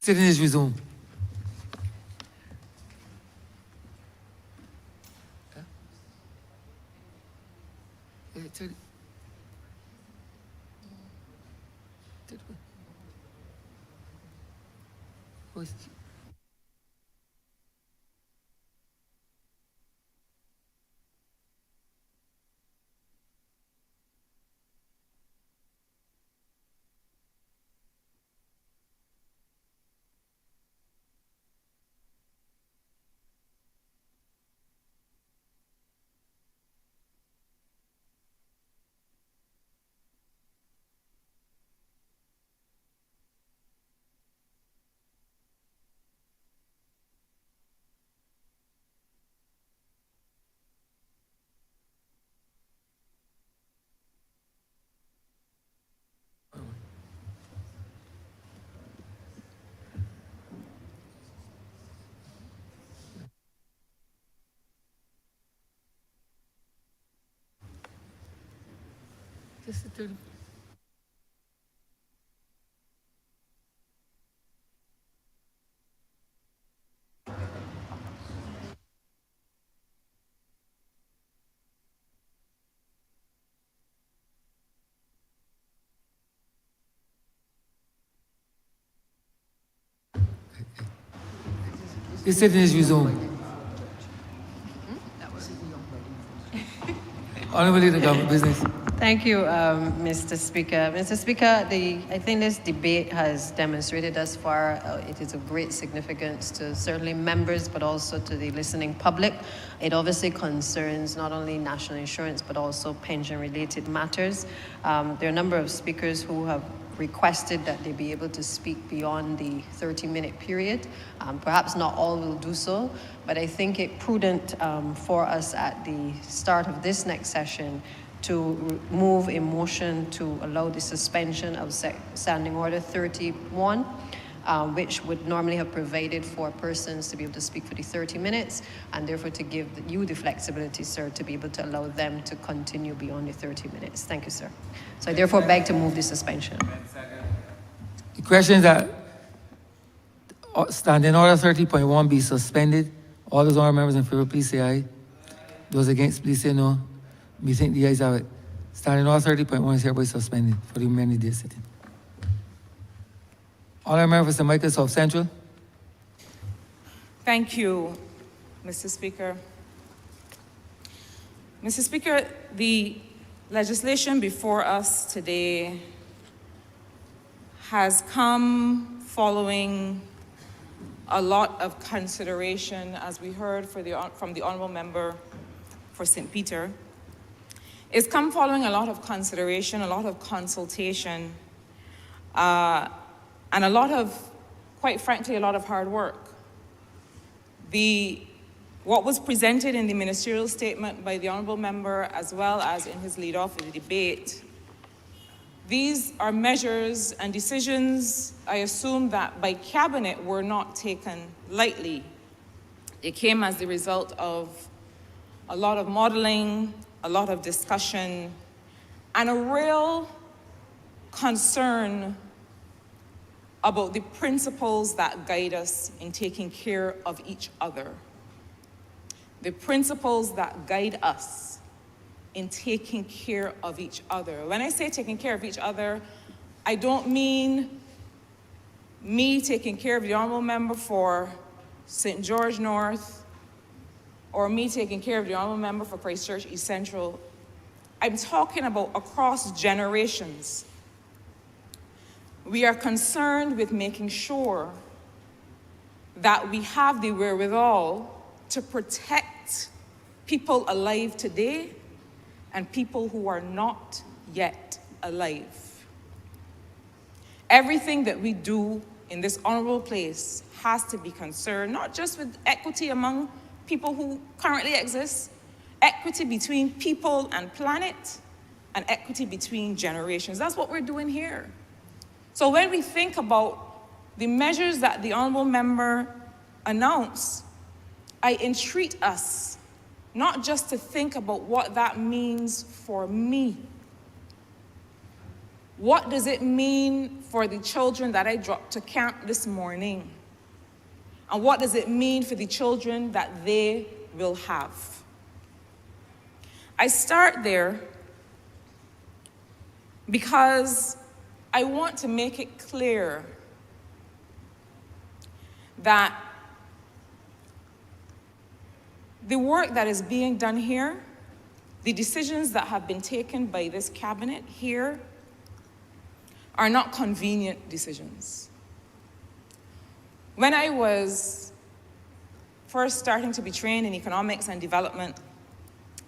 Sitting is resumed. The sitting is resumed. Honourable Leader of Government Business. Thank you, Mr. Speaker. Mr. Speaker, I think this debate has demonstrated thus far it is of great significance to certainly members, but also to the listening public. It obviously concerns not only national insurance, but also pension-related matters. There are a number of speakers who have requested that they be able to speak beyond the 30-minute period. Perhaps not all will do so, but I think it prudent for us at the start of this next session to move a motion to allow the suspension of Standing Order 31 which would normally have provided for persons to be able to speak for the 30 minutes, and therefore to give you the flexibility, sir, to be able to allow them to continue beyond the 30 minutes. Thank you, sir. So I therefore beg to move the suspension. The question is that Standing Order 30.1 be suspended. All those honourable members in favour, please say aye. Those against, please say no. We think the ayes have it. Standing Order 30.1 is hereby suspended for the remaining day sitting. Honourable member for St. Michael South Central. Thank you, Mr. Speaker. Mr. Speaker, the legislation before us today has come following a lot of consideration, as we heard from the Honourable Member for St. Peter. It's come following a lot of consideration, a lot of consultation, and a lot of, quite frankly, a lot of hard work. What was presented in the ministerial statement by the Honourable Member, as well as in his lead-off of the debate, these are measures and decisions, I assume, that by Cabinet were not taken lightly. It came as the result of a lot of modelling, a lot of discussion, and a real concern about the principles that guide us in taking care of each other. The principles that guide us in taking care of each other. When I say taking care of each other, I don't mean me taking care of the Honourable Member for St. George North, or me taking care of the Honourable Member for Christchurch East Central. I'm talking about across generations. We are concerned with making sure that we have the wherewithal to protect people alive today and people who are not yet alive. Everything that we do in this honourable place has to be concerned, not just with equity among people who currently exist, equity between people and planet, and equity between generations. That's what we're doing here. So when we think about the measures that the Honourable Member announced, I entreat us not just to think about what that means for me. What does it mean for the children that I dropped to camp this morning? And what does it mean for the children that they will have? I start there because I want to make it clear that the work that is being done here, the decisions that have been taken by this Cabinet here, are not convenient decisions. When I was first starting to be trained in economics and development,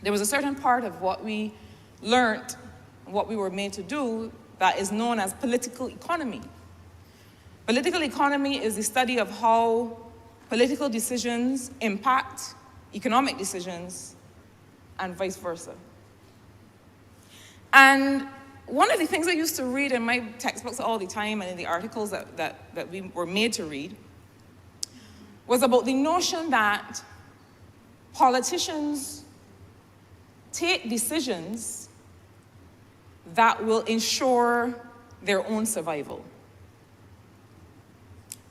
there was a certain part of what we learned, what we were made to do, that is known as political economy. Political economy is the study of how political decisions impact economic decisions, and vice versa. And one of the things I used to read in my textbooks all the time and in the articles that we were made to read was about the notion that politicians take decisions that will ensure their own survival.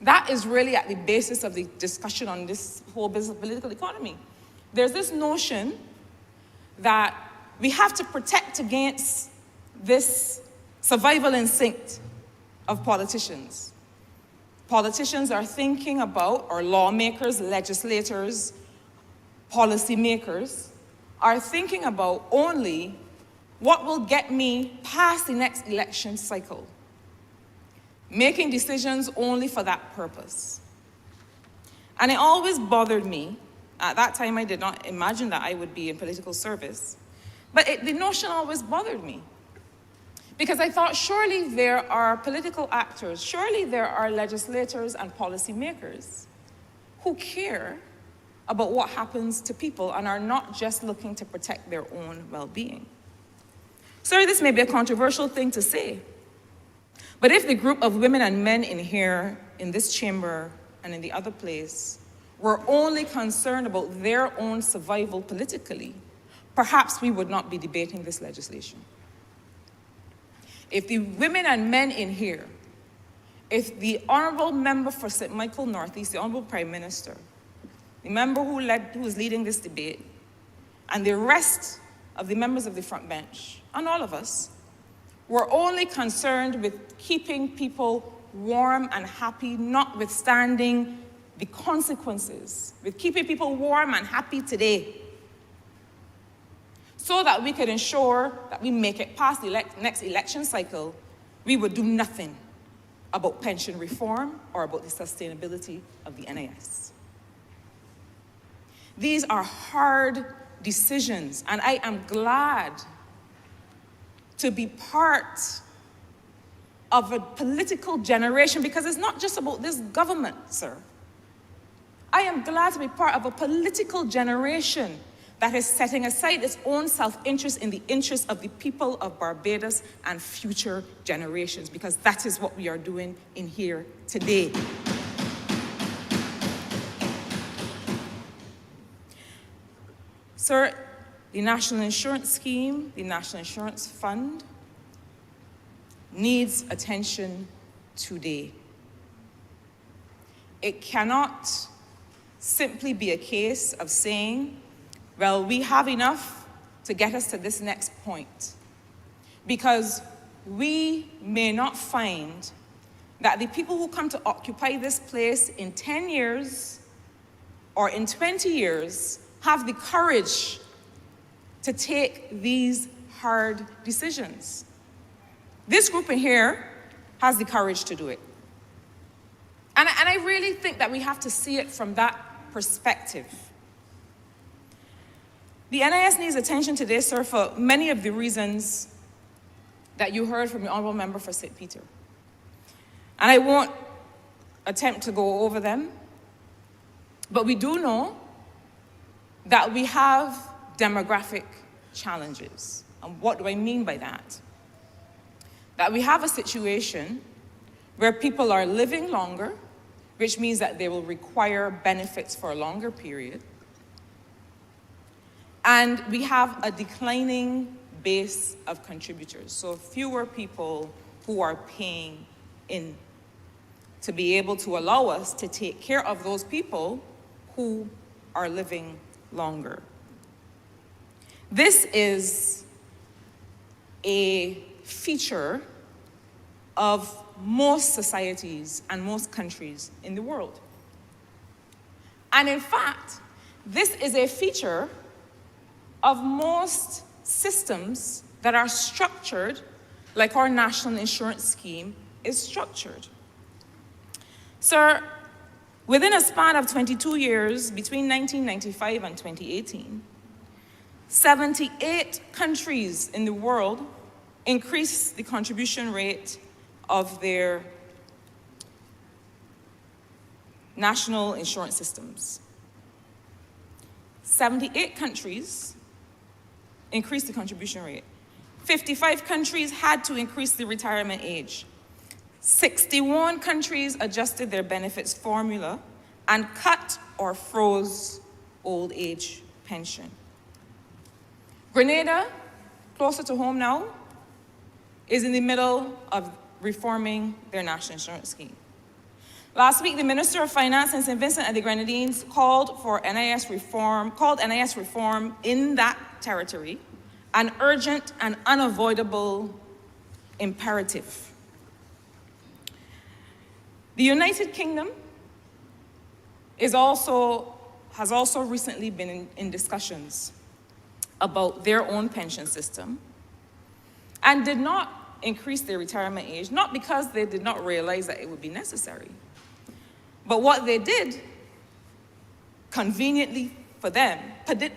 That is really at the basis of the discussion on this whole business of political economy. There's this notion that we have to protect against this survival instinct of politicians. Politicians are thinking about, or lawmakers, legislators, policymakers, are thinking about only what will get me past the next election cycle, making decisions only for that purpose. And it always bothered me. At that time, I did not imagine that I would be in political service. But the notion always bothered me. Because I thought, surely there are political actors, surely there are legislators and policymakers who care about what happens to people and are not just looking to protect their own well-being. Sorry, this may be a controversial thing to say, But if the group of women and men in here, in this chamber and in the other place, were only concerned about their own survival politically, perhaps we would not be debating this legislation. If the women and men in here, if the Honourable Member for St. Michael Northeast, the Honourable Prime Minister, the member who is leading this debate, and the rest of the members of the front bench, and all of us, were only concerned with keeping people warm and happy, notwithstanding the consequences, with keeping people warm and happy today, so that we could ensure that we make it past the next election cycle, we would do nothing about pension reform or about the sustainability of the NIS. These are hard decisions, and I am glad to be part of a political generation, because it's not just about this government, sir. I am glad to be part of a political generation that is setting aside its own self-interest in the interest of the people of Barbados and future generations, because that is what we are doing in here today. Sir, the National Insurance Scheme, the National Insurance Fund, needs attention today. It cannot simply be a case of saying, well, we have enough to get us to this next point, because we may not find that the people who come to occupy this place in 10 years or in 20 years have the courage to take these hard decisions. This group in here has the courage to do it. And I really think that we have to see it from that perspective. The NIS needs attention today, sir, for many of the reasons that you heard from the Honourable Member for St. Peter. And I won't attempt to go over them, but we do know that we have demographic challenges. And what do I mean by that? That we have a situation where people are living longer, which means that they will require benefits for a longer period. And we have a declining base of contributors, so fewer people who are paying in to be able to allow us to take care of those people who are living longer. This is a feature of most societies and most countries in the world. And in fact, this is a feature of most systems that are structured like our national insurance scheme is structured. Sir, within a span of 22 years, between 1995 and 2018, 78 countries in the world increased the contribution rate of their national insurance systems. 78 countries increased the contribution rate. 55 countries had to increase the retirement age. 61 countries adjusted their benefits formula and cut or froze old age pension. Grenada, closer to home now, is in the middle of reforming their national insurance scheme. Last week, the Minister of Finance in St. Vincent and the Grenadines called NIS reform in that territory an urgent and unavoidable imperative. The United Kingdom has also recently been in discussions about their own pension system and did not increase their retirement age, not because they did not realize that it would be necessary, but what they did, conveniently for them,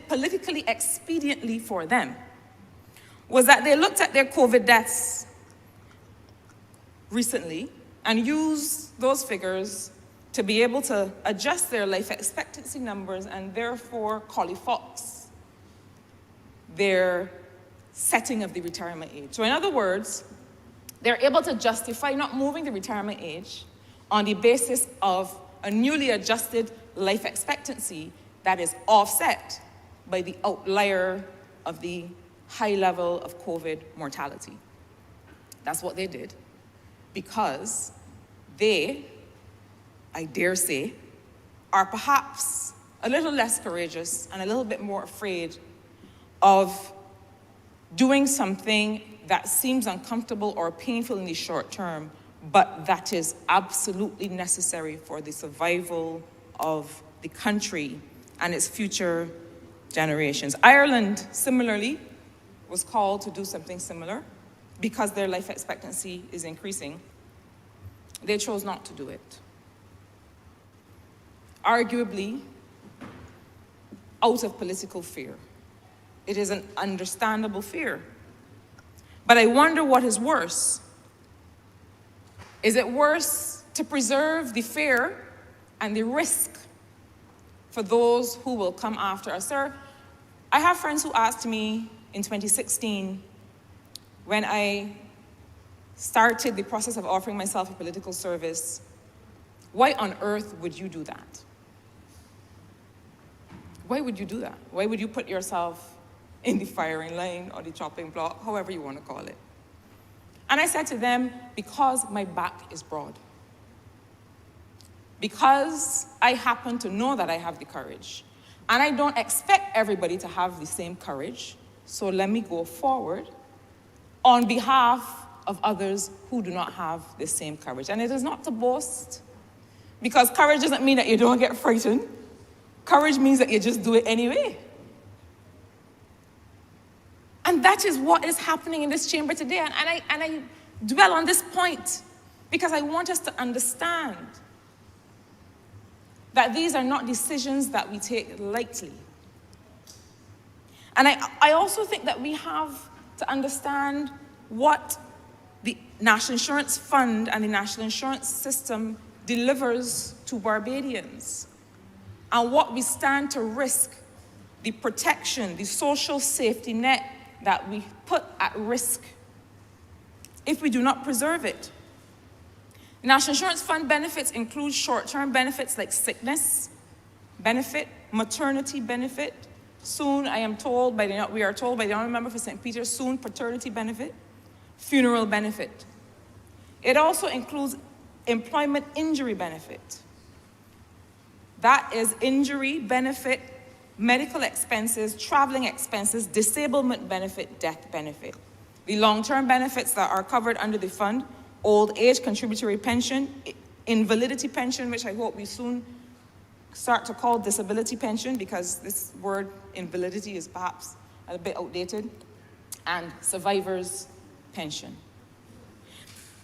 politically expediently for them, was that they looked at their COVID deaths recently and used those figures to be able to adjust their life expectancy numbers and therefore collifox their setting of the retirement age. So in other words, they're able to justify not moving the retirement age on the basis of a newly adjusted life expectancy that is offset by the outlier of the high level of COVID mortality. That's what they did, because they, I dare say, are perhaps a little less courageous and a little bit more afraid of doing something that seems uncomfortable or painful in the short term, but that is absolutely necessary for the survival of the country and its future generations. Ireland, similarly, was called to do something similar because their life expectancy is increasing. They chose not to do it. Arguably, out of political fear. It is an understandable fear. But I wonder what is worse. Is it worse to preserve the fear and the risk for those who will come after us? Sir, I have friends who asked me in 2016, when I started the process of offering myself a political service, why on earth would you do that? Why would you do that? Why would you put yourself in the firing line or the chopping block, however you want to call it? And I said to them, because my back is broad. Because I happen to know that I have the courage. And I don't expect everybody to have the same courage, so let me go forward on behalf of others who do not have the same courage. And it is not to boast, because courage doesn't mean that you don't get frightened. Courage means that you just do it anyway. And that is what is happening in this chamber today. And I dwell on this point because I want us to understand that these are not decisions that we take lightly. And I also think that we have to understand what the National Insurance Fund and the National Insurance System delivers to Barbadians, and what we stand to risk, the protection, the social safety net that we put at risk if we do not preserve it. National Insurance Fund benefits include short-term benefits like sickness benefit, maternity benefit, soon we are told by the Honourable Member for St. Peter, soon paternity benefit, funeral benefit. It also includes employment injury benefit. That is injury benefit, medical expenses, traveling expenses, disablement benefit, death benefit. The long-term benefits that are covered under the fund: old age contributory pension, invalidity pension, which I hope we soon start to call disability pension, because this word invalidity is perhaps a bit outdated, and survivors pension.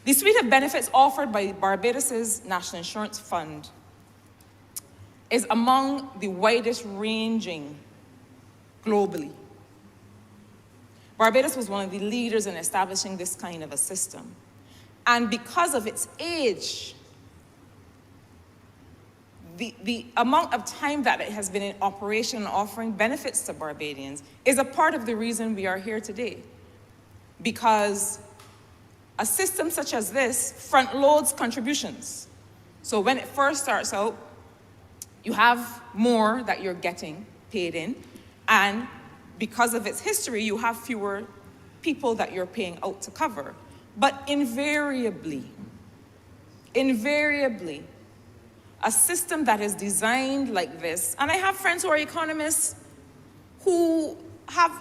The suite of benefits offered by Barbados' National Insurance Fund is among the widest ranging globally. Barbados was one of the leaders in establishing this kind of a system. And because of its age, the amount of time that it has been in operation and offering benefits to Barbadians is a part of the reason we are here today. Because a system such as this front loads contributions. So when it first starts out, you have more that you're getting paid in, and because of its history, you have fewer people that you're paying out to cover. But invariably, a system that is designed like this, and I have friends who are economists who have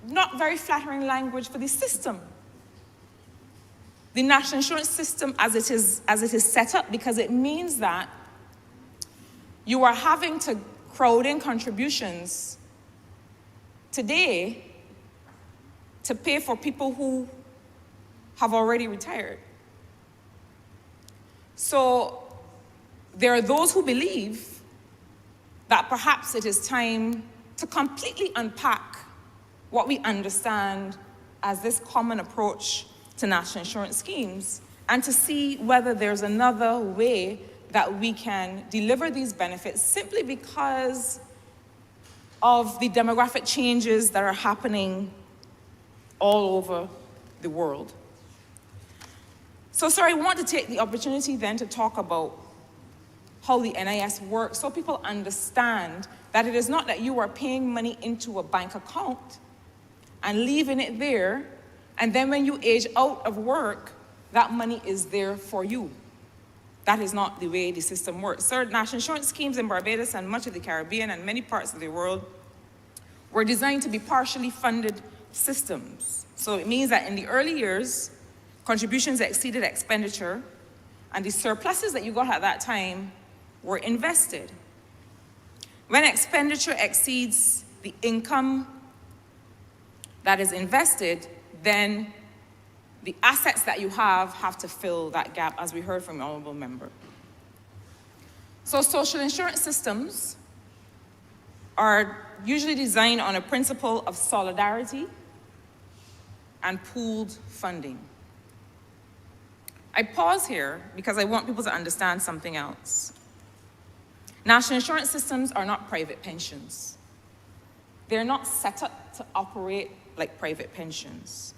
not very flattering language for the system. The national insurance system as it is set up, because it means that you are having to crowd in contributions today to pay for people who have already retired. So there are those who believe that perhaps it is time to completely unpack what we understand as this common approach to national insurance schemes, and to see whether there's another way that we can deliver these benefits, simply because of the demographic changes that are happening all over the world. So, sir, I want to take the opportunity then to talk about how the NIS works so people understand that it is not that you are paying money into a bank account and leaving it there, and then when you age out of work, that money is there for you. That is not the way the system works. Sir, national insurance schemes in Barbados and much of the Caribbean and many parts of the world were designed to be partially funded systems. So it means that in the early years, contributions exceeded expenditure, and the surpluses that you got at that time were invested. When expenditure exceeds the income that is invested, then the assets that you have to fill that gap, as we heard from the Honourable Member. So social insurance systems are usually designed on a principle of solidarity and pooled funding. I pause here because I want people to understand something else. National insurance systems are not private pensions. They're not set up to operate like private pensions.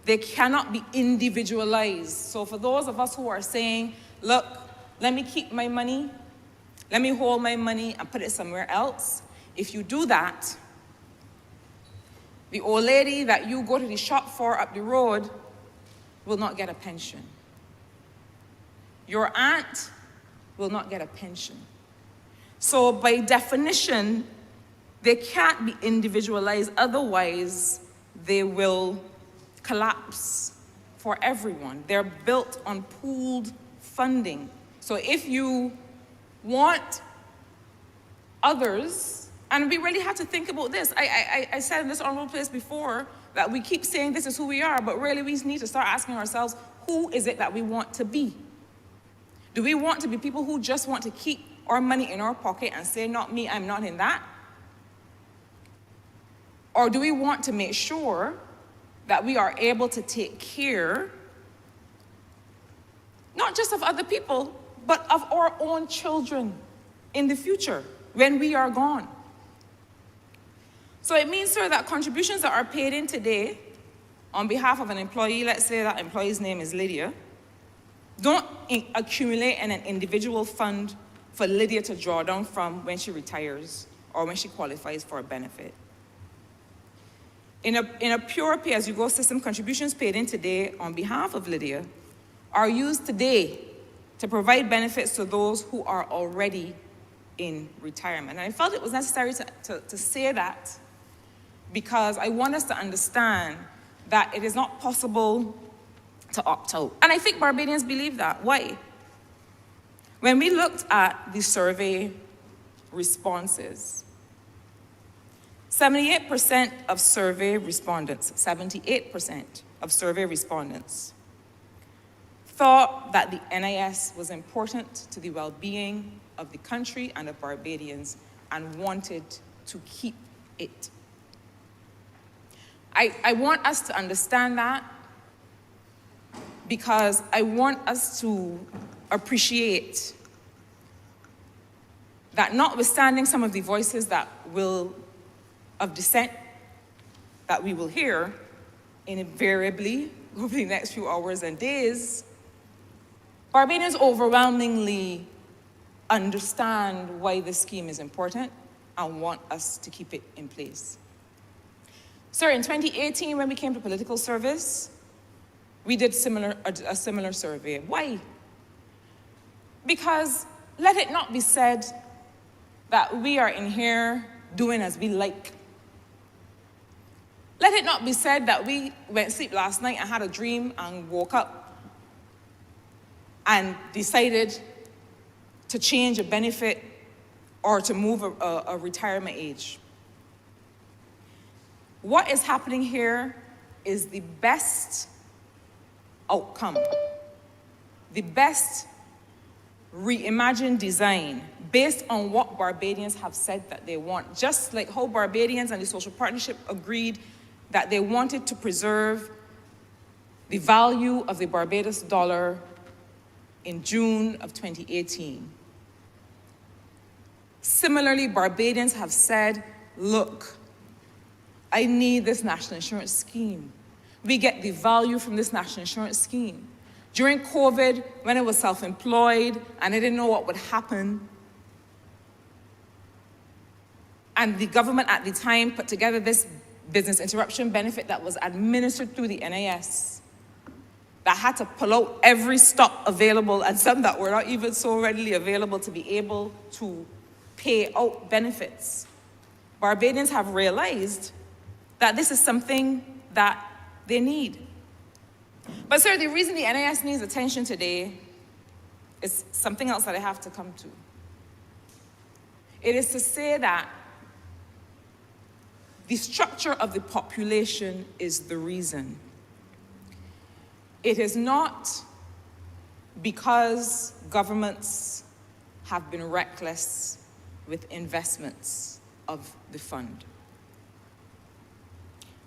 They cannot be individualized. So for those of us who are saying, look, let me keep my money, let me hold my money and put it somewhere else, if you do that, the old lady that you go to the shop for up the road will not get a pension. Your aunt will not get a pension. So by definition, they can't be individualized, otherwise they will collapse for everyone. They're built on pooled funding. So if you want others, and we really have to think about this. I said in this honorable place before that we keep saying this is who we are, but really we need to start asking ourselves, who is it that we want to be? Do we want to be people who just want to keep our money in our pocket and say, not me, I'm not in that? Or do we want to make sure that we are able to take care, not just of other people, but of our own children in the future, when we are gone? So it means, sir, that contributions that are paid in today on behalf of an employee, let's say that employee's name is Lydia, don't accumulate in an individual fund for Lydia to draw down from when she retires or when she qualifies for a benefit. In a pure pay-as-you-go system, contributions paid in today on behalf of Lydia are used today to provide benefits to those who are already in retirement. And I felt it was necessary to say that because I want us to understand that it is not possible to opt out. And I think Barbadians believe that. Why? When we looked at the survey responses, 78% of survey respondents, 78% of survey respondents thought that the NIS was important to the well-being of the country and of Barbadians and wanted to keep it. I want us to understand that because I want us to appreciate that notwithstanding some of the voices that of dissent that we will hear invariably over the next few hours and days, Barbadians overwhelmingly understand why this scheme is important and want us to keep it in place. Sir, in 2018, when we came to political service, we did a similar survey. Why? Because let it not be said that we are in here doing as we like. Let it not be said that we went to sleep last night and had a dream and woke up and decided to change a benefit or to move a retirement age. What is happening here is the best outcome, the best reimagined design based on what Barbadians have said that they want. Just like how Barbadians and the Social Partnership agreed that they wanted to preserve the value of the Barbados dollar in June of 2018. Similarly, Barbadians have said, look, I need this national insurance scheme. We get the value from this national insurance scheme. During COVID, when I was self-employed and I didn't know what would happen, and the government at the time put together this business interruption benefit that was administered through the NIS, that had to pull out every stock available and some that were not even so readily available to be able to pay out benefits. Barbadians have realized that this is something that they need. But sir, the reason the NIS needs attention today is something else that I have to come to. It is to say that the structure of the population is the reason. It is not because governments have been reckless with investments of the fund.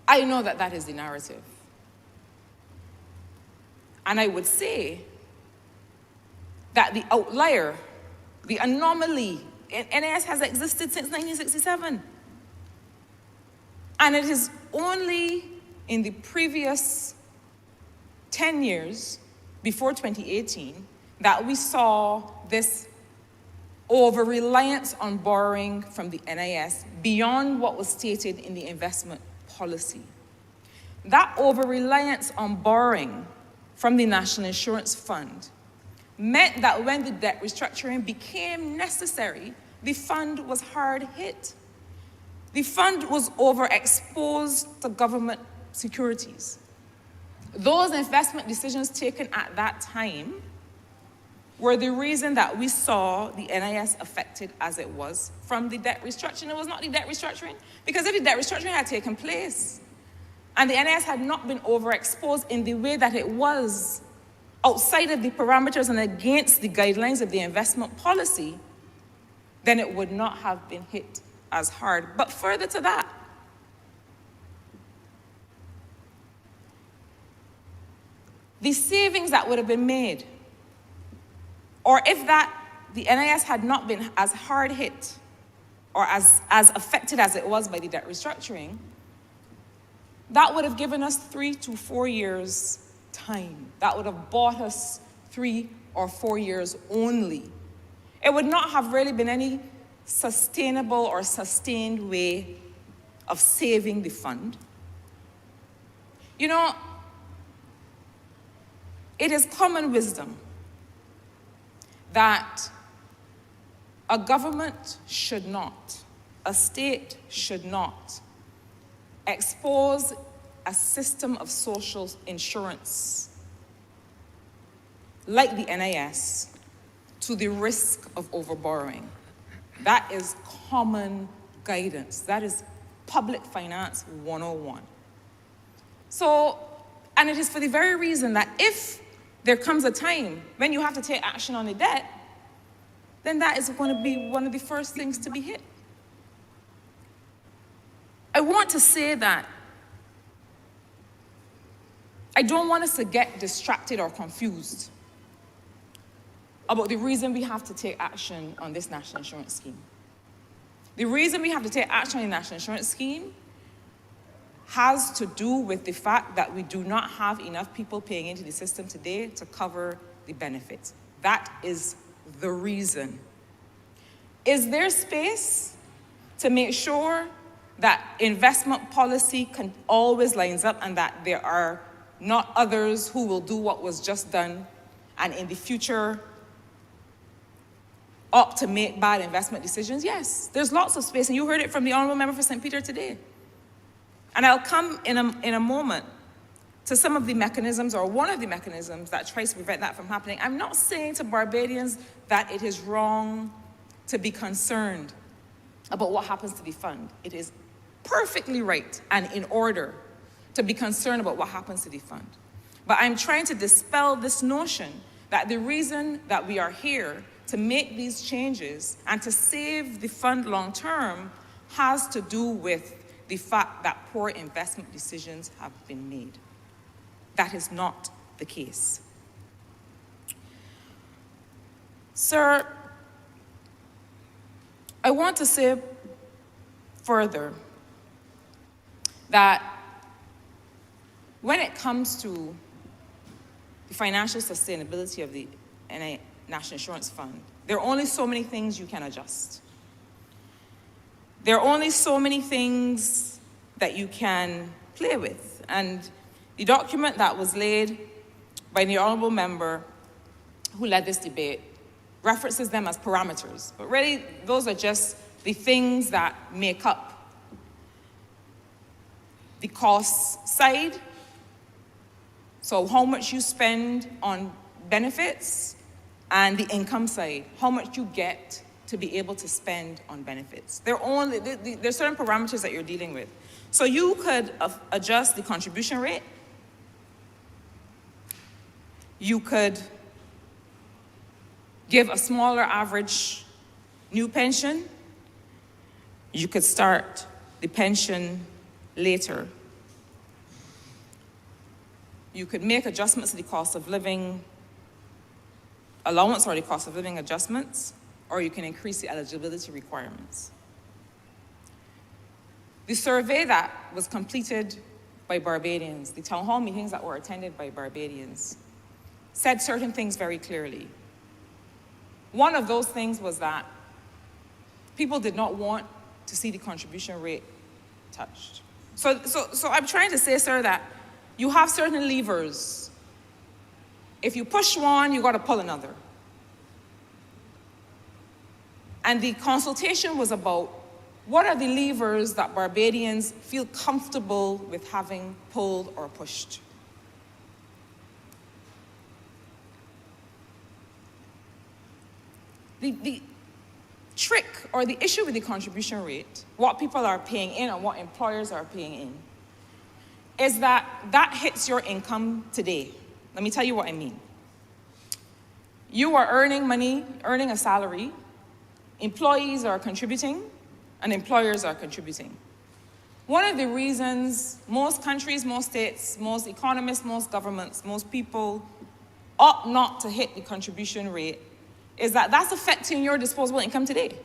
I know that that is the narrative. And I would say that the outlier, the anomaly, NIS has existed since 1967. And it is only in the previous 10 years, before 2018, that we saw this over-reliance on borrowing from the NIS beyond what was stated in the investment policy. That over-reliance on borrowing from the National Insurance Fund meant that when the debt restructuring became necessary, the fund was hard hit. The fund was overexposed to government securities. Those investment decisions taken at that time were the reason that we saw the NIS affected as it was from the debt restructuring. It was not the debt restructuring, because if the debt restructuring had taken place and the NIS had not been overexposed in the way that it was outside of the parameters and against the guidelines of the investment policy, then it would not have been hit as hard. But further to that, the savings that would have been made, or if that the NIS had not been as hard hit or as affected as it was by the debt restructuring, that would have given us 3 to 4 years time. That would have bought us 3 or 4 years only. It would not have really been any sustainable or sustained way of saving the fund. You know, it is common wisdom that a government should not, a state should not expose a system of social insurance like the NIS to the risk of overborrowing. That is common guidance. That is public finance 101. So, and it is for the very reason that if there comes a time when you have to take action on the debt, then that is going to be one of the first things to be hit. I want to say that I don't want us to get distracted or confused about the reason we have to take action on this national insurance scheme. The reason we have to take action on the national insurance scheme has to do with the fact that we do not have enough people paying into the system today to cover the benefits. That is the reason. Is there space to make sure that investment policy always lines up and that there are not others who will do what was just done and in the future opt to make bad investment decisions? Yes, there's lots of space, and you heard it from the Honourable Member for St. Peter today. And I'll come in a moment to some of the mechanisms, or one of the mechanisms, that tries to prevent that from happening. I'm not saying to Barbadians that it is wrong to be concerned about what happens to the fund. It is perfectly right and in order to be concerned about what happens to the fund. But I'm trying to dispel this notion that the reason that we are here to make these changes and to save the fund long term has to do with the fact that poor investment decisions have been made. That is not the case. Sir, I want to say further that when it comes to the financial sustainability of the National Insurance Fund, there are only so many things you can adjust. There are only so many things that you can play with. And the document that was laid by the Honourable member who led this debate references them as parameters. But really, those are just the things that make up the cost side. So how much you spend on benefits, and the income side, how much you get to be able to spend on benefits. There's certain parameters that you're dealing with. So you could adjust the contribution rate. You could give a smaller average new pension. You could start the pension later. You could make adjustments to the cost of living allowance or the cost of living adjustments, or you can increase the eligibility requirements. The survey that was completed by Barbadians, the town hall meetings that were attended by Barbadians, said certain things very clearly. One of those things was that people did not want to see the contribution rate touched. So I'm trying to say, sir, that you have certain levers. If you push one, you got to pull another. And the consultation was about what are the levers that Barbadians feel comfortable with having pulled or pushed. The trick or the issue with the contribution rate, what people are paying in and what employers are paying in, is that that hits your income today. Let me tell you what I mean. You are earning money, earning a salary, employees are contributing, and employers are contributing. One of the reasons most countries, most states, most economists, most governments, most people ought not to hit the contribution rate is that that's affecting your disposable income today.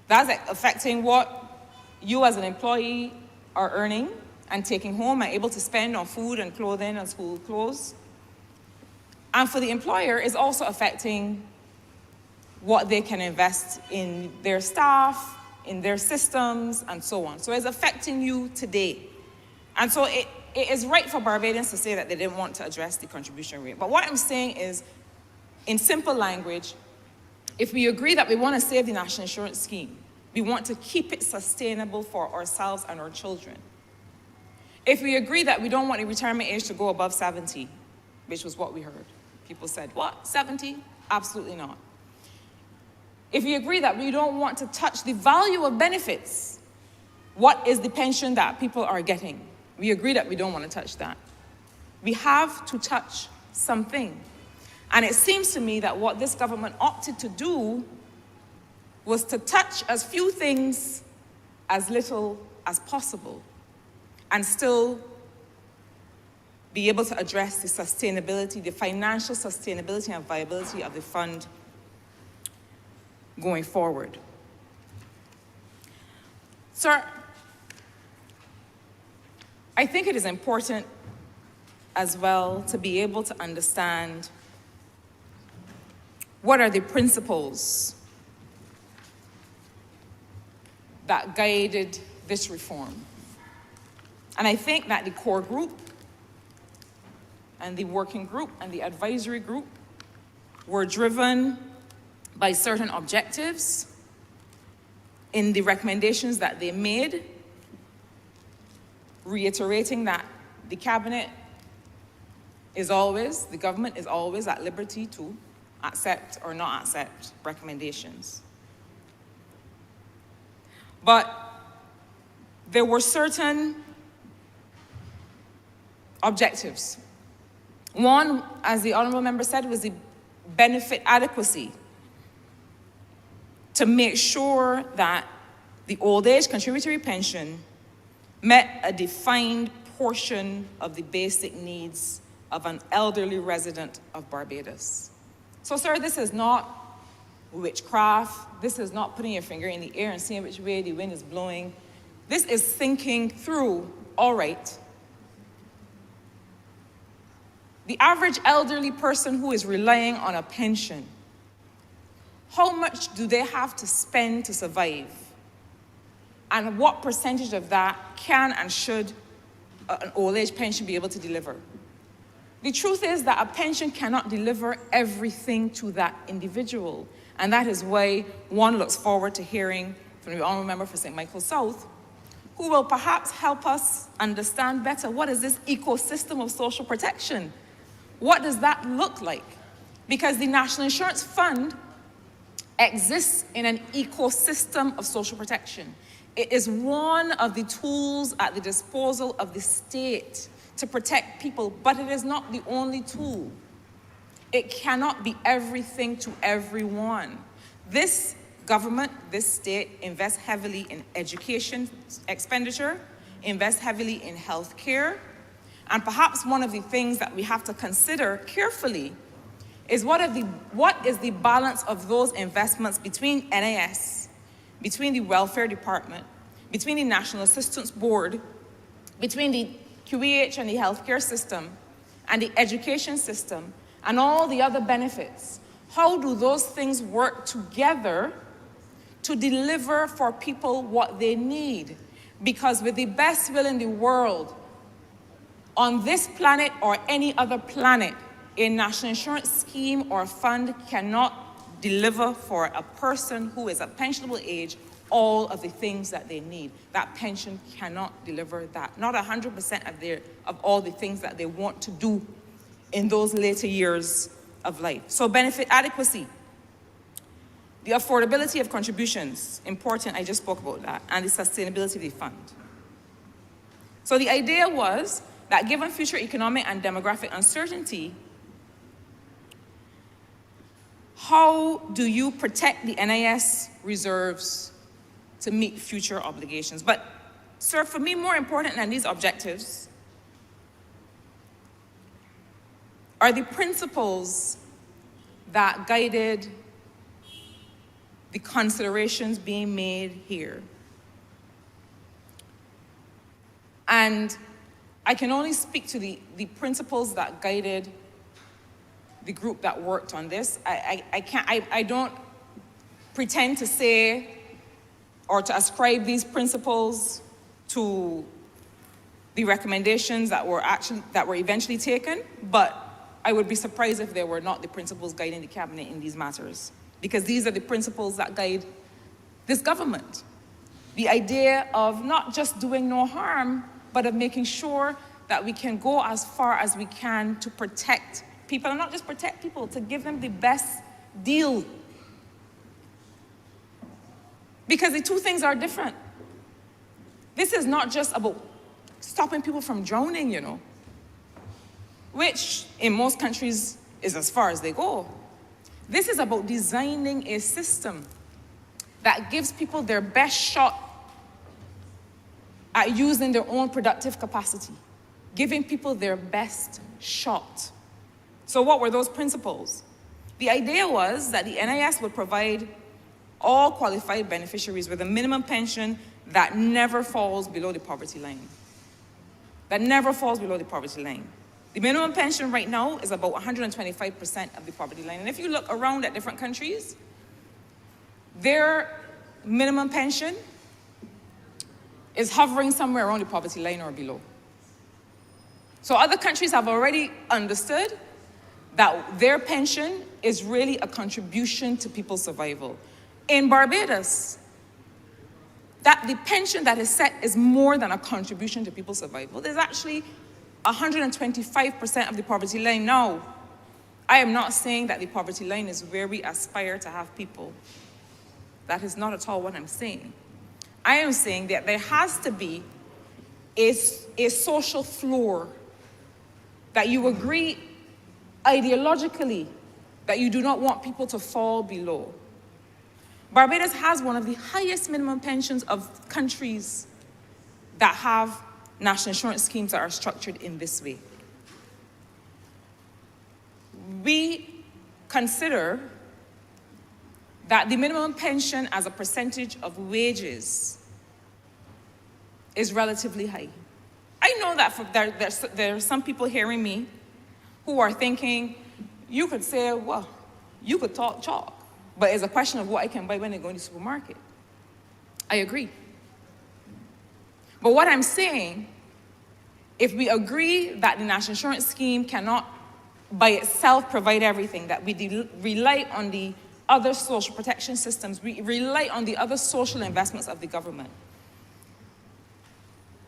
That's affecting what you as an employee are earning and taking home and able to spend on food and clothing and school clothes. And for the employer, it's also affecting what they can invest in their staff, in their systems, and so on. So it's affecting you today. And so it is right for Barbadians to say that they didn't want to address the contribution rate. But what I'm saying is, in simple language, if we agree that we want to save the national insurance scheme, we want to keep it sustainable for ourselves and our children. If we agree that we don't want the retirement age to go above 70, which was what we heard. People said, what, 70? Absolutely not. If we agree that we don't want to touch the value of benefits, what is the pension that people are getting? We agree that we don't want to touch that. We have to touch something. And it seems to me that what this government opted to do was to touch as few things, as little as possible, and still be able to address the sustainability, the financial sustainability and viability of the fund going forward. Sir, I think it is important as well to be able to understand what are the principles that guided this reform. And I think that the core group and the working group and the advisory group were driven by certain objectives in the recommendations that they made, reiterating that the cabinet is always, the government is always at liberty to accept or not accept recommendations. But there were certain objectives. One, as the Honourable member said, was the benefit adequacy, to make sure that the old age contributory pension met a defined portion of the basic needs of an elderly resident of Barbados. So, sir, this is not witchcraft. This is not putting your finger in the air and seeing which way the wind is blowing. This is thinking through, all right, the average elderly person who is relying on a pension, how much do they have to spend to survive? And what percentage of that can and should an old age pension be able to deliver? The truth is that a pension cannot deliver everything to that individual. And that is why one looks forward to hearing from the Honourable Member for St. Michael South, who will perhaps help us understand better what is this ecosystem of social protection? What does that look like? Because the National Insurance Fund exists in an ecosystem of social protection. It is one of the tools at the disposal of the state to protect people, but it is not the only tool. It cannot be everything to everyone. This government, this state, invests heavily in education expenditure, invests heavily in health care, and perhaps one of the things that we have to consider carefully is what is the balance of those investments between NIS, between the Welfare Department, between the National Assistance Board, between the QEH and the healthcare system, and the education system, and all the other benefits. How do those things work together to deliver for people what they need? Because with the best will in the world, on this planet or any other planet, a national insurance scheme or fund cannot deliver for a person who is at pensionable age all of the things that they need. That pension cannot deliver that. Not 100% of all the things that they want to do in those later years of life. So benefit adequacy. The affordability of contributions, important, I just spoke about that, and the sustainability of the fund. So the idea was that given future economic and demographic uncertainty, how do you protect the NIS reserves to meet future obligations? But, sir, for me, more important than these objectives are the principles that guided the considerations being made here. And I can only speak to the principles that guided the group that worked on this. I don't pretend to say or to ascribe these principles to the recommendations that were eventually taken, but I would be surprised if they were not the principles guiding the cabinet in these matters, because these are the principles that guide this government. The idea of not just doing no harm, but of making sure that we can go as far as we can to protect people, and not just protect people, to give them the best deal. Because the two things are different. This is not just about stopping people from drowning, you know, which in most countries is as far as they go. This is about designing a system that gives people their best shot at using their own productive capacity, giving people their best shot. So what were those principles? The idea was that the NIS would provide all qualified beneficiaries with a minimum pension that never falls below the poverty line. That never falls below the poverty line. The minimum pension right now is about 125% of the poverty line. And if you look around at different countries, their minimum pension is hovering somewhere around the poverty line or below. So other countries have already understood that their pension is really a contribution to people's survival. In Barbados, that the pension that is set is more than a contribution to people's survival. There's actually 125% of the poverty line now. I am not saying that the poverty line is where we aspire to have people. That is not at all what I'm saying. I am saying that there has to be a social floor that you agree ideologically that you do not want people to fall below. Barbados has one of the highest minimum pensions of countries that have national insurance schemes that are structured in this way. We consider that the minimum pension as a percentage of wages is relatively high. I know that there are some people hearing me who are thinking, you could say, well, you could talk chalk, but it's a question of what I can buy when I go in the supermarket. I agree. But what I'm saying, if we agree that the national insurance scheme cannot by itself provide everything, that we rely on the other social protection systems, we rely on the other social investments of the government,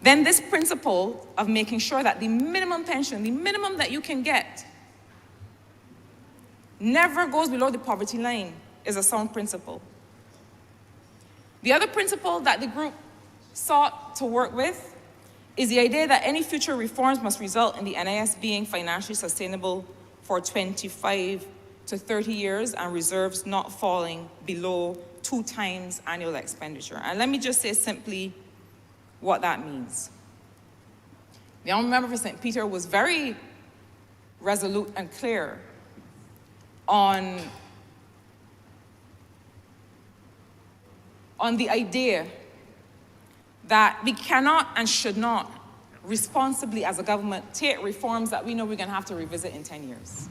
then this principle of making sure that the minimum pension, the minimum that you can get, never goes below the poverty line is a sound principle. The other principle that the group sought to work with is the idea that any future reforms must result in the NIS being financially sustainable for 25 to 30 years and reserves not falling below 2 times annual expenditure. And let me just say simply what that means. The Honourable Member for St. Peter was very resolute and clear on the idea that we cannot and should not responsibly as a government take reforms that we know we're going to have to revisit in 10 years.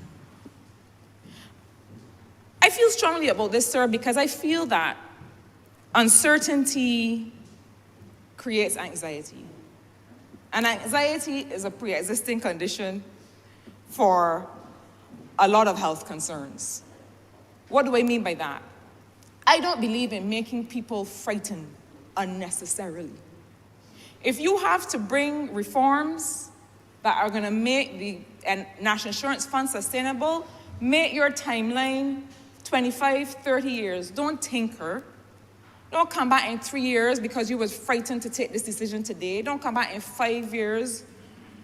I feel strongly about this, sir, because I feel that uncertainty creates anxiety. And anxiety is a pre-existing condition for a lot of health concerns. What do I mean by that? I don't believe in making people frightened unnecessarily. If you have to bring reforms that are going to make the National Insurance Fund sustainable, make your timeline 25, 30 years. Don't tinker. Don't come back in 3 years because you was frightened to take this decision today. Don't come back in 5 years.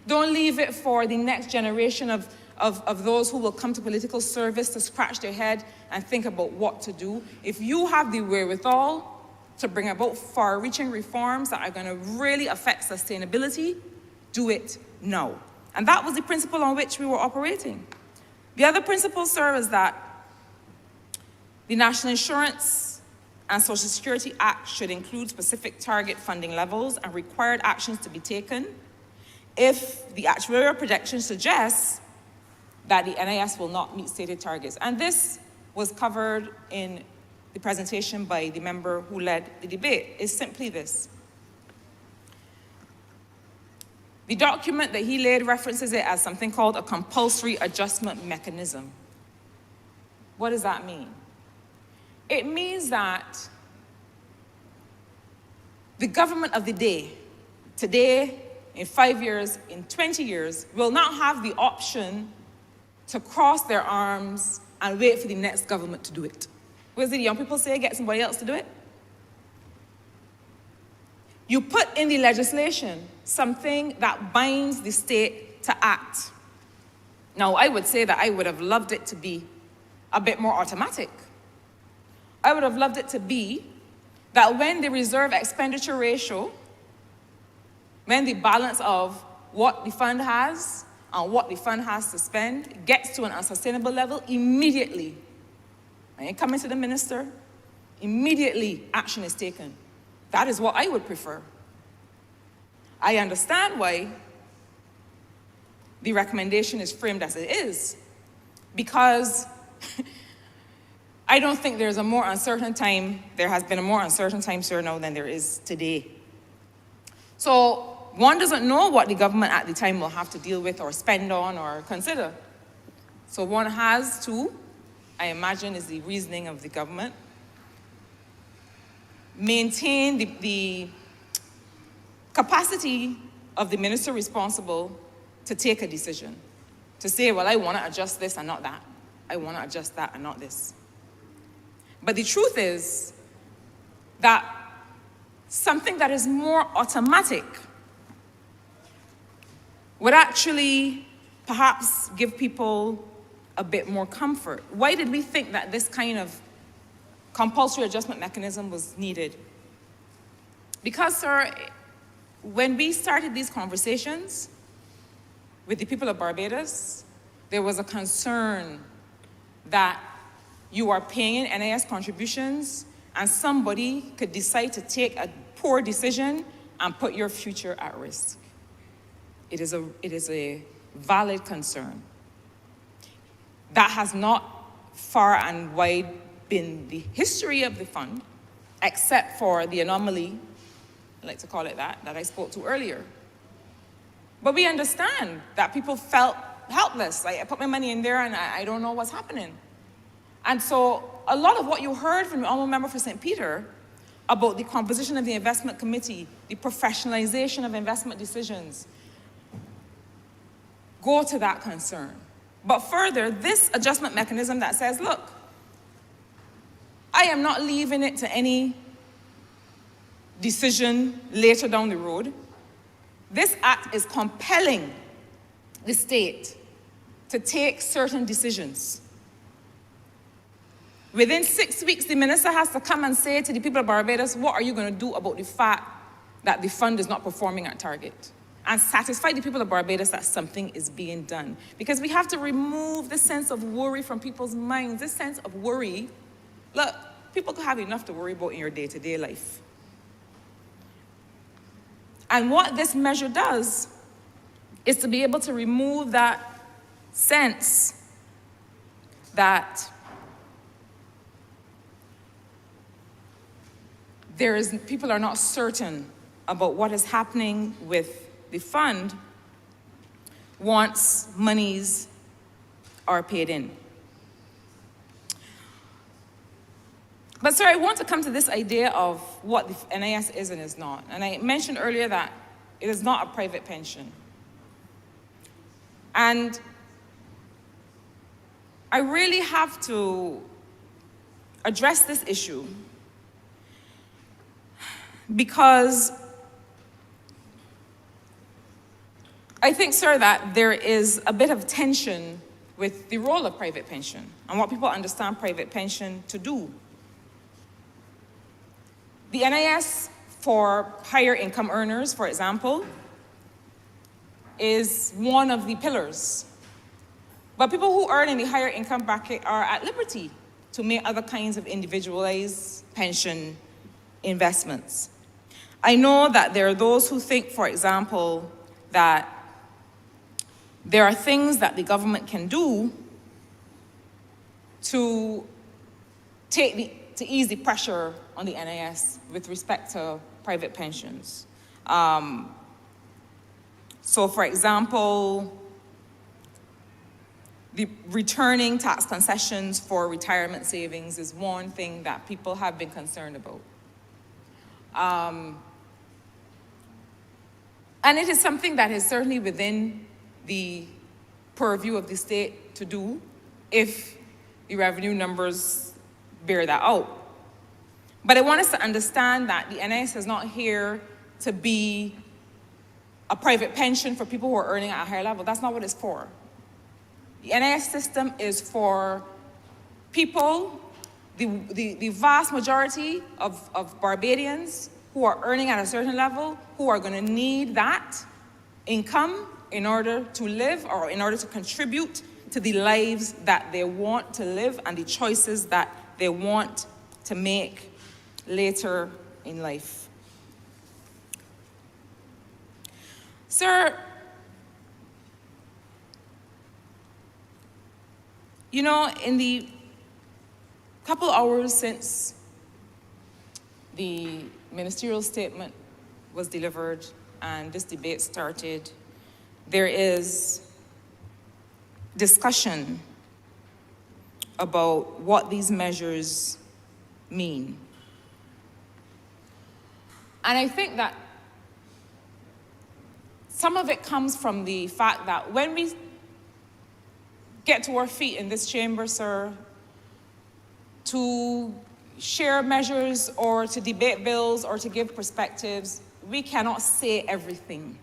Don't leave it for the next generation of those who will come to political service to scratch their head and think about what to do. If you have the wherewithal to bring about far-reaching reforms that are going to really affect sustainability, do it now. And that was the principle on which we were operating. The other principle, sir, is that the National Insurance and Social Security Act should include specific target funding levels and required actions to be taken if the actuarial projection suggests that the NIS will not meet stated targets. And this was covered in the presentation by the member who led the debate. Is simply this. The document that he laid references it as something called a compulsory adjustment mechanism. What does that mean? It means that the government of the day, today, in 5 years, in 20 years, will not have the option to cross their arms and wait for the next government to do it. What does the young people say? Get somebody else to do it? You put in the legislation something that binds the state to act. Now, I would say that I would have loved it to be a bit more automatic. I would have loved it to be that when the reserve expenditure ratio, when the balance of what the fund has and what the fund has to spend gets to an unsustainable level, immediately, I ain't coming to the minister, immediately action is taken. That is what I would prefer. I understand why the recommendation is framed as it is, because I don't think there's a more uncertain time, there has been a more uncertain time, sir, now than there is today. So one doesn't know what the government at the time will have to deal with or spend on or consider. So one has to, I imagine is the reasoning of the government, maintain the capacity of the minister responsible to take a decision, to say, well, I want to adjust this and not that. I want to adjust that and not this. But the truth is that something that is more automatic would actually perhaps give people a bit more comfort. Why did we think that this kind of compulsory adjustment mechanism was needed? Because, sir, when we started these conversations with the people of Barbados, there was a concern that you are paying in NIS contributions and somebody could decide to take a poor decision and put your future at risk. It is a valid concern. That has not far and wide been the history of the fund, except for the anomaly, I like to call it that I spoke to earlier. But we understand that people felt helpless. Like, I put my money in there and I don't know what's happening. And so a lot of what you heard from the Honourable Member for St. Peter about the composition of the investment committee, the professionalization of investment decisions, go to that concern. But further, this adjustment mechanism that says, look, I am not leaving it to any decision later down the road. This act is compelling the state to take certain decisions. Within 6 weeks, the minister has to come and say to the people of Barbados, what are you going to do about the fact that the fund is not performing at target? And satisfy the people of Barbados that something is being done. Because we have to remove the sense of worry from people's minds. This sense of worry, look, people could have enough to worry about in your day-to-day life. And what this measure does is to be able to remove that sense that people are not certain about what is happening with the fund once monies are paid in. But sir, I want to come to this idea of what the NIS is and is not. And I mentioned earlier that it is not a private pension. And I really have to address this issue because I think, sir, that there is a bit of tension with the role of private pension and what people understand private pension to do. The NIS for higher income earners, for example, is one of the pillars. But people who earn in the higher income bracket are at liberty to make other kinds of individualized pension investments. I know that there are those who think, for example, that there are things that the government can do to ease the pressure on the NIS with respect to private pensions. So, for example, the returning tax concessions for retirement savings is one thing that people have been concerned about. And it is something that is certainly within the purview of the state to do if the revenue numbers bear that out. But I want us to understand that the NIS is not here to be a private pension for people who are earning at a higher level. That's not what it's for. The NIS system is for people, the vast majority of Barbadians who are earning at a certain level, who are going to need that income in order to live or in order to contribute to the lives that they want to live and the choices that they want to make later in life. Sir, you know, in the couple hours since the ministerial statement was delivered and this debate started, there is discussion about what these measures mean. And I think that some of it comes from the fact that when we get to our feet in this chamber, sir, to share measures or to debate bills or to give perspectives, we cannot say everything.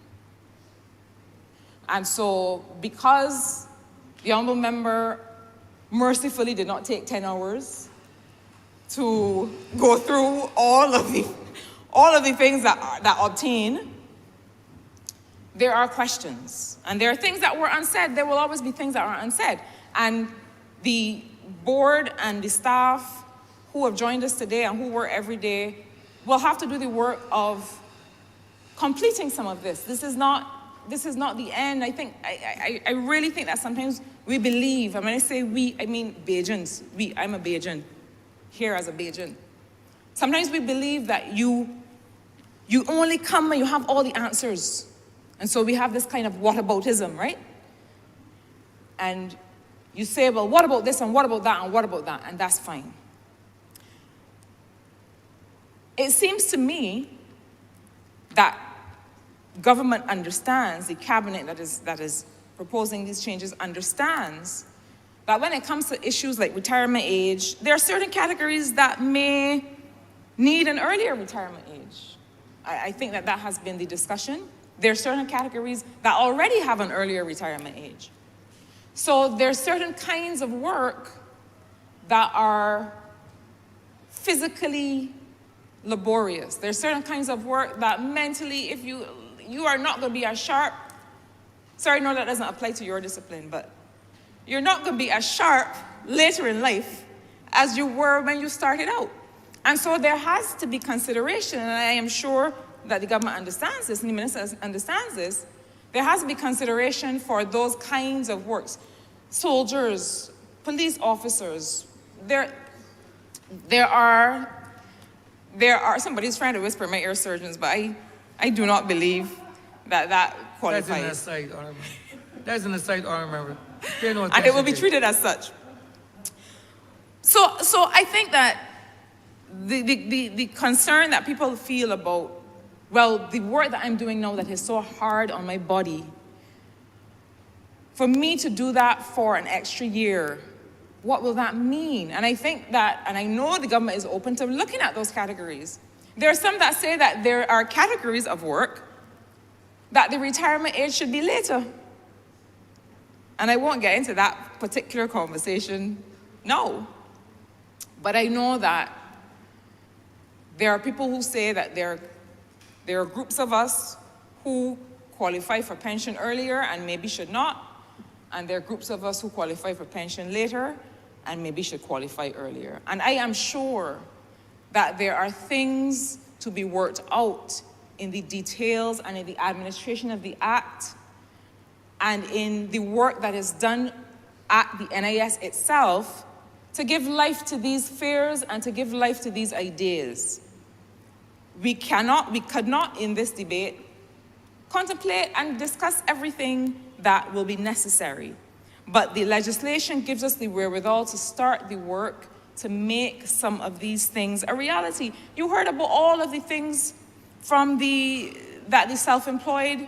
And so because the honourable member mercifully did not take 10 hours to go through all of the things that obtain, there are questions. And there are things that were unsaid. There will always be things that are unsaid. And the board and the staff who have joined us today and who work every day will have to do the work of completing some of this. This is not the end. I really think that sometimes we believe, and when I say we, I mean Bajans. I'm a Bajan, here as a Bajan. Sometimes we believe that you only come when you have all the answers. And so we have this kind of whataboutism, right? And you say, well, what about this and what about that and what about that? And that's fine. It seems to me that government understands, the cabinet that is proposing these changes understands that when it comes to issues like retirement age, there are certain categories that may need an earlier retirement age. I think that has been the discussion. There are certain categories that already have an earlier retirement age. So there are certain kinds of work that are physically laborious. There are certain kinds of work that mentally, if you are not going to be as sharp, sorry, no, that doesn't apply to your discipline, but you're not going to be as sharp later in life as you were when you started out. And so there has to be consideration, and I am sure that the government understands this, and the minister understands this. There has to be consideration for those kinds of works. Soldiers, police officers, there are, somebody's trying to whisper in my ear, surgeons, but I do not believe that qualifies. That's an aside, Honourable. That's an aside, Honourable. Pay no And it will be attention to treated as such. So I think that the concern that people feel about, well, the work that I'm doing now that is so hard on my body, for me to do that for an extra year, what will that mean? And I think that, and I know the government is open to looking at those categories. There are some that say that there are categories of work that the retirement age should be later. And I won't get into that particular conversation now. But I know that there are people who say that there are groups of us who qualify for pension earlier and maybe should not. And there are groups of us who qualify for pension later and maybe should qualify earlier. And I am sure that there are things to be worked out in the details and in the administration of the Act and in the work that is done at the NIS itself to give life to these fears and to give life to these ideas. We could not in this debate contemplate and discuss everything that will be necessary. But the legislation gives us the wherewithal to start the work to make some of these things a reality. You heard about all of the things from that the self-employed,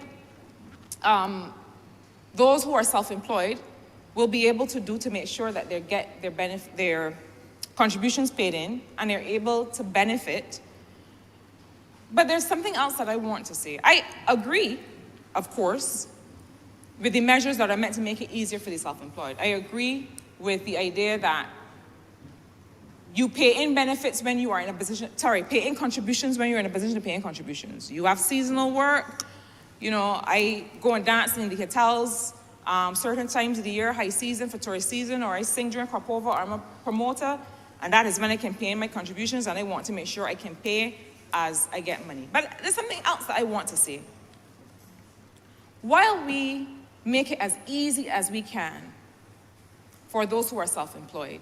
those who are self-employed will be able to do to make sure that they get their contributions paid in and they're able to benefit. But there's something else that I want to say. I agree, of course, with the measures that are meant to make it easier for the self-employed. I agree with the idea that you pay in benefits when you are in a position, pay in contributions when you're in a position to pay in contributions. You have seasonal work. You know, I go and dance in the hotels certain times of the year, high season for tourist season, or I sing during crop over, or I'm a promoter, and that is when I can pay in my contributions, and I want to make sure I can pay as I get money. But there's something else that I want to say. While we make it as easy as we can for those who are self-employed,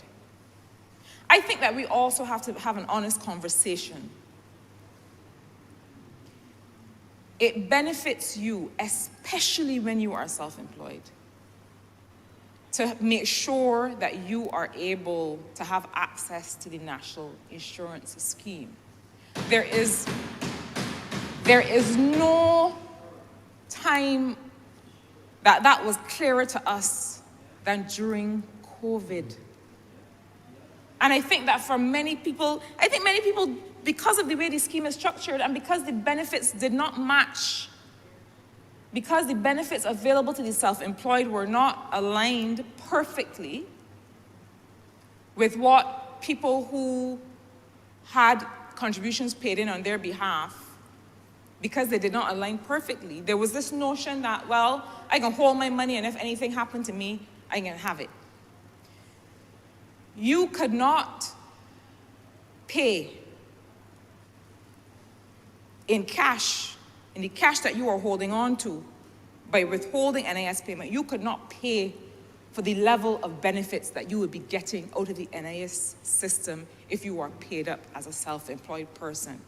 I think that we also have to have an honest conversation. It benefits you, especially when you are self-employed, to make sure that you are able to have access to the National Insurance Scheme. There is no time that was clearer to us than during COVID. And I think that for many people, because of the way the scheme is structured and because the benefits did not match, because the benefits available to the self-employed were not aligned perfectly with what people who had contributions paid in on their behalf, because they did not align perfectly, there was this notion that, well, I can hold my money and if anything happened to me, I can have it. You could not pay in cash, in the cash that you are holding on to, by withholding NIS payment. You could not pay for the level of benefits that you would be getting out of the NIS system if you are paid up as a self-employed person.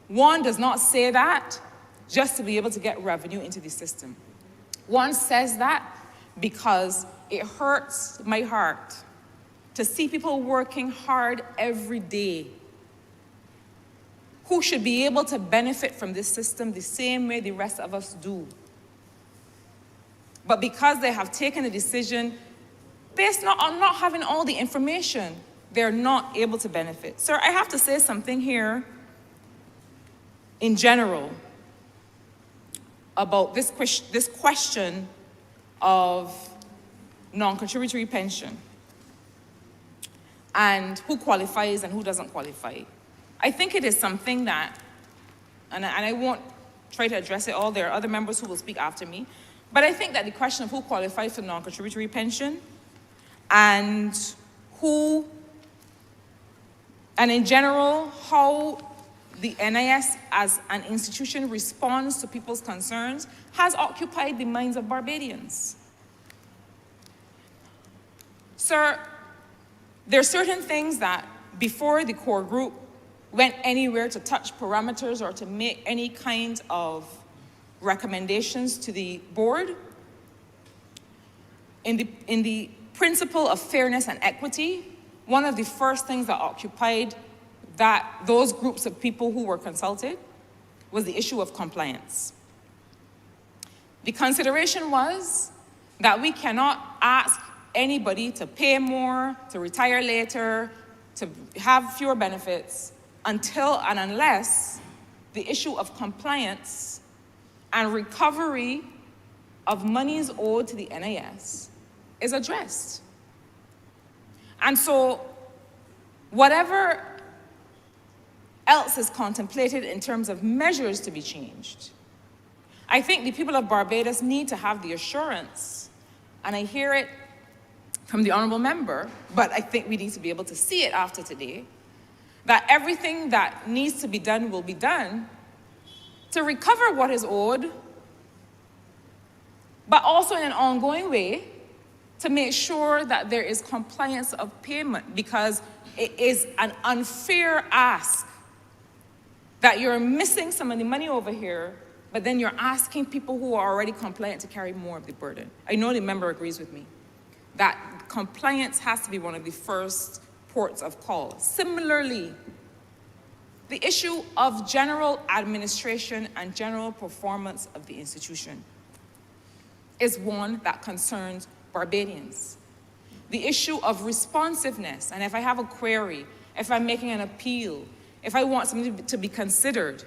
One does not say that just to be able to get revenue into the system. One says that because it hurts my heart to see people working hard every day who should be able to benefit from this system the same way the rest of us do. But because they have taken a decision based on not having all the information, they're not able to benefit. Sir, I have to say something here in general about this question of non-contributory pension and who qualifies and who doesn't qualify. I think it is something that, and I won't try to address it all, there are other members who will speak after me, but I think that the question of who qualifies for non-contributory pension and in general, how the NIS as an institution responds to people's concerns has occupied the minds of Barbadians. Sir, there are certain things that before the core group went anywhere to touch parameters or to make any kind of recommendations to the board, in the principle of fairness and equity, one of the first things that occupied those groups of people who were consulted was the issue of compliance. The consideration was that we cannot ask anybody to pay more, to retire later, to have fewer benefits until and unless the issue of compliance and recovery of monies owed to the NIS is addressed. And so whatever else is contemplated in terms of measures to be changed, I think the people of Barbados need to have the assurance, and I hear it from the Honourable Member, but I think we need to be able to see it after today, that everything that needs to be done will be done to recover what is owed, but also in an ongoing way to make sure that there is compliance of payment, because it is an unfair ask that you're missing some of the money over here, but then you're asking people who are already compliant to carry more of the burden. I know the member agrees with me that compliance has to be one of the first ports of call. Similarly, the issue of general administration and general performance of the institution is one that concerns Barbadians. The issue of responsiveness, and if I have a query, if I'm making an appeal, if I want something to be considered,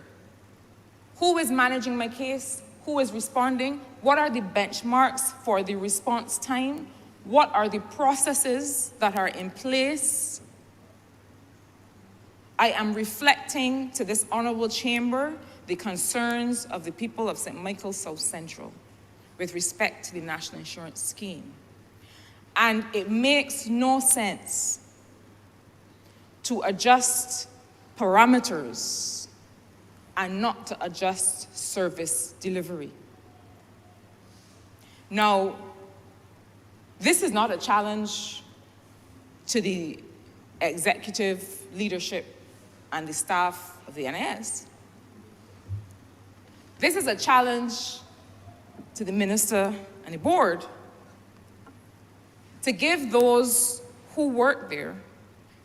who is managing my case? Who is responding? What are the benchmarks for the response time? What are the processes that are in place? I am reflecting to this honourable chamber the concerns of the people of St. Michael's South Central with respect to the National Insurance Scheme. And it makes no sense to adjust parameters and not to adjust service delivery. Now, this is not a challenge to the executive leadership and the staff of the NIS. This is a challenge to the minister and the board to give those who work there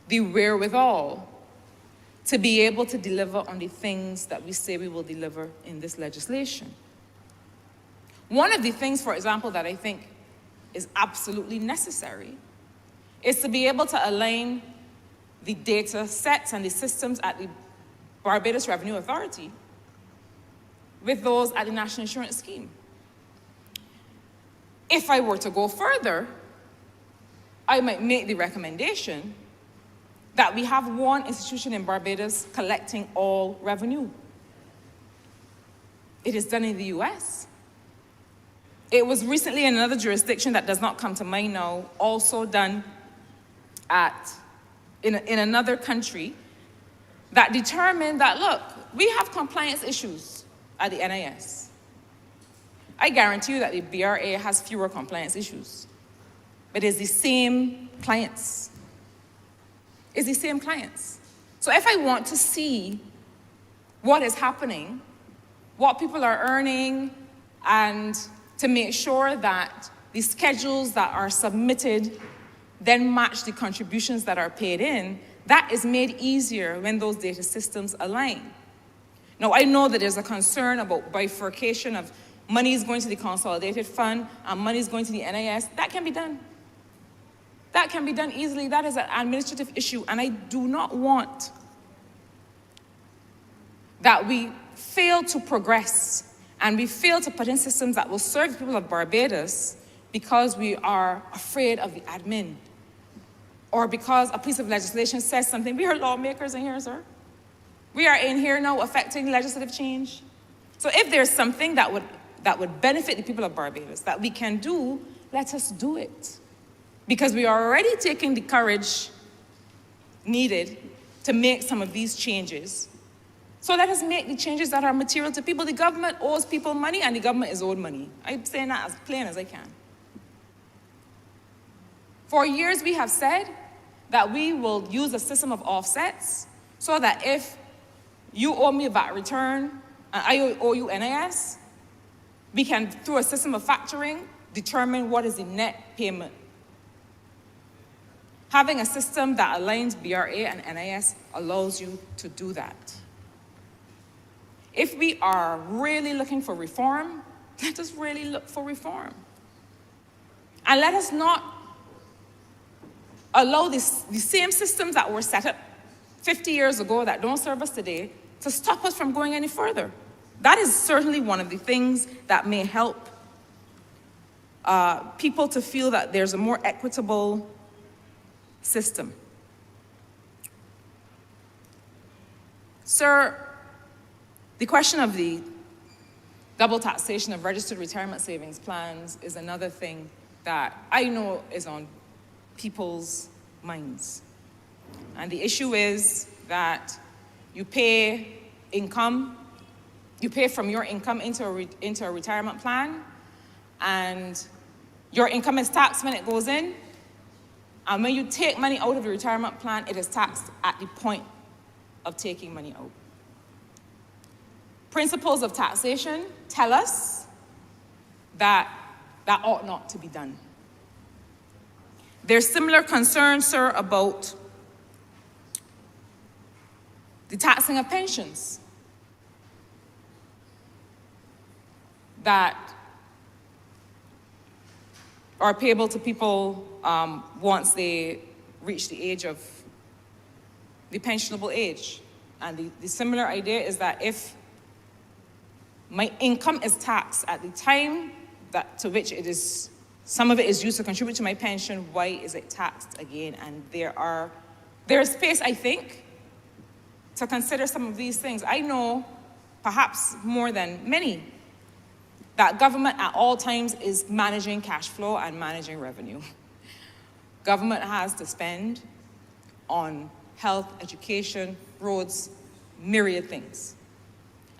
the wherewithal to be able to deliver on the things that we say we will deliver in this legislation. One of the things, for example, that I think is absolutely necessary is to be able to align the data sets and the systems at the Barbados Revenue Authority with those at the National Insurance Scheme. If I were to go further, I might make the recommendation that we have one institution in Barbados collecting all revenue. It is done in the US. It was recently in another jurisdiction that does not come to mind now, also done in another country, that determined that, look, we have compliance issues at the NIS. I guarantee you that the BRA has fewer compliance issues. but it's the same clients. It's the same clients. So if I want to see what is happening, what people are earning, and to make sure that the schedules that are submitted then match the contributions that are paid in, that is made easier when those data systems align. Now, I know that there's a concern about bifurcation of money is going to the consolidated fund and money is going to the NIS. That can be done. That can be done easily. That is an administrative issue, and I do not want that we fail to progress and we fail to put in systems that will serve the people of Barbados because we are afraid of the admin or because a piece of legislation says something. We are lawmakers in here, sir. We are in here now affecting legislative change. So if there's something that would benefit the people of Barbados that we can do, let us do it. Because we are already taking the courage needed to make some of these changes. So let us make the changes that are material to people. The government owes people money, and the government is owed money. I'm saying that as plain as I can. For years, we have said that we will use a system of offsets so that if you owe me a VAT return and I owe you NIS, we can, through a system of factoring, determine what is the net payment. Having a system that aligns BRA and NIS allows you to do that. If we are really looking for reform, let us really look for reform. And let us not allow the same systems that were set up 50 years ago that don't serve us today to stop us from going any further. That is certainly one of the things that may help people to feel that there's a more equitable system. Sir, the question of the double taxation of registered retirement savings plans is another thing that I know is on people's minds. And the issue is that you pay income, you pay from your income into a retirement plan, and your income is taxed when it goes in, and when you take money out of your retirement plan, it is taxed at the point of taking money out. Principles of taxation tell us that that ought not to be done. There's similar concerns, sir, about the taxing of pensions that are payable to people once they reach the age of the pensionable age. And the similar idea is that if my income is taxed at the time to which it is, some of it is used to contribute to my pension, why is it taxed again? And there is space, I think, to consider some of these things. I know, perhaps more than many, that government at all times is managing cash flow and managing revenue. Government has to spend on health, education, roads, myriad things.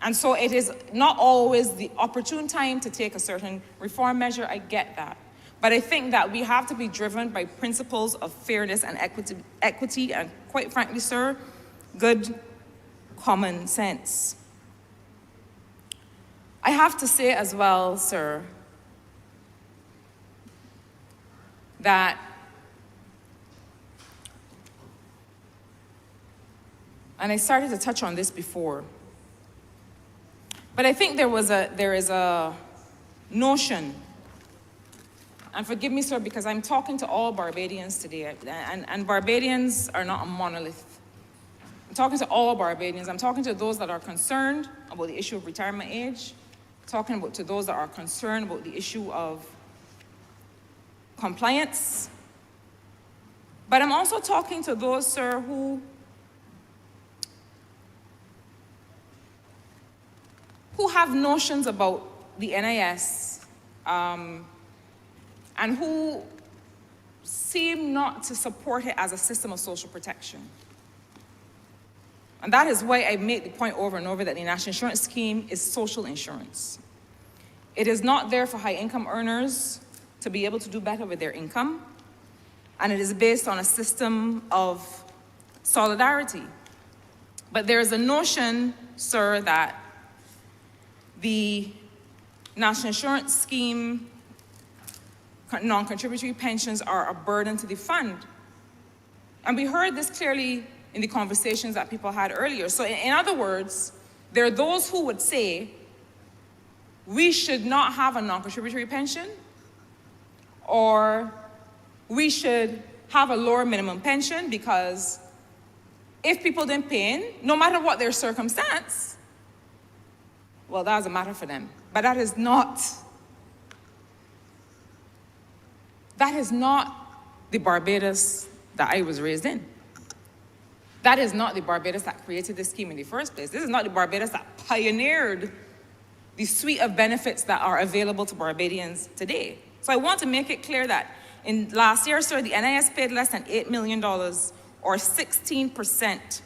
And so it is not always the opportune time to take a certain reform measure. I get that. But I think that we have to be driven by principles of fairness and equity and, quite frankly, sir, good common sense. I have to say as well, sir, that and I started to touch on this before, but I think there is a notion, and forgive me, sir, because I'm talking to all Barbadians today, and Barbadians are not a monolith. I'm talking to all Barbadians. I'm talking to those that are concerned about the issue of retirement age, talking to those that are concerned about the issue of compliance. But I'm also talking to those, sir, who have notions about the NIS and who seem not to support it as a system of social protection. And that is why I make the point over and over that the National Insurance Scheme is social insurance. It is not there for high-income earners to be able to do better with their income. and it is based on a system of solidarity. But there is a notion, sir, that the National Insurance Scheme non-contributory pensions are a burden to the fund. And we heard this clearly in the conversations that people had earlier. So in other words, there are those who would say, we should not have a non-contributory pension, or we should have a lower minimum pension because if people didn't pay in, no matter what their circumstance, well, that was a matter for them. But that is not the Barbados that I was raised in. That is not the Barbados that created this scheme in the first place. This is not the Barbados that pioneered the suite of benefits that are available to Barbadians today. So I want to make it clear that in last year, sir, the NIS paid less than $8 million, or 16%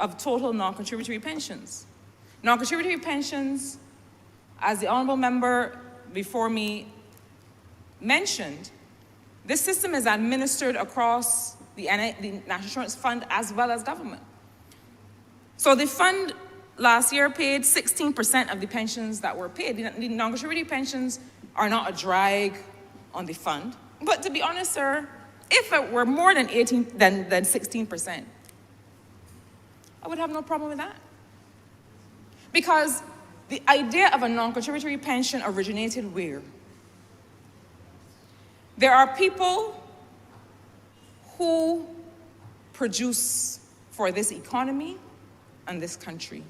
of total non-contributory pensions. Non-contributory pensions, as the honourable member before me mentioned, this system is administered across the National Insurance Fund as well as government. So the fund last year paid 16% of the pensions that were paid. The non-contributory pensions are not a drag on the fund. But to be honest, sir, if it were more than 16%, I would have no problem with that. Because the idea of a non-contributory pension originated where? There are people who produce for this economy and this country.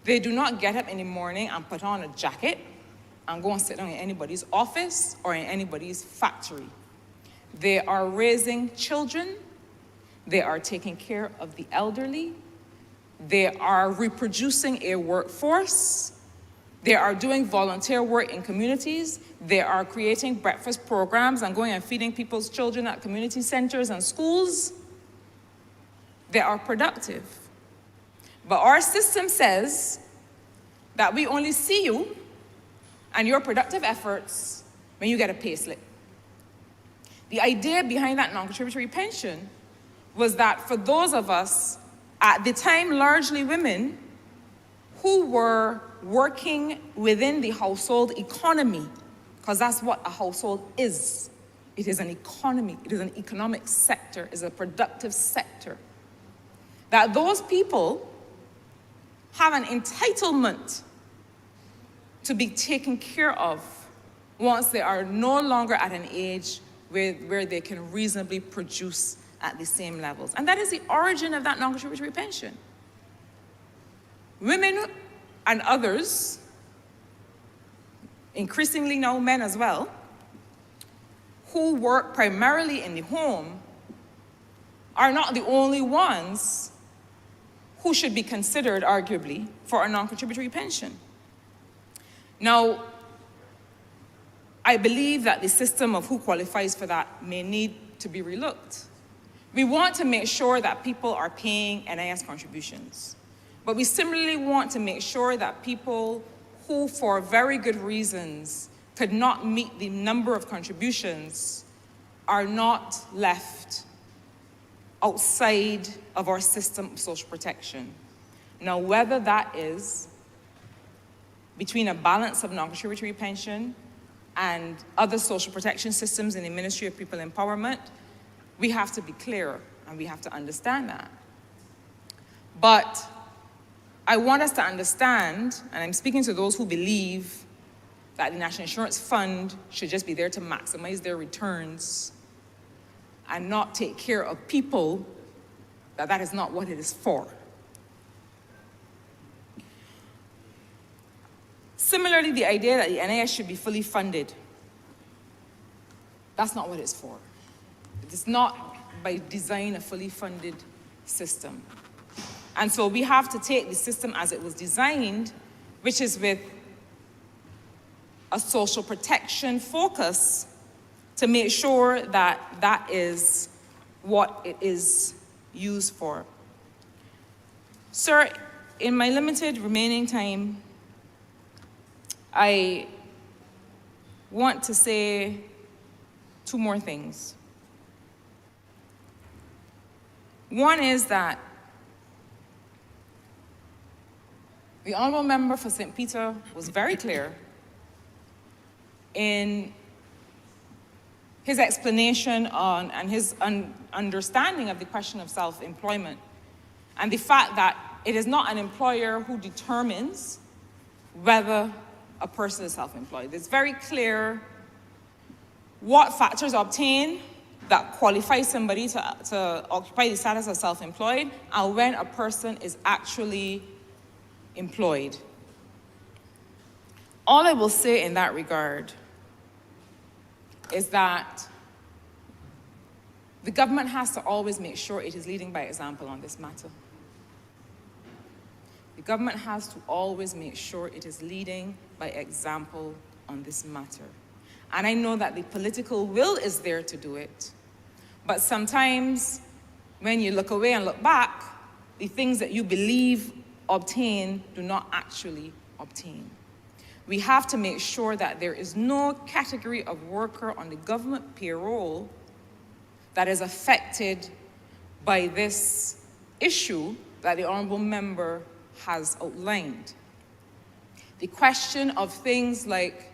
They do not get up in the morning and put on a jacket and go and sit down in anybody's office or in anybody's factory. They are raising children. They are taking care of the elderly. They are reproducing a workforce. They are doing volunteer work in communities. They are creating breakfast programs and going and feeding people's children at community centers and schools. They are productive. But our system says that we only see you and your productive efforts when you get a pay slip. The idea behind that non-contributory pension was that for those of us, at the time largely women, who were working within the household economy, because that's what a household is. It is an economy, it is an economic sector, it is a productive sector. That those people have an entitlement to be taken care of once they are no longer at an age where they can reasonably produce at the same levels. And that is the origin of that non-contributory pension. Women and others, increasingly now men as well, who work primarily in the home are not the only ones who should be considered, arguably, for a non-contributory pension. Now, I believe that the system of who qualifies for that may need to be relooked. We want to make sure that people are paying NIS contributions, but we similarly want to make sure that people who, for very good reasons, could not meet the number of contributions are not left outside of our system of social protection. Now, whether that is between a balance of non-contributory pension and other social protection systems in the Ministry of People Empowerment, we have to be clear and we have to understand that. But I want us to understand, and I'm speaking to those who believe that the National Insurance Fund should just be there to maximize their returns and not take care of people, that is not what it is for. Similarly, the idea that the NIS should be fully funded, that's not what it's for. It is not by design a fully funded system. And so we have to take the system as it was designed, which is with a social protection focus, to make sure that that is what it is used for. Sir, in my limited remaining time, I want to say two more things. One is that the Honourable Member for St. Peter was very clear in his explanation on and his understanding of the question of self-employment and the fact that it is not an employer who determines whether a person is self-employed. It's very clear what factors obtain that qualify somebody to occupy the status of self-employed and when a person is actually employed. All I will say in that regard is that the government has to always make sure it is leading by example on this matter. The government has to always make sure it is leading by example on this matter. And I know that the political will is there to do it, but sometimes when you look away and look back, the things that you believe obtain do not actually obtain. We have to make sure that there is no category of worker on the government payroll that is affected by this issue that the Honourable Member has outlined. The question of things like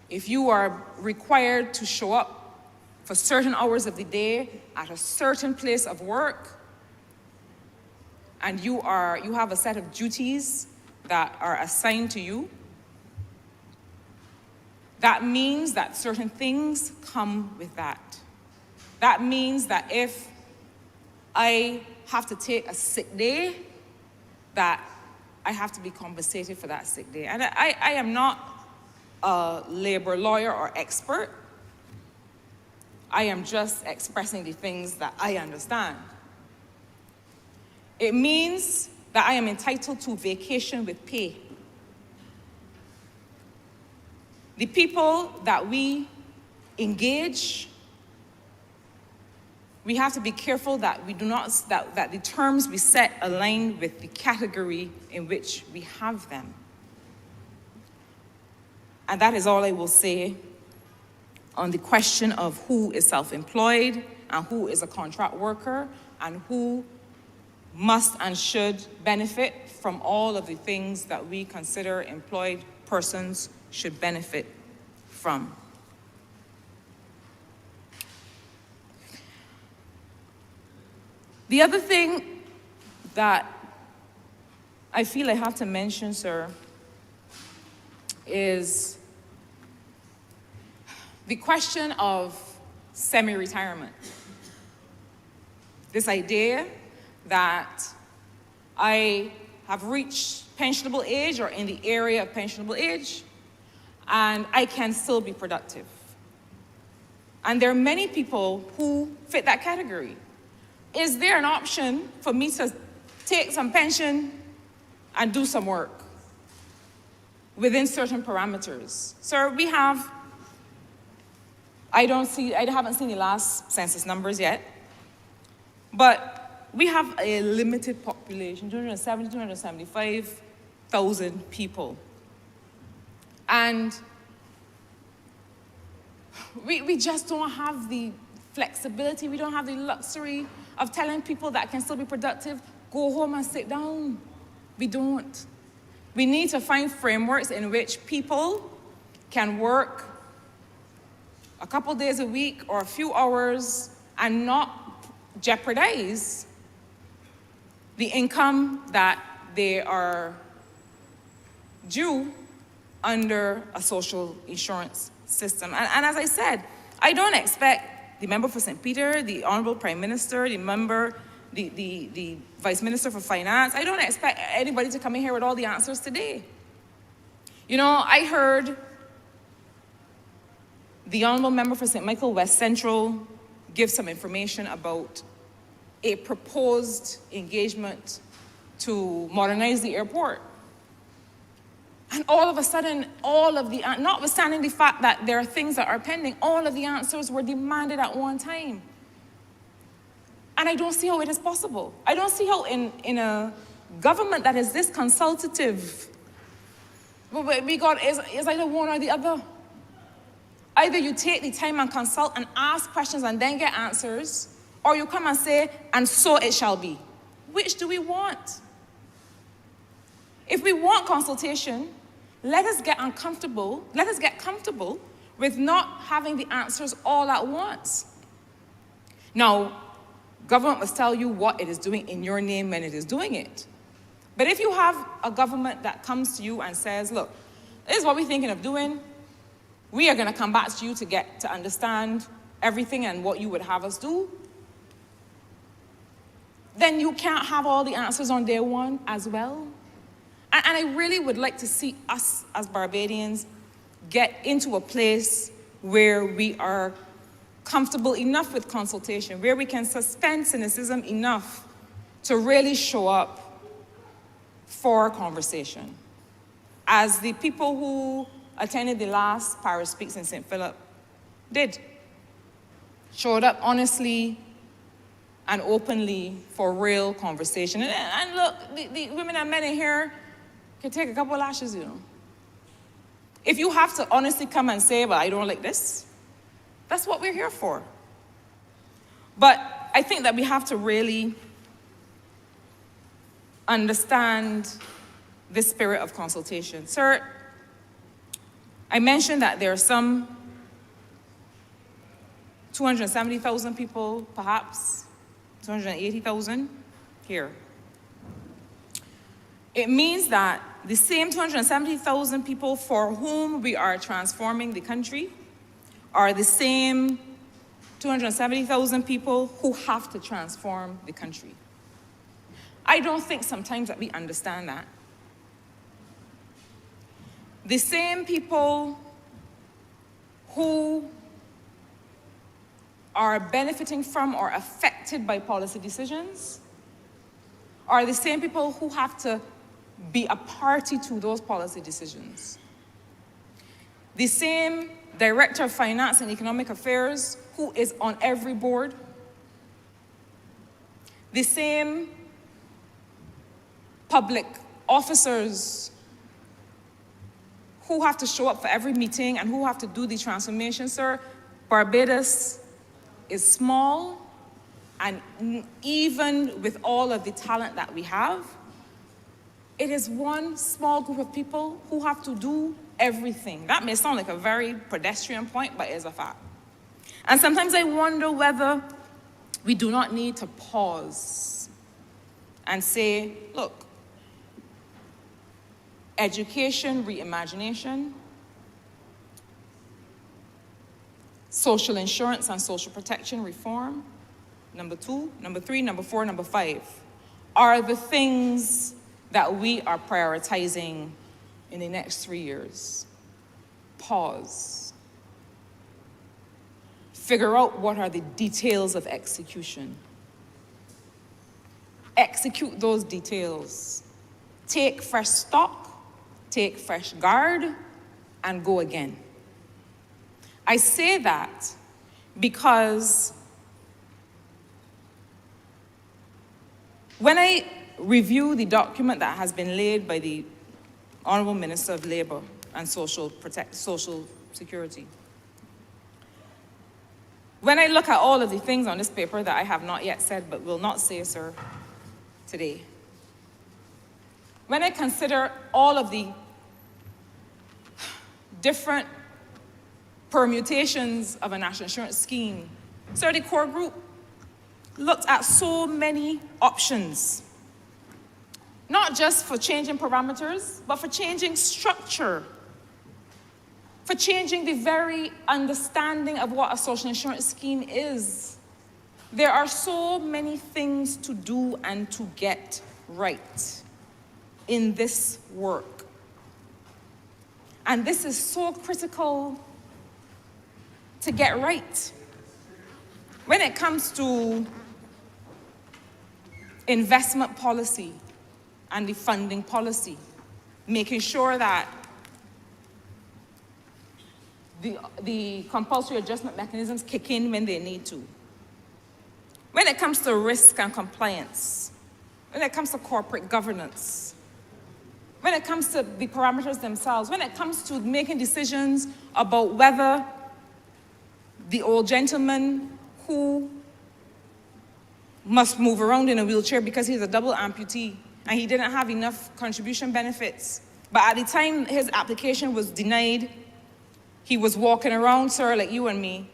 if you are required to show up for certain hours of the day at a certain place of work, and you have a set of duties that are assigned to you, that means that certain things come with that. That means that if I have to take a sick day, that I have to be compensated for that sick day. And I am not a labor lawyer or expert. I am just expressing the things that I understand. It means that I am entitled to vacation with pay. The people that we engage, we have to be careful that we do not, that the terms we set align with the category in which we have them. And that is all I will say on the question of who is self-employed and who is a contract worker and who must and should benefit from all of the things that we consider employed persons should benefit from. The other thing that I feel I have to mention, sir, is the question of semi-retirement. This idea that I have reached pensionable age or in the area of pensionable age, and I can still be productive. And there are many people who fit that category. Is there an option for me to take some pension and do some work within certain parameters? Sir, we have, I haven't seen the last census numbers yet, but we have a limited population, 275,000 people. And we just don't have the flexibility, we don't have the luxury of telling people that can still be productive, go home and sit down. We don't. We need to find frameworks in which people can work a couple days a week or a few hours and not jeopardize the income that they are due under a social insurance system. And as I said, I don't expect the member for St. Peter, the Honourable Prime Minister, the Vice Minister for Finance, I don't expect anybody to come in here with all the answers today. You know, I heard the Honourable Member for St. Michael West Central give some information about a proposed engagement to modernize the airport. And all of a sudden, notwithstanding the fact that there are things that are pending, all of the answers were demanded at one time. And I don't see how it is possible. I don't see how in a government that is this consultative, it's either one or the other. Either you take the time and consult and ask questions and then get answers, or you come and say, and so it shall be. Which do we want? If we want consultation, let us get comfortable with not having the answers all at once. Now, government must tell you what it is doing in your name when it is doing it. But if you have a government that comes to you and says, look, this is what we're thinking of doing, we are going to come back to you to get to understand everything and what you would have us do, then you can't have all the answers on day one as well. And I really would like to see us as Barbadians get into a place where we are comfortable enough with consultation, where we can suspend cynicism enough to really show up for conversation. As the people who attended the last Parish Speaks in St. Philip did. Showed up honestly and openly for real conversation. And look, the women and men in here can take a couple of lashes, you know. If you have to honestly come and say, well, I don't like this, that's what we're here for. But I think that we have to really understand this spirit of consultation. Sir, I mentioned that there are some 270,000 people, perhaps 280,000 here. It means that the same 270,000 people for whom we are transforming the country are the same 270,000 people who have to transform the country. I don't think sometimes that we understand that. The same people who are benefiting from or affected by policy decisions are the same people who have to be a party to those policy decisions. The same Director of Finance and Economic Affairs who is on every board. The same public officers who have to show up for every meeting and who have to do the transformation, sir. Barbados is small, and even with all of the talent that we have, it is one small group of people who have to do everything. That may sound like a very pedestrian point, but it is a fact. And sometimes I wonder whether we do not need to pause and say, look, education reimagination, social insurance and social protection reform, number 2, number 3, number 4, number 5, are the things that we are prioritizing in the next 3 years. Pause. Figure out what are the details of execution. Execute those details. Take fresh stock, take fresh guard, and go again. I say that because when I review the document that has been laid by the Honourable Minister of Labour and Social Security, when I look at all of the things on this paper that I have not yet said but will not say, sir, today, when I consider all of the different permutations of a national insurance scheme, sir, the core group looked at so many options, not just for changing parameters, but for changing structure, for changing the very understanding of what a social insurance scheme is. There are so many things to do and to get right in this work. And this is so critical to get right. When it comes to investment policy and the funding policy, making sure that the compulsory adjustment mechanisms kick in when they need to. When it comes to risk and compliance, when it comes to corporate governance, when it comes to the parameters themselves, when it comes to making decisions about whether the old gentleman who must move around in a wheelchair because he's a double amputee and he didn't have enough contribution benefits. But at the time his application was denied, he was walking around, sir, like you and me.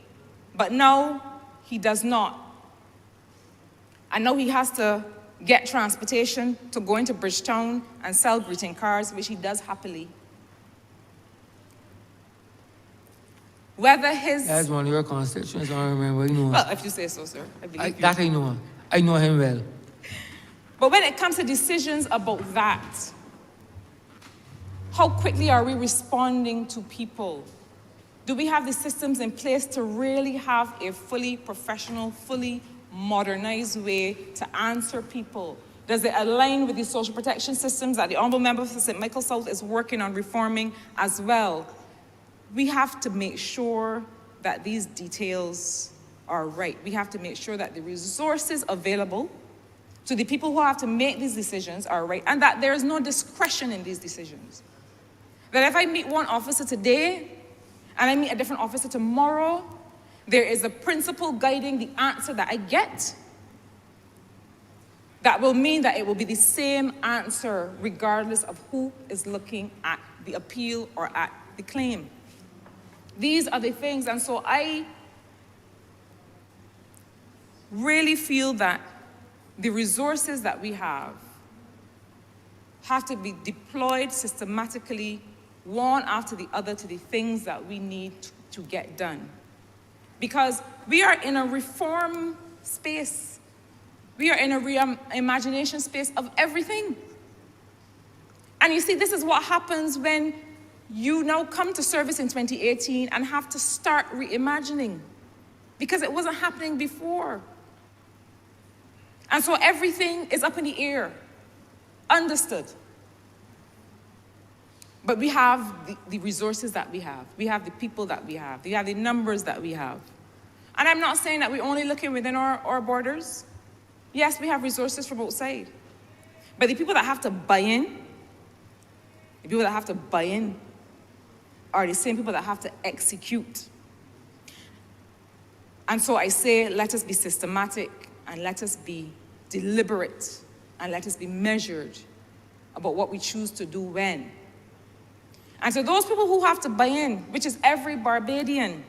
But now he does not. And now he has to get transportation to go into Bridgetown and sell greeting cards, which he does happily. Whether his... That's one of your constituents, I remember, you know. Well, if you say so, sir, I believe you. That I know. I know him well. But when it comes to decisions about that, how quickly are we responding to people? Do we have the systems in place to really have a fully professional, fully modernized way to answer people? Does it align with the social protection systems that the Honourable Member for St. Michael South is working on reforming as well? We have to make sure that these details are right. We have to make sure that the resources available to the people who have to make these decisions are right, and that there is no discretion in these decisions. That if I meet one officer today and I meet a different officer tomorrow, there is a principle guiding the answer that I get that will mean that it will be the same answer regardless of who is looking at the appeal or at the claim. These are the things, and so I really feel that the resources that we have to be deployed systematically, one after the other, to the things that we need to get done. Because we are in a reform space. We are in a reimagination space of everything. And you see, this is what happens when you now come to service in 2018 and have to start reimagining, because it wasn't happening before. And so everything is up in the air. Understood. But we have the resources that we have. We have the people that we have. We have the numbers that we have. And I'm not saying that we're only looking within our borders. Yes, we have resources from outside. But the people that have to buy in, are the same people that have to execute. And so I say, let us be systematic, and let us be deliberate, and let us be measured about what we choose to do when. And to those people who have to buy in, which is every Barbadian,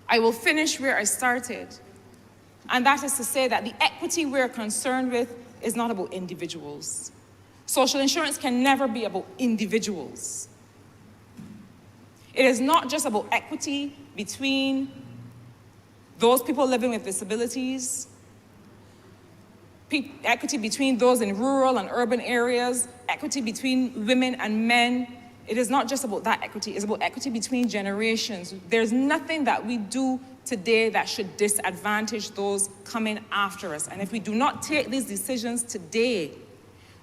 I will finish where I started. And that is to say that the equity we're concerned with is not about individuals. Social insurance can never be about individuals. It is not just about equity between those people living with disabilities, equity between those in rural and urban areas, equity between women and men. It is not just about that equity, it's about equity between generations. There's nothing that we do today that should disadvantage those coming after us. And if we do not take these decisions today,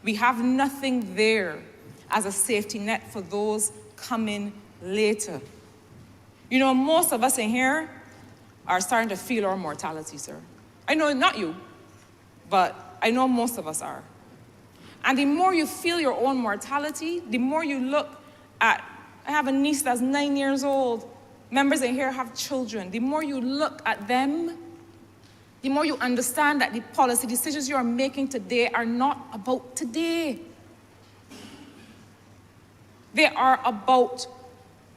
we have nothing there as a safety net for those coming later. You know, most of us in here are starting to feel our mortality, sir. I know not you, but I know most of us are. And the more you feel your own mortality, the more you look at, I have a niece that's 9 years old, members in here have children. The more you look at them, the more you understand that the policy decisions you are making today are not about today. They are about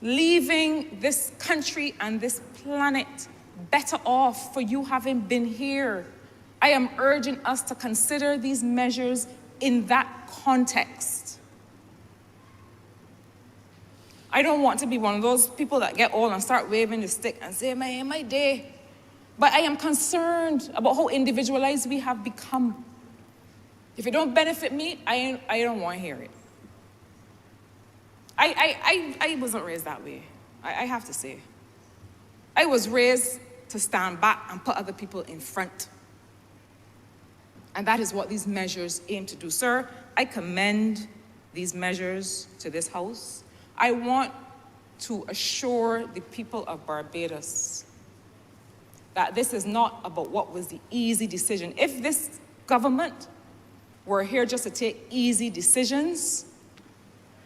leaving this country and this planet better off for you having been here. I am urging us to consider these measures in that context. I don't want to be one of those people that get old and start waving the stick and say, my day. But I am concerned about how individualized we have become. If it don't benefit me, I don't want to hear it. I wasn't raised that way, I have to say. I was raised to stand back and put other people in front. And that is what these measures aim to do. Sir, I commend these measures to this House. I want to assure the people of Barbados that this is not about what was the easy decision. If this government were here just to take easy decisions,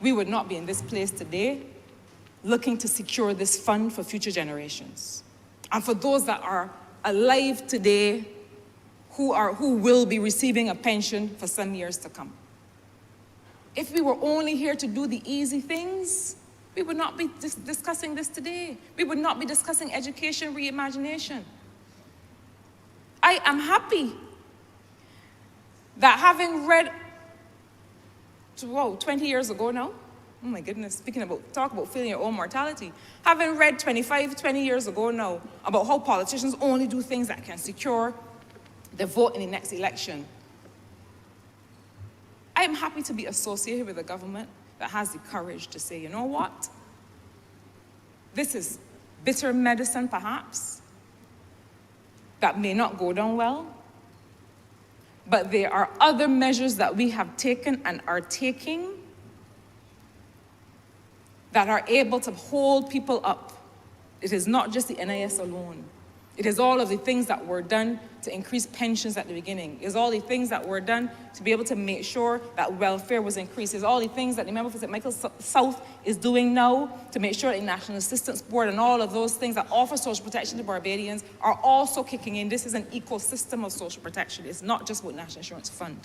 we would not be in this place today looking to secure this fund for future generations. And for those that are alive today who will be receiving a pension for some years to come. If we were only here to do the easy things, we would not be discussing this today. We would not be discussing education reimagination. I am happy that having read, 20 years ago now, oh my goodness, talk about feeling your own mortality. Having read 20 years ago now about how politicians only do things that can secure the vote in the next election, I am happy to be associated with a government that has the courage to say, you know what? This is bitter medicine, perhaps, that may not go down well, but there are other measures that we have taken and are taking that are able to hold people up. It is not just the NIS alone. It is all of the things that were done to increase pensions at the beginning. It is all the things that were done to be able to make sure that welfare was increased. It is all the things that the member for St. Michael South is doing now to make sure that the National Assistance Board and all of those things that offer social protection to Barbadians are also kicking in. This is an ecosystem of social protection. It's not just about National Insurance Fund.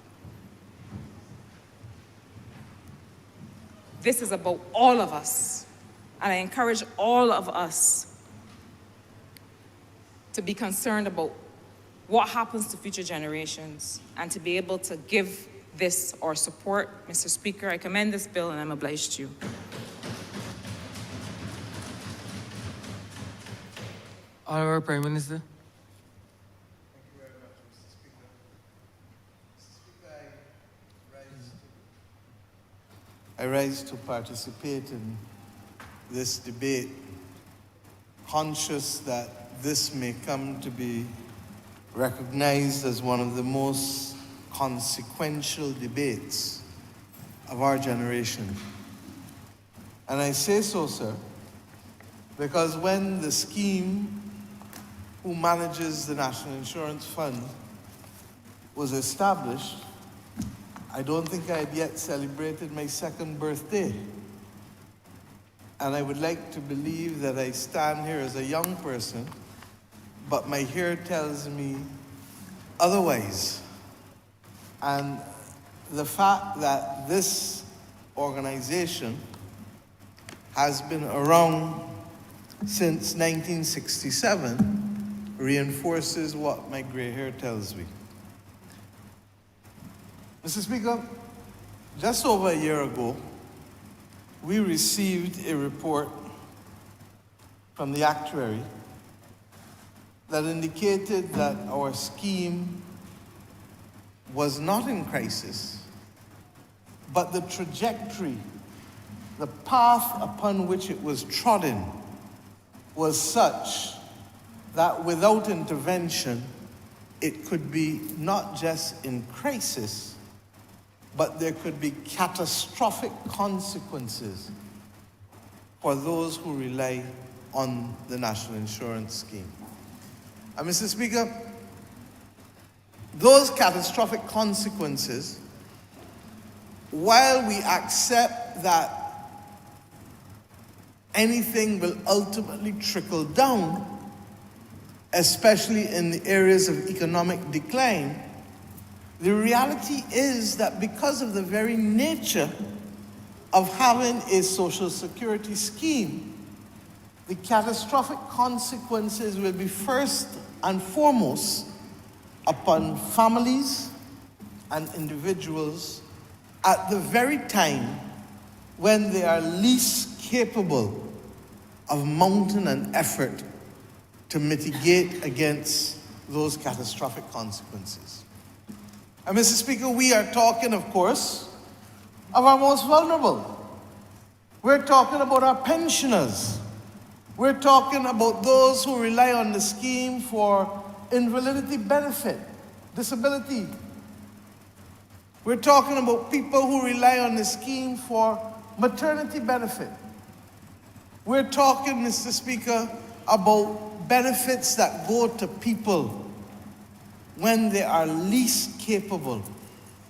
This is about all of us. And I encourage all of us to be concerned about what happens to future generations and to be able to give this our support. Mr. Speaker, I commend this bill and I'm obliged to you. Honourable Prime Minister. Thank you very much, Mr. Speaker. Mr. Speaker, I rise to participate in this debate, conscious that this may come to be recognized as one of the most consequential debates of our generation. And I say so, sir, because when the scheme who manages the National Insurance Fund was established, I don't think I had yet celebrated my second birthday. And I would like to believe that I stand here as a young person, but my hair tells me otherwise. And the fact that this organization has been around since 1967 reinforces what my gray hair tells me. Mr. Speaker, just over a year ago, we received a report from the actuary that indicated that our scheme was not in crisis, but the trajectory, the path upon which it was trodden was such that without intervention, it could be not just in crisis, but there could be catastrophic consequences for those who rely on the National Insurance Scheme. And Mr. Speaker, those catastrophic consequences, while we accept that anything will ultimately trickle down, especially in the areas of economic decline, the reality is that because of the very nature of having a social security scheme, the catastrophic consequences will be first and foremost upon families and individuals at the very time when they are least capable of mounting an effort to mitigate against those catastrophic consequences. And Mr. Speaker, we are talking, of course, of our most vulnerable. We're talking about our pensioners. We're talking about those who rely on the scheme for invalidity benefit, disability. We're talking about people who rely on the scheme for maternity benefit. We're talking, Mr. Speaker, about benefits that go to people when they are least capable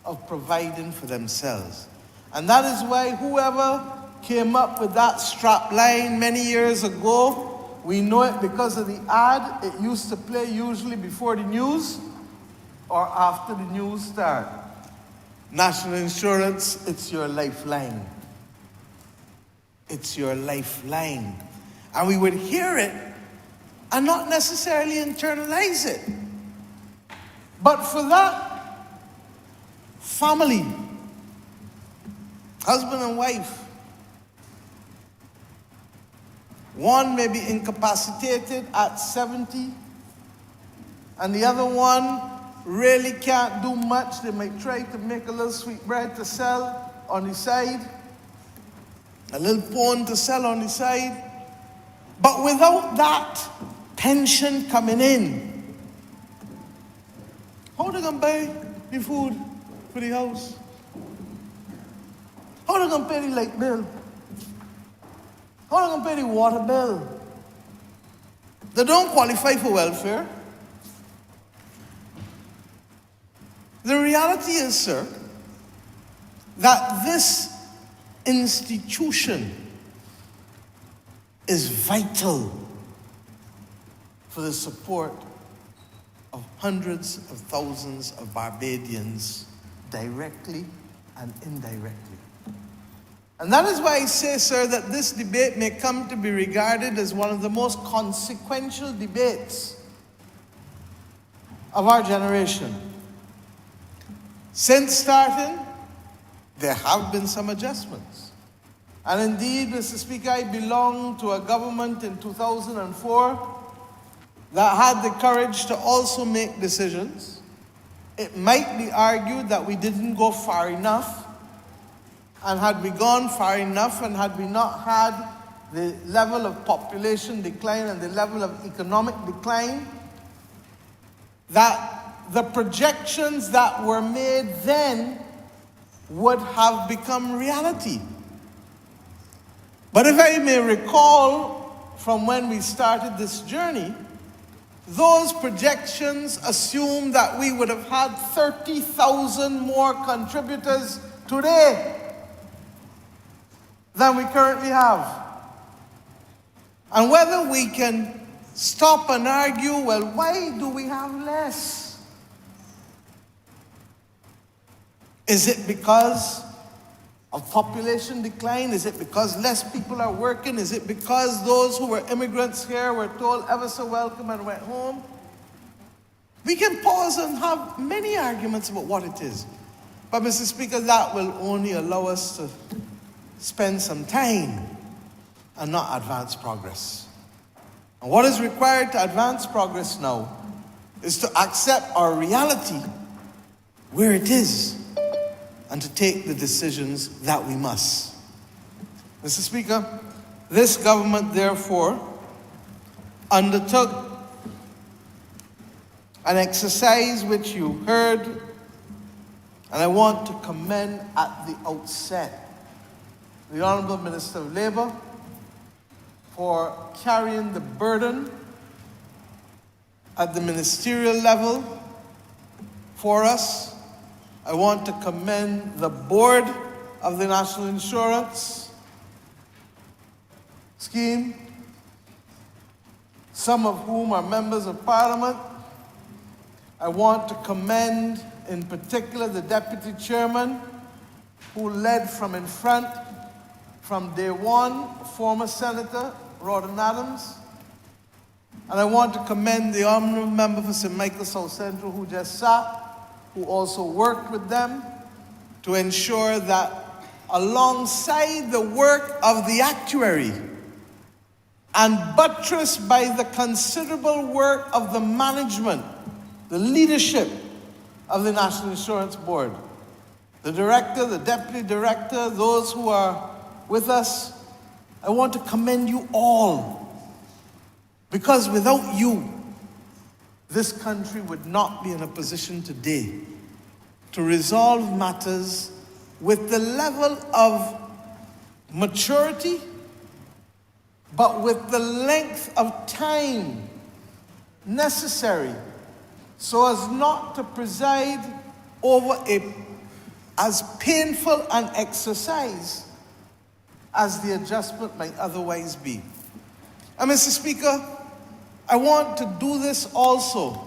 of providing for themselves. And that is why whoever came up with that strap line many years ago, we know it because of the ad it used to play usually before the news. or after the news start. National insurance, it's your lifeline. It's your lifeline. And we would hear it and not necessarily internalize it. But for that family, husband and wife, one may be incapacitated at 70, and the other one really can't do much. They might try to make a little sweet bread to sell on the side, a little pone to sell on the side. But without that pension coming in, how are they going to buy the food for the house? How are they going to pay the light bill? How are they going to pay the water bill? They don't qualify for welfare. The reality is, sir, that this institution is vital for the support of hundreds of thousands of Barbadians, directly and indirectly. And that is why I say, sir, that this debate may come to be regarded as one of the most consequential debates of our generation. Since starting, there have been some adjustments. And indeed, Mr. Speaker, I belonged to a government in 2004 that had the courage to also make decisions. It might be argued that we didn't go far enough. And had we gone far enough, and had we not had the level of population decline and the level of economic decline, that the projections that were made then would have become reality. But if I may recall from when we started this journey, those projections assumed that we would have had 30,000 more contributors today than we currently have. And whether we can stop and argue, well, why do we have less? Is it because of population decline? Is it because less people are working? Is it because those who were immigrants here were told ever so welcome and went home? We can pause and have many arguments about what it is. But Mr. Speaker, that will only allow us to spend some time and not advance progress. And what is required to advance progress now is to accept our reality where it is and to take the decisions that we must. Mr. Speaker, this government therefore undertook an exercise which you heard, and I want to commend at the outset the Honourable Minister of Labour for carrying the burden at the ministerial level for us. I want to commend the board of the National Insurance Scheme, some of whom are members of Parliament. I want to commend in particular the Deputy Chairman who led from in front from day one, former Senator Rawdon Adams. And I want to commend the Honourable Member for St. Michael South Central who just sat, who also worked with them to ensure that alongside the work of the actuary and buttressed by the considerable work of the management, the leadership of the National Insurance Board, the director, the deputy director, those who are with us, I want to commend you all, because without you, this country would not be in a position today to resolve matters with the level of maturity, but with the length of time necessary so as not to preside over as painful an exercise as the adjustment might otherwise be. And Mr. Speaker, I want to do this also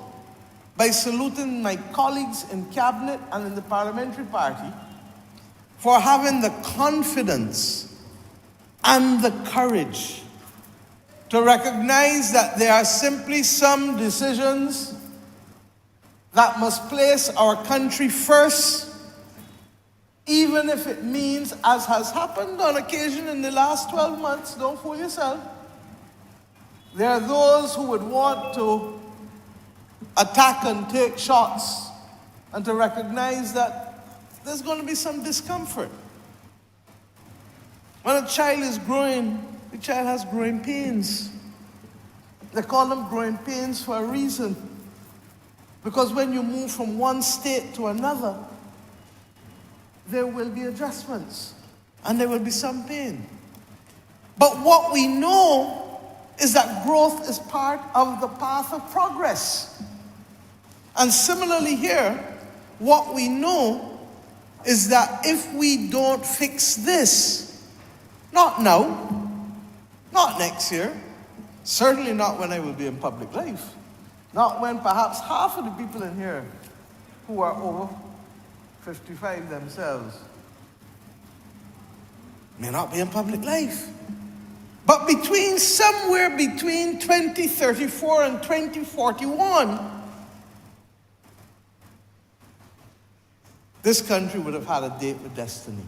by saluting my colleagues in cabinet and in the parliamentary party for having the confidence and the courage to recognize that there are simply some decisions that must place our country first, even if it means, as has happened on occasion in the last 12 months, don't fool yourself, there are those who would want to attack and take shots, and to recognize that there's going to be some discomfort. When a child is growing, the child has growing pains. They call them growing pains for a reason. Because when you move from one state to another, there will be adjustments and there will be some pain. But what we know is that growth is part of the path of progress. And similarly here, what we know is that if we don't fix this, not now, not next year, certainly not when I will be in public life, not when perhaps half of the people in here who are over 55 themselves may not be in public life. But somewhere between 2034 and 2041, this country would have had a date with destiny.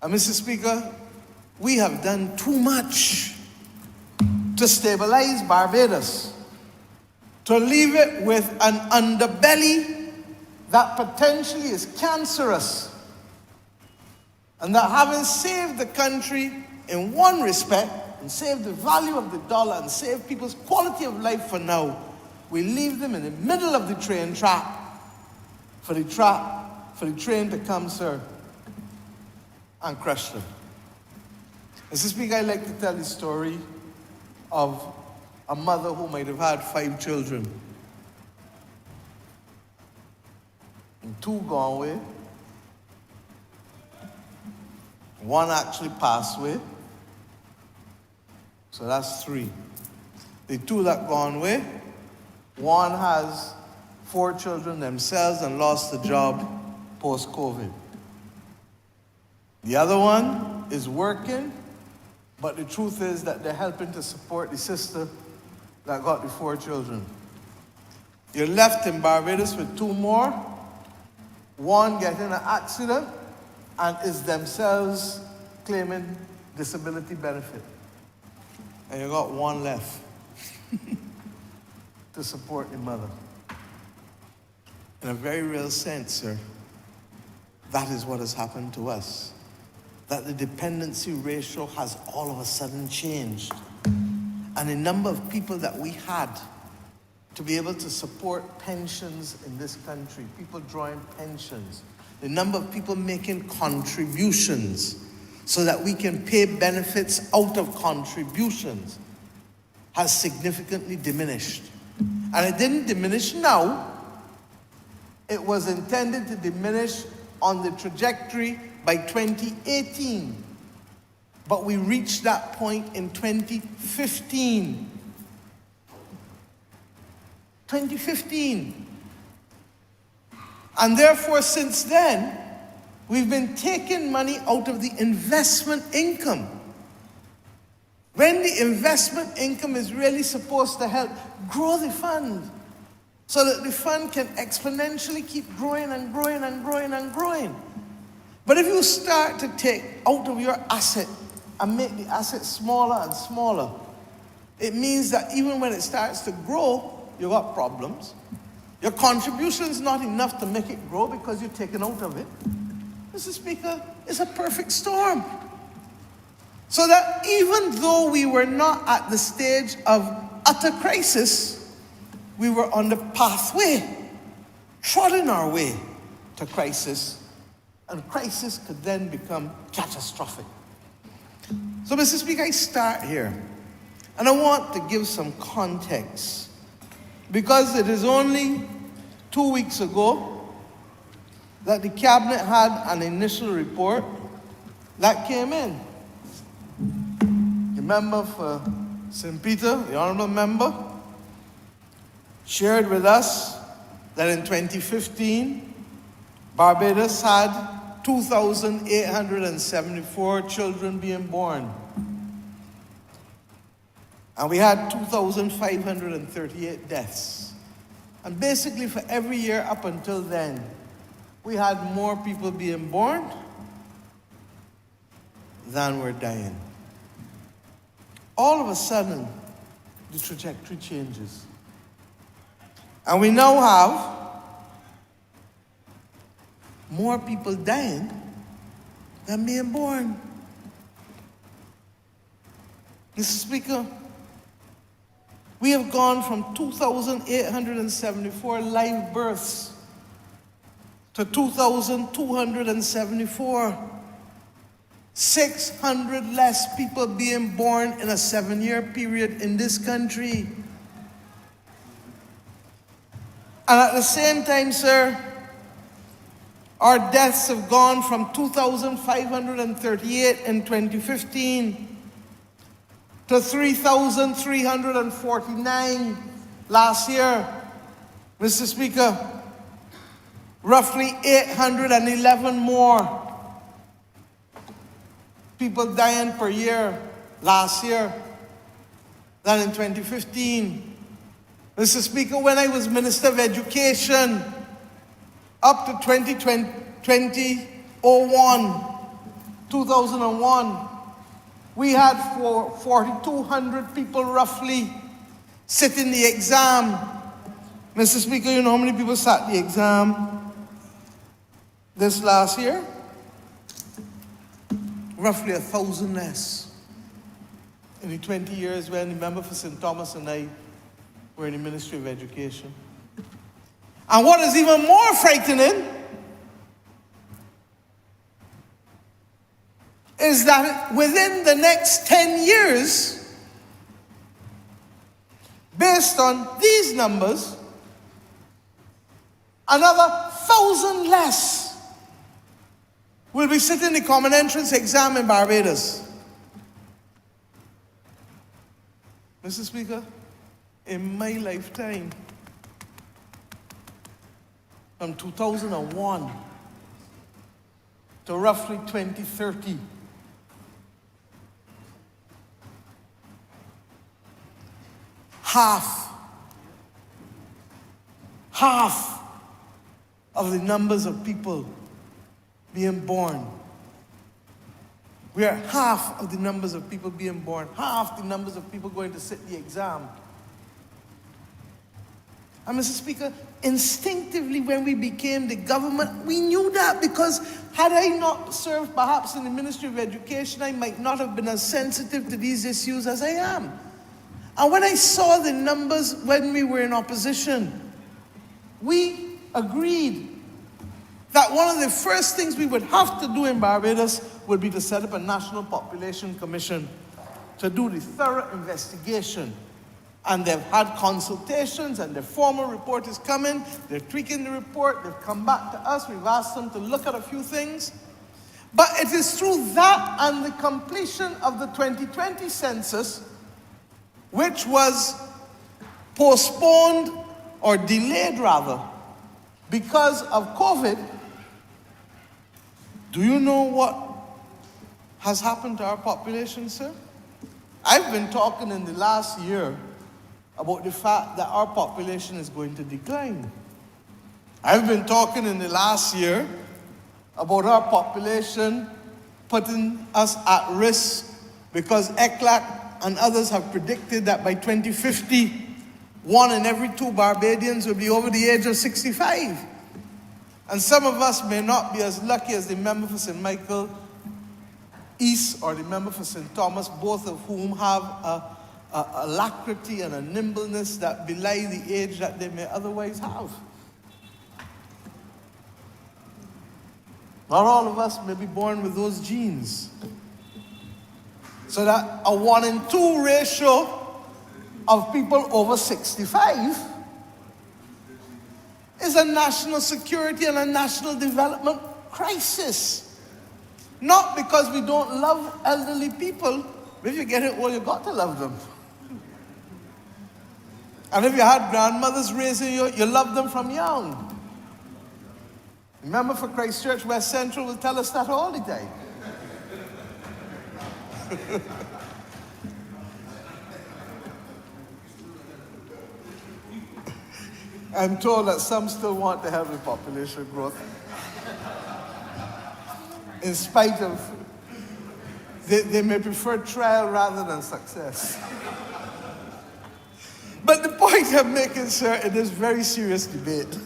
And Mr. Speaker, we have done too much to stabilize Barbados, to leave it with an underbelly that potentially is cancerous, and that having saved the country in one respect, and saved the value of the dollar, and saved people's quality of life for now, we leave them in the middle of the train track for the train to come, sir, and crush them. Mr. Speaker, I like to tell the story of a mother who might have had 5 children. And 2 gone away. One actually passed away. So that's 3. The 2 that gone away, one has 4 children themselves and lost the job post-COVID. The other one is working, but the truth is that they're helping to support the sister that got the 4 children. You're left in Barbados with 2 more, one getting an accident and is themselves claiming disability benefit. And you got 1 left to support the mother. In a very real sense, sir, that is what has happened to us. That the dependency ratio has all of a sudden changed. And the number of people that we had to be able to support pensions in this country, people drawing pensions, the number of people making contributions so that we can pay benefits out of contributions has significantly diminished. And it didn't diminish now. It was intended to diminish on the trajectory by 2018. But we reached that point in 2015. 2015. And therefore, since then, we've been taking money out of the investment income. When the investment income is really supposed to help grow the fund, so that the fund can exponentially keep growing and growing and growing and growing. But if you start to take out of your asset and make the asset smaller and smaller, it means that even when it starts to grow, you got problems. Your contribution is not enough to make it grow because you're taken out of it. Mr. Speaker, it's a perfect storm. So that even though we were not at the stage of utter crisis, we were on the pathway, trotting our way to crisis, and crisis could then become catastrophic. So, Mr. Speaker, I start here, and I want to give some context, because it is only 2 weeks ago that the Cabinet had an initial report that came in. The member for St. Peter, the Honourable member, shared with us that in 2015, Barbados had 2,874 children being born. And we had 2,538 deaths. And basically for every year up until then, we had more people being born than were dying. All of a sudden, the trajectory changes. And we now have more people dying than being born. Mr. Speaker, we have gone from 2,874 live births to 2,274. 600 less people being born in a 7-year period in this country. And at the same time, sir, our deaths have gone from 2,538 in 2015 to 3,349 last year. Mr. Speaker, roughly 811 more people dying per year last year than in 2015. Mr. Speaker, when I was Minister of Education, up to 2001, we had 4,200 people roughly sitting the exam. Mr. Speaker, you know how many people sat the exam this last year? Roughly 1,000 less. In the 20 years when the member for St. Thomas and I were in the Ministry of Education. And what is even more frightening is that within the next 10 years, based on these numbers, another 1,000 less will be sitting the common entrance exam in Barbados. Mr. Speaker, in my lifetime, from 2001 to roughly 2030, half of the numbers of people being born. We are half of the numbers of people being born, half the numbers of people going to sit the exam. And Mr. Speaker, instinctively when we became the government, we knew that, because had I not served perhaps in the Ministry of Education, I might not have been as sensitive to these issues as I am. And when I saw the numbers when we were in opposition, we agreed that one of the first things we would have to do in Barbados would be to set up a National Population Commission to do the thorough investigation. And they've had consultations, and their formal report is coming. They're tweaking the report. They've come back to us. We've asked them to look at a few things. But it is through that and the completion of the 2020 census, which was postponed or delayed rather because of COVID. Do you know what has happened to our population, sir? I've been talking in the last year about the fact that our population is going to decline. I've been talking in the last year about our population putting us at risk because ECLAC and others have predicted that by 2050, 1 in every 2 Barbadians will be over the age of 65. And some of us may not be as lucky as the member for St. Michael East or the member for St. Thomas, both of whom have a alacrity and a nimbleness that belie the age that they may otherwise have. Not all of us may be born with those genes. So that a 1 in 2 ratio of people over 65 is a national security and a national development crisis. Not because we don't love elderly people, but if you get it, well, you've got to love them. And if you had grandmothers raising you, you loved them from young. Remember, for Christ Church, West Central will tell us that all the time. I'm told that some still want to have the population growth. In spite of, they may prefer trial rather than success. But the point I'm making, sir, it is very serious debate.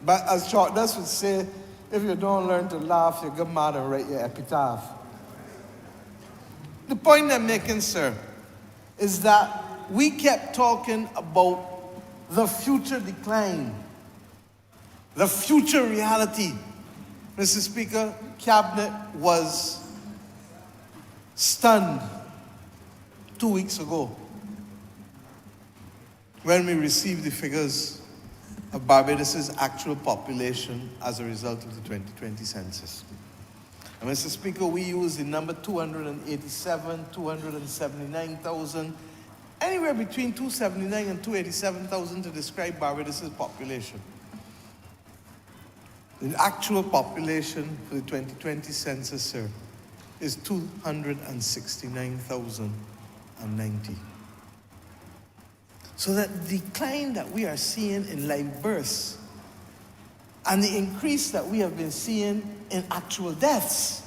But as Charles would say, if you don't learn to laugh, you go mad and write your epitaph. The point I'm making, sir, is that we kept talking about the future decline, the future reality. Mr. Speaker, Cabinet was stunned 2 weeks ago when we received the figures of Barbados' actual population as a result of the 2020 census. And Mr. Speaker, we use the number 287, 279,000, anywhere between 279 and 287,000 to describe Barbados' population. The actual population for the 2020 census, sir, is 269,090. So that the decline that we are seeing in live births and the increase that we have been seeing in actual deaths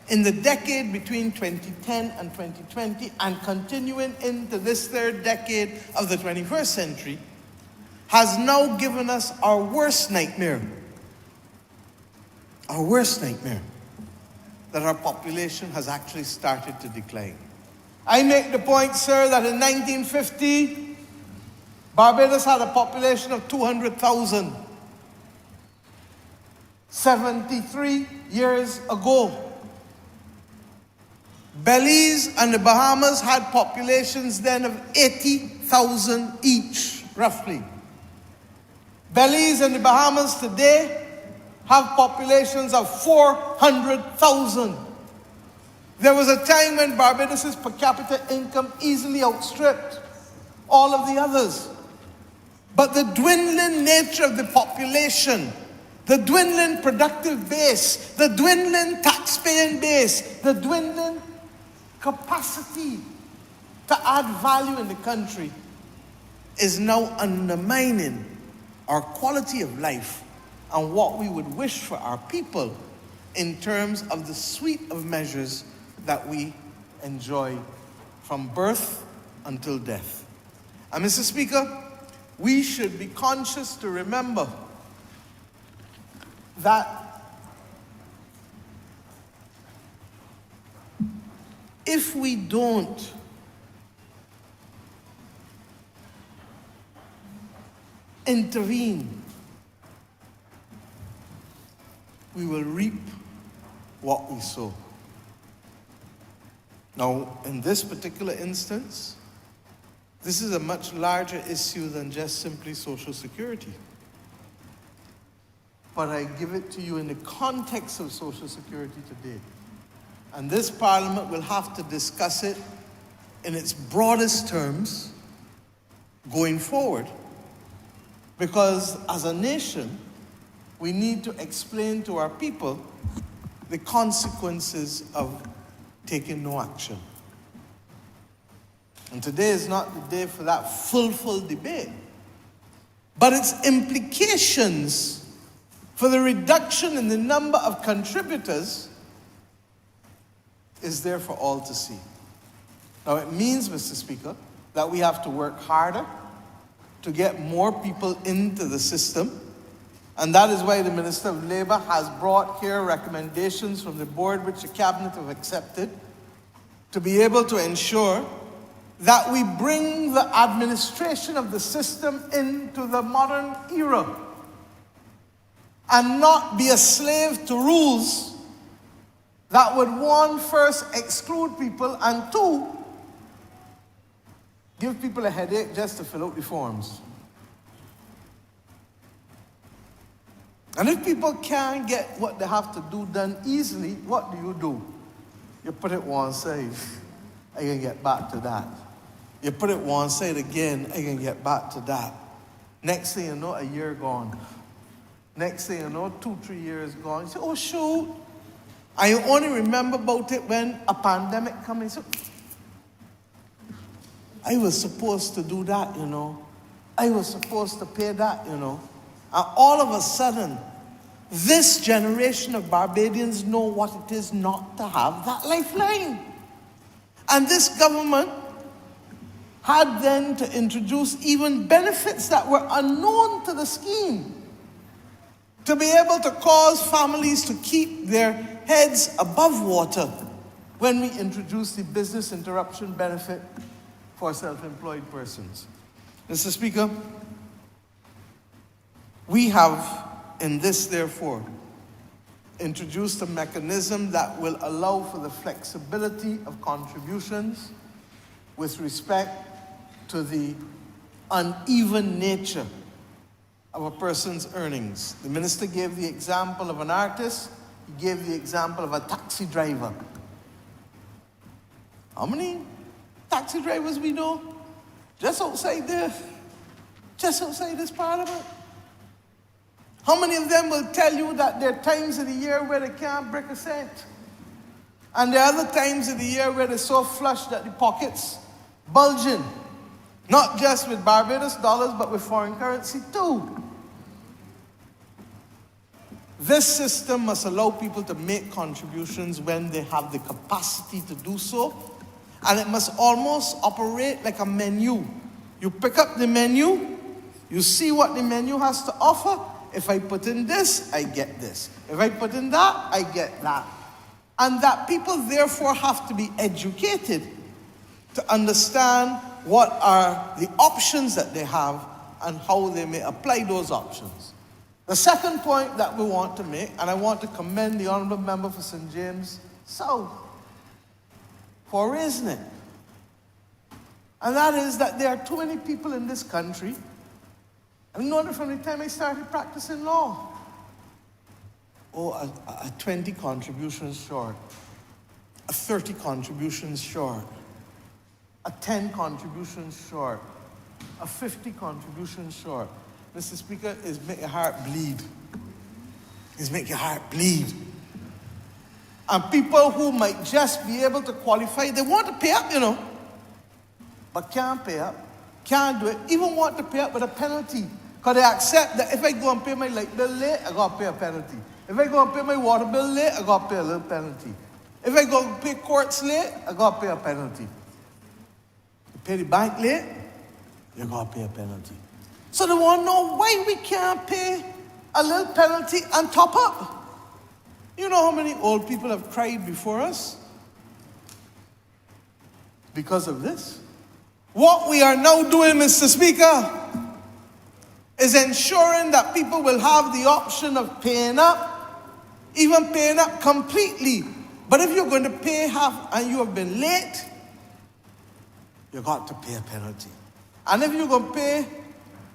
in the decade between 2010 and 2020 and continuing into this third decade of the 21st century has now given us our worst nightmare. Our worst nightmare, that our population has actually started to decline. I make the point, sir, that in 1950, Barbados had a population of 200,000. 73 years ago, Belize and the Bahamas had populations then of 80,000 each, roughly. Belize and the Bahamas today have populations of 400,000. There was a time when Barbados' per capita income easily outstripped all of the others. But the dwindling nature of the population, the dwindling productive base, the dwindling taxpaying base, the dwindling capacity to add value in the country is now undermining our quality of life and what we would wish for our people in terms of the suite of measures that we enjoy from birth until death. And Mr. Speaker, we should be conscious to remember that if we don't intervene, we will reap what we sow. Now, in this particular instance, this is a much larger issue than just simply Social Security. But I give it to you in the context of Social Security today. And this Parliament will have to discuss it in its broadest terms going forward. Because as a nation, we need to explain to our people the consequences of taking no action. And today is not the day for that full debate. But its implications for the reduction in the number of contributors is there for all to see. Now it means, Mr. Speaker, that we have to work harder to get more people into the system. And that is why the Minister of Labour has brought here recommendations from the board which the Cabinet have accepted to be able to ensure that we bring the administration of the system into the modern era and not be a slave to rules that would, one, first exclude people, and two, give people a headache just to fill out the forms. And if people can't get what they have to do done easily, what do? You put it one side and you get back to that. You put it once, say it again, I can get back to that. Next thing you know, a year gone. Next thing you know, 2-3 years gone. You say, oh shoot. And you only remember about it when a pandemic comes. So, I was supposed to do that, you know. I was supposed to pay that, you know. And all of a sudden, this generation of Barbadians know what it is not to have that lifeline. And this government had then to introduce even benefits that were unknown to the scheme, to be able to cause families to keep their heads above water when we introduce the business interruption benefit for self-employed persons. Mr. Speaker, we have in this, therefore, introduced a mechanism that will allow for the flexibility of contributions with respect to the uneven nature of a person's earnings. The minister gave the example of an artist. He gave the example of a taxi driver. How many taxi drivers we know? Just outside there. Just outside this parliament. How many of them will tell you that there are times of the year where they can't break a cent? And there are other times of the year where they're so flush that the pockets bulging. Not just with Barbados dollars, but with foreign currency too. This system must allow people to make contributions when they have the capacity to do so. And it must almost operate like a menu. You pick up the menu, you see what the menu has to offer. If I put in this, I get this. If I put in that, I get that. And that people therefore have to be educated to understand what are the options that they have and how they may apply those options. The second point that we want to make, and I want to commend the Honourable Member for St. James South for raising it, and that is that there are too many people in this country. I've known it from the time I started practicing law. A 20 contributions short, a 30 contributions short, a 10 contributions short, a 50 contributions short. Mr. Speaker, is make your heart bleed. Is make your heart bleed. And people who might just be able to qualify, they want to pay up, you know, but can't pay up, can't do it, even want to pay up with a penalty. Because they accept that if I go and pay my light bill late, I got to pay a penalty. If I go and pay my water bill late, I got to pay a little penalty. If I go and pay courts late, I got to pay a penalty. You pay the bank late, you got to pay a penalty. So they want to know why we can't pay a little penalty and top up. You know how many old people have cried before us because of this? What we are now doing, Mr. Speaker, is ensuring that people will have the option of paying up, even paying up completely. But if you're going to pay half and you have been late, you got to pay a penalty. And if you're going to pay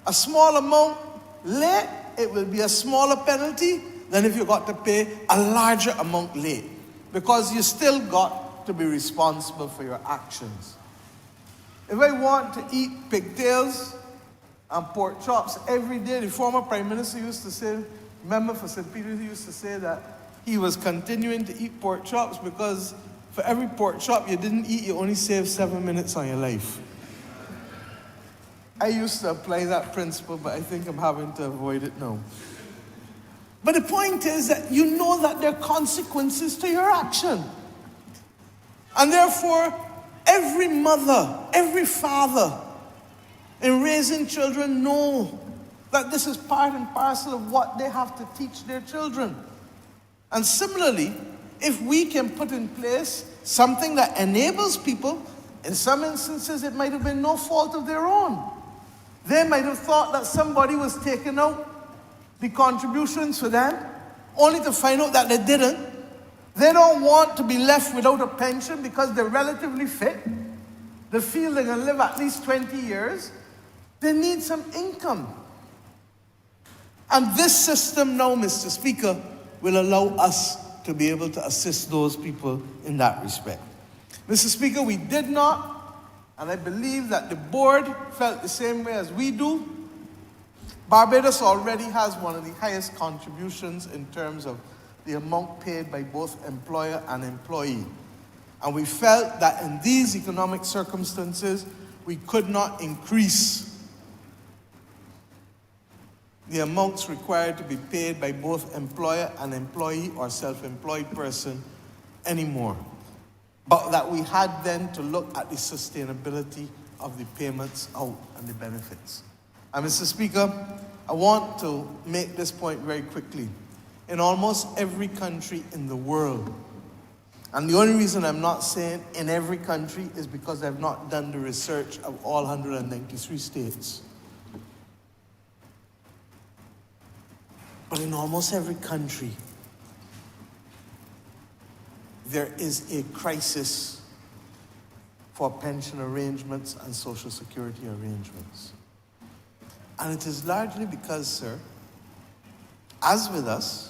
a small amount late, it will be a smaller penalty than if you got to pay a larger amount late. Because you still got to be responsible for your actions. If I want to eat pigtails and pork chops every day, the former Prime Minister used to say, member for St. Peter's, he used to say that he was continuing to eat pork chops because for every pork chop you didn't eat, you only saved 7 minutes on your life. I used to apply that principle, but I think I'm having to avoid it now. But the point is that you know that there are consequences to your action. And therefore, every mother, every father in raising children know that this is part and parcel of what they have to teach their children. And similarly, if we can put in place something that enables people, in some instances it might have been no fault of their own. They might have thought that somebody was taking out the contributions for them, only to find out that they didn't. They don't want to be left without a pension because they're relatively fit. They feel they're going to live at least 20 years. They need some income. And this system now, Mr. Speaker, will allow us to be able to assist those people in that respect. Mr. Speaker, we did not, and I believe that the board felt the same way as we do, Barbados already has one of the highest contributions in terms of the amount paid by both employer and employee. And we felt that in these economic circumstances, we could not increase the amounts required to be paid by both employer and employee or self-employed person anymore. But that we had then to look at the sustainability of the payments out and the benefits. And Mr. Speaker, I want to make this point very quickly. In almost every country in the world, and the only reason I'm not saying in every country is because I've not done the research of all 193 states. But in almost every country, there is a crisis for pension arrangements and social security arrangements. And it is largely because, sir, as with us,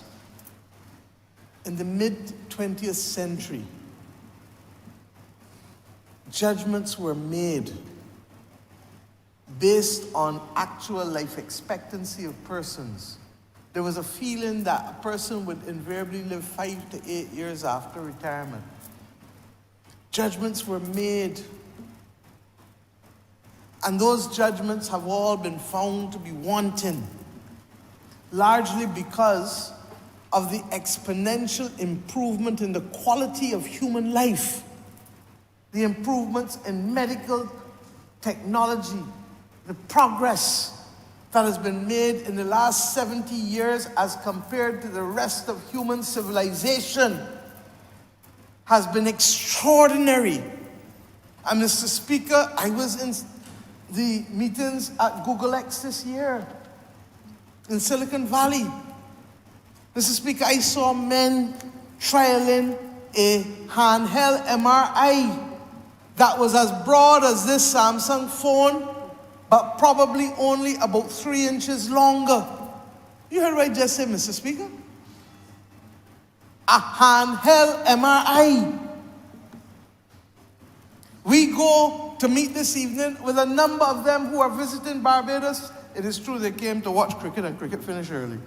in the mid-20th century, judgments were made based on actual life expectancy of persons. There was a feeling that a person would invariably live 5 to 8 years after retirement. Judgments were made, and those judgments have all been found to be wanton, largely because of the exponential improvement in the quality of human life, the improvements in medical technology, the progress that has been made in the last 70 years as compared to the rest of human civilization has been extraordinary. And Mr. Speaker, I was in the meetings at Google X this year in Silicon Valley. Mr. Speaker, I saw men trialing a handheld MRI that was as broad as this Samsung phone, but probably only about 3 inches longer. You heard what I just said, Mr. Speaker? A handheld MRI. We go to meet this evening with a number of them who are visiting Barbados. It is true they came to watch cricket, and cricket finished early.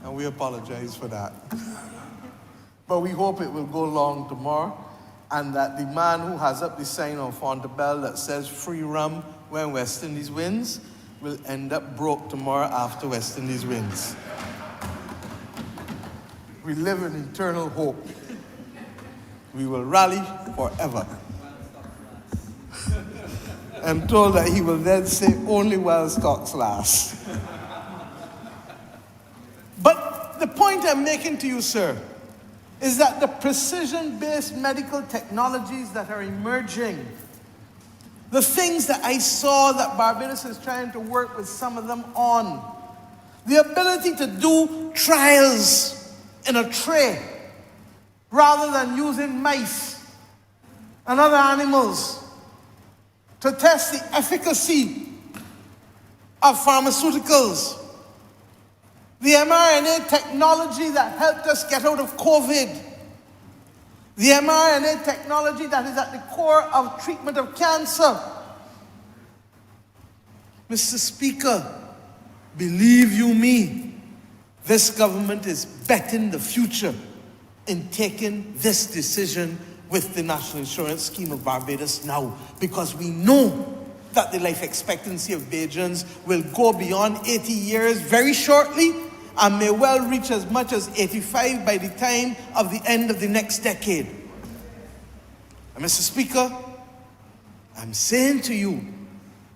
And we apologize for that. But we hope it will go long tomorrow, and that the man who has up the sign on Fontebelle that says free rum when West Indies wins will end up broke tomorrow after West Indies wins. We live in eternal hope. We will rally forever. I'm told that he will then say only while stocks last. But the point I'm making to you, sir, is that the precision-based medical technologies that are emerging, the things that I saw that Barbados is trying to work with some of them on, the ability to do trials in a tray rather than using mice and other animals to test the efficacy of pharmaceuticals. The mRNA technology that helped us get out of COVID. The mRNA technology that is at the core of treatment of cancer. Mr. Speaker, believe you me, this government is betting the future in taking this decision with the National Insurance Scheme of Barbados now, because we know that the life expectancy of Bajans will go beyond 80 years very shortly, and may well reach as much as 85 by the time of the end of the next decade. And Mr. Speaker, I'm saying to you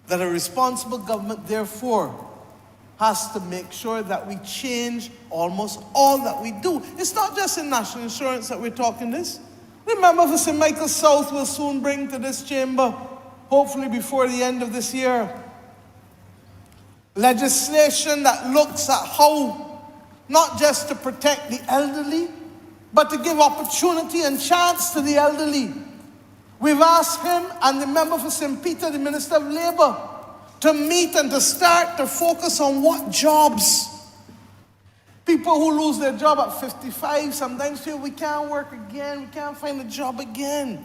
that a responsible government, therefore, has to make sure that we change almost all that we do. It's not just in national insurance that we're talking this. Remember, for St. Michael South will soon bring to this chamber, hopefully before the end of this year, legislation that looks at how not just to protect the elderly, but to give opportunity and chance to the elderly. We've asked him and the member for St. Peter, the Minister of Labour, to meet and to start to focus on what jobs. People who lose their job at 55 sometimes feel we can't work again, we can't find a job again.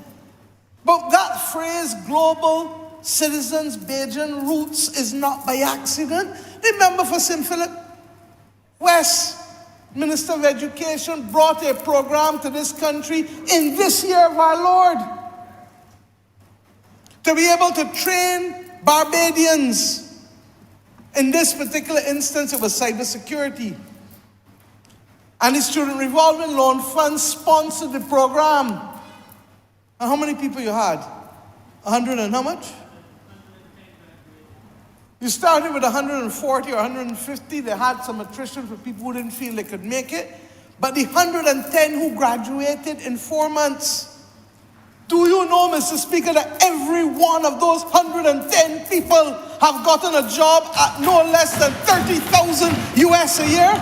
But that phrase, global citizens, Bajan roots, is not by accident. Remember for St. Philip West, Minister of Education brought a program to this country in this year of our Lord to be able to train Barbadians. In this particular instance, it was cybersecurity. And the Student Revolving Loan Fund sponsored the program. And how many people you had? 100 and how much? You started with 140 or 150. They had some attrition for people who didn't feel they could make it. But the 110 who graduated in 4 months, do you know, Mr. Speaker, that every one of those 110 people have gotten a job at no less than $30,000 US a year?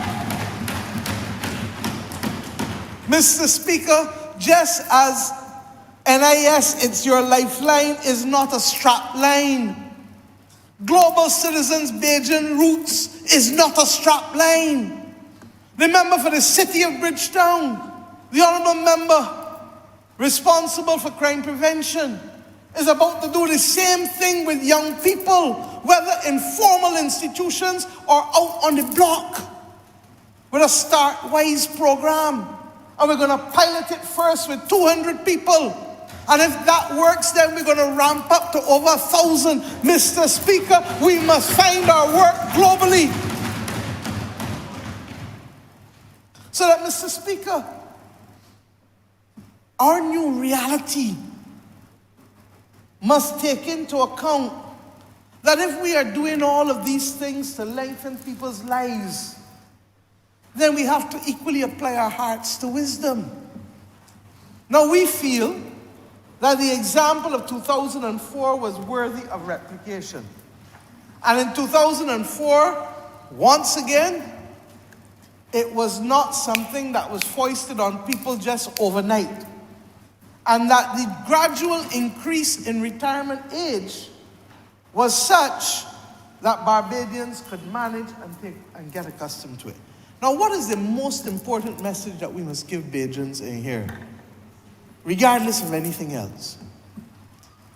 Mr. Speaker, just as NIS, it's your lifeline, is not a strap line. Global Citizens Bajan Roots is not a strap line. Remember, for the city of Bridgetown, the Honourable Member responsible for crime prevention is about to do the same thing with young people, whether in formal institutions or out on the block, with a Start-Wise program. And we're going to pilot it first with 200 people. And if that works, then we're going to ramp up to over 1,000. Mr. Speaker, we must find our work globally. So that, Mr. Speaker, our new reality must take into account that if we are doing all of these things to lengthen people's lives, then we have to equally apply our hearts to wisdom. Now, we feel that the example of 2004 was worthy of replication. And in 2004, once again, it was not something that was foisted on people just overnight. And that the gradual increase in retirement age was such that Barbadians could manage and get accustomed to it. Now, what is the most important message that we must give Bajans in here, regardless of anything else?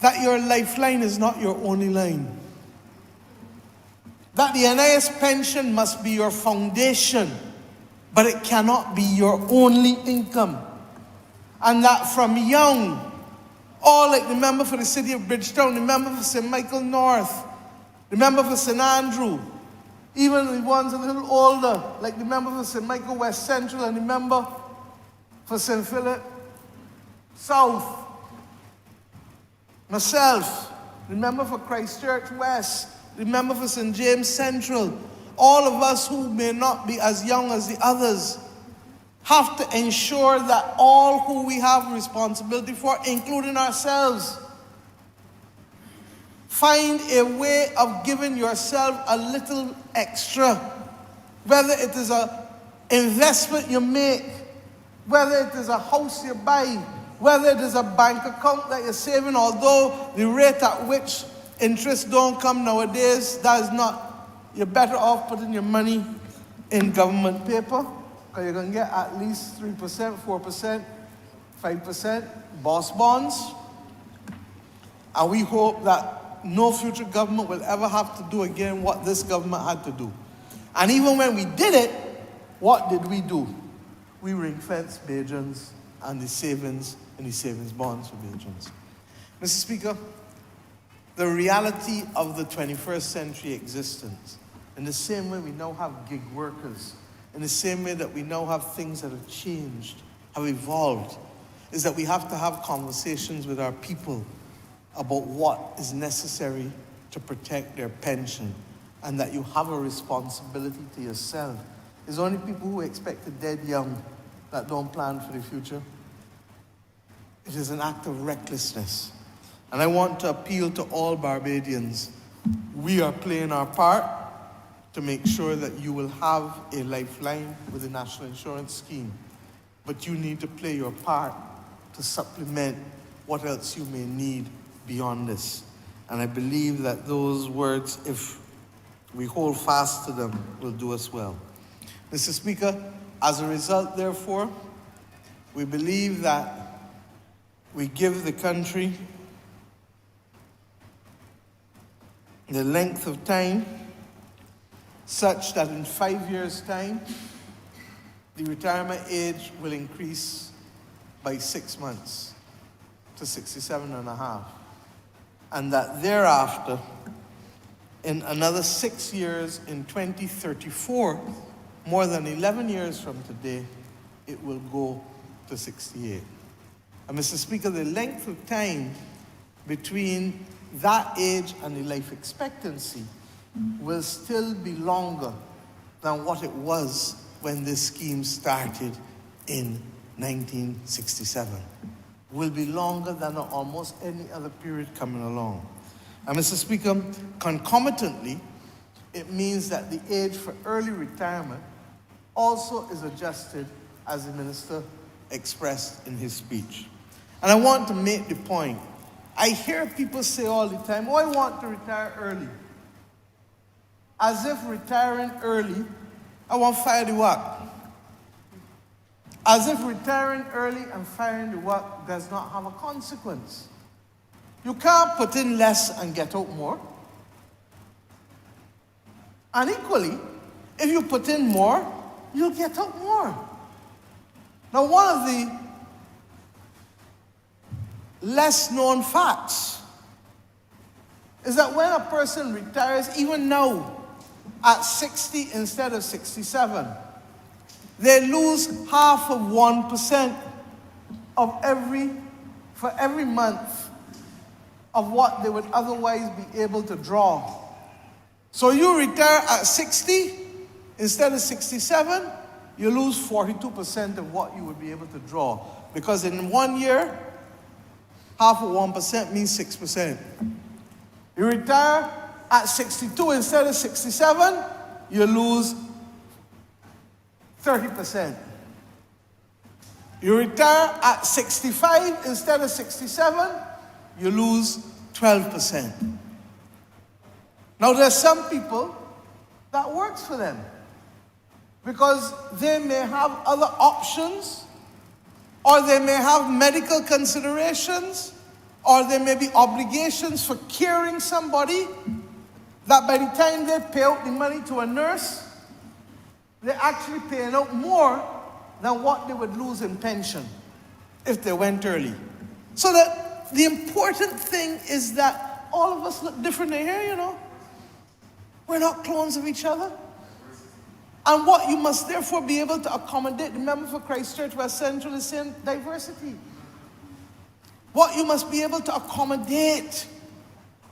That your lifeline is not your only line. That the NIS pension must be your foundation, but it cannot be your only income. And that from young, all like the member for the city of Bridgetown, the member for St. Michael North, the member for St. Andrew, even the ones a little older, like the member for St. Michael West Central and the member for St. Philip South, myself, the member for Christchurch West, the member for St. James Central, all of us who may not be as young as the others, have to ensure that all who we have responsibility for, including ourselves, find a way of giving yourself a little extra, whether it is an investment you make, whether it is a house you buy, whether it is a bank account that you're saving, although the rate at which interest don't come nowadays, that is not, you're better off putting your money in government paper, because you're going to get at least 3%, 4%, 5% boss bonds. And we hope that no future government will ever have to do again what this government had to do. And even when we did it, what did we do? We ring-fenced Bajans and the savings bonds for Bajans. Mr. Speaker, the reality of the 21st century existence, in the same way we now have gig workers, in the same way that we now have things that have changed, have evolved, is that we have to have conversations with our people about what is necessary to protect their pension, and that you have a responsibility to yourself. It's only people who expect to dead young that don't plan for the future. It is an act of recklessness. And I want to appeal to all Barbadians. We are playing our part to make sure that you will have a lifeline with the National Insurance Scheme. But you need to play your part to supplement what else you may need beyond this. And I believe that those words, if we hold fast to them, will do us well. Mr. Speaker, as a result, therefore, we believe that we give the country the length of time such that in 5 years' time, the retirement age will increase by 6 months to 67 and a half. And that thereafter, in another 6 years, in 2034, more than 11 years from today, it will go to 68. And Mr. Speaker, the length of time between that age and the life expectancy will still be longer than what it was when this scheme started in 1967. Will be longer than almost any other period coming along. And Mr. Speaker, concomitantly, it means that the age for early retirement also is adjusted, as the Minister expressed in his speech. And I want to make the point. I hear people say all the time, oh, I want to retire early. As if retiring early, I want to fire the work. As if retiring early and firing the work does not have a consequence. You can't put in less and get out more. And equally, if you put in more, you'll get out more. Now, one of the less known facts is that when a person retires, even now, at 60 instead of 67, they lose 0.5% for every month of what they would otherwise be able to draw. So you retire at 60 instead of 67, you lose 42% of what you would be able to draw. Because in 1 year, 0.5% means 6%. You retire at 62 instead of 67, you lose 30%. You retire at 65 instead of 67, you lose 12%. Now, there's some people that works for them because they may have other options, or they may have medical considerations, or there may be obligations for caring somebody that by the time they pay out the money to a nurse, they're actually paying out more than what they would lose in pension if they went early. So that the important thing is that all of us look different in here, you know. We're not clones of each other. And what you must therefore be able to accommodate, the member for Christchurch West Central is saying diversity. What you must be able to accommodate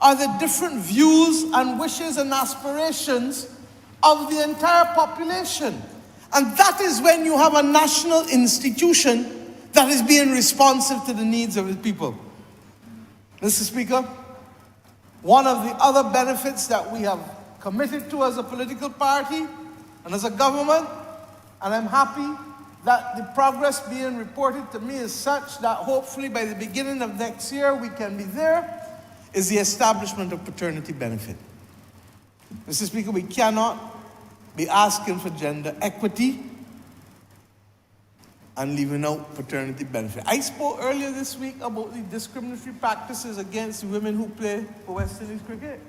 are the different views and wishes and aspirations of the entire population. And that is when you have a national institution that is being responsive to the needs of the people. Mr. Speaker, one of the other benefits that we have committed to as a political party and as a government, and I'm happy that the progress being reported to me is such that hopefully by the beginning of next year we can be there, is the establishment of paternity benefit. Mr. Speaker, we cannot be asking for gender equity and leaving out paternity benefit. I spoke earlier this week about the discriminatory practices against women who play for West Indies cricket.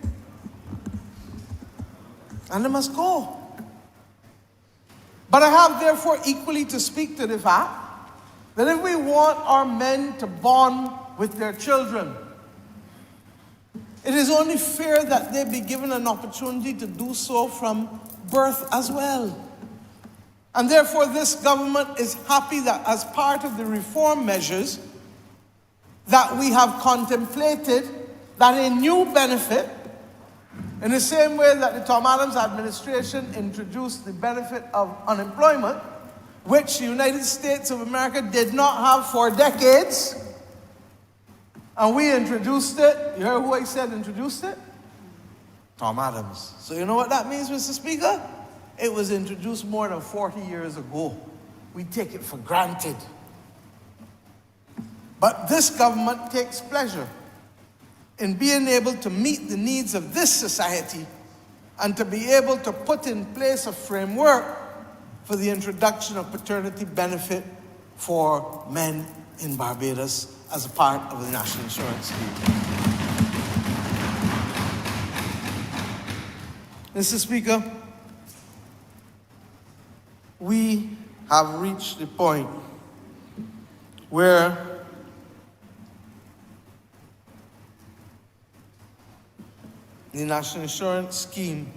And they must go. But I have therefore equally to speak to the fact that if we want our men to bond with their children, it is only fair that they be given an opportunity to do so from birth as well. And therefore this government is happy that as part of the reform measures that we have contemplated, that a new benefit, in the same way that the Tom Adams administration introduced the benefit of unemployment, which the United States of America did not have for decades, and we introduced it. You heard who I said introduced it? Tom Adams. So you know what that means, Mr. Speaker? It was introduced more than 40 years ago. We take it for granted. But this government takes pleasure in being able to meet the needs of this society and to be able to put in place a framework for the introduction of paternity benefit for men in Barbados as a part of the National Insurance Scheme. Mr. Speaker, we have reached the point where the National Insurance Scheme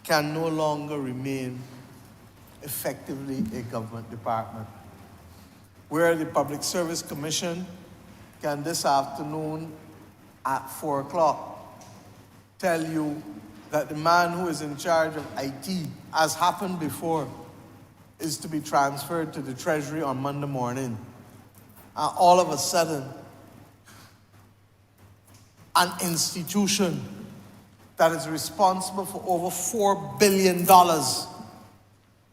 can no longer remain effectively a government department, where the Public Service Commission can this afternoon at 4 o'clock tell you that the man who is in charge of IT, as happened before, is to be transferred to the Treasury on Monday morning. And all of a sudden, an institution that is responsible for over $4 billion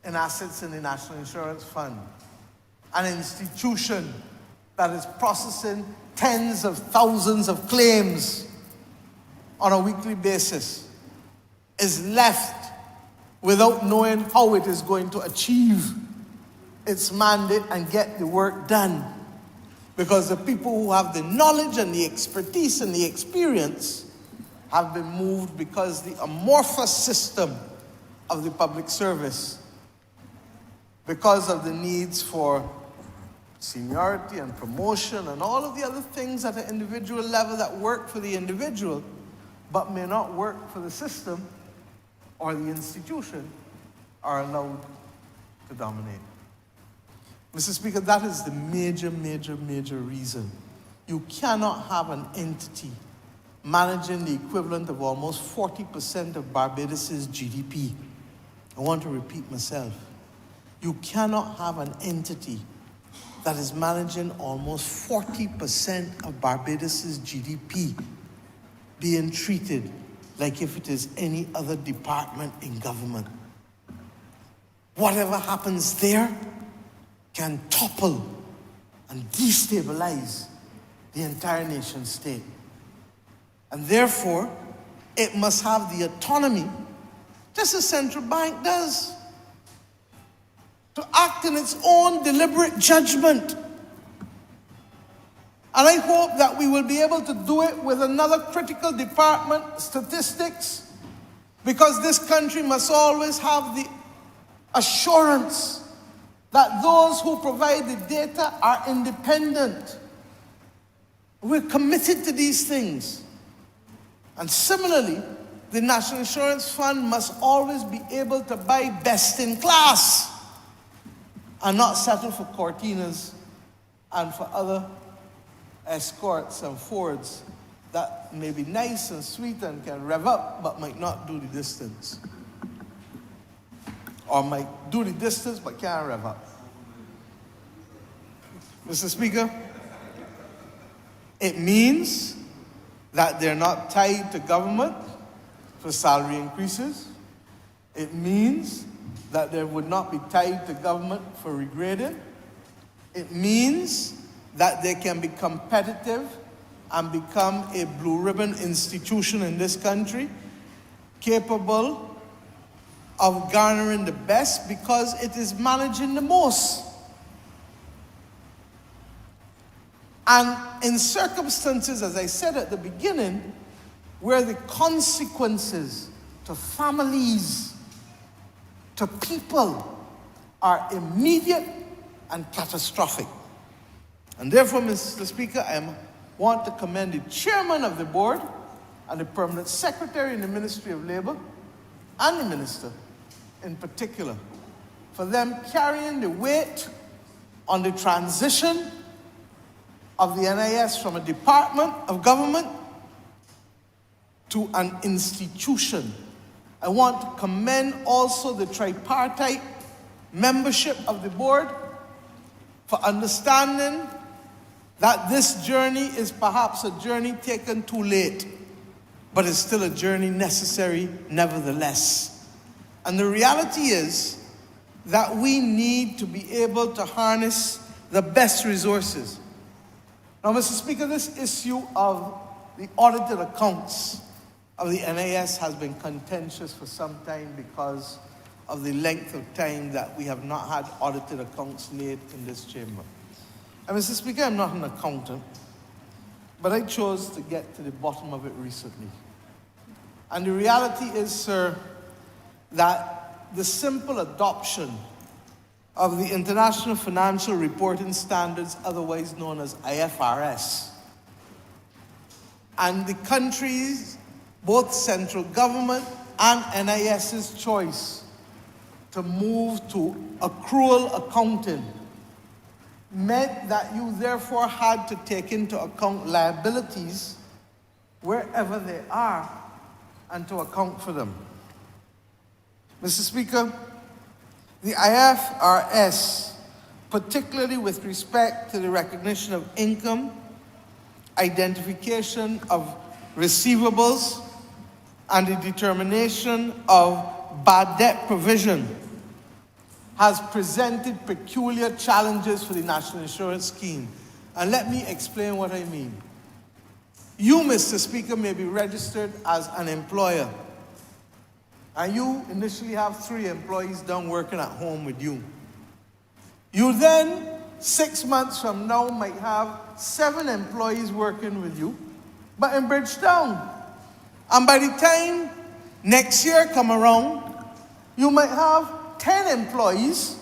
in assets in the National Insurance Fund, an institution that is processing tens of thousands of claims on a weekly basis, is left without knowing how it is going to achieve its mandate and get the work done. Because the people who have the knowledge and the expertise and the experience have been moved because the amorphous system of the public service, because of the needs for seniority and promotion and all of the other things at an individual level that work for the individual but may not work for the system or the institution, are allowed to dominate. Mr. Speaker, that is the major reason you cannot have an entity managing the equivalent of almost 40% of Barbados' GDP. I want to repeat myself. You cannot have an entity that is managing almost 40% of Barbados' GDP being treated like if it is any other department in government. Whatever happens there can topple and destabilize the entire nation state. And therefore, it must have the autonomy, just as central bank does, to act in its own deliberate judgment. And I hope that we will be able to do it with another critical department, statistics, because this country must always have the assurance that those who provide the data are independent. We're committed to these things. And similarly, the National Insurance Fund must always be able to buy best in class and not settle for Cortinas and for other Escorts and Fords that may be nice and sweet and can rev up but might not do the distance. Or might do the distance but can't rev up. Mr. Speaker, it means that they're not tied to government for salary increases. It means that they would not be tied to government for regrading. It means that they can be competitive and become a blue ribbon institution in this country, capable of garnering the best because it is managing the most. And in circumstances, as I said at the beginning, where the consequences to families, to people, are immediate and catastrophic. And therefore, Mr. Speaker, I want to commend the chairman of the board and the permanent secretary in the Ministry of Labor and the minister in particular for them carrying the weight on the transition of the NIS from a department of government to an institution. I want to commend also the tripartite membership of the board for understanding that this journey is perhaps a journey taken too late, but it's still a journey necessary nevertheless. And the reality is that we need to be able to harness the best resources. Now, Mr. Speaker, this issue of the audited accounts of the NIS has been contentious for some time because of the length of time that we have not had audited accounts laid in this chamber. And Mr. Speaker, I'm not an accountant, but I chose to get to the bottom of it recently. And the reality is, sir, that the simple adoption of the International Financial Reporting Standards, otherwise known as IFRS, and the countries, both central government and NIS's choice to move to accrual accounting meant that you therefore had to take into account liabilities wherever they are and to account for them. Mr. Speaker, the IFRS, particularly with respect to the recognition of income, identification of receivables, and the determination of bad debt provision, has presented peculiar challenges for the National Insurance Scheme. And let me explain what I mean. You, Mr. Speaker, may be registered as an employer, and you initially have 3 employees down working at home with you. You then, 6 months from now, might have 7 employees working with you, but in Bridgetown. And by the time next year come around, you might have 10 employees,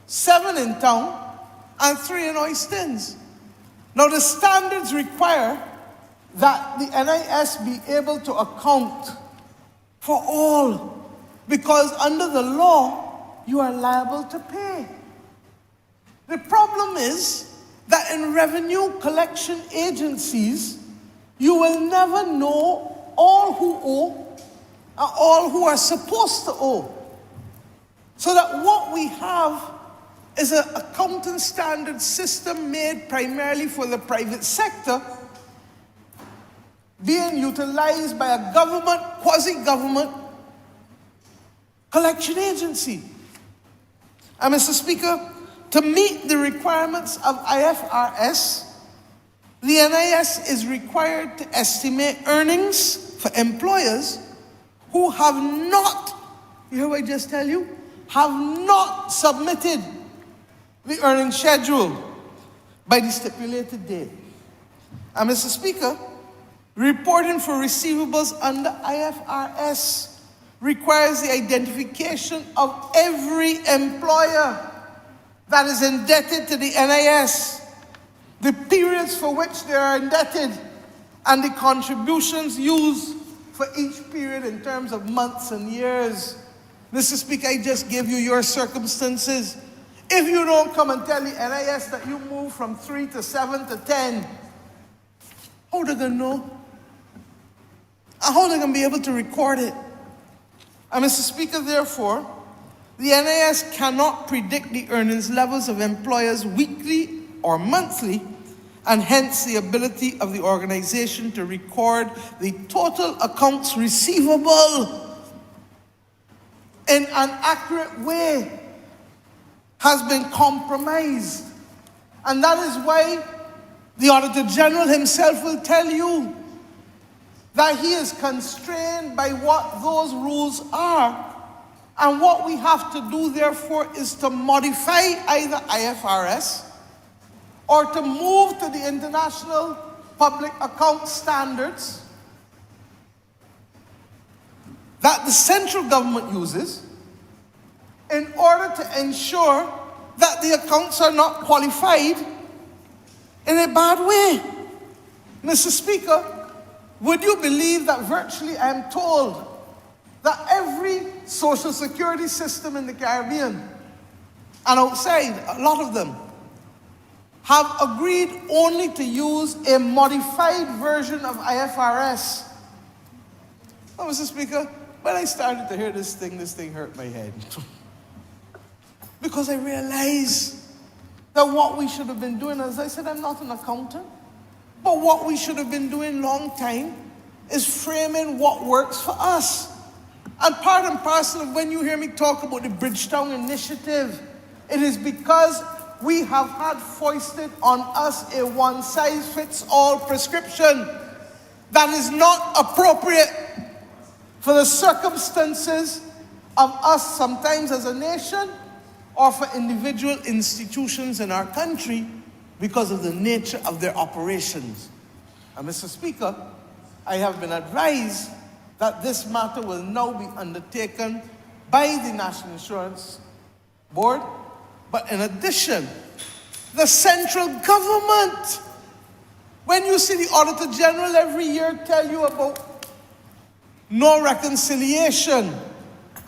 7 in town, and 3 in Oistins. Now the standards require that the NIS be able to account for all, because under the law, you are liable to pay. The problem is that in revenue collection agencies, you will never know all who owe and all who are supposed to owe. So that what we have is an accounting standard system made primarily for the private sector, being utilized by a government, quasi-government collection agency. And Mr. Speaker, to meet the requirements of IFRS, the NIS is required to estimate earnings for employers who have not, you hear what I just tell you, have not submitted the earnings schedule by the stipulated date. And Mr. Speaker, reporting for receivables under IFRS requires the identification of every employer that is indebted to the NIS, the periods for which they are indebted, and the contributions used for each period in terms of months and years. Mr. Speaker, I just gave you your circumstances. If you don't come and tell the NIS that you moved from 3 to 7 to 10, how are they going to know? And how are they going to be able to record it? And Mr. Speaker, therefore, the NIS cannot predict the earnings levels of employers weekly or monthly, and hence the ability of the organization to record the total accounts receivable in an accurate way has been compromised. And that is why the Auditor General himself will tell you that he is constrained by what those rules are. And what we have to do, therefore, is to modify either IFRS or to move to the International Public Account Standards that the central government uses in order to ensure that the accounts are not qualified in a bad way. Mr. Speaker, would you believe that virtually I am told that every social security system in the Caribbean and outside, a lot of them, have agreed only to use a modified version of IFRS. Oh, Mr. Speaker, when I started to hear this thing hurt my head. Because I realized that what we should have been doing, as I said, I'm not an accountant, but what we should have been doing long time is framing what works for us. And part and parcel of when you hear me talk about the Bridgetown Initiative, it is because we have had foisted on us a one-size-fits-all prescription that is not appropriate for the circumstances of us sometimes as a nation or for individual institutions in our country because of the nature of their operations. And Mr. Speaker, I have been advised that this matter will now be undertaken by the National Insurance Board, but in addition, the central government. When you see the Auditor General every year tell you about no reconciliation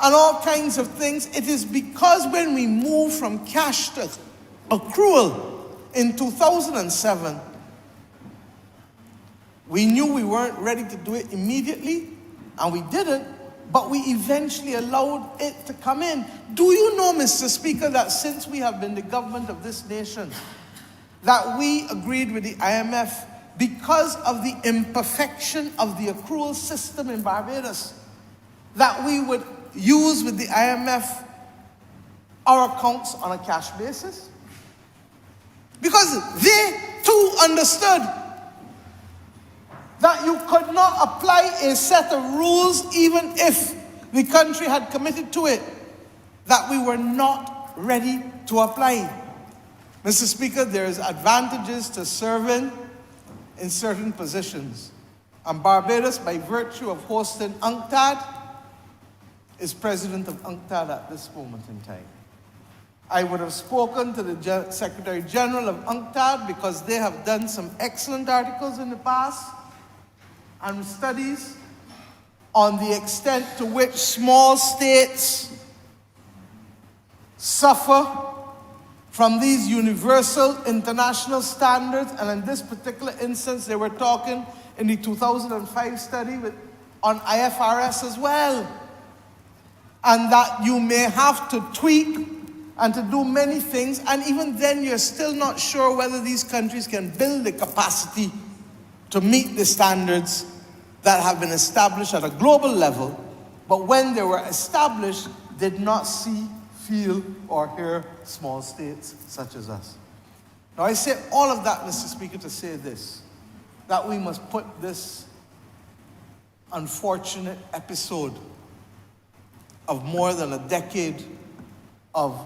and all kinds of things, it is because when we move from cash to accrual in 2007, we knew we weren't ready to do it immediately, and we didn't, but we eventually allowed it to come in. Do you know, Mr. Speaker, that since we have been the government of this nation, that we agreed with the IMF because of the imperfection of the accrual system in Barbados, that we would use with the IMF our accounts on a cash basis? Because they too understood that you could not apply a set of rules even if the country had committed to it, that we were not ready to apply. Mr. Speaker, there is advantages to serving in certain positions. And Barbados, by virtue of hosting UNCTAD, is president of UNCTAD at this moment in time. I would have spoken to the Secretary General of UNCTAD because they have done some excellent articles in the past and studies on the extent to which small states suffer from these universal international standards. And in this particular instance, they were talking in the 2005 study on IFRS as well. And that you may have to tweak and to do many things, and even then you're still not sure whether these countries can build the capacity to meet the standards that have been established at a global level, but when they were established, did not see, feel, or hear small states such as us. Now I say all of that, Mr. Speaker, to say this, that we must put this unfortunate episode of more than a decade of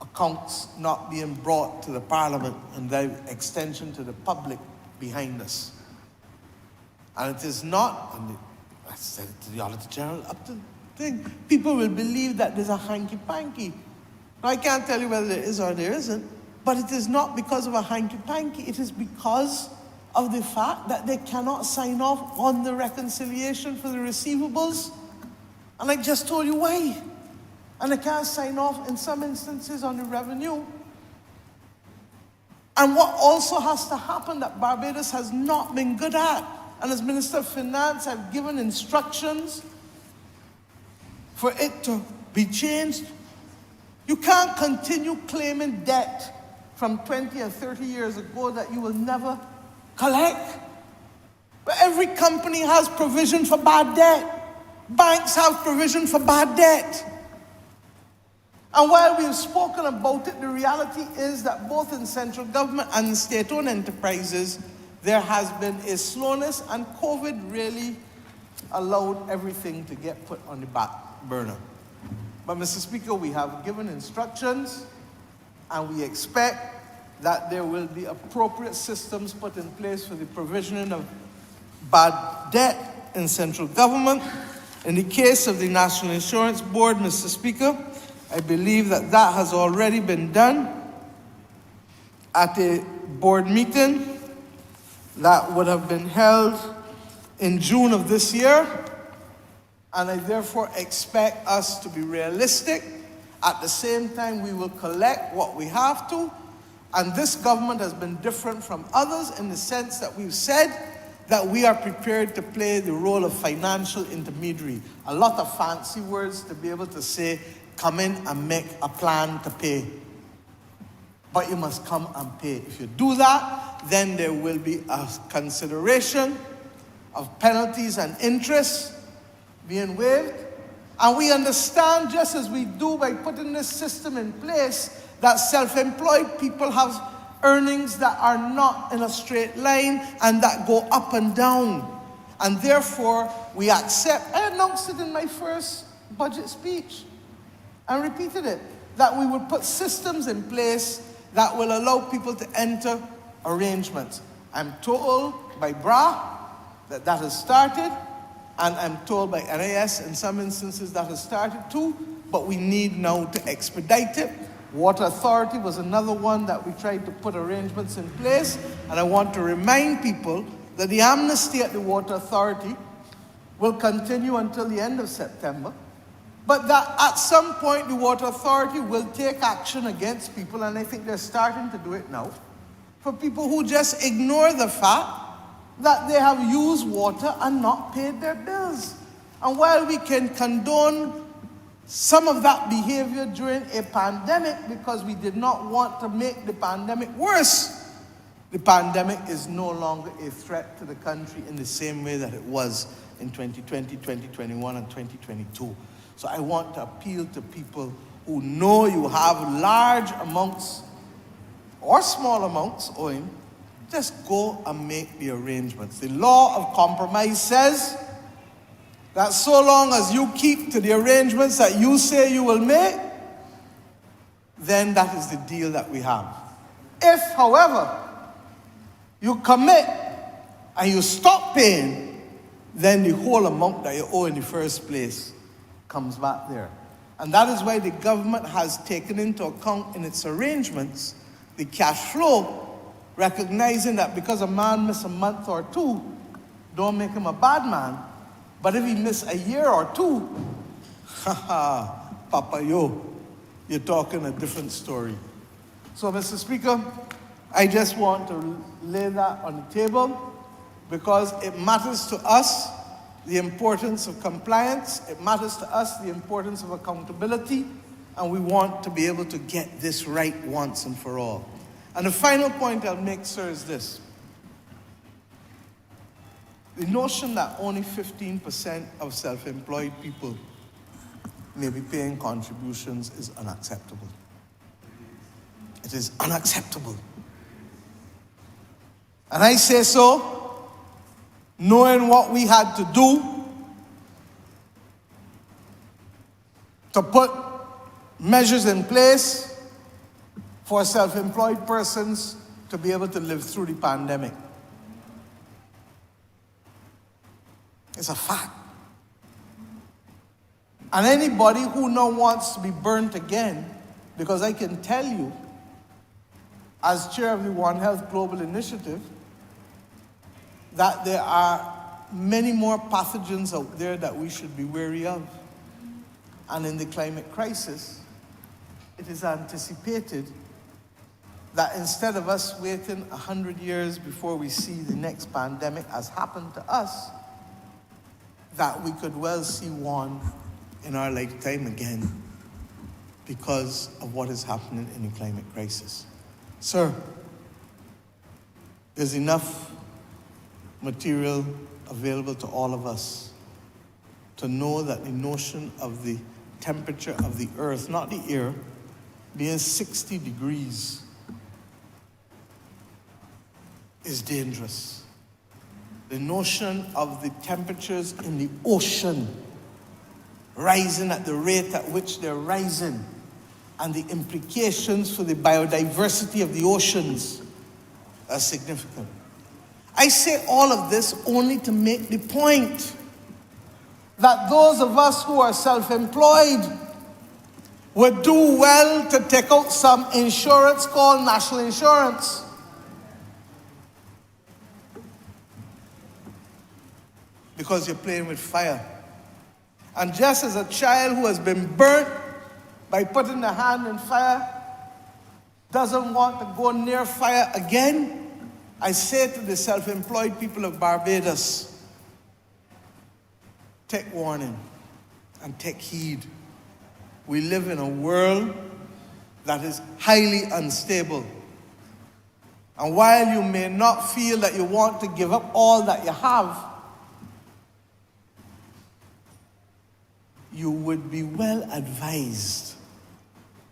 accounts not being brought to the Parliament and the extension to the public behind us. And it is not, and I said it to the Auditor General, up to the thing, people will believe that there's a hanky-panky. Now I can't tell you whether there is or there isn't, but it is not because of a hanky-panky, it is because of the fact that they cannot sign off on the reconciliation for the receivables. And I just told you why. And they can't sign off in some instances on the revenue. And what also has to happen that Barbados has not been good at, and as Minister of Finance, I've given instructions for it to be changed. You can't continue claiming debt from 20 and 30 years ago that you will never collect. But every company has provision for bad debt. Banks have provision for bad debt. And while we've spoken about it, the reality is that both in central government and in state-owned enterprises, there has been a slowness, and COVID really allowed everything to get put on the back burner. But Mr. Speaker, we have given instructions, and we expect that there will be appropriate systems put in place for the provisioning of bad debt in central government. In the case of the National Insurance Board, Mr. Speaker, I believe that that has already been done at a board meeting that would have been held in June of this year, and I therefore expect us to be realistic. At the same time, we will collect what we have to, and this government has been different from others in the sense that we've said that we are prepared to play the role of financial intermediary. A lot of fancy words to be able to say, come in and make a plan to pay. But you must come and pay. If you do that, then there will be a consideration of penalties and interest being waived. And we understand, just as we do by putting this system in place, that self-employed people have earnings that are not in a straight line and that go up and down. And therefore, we accept, I announced it in my first budget speech and repeated it, that we would put systems in place that will allow people to enter arrangements. I'm told by BRA that that has started, And I'm told by NIS in some instances that has started too, but we need now to expedite it. Water Authority was another one that we tried to put arrangements in place. And I want to remind people that the amnesty at the Water Authority will continue until the end of September. But that at some point the Water Authority will take action against people, and I think they're starting to do it now, for people who just ignore the fact that they have used water and not paid their bills. And while we can condone some of that behavior during a pandemic because we did not want to make the pandemic worse, the pandemic is no longer a threat to the country in the same way that it was in 2020, 2021, and 2022. So I want to appeal to people who know you have large amounts or small amounts owing. Just go and make the arrangements. The law of compromise says that so long as you keep to the arrangements that you say you will make, then that is the deal that we have. If, however, you commit and you stop paying, then the whole amount that you owe in the first place comes back there. And that is why the government has taken into account in its arrangements the cash flow, recognizing that because a man misses a month or two, don't make him a bad man. But if he misses a year or two, Papa, you're talking a different story. So, Mr. Speaker, I just want to lay that on the table because it matters to us the importance of compliance. It matters to us the importance of accountability, and we want to be able to get this right once and for all. And the final point I'll make, sir, is this. The notion that only 15% of self-employed people may be paying contributions is unacceptable. It is unacceptable. And I say so knowing what we had to do to put measures in place for self-employed persons to be able to live through the pandemic. It's a fact. And anybody who now wants to be burnt again, because I can tell you, as chair of the One Health Global Initiative, that there are many more pathogens out there that we should be wary of. And in the climate crisis, it is anticipated that instead of us waiting 100 years before we see the next pandemic as happened to us, that we could well see one in our lifetime again because of what is happening in the climate crisis. Sir, there's enough material available to all of us to know that the notion of the temperature of the earth, not the air, being 60 degrees is dangerous. The notion of the temperatures in the ocean rising at the rate at which they're rising and the implications for the biodiversity of the oceans are significant. I say all of this only to make the point that those of us who are self-employed would do well to take out some insurance called national insurance. Because you're playing with fire. And just as a child who has been burnt by putting their hand in fire doesn't want to go near fire again, I say to the self-employed people of Barbados, take warning and take heed. We live in a world that is highly unstable. And while you may not feel that you want to give up all that you have, you would be well advised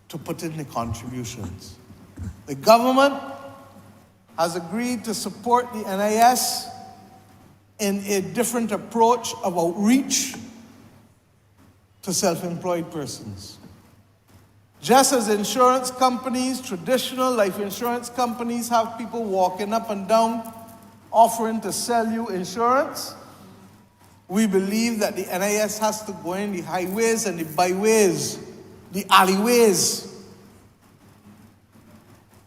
to put in the contributions. The government has agreed to support the NIS in a different approach of outreach to self-employed persons. Just as insurance companies, traditional life insurance companies, have people walking up and down offering to sell you insurance, We believe that the NIS has to go in the highways and the byways, the alleyways.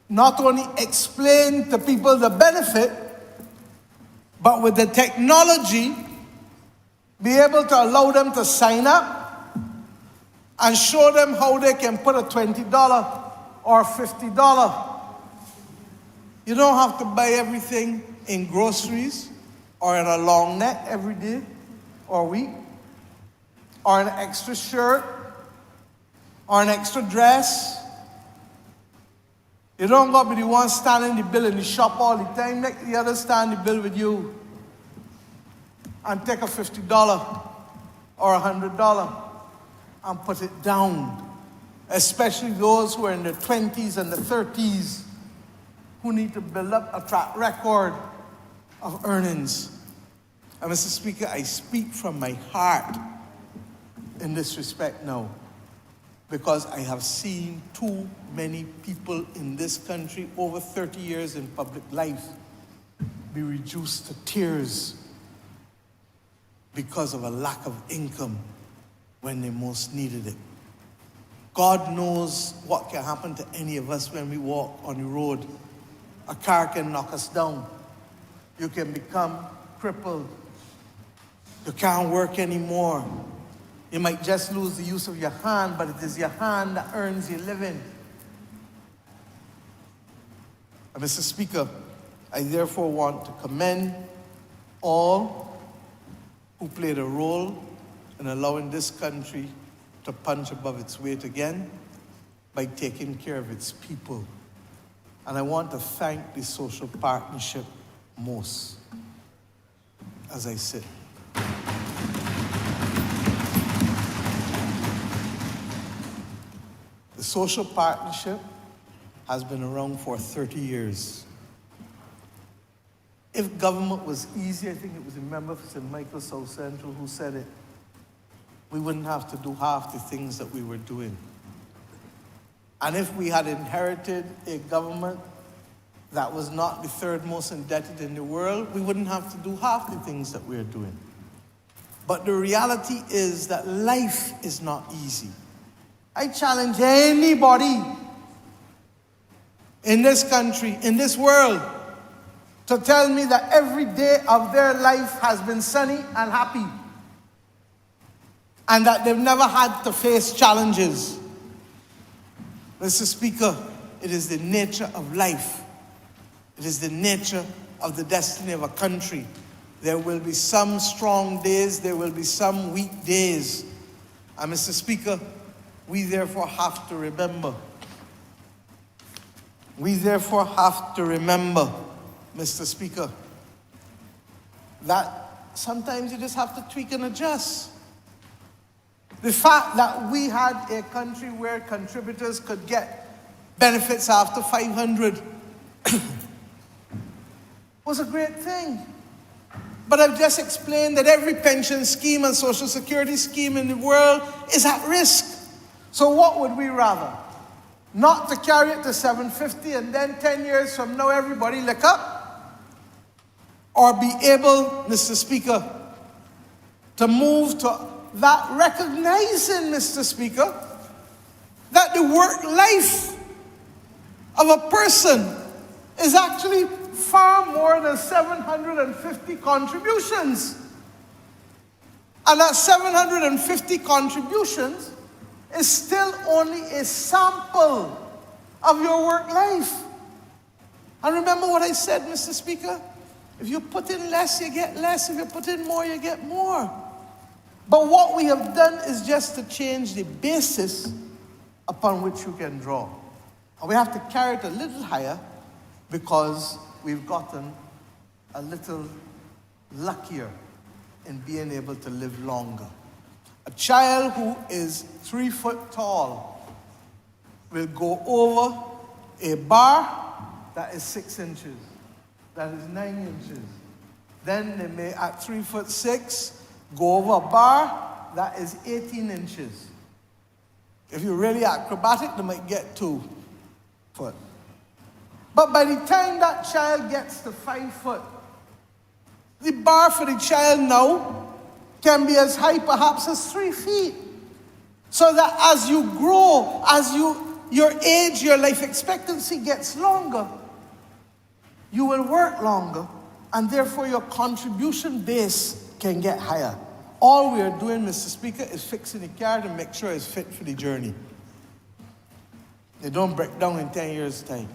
Not only explain to people the benefit, but with the technology, be able to allow them to sign up and show them how they can put a $20 or $50. You don't have to buy everything in groceries or in a long neck every day or week, or an extra shirt or an extra dress. You don't got to be the one standing the bill in the shop all the time. Let the other stand the bill with you and take a $50 or $100 and put it down. Especially those who are in their 20s and the 30s who need to build up a track record of earnings. And Mr. Speaker, I speak from my heart in this respect now, because I have seen too many people in this country over 30 years in public life be reduced to tears because of a lack of income when they most needed it. God knows what can happen to any of us when we walk on the road. A car can knock us down. You can become crippled. You can't work anymore. You might just lose the use of your hand, but it is your hand that earns your living. And Mr. Speaker, I therefore want to commend all who played a role in allowing this country to punch above its weight again by taking care of its people. And I want to thank the social partnership most as I sit. The social partnership has been around for 30 years. If government was easy, I think it was a member for St. Michael South Central who said it, we wouldn't have to do half the things that we were doing. And if we had inherited a government that was not the third most indebted in the world, we wouldn't have to do half the things that we're doing. But the reality is that life is not easy. I challenge anybody in this country, in this world, to tell me that every day of their life has been sunny and happy, and that they've never had to face challenges. Mr. Speaker, it is the nature of life. It is the nature of the destiny of a country. There will be some strong days, there will be some weak days. And Mr. Speaker, we therefore have to remember. We therefore have to remember, Mr. Speaker, that sometimes you just have to tweak and adjust. The fact that we had a country where contributors could get benefits after 500 was a great thing. But I've just explained that every pension scheme and social security scheme in the world is at risk. So what would we rather? Not to carry it to 750 and then 10 years from now everybody lick up? Or be able, Mr. Speaker, to move to that recognizing, Mr. Speaker, that the work life of a person is actually far more than 750 contributions. And that 750 contributions is still only a sample of your work life. And remember what I said, Mr. Speaker? If you put in less, you get less. If you put in more, you get more. But what we have done is just to change the basis upon which you can draw. And we have to carry it a little higher because we've gotten a little luckier in being able to live longer. A child who is 3 foot tall will go over a bar that is 6 inches, that is 9 inches. Then they may, at 3'6", go over a bar that is 18 inches. If you're really acrobatic, they might get 2 foot. But by the time that child gets to 5 foot, the bar for the child now can be as high perhaps as 3 feet. So that as you grow, as your age, your life expectancy gets longer, you will work longer, and therefore your contribution base can get higher. All we are doing, Mr. Speaker, is fixing the car to make sure it's fit for the journey. They don't break down in 10 years' time.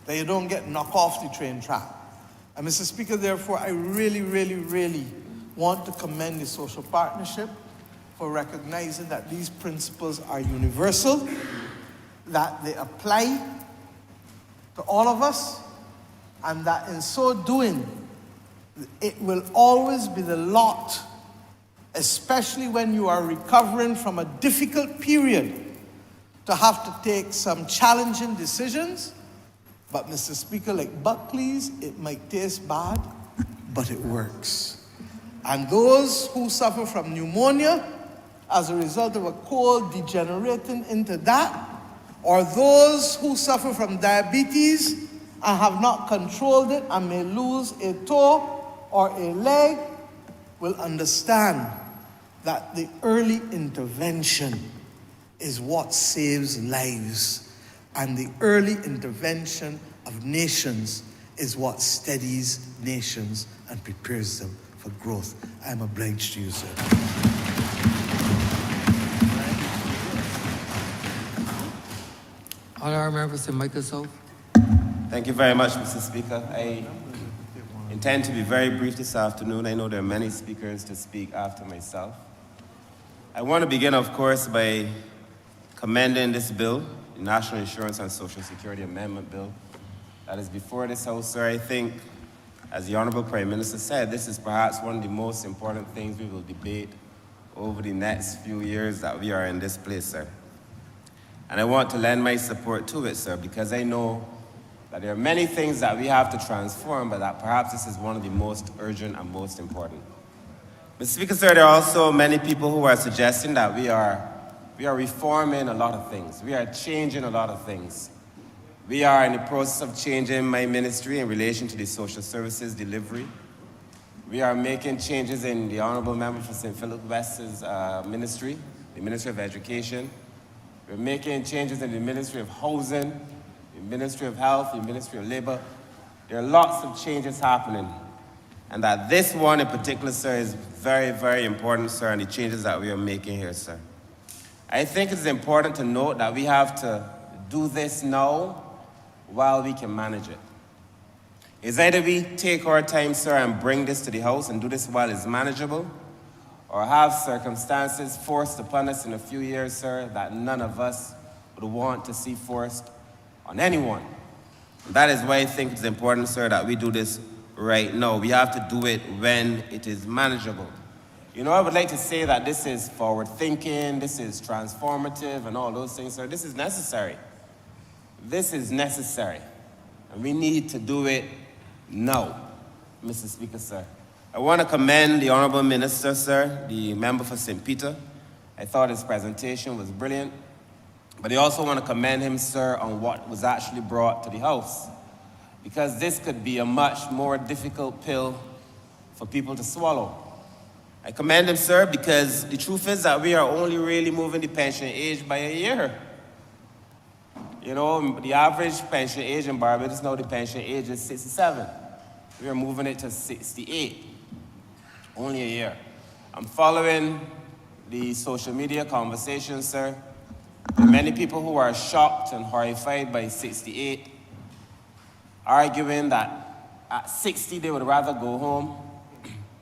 That you don't get knocked off the train track. And Mr. Speaker, therefore, I really, really, really want to commend the social partnership for recognizing that these principles are universal, that they apply to all of us, and that in so doing, it will always be the lot, especially when you are recovering from a difficult period, to have to take some challenging decisions. But Mr. Speaker, like Buckley's, it might taste bad, but it works. And those who suffer from pneumonia as a result of a cold degenerating into that, or those who suffer from diabetes and have not controlled it and may lose a toe or a leg, will understand that the early intervention is what saves lives, and the early intervention of nations is what steadies nations and prepares them for growth. I am obliged to you, sir. Honourable Member for St. Michael South. Thank you very much, Mr. Speaker. I intend to be very brief this afternoon. I know there are many speakers to speak after myself. I want to begin, of course, by commending this bill, the National Insurance and Social Security Amendment Bill, that is before this House, sir. I think, as the Honourable Prime Minister said, this is perhaps one of the most important things we will debate over the next few years that we are in this place, sir. And I want to lend my support to it, sir, because I know that there are many things that we have to transform, but that perhaps this is one of the most urgent and most important. Mr. Speaker, sir, there are also many people who are suggesting that we are reforming a lot of things. We are changing a lot of things. We are in the process of changing my ministry in relation to the social services delivery. We are making changes in the Honourable Member for St. Philip West's ministry, the Ministry of Education. We're making changes in the Ministry of Housing, the Ministry of Health, the Ministry of Labour. There are lots of changes happening. And that this one in particular, sir, is very, very important, sir, and the changes that we are making here, sir. I think it's important to note that we have to do this now while we can manage it. It's either we take our time, sir, and bring this to the House and do this while it's manageable, or have circumstances forced upon us in a few years, sir, that none of us would want to see forced on anyone. That is why I think it's important, sir, that we do this right now. We have to do it when it is manageable. You know, I would like to say that this is forward-thinking, this is transformative, and all those things, sir. This is necessary. This is necessary. And we need to do it now, Mr. Speaker, sir. I want to commend the Honourable Minister, sir, the member for St. Peter. I thought his presentation was brilliant. But I also want to commend him, sir, on what was actually brought to the House. Because this could be a much more difficult pill for people to swallow. I commend him, sir, because the truth is that we are only really moving the pension age by a year. You know, the average pension age in Barbados now, the pension age is 67. We are moving it to 68. Only a year. I'm following the social media conversations, sir. There are many people who are shocked and horrified by 68, arguing that at 60 they would rather go home,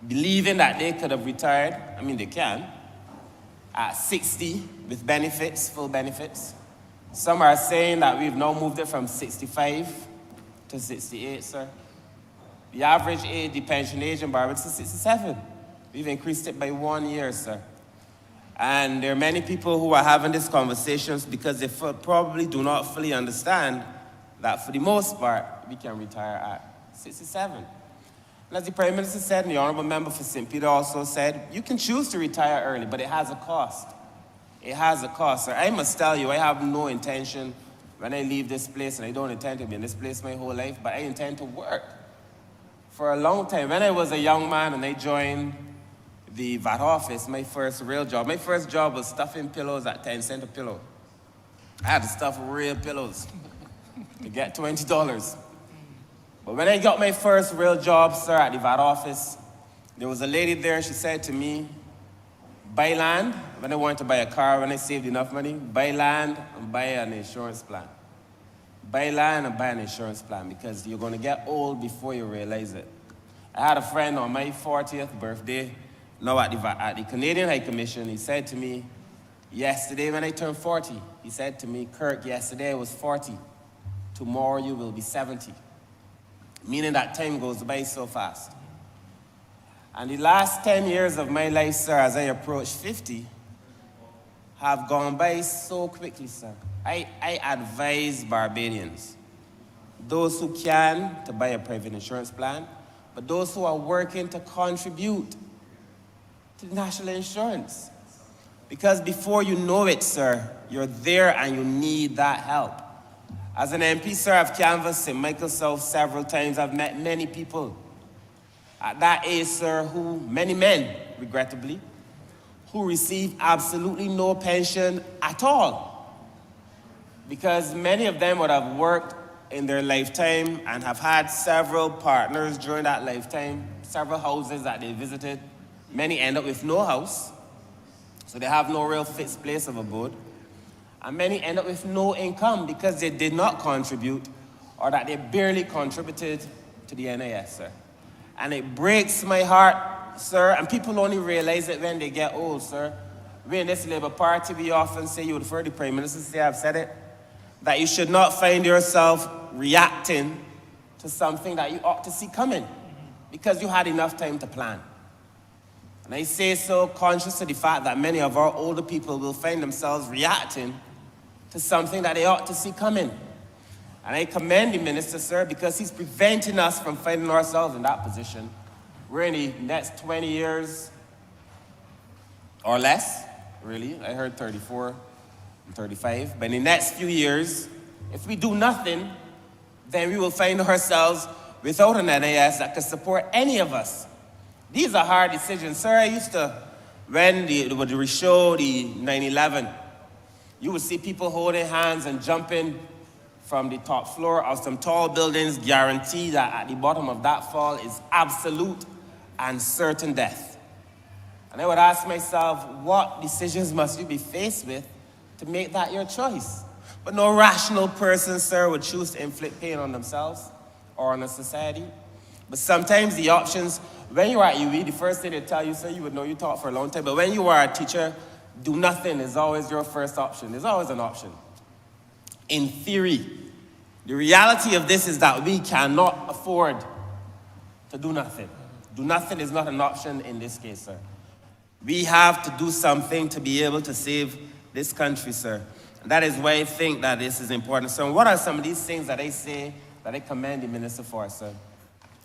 believing that they could have retired. I mean, they can. At 60 with benefits, full benefits. Some are saying that we've now moved it from 65 to 68, sir. The average age, the pension age in Barbados is 67. We've increased it by 1 year, sir. And there are many people who are having these conversations because they probably do not fully understand that for the most part, we can retire at 67. And as the Prime Minister said, and the Honourable Member for St. Peter also said, you can choose to retire early, but it has a cost. It has a cost, sir. I must tell you, I have no intention when I leave this place, and I don't intend to be in this place my whole life, but I intend to work for a long time. When I was a young man and I joined the VAT office, my first real job. My first job was stuffing pillows at 10 cents a pillow. I had to stuff real pillows to get $20. But when I got my first real job, sir, at the VAT office, there was a lady there, she said to me, buy land, when I wanted to buy a car, when I saved enough money, buy land and buy an insurance plan. Buy land and buy an insurance plan because you're going to get old before you realize it. I had a friend on my 40th birthday, now at the Canadian High Commission, he said to me, yesterday when I turned 40, he said to me, Kirk, yesterday I was 40, tomorrow you will be 70. Meaning that time goes by so fast. And the last 10 years of my life, sir, as I approach 50, have gone by so quickly, sir. I advise Barbadians, those who can, to buy a private insurance plan, but those who are working to contribute to the national insurance. Because before you know it, sir, you're there and you need that help. As an MP, sir, I've canvassed St. Michael South several times. I've met many people at that age, sir, many men, regrettably, who receive absolutely no pension at all. Because many of them would have worked in their lifetime and have had several partners during that lifetime, several houses that they visited. Many end up with no house, so they have no real fixed place of abode. And many end up with no income because they did not contribute or that they barely contributed to the NIS, sir. And it breaks my heart, sir, and people only realize it when they get old, sir. We in this Labour Party, we often say, you would heard the Prime Minister say, I've said it, that you should not find yourself reacting to something that you ought to see coming because you had enough time to plan. And I say so conscious of the fact that many of our older people will find themselves reacting to something that they ought to see coming. And I commend the minister, sir, because he's preventing us from finding ourselves in that position. We're in the next 20 years or less, really. I heard 34 and 35. But in the next few years, if we do nothing, then we will find ourselves without an NIS that can support any of us. These are hard decisions, sir. I used to, when they would show the 9/11, you would see people holding hands and jumping from the top floor of some tall buildings, guarantee that at the bottom of that fall is absolute and certain death. And I would ask myself, what decisions must you be faced with to make that your choice? But no rational person, sir, would choose to inflict pain on themselves or on a society. But sometimes the options, when you are at UE, the first thing they tell you, sir, you would know you taught for a long time, but when you are a teacher, do nothing is always your first option. There's always an option. In theory, the reality of this is that we cannot afford to do nothing. Do nothing is not an option in this case, sir. We have to do something to be able to save this country, sir. And that is why I think that this is important. So what are some of these things that I say that I commend the minister for, sir?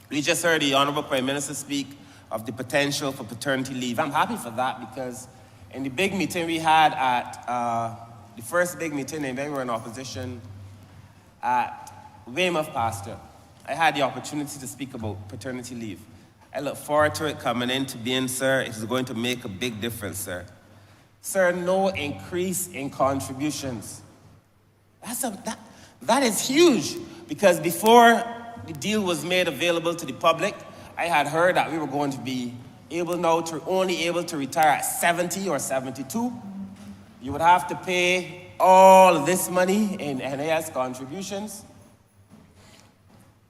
We just heard the Honourable Prime Minister speak of the potential for paternity leave. I'm happy for that because in the big meeting we had at, the first big meeting when we were in opposition at Weymouth Pasture, I had the opportunity to speak about paternity leave. I look forward to it coming into being, sir. It is going to make a big difference, sir. Sir, no increase in contributions. That is huge because before the deal was made available to the public, I had heard that we were going to be only able to retire at 70 or 72. You would have to pay all of this money in NAS contributions.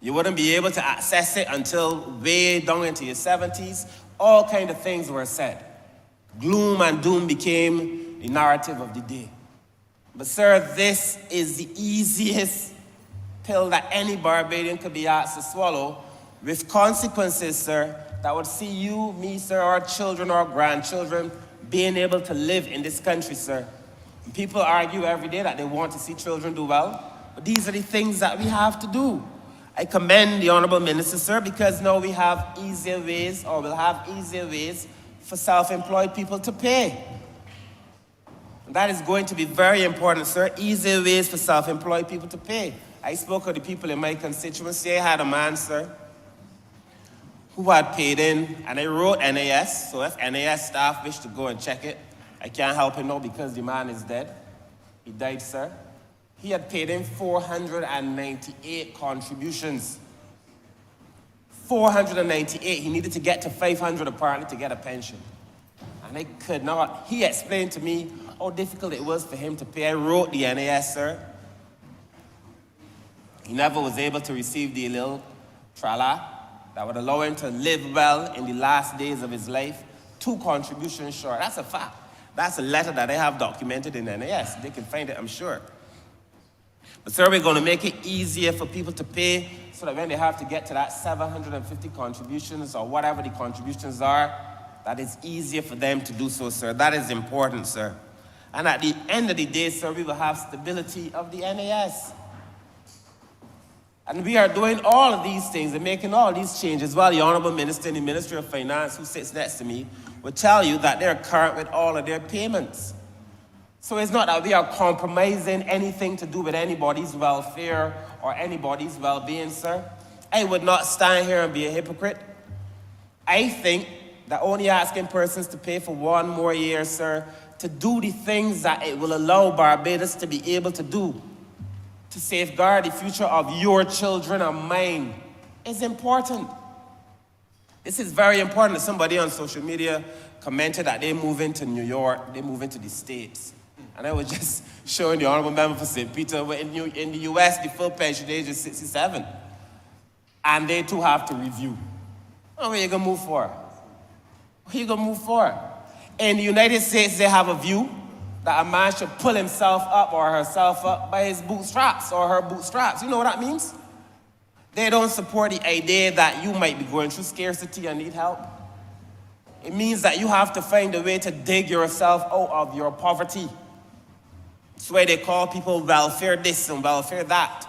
You wouldn't be able to access it until way down into your 70s. All kinds of things were said. Gloom and doom became the narrative of the day. But sir, this is the easiest pill that any Barbadian could be asked to swallow with consequences, sir, that would see you, me, sir, our children, our grandchildren being able to live in this country, sir. And people argue every day that they want to see children do well, but these are the things that we have to do. I commend the Honourable Minister, sir, because now we have easier ways, or we'll have easier ways for self-employed people to pay. And that is going to be very important, sir, easier ways for self-employed people to pay. I spoke with the people in my constituency. I had a man, sir, who had paid in, and I wrote NAS, so if NAS staff wish to go and check it, I can't help him now because the man is dead. He died, sir. He had paid in 498 contributions. 498. He needed to get to 500 apparently to get a pension. And I could not. He explained to me how difficult it was for him to pay. I wrote the NAS, sir. He never was able to receive the little trala that would allow him to live well in the last days of his life. 2 contributions short. That's a fact. That's a letter that I have documented in NAS. They can find it, I'm sure. But sir, we're going to make it easier for people to pay so that when they have to get to that 750 contributions or whatever the contributions are, that it's easier for them to do so, sir. That is important, sir. And at the end of the day, sir, we will have stability of the NAS. And we are doing all of these things and making all these changes while the Honourable Minister in the Ministry of Finance, who sits next to me, will tell you that they're current with all of their payments. So it's not that we are compromising anything to do with anybody's welfare or anybody's well-being, sir. I would not stand here and be a hypocrite. I think that only asking persons to pay for 1 more year, sir, to do the things that it will allow Barbados to be able to do, to safeguard the future of your children and mine, is important. This is very important. Somebody on social media commented that they move into New York, they move into the States. And I was just showing the Honourable Member for St. Peter, where in the US, the full pension age is 67. And they too have to review. Oh, where you gonna move for? Where you gonna move for? In the United States, they have a view that a man should pull himself up or herself up by his bootstraps or her bootstraps. You know what that means? They don't support the idea that you might be going through scarcity and need help. It means that you have to find a way to dig yourself out of your poverty. That's why they call people welfare this and welfare that.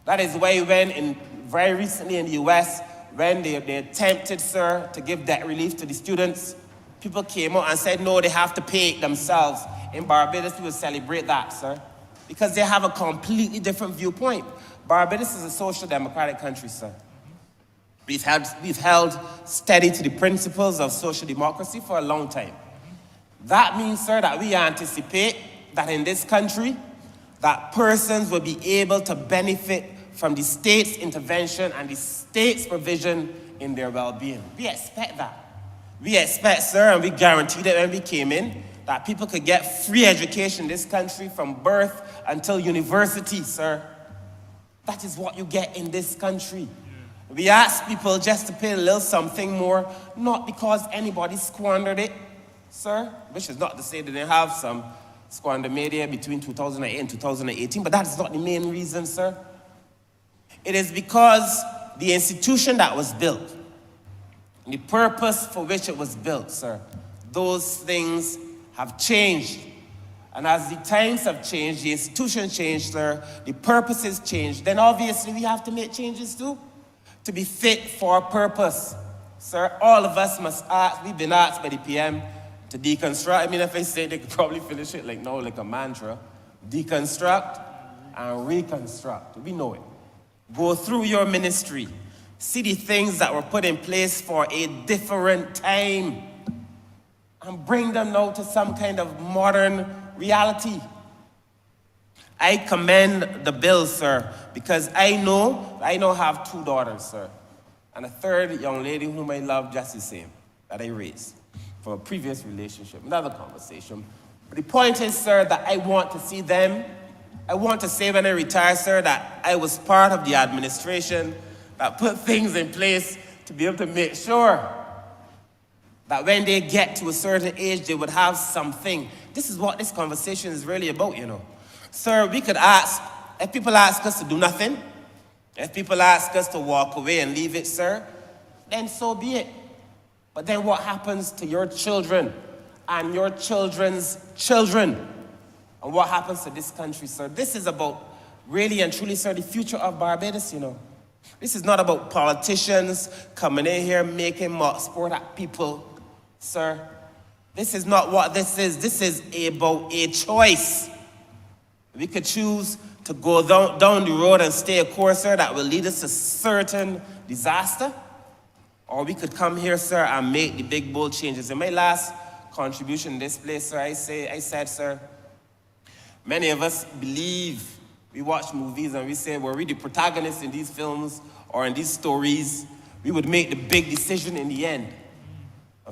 That is why very recently in the US, when they attempted, sir, to give debt relief to the students, people came out and said, no, they have to pay it themselves. In Barbados, we will celebrate that, sir, because they have a completely different viewpoint. Barbados is a social democratic country, sir. We've held steady to the principles of social democracy for a long time. That means, sir, that we anticipate that in this country, that persons will be able to benefit from the state's intervention and the state's provision in their well-being. We expect that. We expect, sir, and we guaranteed it when we came in, that people could get free education in this country from birth until university, sir. That is what you get in this country. We ask people just to pay a little something more, not because anybody squandered it, sir, which is not to say they didn't have some squander media between 2008 and 2018, but that is not the main reason, sir. It is because the institution that was built, the purpose for which it was built, sir, those things have changed. And as the times have changed, the institution changed, sir, the purposes changed, then obviously we have to make changes too, to be fit for purpose. Sir, all of us must ask, we've been asked by the PM to deconstruct. I mean, if I say they could probably finish it like a mantra. Deconstruct and reconstruct. We know it. Go through your ministry. See the things that were put in place for a different time and bring them now to some kind of modern reality. I commend the bill, sir, because I now have 2 daughters, sir, and a third young lady whom I love just the same, that I raised from a previous relationship, another conversation. But the point is, sir, that I want to see them. I want to say when I retire, sir, that I was part of the administration that put things in place to be able to make sure that when they get to a certain age, they would have something. This is what this conversation is really about, you know. Sir, we could ask, if people ask us to do nothing, if people ask us to walk away and leave it, sir, then so be it. But then what happens to your children and your children's children? And what happens to this country, sir? This is about really and truly, sir, the future of Barbados, you know. This is not about politicians coming in here making mock sport at people, sir. This is not what this is. This is about a choice. We could choose to go down the road and stay a course, sir, that will lead us to certain disaster. or we could come here, sir, and make the big, bold changes. In my last contribution in this place, sir, I said, sir, many of us believe, we watch movies and we say, were we the protagonists in these films or in these stories, we would make the big decision in the end.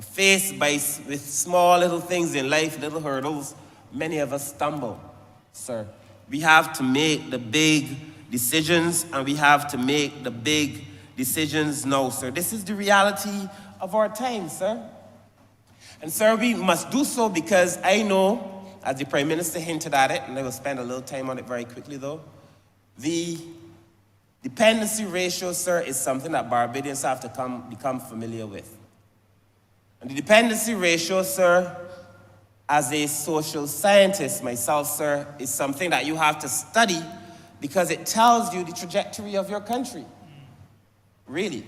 Faced with small little things in life, little hurdles, many of us stumble, sir. We have to make the big decisions, and we have to make the big decisions now, sir. This is the reality of our time, sir. And, sir, we must do so because I know, as the Prime Minister hinted at it, and I will spend a little time on it very quickly, though, the dependency ratio, sir, is something that Barbadians have to become familiar with. And the dependency ratio, sir, as a social scientist myself, sir, is something that you have to study because it tells you the trajectory of your country. Really.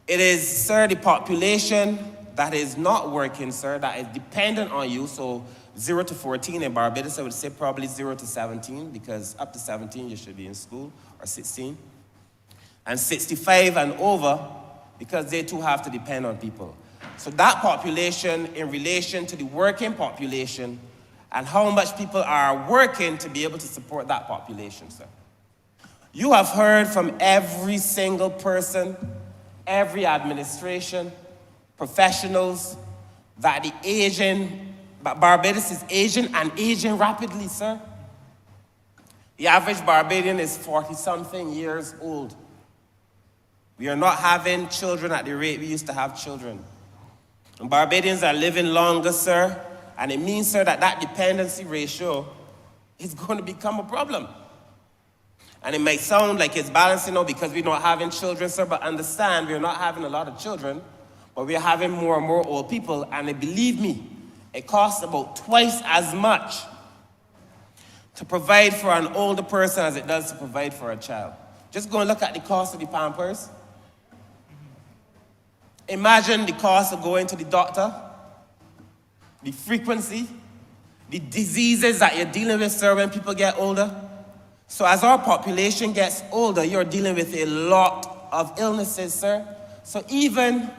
It is, sir, the population that is not working, sir, that is dependent on you. So 0 to 14 in Barbados, I would say probably 0 to 17, because up to 17 you should be in school, or 16. And 65 and over, because they too have to depend on people. So that population in relation to the working population and how much people are working to be able to support that population, sir. You have heard from every single person, every administration, professionals, that Barbados is aging and aging rapidly, sir. The average Barbadian is 40-something years old. We are not having children at the rate we used to have children. And Barbadians are living longer, sir, and it means, sir, that dependency ratio is going to become a problem. And it might sound like it's balancing out because we're not having children, sir, but understand we're not having a lot of children, but we're having more and more old people, and believe me, it costs about twice as much to provide for an older person as it does to provide for a child. Just go and look at the cost of the Pampers. Imagine the cost of going to the doctor, the frequency, the diseases that you're dealing with, sir, when people get older. So as our population gets older, you're dealing with a lot of illnesses, sir. So even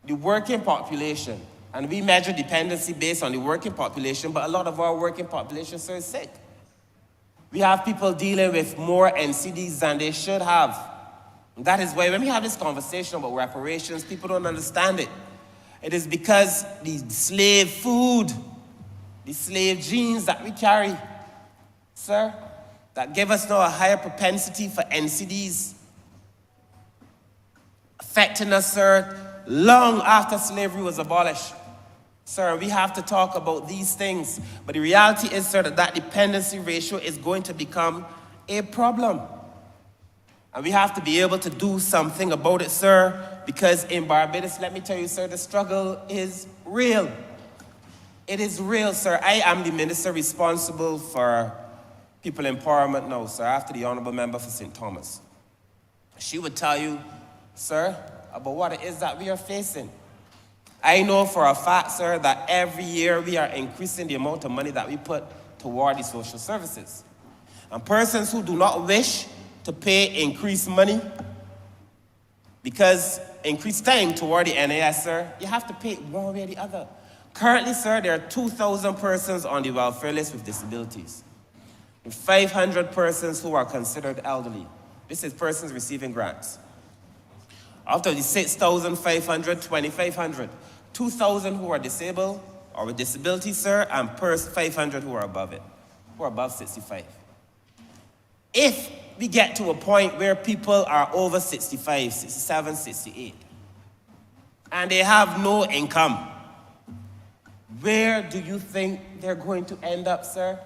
the working population, and we measure dependency based on the working population, but a lot of our working population, sir, is sick. We have people dealing with more NCDs than they should have. And that is why when we have this conversation about reparations, people don't understand it. It is because the slave food, the slave genes that we carry, sir, that give us now a higher propensity for NCDs, affecting us, sir, long after slavery was abolished. Sir, we have to talk about these things. But the reality is, sir, that dependency ratio is going to become a problem. And we have to be able to do something about it, sir, because in Barbados, let me tell you, sir, the struggle is real. It is real, sir. I am the minister responsible for people empowerment now, sir, after the Honourable Member for St. Thomas. She would tell you, sir, about what it is that we are facing. I know for a fact, sir, that every year we are increasing the amount of money that we put toward the social services. And persons who do not wish to pay increased money, because increased time toward the NAS, sir, you have to pay one way or the other. Currently, sir, there are 2,000 persons on the welfare list with disabilities, and 500 persons who are considered elderly. This is persons receiving grants. Out of the 6,500, 2,500, 2,000 who are disabled or with disabilities, sir, and 500 who are above it, who are above 65. If we get to a point where people are over 65, 67, 68, and they have no income, where do you think they're going to end up, sir?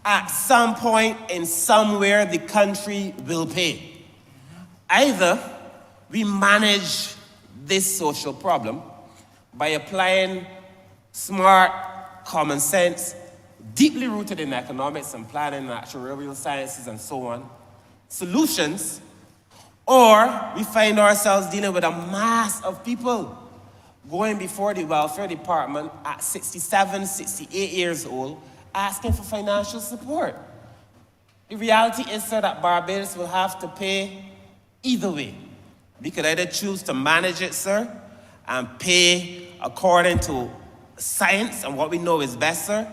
At some point in somewhere, the country will pay. Either we manage this social problem by applying smart, common sense, deeply rooted in economics and planning and actuarial sciences and so on, solutions, or we find ourselves dealing with a mass of people going before the welfare department at 67, 68 years old, asking for financial support. The reality is, sir, that Barbados will have to pay either way. We could either choose to manage it, sir, and pay according to science and what we know is best, sir,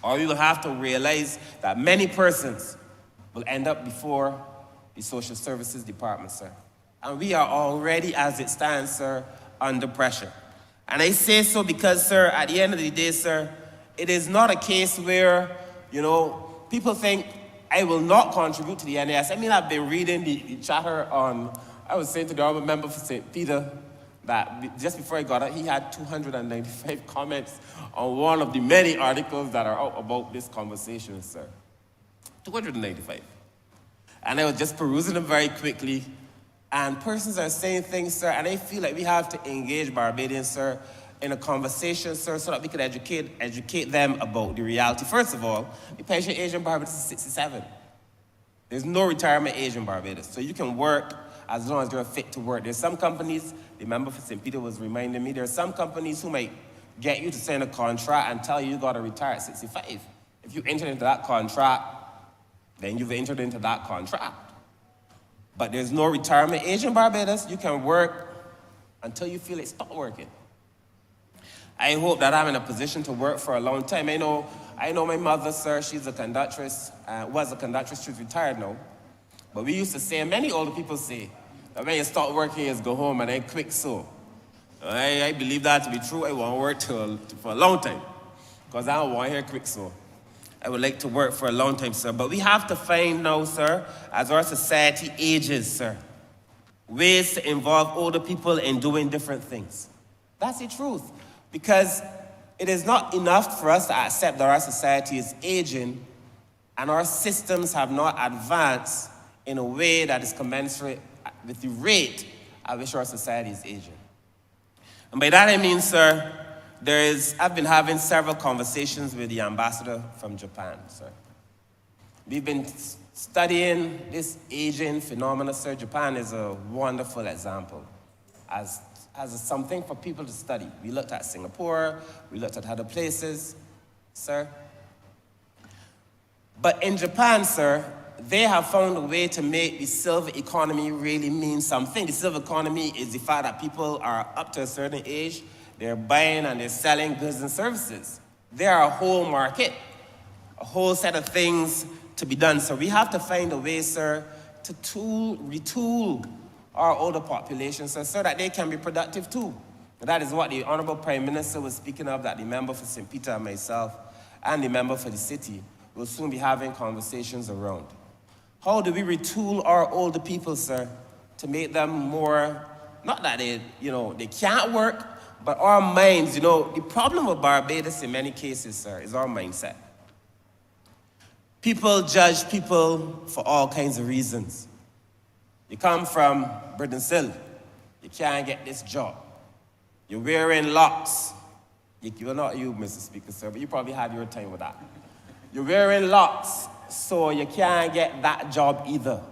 or we will have to realize that many persons will end up before the social services department, sir. And we are already, as it stands, sir, under pressure. And I say so because, sir, at the end of the day, sir, it is not a case where, people think I will not contribute to the NAS. I mean, I've been reading the chatter on, I was saying to the Honourable Member for St. Peter that just before I got out, he had 295 comments on one of the many articles that are out about this conversation, sir. 295. And I was just perusing them very quickly. And persons are saying things, sir, and I feel like we have to engage Barbadians, sir, in a conversation, sir, so that we could educate them about the reality. First of all, the pension age in Barbados is 67. There's no retirement age in Barbados. So you can work as long as you're fit to work. There's some companies, the member for St. Peter was reminding me, there's some companies who might get you to sign a contract and tell you got to retire at 65. If you enter into that contract, then you've entered into that contract. But there's no retirement age in Barbados. You can work until you feel like stop working. I hope that I'm in a position to work for a long time. I know my mother, sir, she's a conductress, was a conductress, she's retired now. But we used to say, and many older people say, that when you start working, you just go home and then quick so. I believe that to be true. I want to work for a long time, because I don't want to hear quick so. I would like to work for a long time, sir. But we have to find now, sir, as our society ages, sir, ways to involve older people in doing different things. That's the truth. Because it is not enough for us to accept that our society is aging and our systems have not advanced in a way that is commensurate with the rate at which our society is aging. And by that I mean, sir, I've been having several conversations with the ambassador from Japan, sir. We've been studying this aging phenomenon, sir. Japan is a wonderful example as something for people to study. We looked at Singapore, we looked at other places, sir. But in Japan, sir, they have found a way to make the silver economy really mean something. The silver economy is the fact that people are up to a certain age, they're buying and they're selling goods and services. They are a whole market, a whole set of things to be done. So we have to find a way, sir, to retool our older population, so that they can be productive too. And that is what the Honourable Prime Minister was speaking of, that the member for St. Peter and myself and the member for the city will soon be having conversations around. How do we retool our older people, sir, to make them more, not that they can't work, but our minds, the problem with Barbados in many cases, sir, is our mindset. People judge people for all kinds of reasons. You come from Britain, you can't get this job. You're wearing locks. You're not you, Mr. Speaker, sir, but you probably had your time with that. You're wearing locks, so you can't get that job either.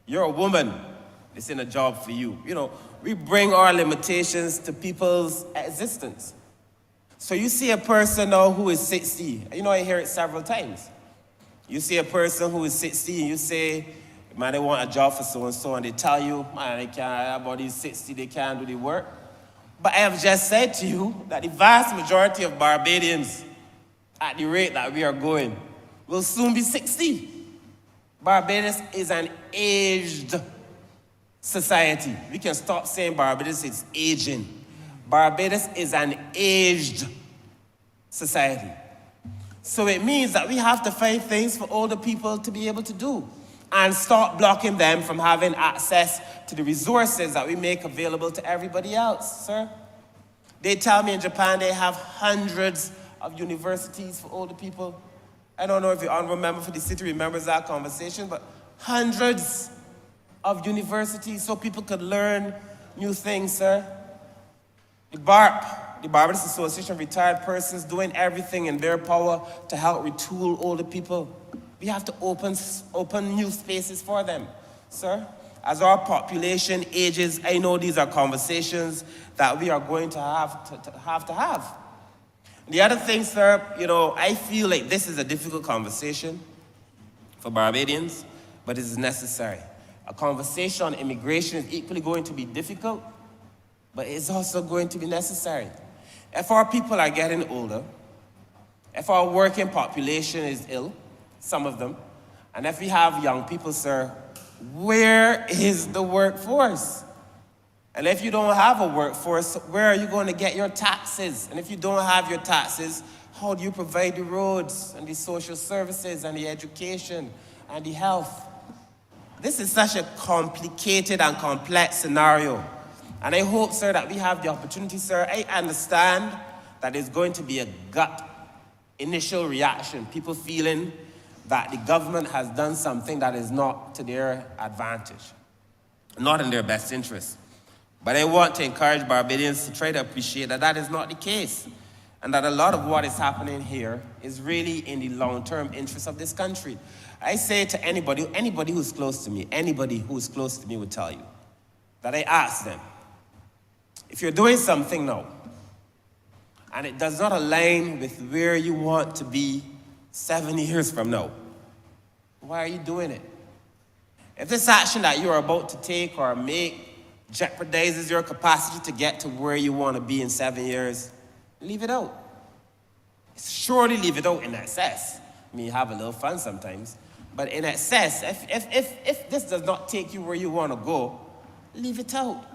You're a woman, this ain't a job for you. We bring our limitations to people's existence. So you see a person now who is 60, I hear it several times. You see a person who is 60 and you say, man, they want a job for so-and-so, and they tell you, man, they can't, about these 60, they can't do the work. But I have just said to you that the vast majority of Barbadians, at the rate that we are going, will soon be 60. Barbados is an aged society. We can stop saying Barbados is aging. Barbados is an aged society. So it means that we have to find things for older people to be able to do and stop blocking them from having access to the resources that we make available to everybody else, sir. They tell me in Japan they have hundreds of universities for older people. I don't know if the Honourable Member for the city remembers that conversation, but hundreds of universities so people could learn new things, sir. The BARP, the Barbados Association of Retired Persons, doing everything in their power to help retool older people. We have to open new spaces for them, sir. As our population ages, I know these are conversations that we are going to have. The other thing, sir, I feel like this is a difficult conversation for Barbadians, but it is necessary. A conversation on immigration is equally going to be difficult, but it's also going to be necessary. If our people are getting older, if our working population is ill, some of them, and if we have young people, sir, where is the workforce? And if you don't have a workforce, where are you going to get your taxes? And if you don't have your taxes, how do you provide the roads and the social services and the education and the health? This is such a complicated and complex scenario. And I hope, sir, that we have the opportunity, sir. I understand that there's going to be a gut initial reaction, people feeling that the government has done something that is not to their advantage, not in their best interest. But I want to encourage Barbadians to try to appreciate that that is not the case, and that a lot of what is happening here is really in the long-term interest of this country. I say to anybody who's close to me, anybody who's close to me will tell you, that I ask them, if you're doing something now, and it does not align with where you want to be 7 years from now, why are you doing it? If this action that you're about to take or make jeopardizes your capacity to get to where you want to be in 7 years, leave it out. Surely leave it out in excess. I mean, you have a little fun sometimes, but in excess, if this does not take you where you want to go, leave it out.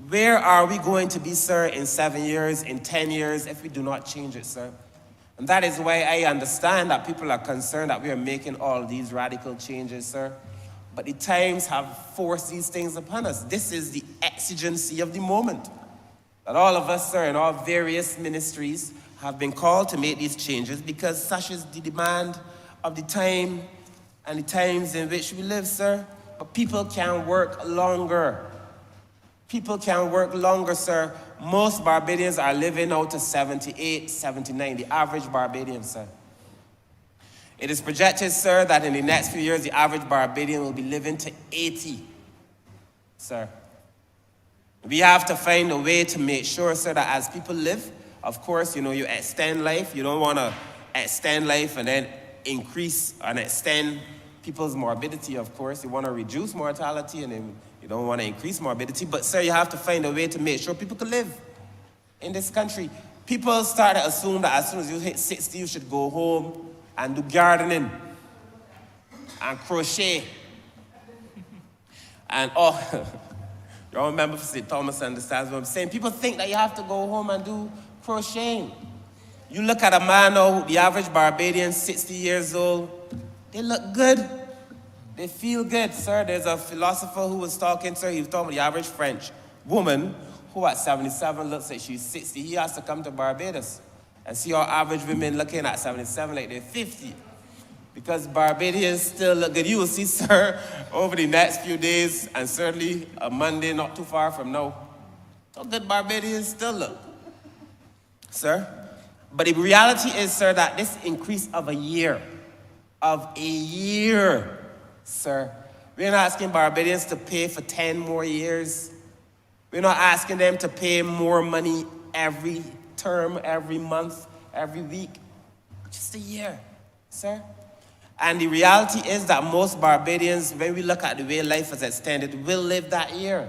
Where are we going to be, sir, in 7 years, in 10 years, if we do not change it, sir? And that is why I understand that people are concerned that we are making all these radical changes, sir. But the times have forced these things upon us. This is the exigency of the moment. That all of us, sir, in our various ministries have been called to make these changes because such is the demand of the time and the times in which we live, sir. But people can work longer. People can work longer, sir. Most Barbadians are living out to 78, 79, the average Barbadian, sir. It is projected, sir, that in the next few years, the average Barbadian will be living to 80, sir. We have to find a way to make sure, sir, that as people live, of course, you extend life. You don't want to extend life and then increase and extend people's morbidity, of course. You want to reduce mortality and then you don't want to increase morbidity. But, sir, you have to find a way to make sure people can live in this country. People start to assume that as soon as you hit 60, you should go home and do gardening and crochet. And you all remember St. Thomas understands what I'm saying. People think that you have to go home and do crocheting. You look at a man now, the average Barbadian, 60 years old, they look good. They feel good, sir. There's a philosopher who was talking, sir, he was talking about the average French woman who at 77 looks like she's 60. He has to come to Barbados and see our average women looking at 77 like they're 50. Because Barbadians still look good. You will see, sir, over the next few days, and certainly a Monday not too far from now, how good Barbadians still look, sir. But the reality is, sir, that this increase of a year, sir, we're not asking Barbadians to pay for 10 more years. We're not asking them to pay more money every term, every month, every week. Just a year, sir. And the reality is that most Barbadians, when we look at the way life is extended, will live that year.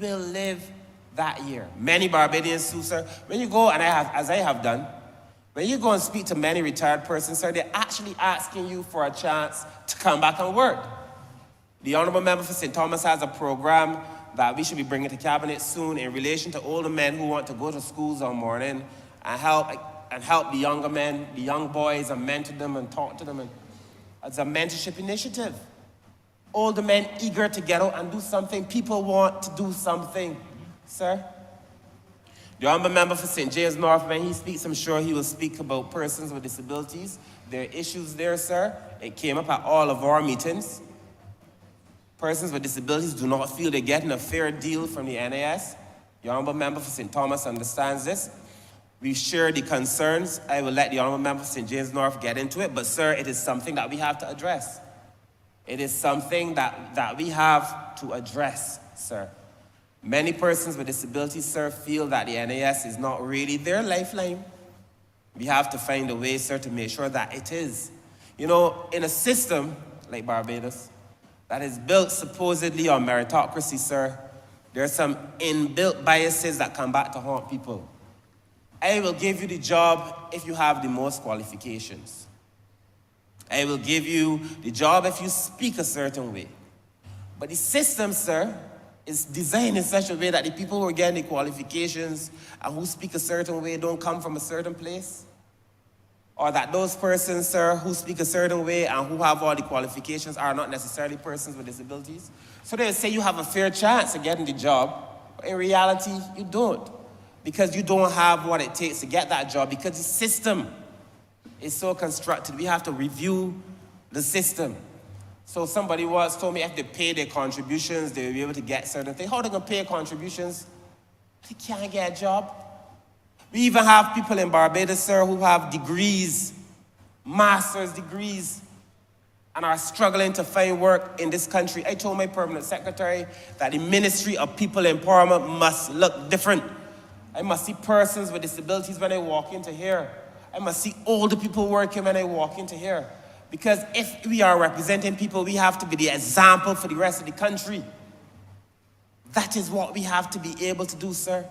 Will live that year. Many Barbadians too, sir. When you go, and as I have done, when you go and speak to many retired persons, sir, they're actually asking you for a chance to come back and work. The Honourable Member for St. Thomas has a program that we should be bringing to Cabinet soon in relation to older men who want to go to schools on morning and help the younger men, the young boys, and mentor them and talk to them. And it's a mentorship initiative. Older men eager to get out and do something. People want to do something, sir. The Honourable Member for St. James North, when he speaks, I'm sure he will speak about persons with disabilities. There are issues there, sir. It came up at all of our meetings. Persons with disabilities do not feel they're getting a fair deal from the NAS. The Honourable Member for St. Thomas understands this. We share the concerns. I will let the Honourable Member for St. James North get into it, but sir, it is something that we have to address. It is something that we have to address, sir. Many persons with disabilities, sir, feel that the NAS is not really their lifeline. We have to find a way, sir, to make sure that it is. In a system like Barbados, that is built supposedly on meritocracy, sir, there are some inbuilt biases that come back to haunt people. I will give you the job if you have the most qualifications. I will give you the job if you speak a certain way. But the system, sir, is designed in such a way that the people who are getting the qualifications and who speak a certain way don't come from a certain place. Or that those persons, sir, who speak a certain way and who have all the qualifications are not necessarily persons with disabilities. So they say you have a fair chance of getting the job, but in reality, you don't. Because you don't have what it takes to get that job, because the system is so constructed. We have to review the system. So somebody once told me if they pay their contributions, they will be able to get certain things. How are they going to pay contributions? They can't get a job. We even have people in Barbados, sir, who have degrees, master's degrees, and are struggling to find work in this country. I told my permanent secretary that the Ministry of People Empowerment must look different. I must see persons with disabilities when I walk into here. I must see older people working when I walk into here. Because if we are representing people, we have to be the example for the rest of the country. That is what we have to be able to do, sir.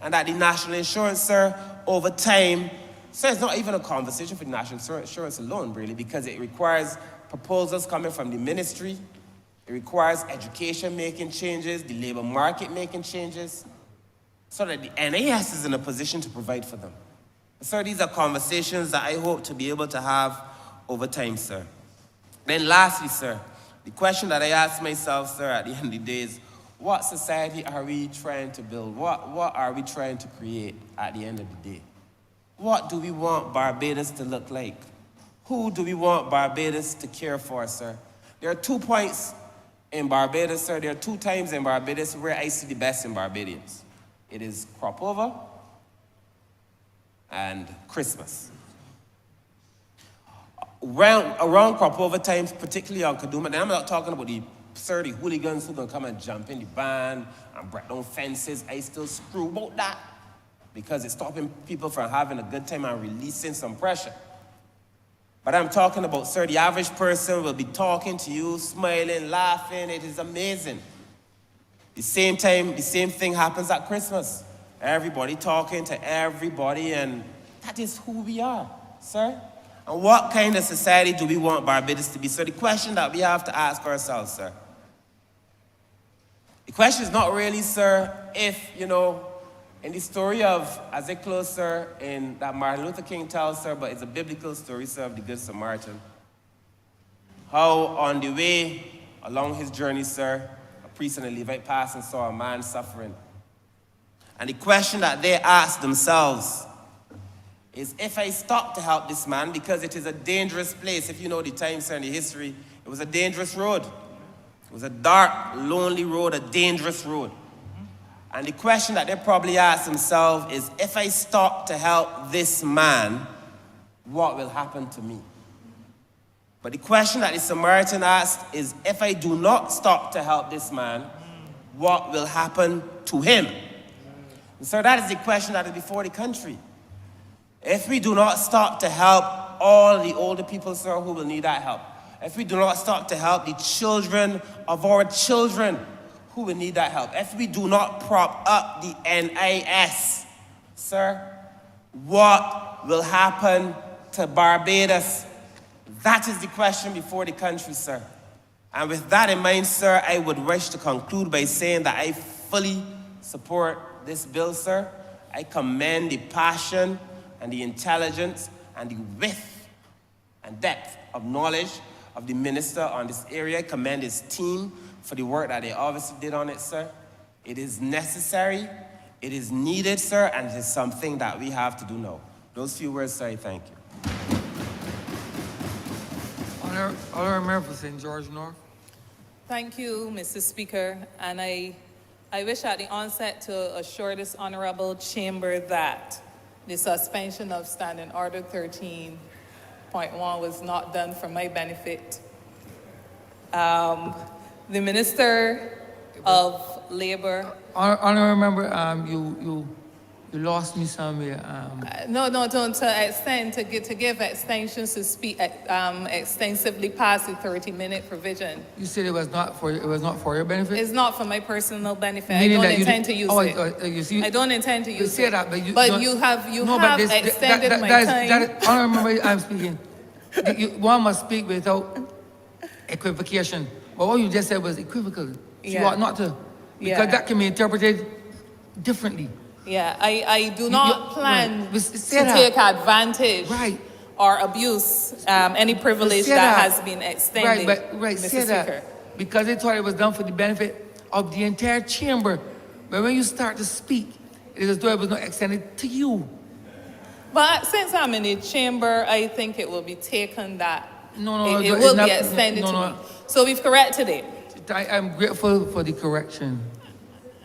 And that the national insurance, sir, over time, so it's not even a conversation for the national insurance alone, really, because it requires proposals coming from the ministry. It requires education making changes, the labor market making changes, so that the NAS is in a position to provide for them. Sir, these are conversations that I hope to be able to have over time, sir. Then lastly, sir, the question that I ask myself, sir, at the end of the day is, what society are we trying to build? What are we trying to create at the end of the day? What do we want Barbados to look like? Who do we want Barbados to care for, sir? There are 2 points in Barbados, sir. There are 2 times in Barbados where I see the best in Barbadians. It is crop over and Christmas. Around crop over times, particularly on Kaduma, and I'm not talking about the 30 hooligans who gonna come and jump in the van and break down fences. I still screw about that because it's stopping people from having a good time and releasing some pressure. But I'm talking about, sir, the average person will be talking to you, smiling, laughing. It is amazing. The same time, the same thing happens at Christmas. Everybody talking to everybody, and that is who we are, sir. And what kind of society do we want Barbados to be? So the question that we have to ask ourselves, sir, the question is not really, sir, if, in the story of, as I close, sir, in that Martin Luther King tells, sir, but it's a biblical story, sir, of the Good Samaritan. How on the way along his journey, sir, a priest and a Levite passed and saw a man suffering. And the question that they asked themselves is, if I stop to help this man, because it is a dangerous place, if you know the times, sir, and the history, it was a dangerous road. It was a dark, lonely road, a dangerous road. And the question that they probably asked themselves is, if I stop to help this man, what will happen to me? But the question that the Samaritan asked is, if I do not stop to help this man, what will happen to him? And so that is the question that is before the country. If we do not stop to help all the older people, sir, who will need that help, if we do not stop to help the children of our children who will need that help, if we do not prop up the NIS, sir, what will happen to Barbados? That is the question before the country, sir. And with that in mind, sir, I would wish to conclude by saying that I fully support this bill, sir. I commend the passion and the intelligence and the width and depth of knowledge of the minister on this area. I commend his team for the work that they obviously did on it, sir. It is necessary, it is needed, sir, and it is something that we have to do now. Those few words, sir, I thank you. Honourable Member for St. George North. Thank you, Mr. Speaker, and I wish at the onset to assure this honourable chamber that the suspension of Standing Order 13.1 was not done for my benefit. The Minister of Labour. Honourable Member, You lost me somewhere. No, don't to give extensions to speak extensively past the 30-minute provision. You said it was not for your benefit? It's not for my personal benefit. I Meaning don't that you intend to did- use oh, it. You see, I don't intend to you use say it. that, but you have extended my time. Honourable, I'm speaking. One must speak without equivocation. But what you just said was equivocal. So you Yeah. ought not to, because Yeah. that can be interpreted differently. Yeah, I do not plan right. to Say that. take advantage Right. or abuse any privilege Say that has been extended, Right, Mr. say Speaker. that. Because they thought it was done for the benefit of the entire chamber. But when you start to speak, it is as though it was not extended to you. But since I'm in the chamber, I think it will be taken that it it's will not- be extended no, to no. me. So we've corrected it. I'm grateful for the correction.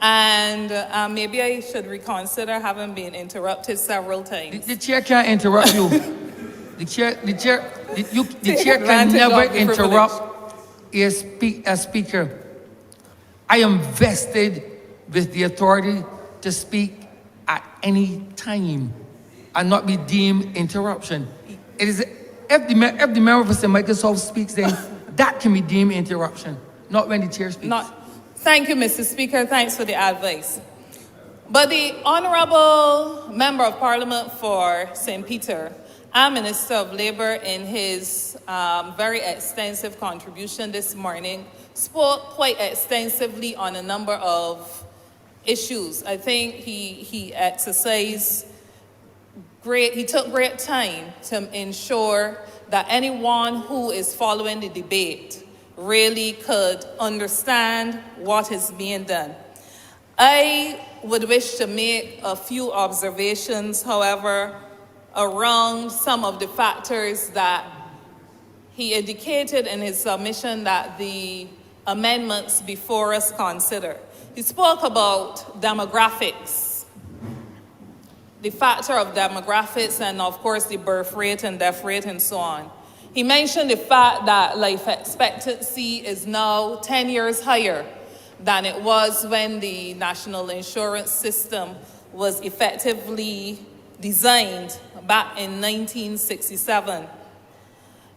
And maybe I should reconsider having been interrupted several times. The chair can't interrupt you. The chair Take can advantage never of the interrupt a speaker. I am vested with the authority to speak at any time and not be deemed interruption. It is if the member for St. Microsoft speaks, then that can be deemed interruption, not when the chair speaks. Thank you, Mr. Speaker. Thanks for the advice. But the Honourable Member of Parliament for St. Peter and Minister of Labour, in his very extensive contribution this morning, spoke quite extensively on a number of issues. I think he took great time to ensure that anyone who is following the debate really could understand what is being done. I would wish to make a few observations, however, around some of the factors that he indicated in his submission that the amendments before us consider. He spoke about demographics, the factor of demographics, and of course the birth rate and death rate and so on. He mentioned the fact that life expectancy is now 10 years higher than it was when the national insurance system was effectively designed back in 1967.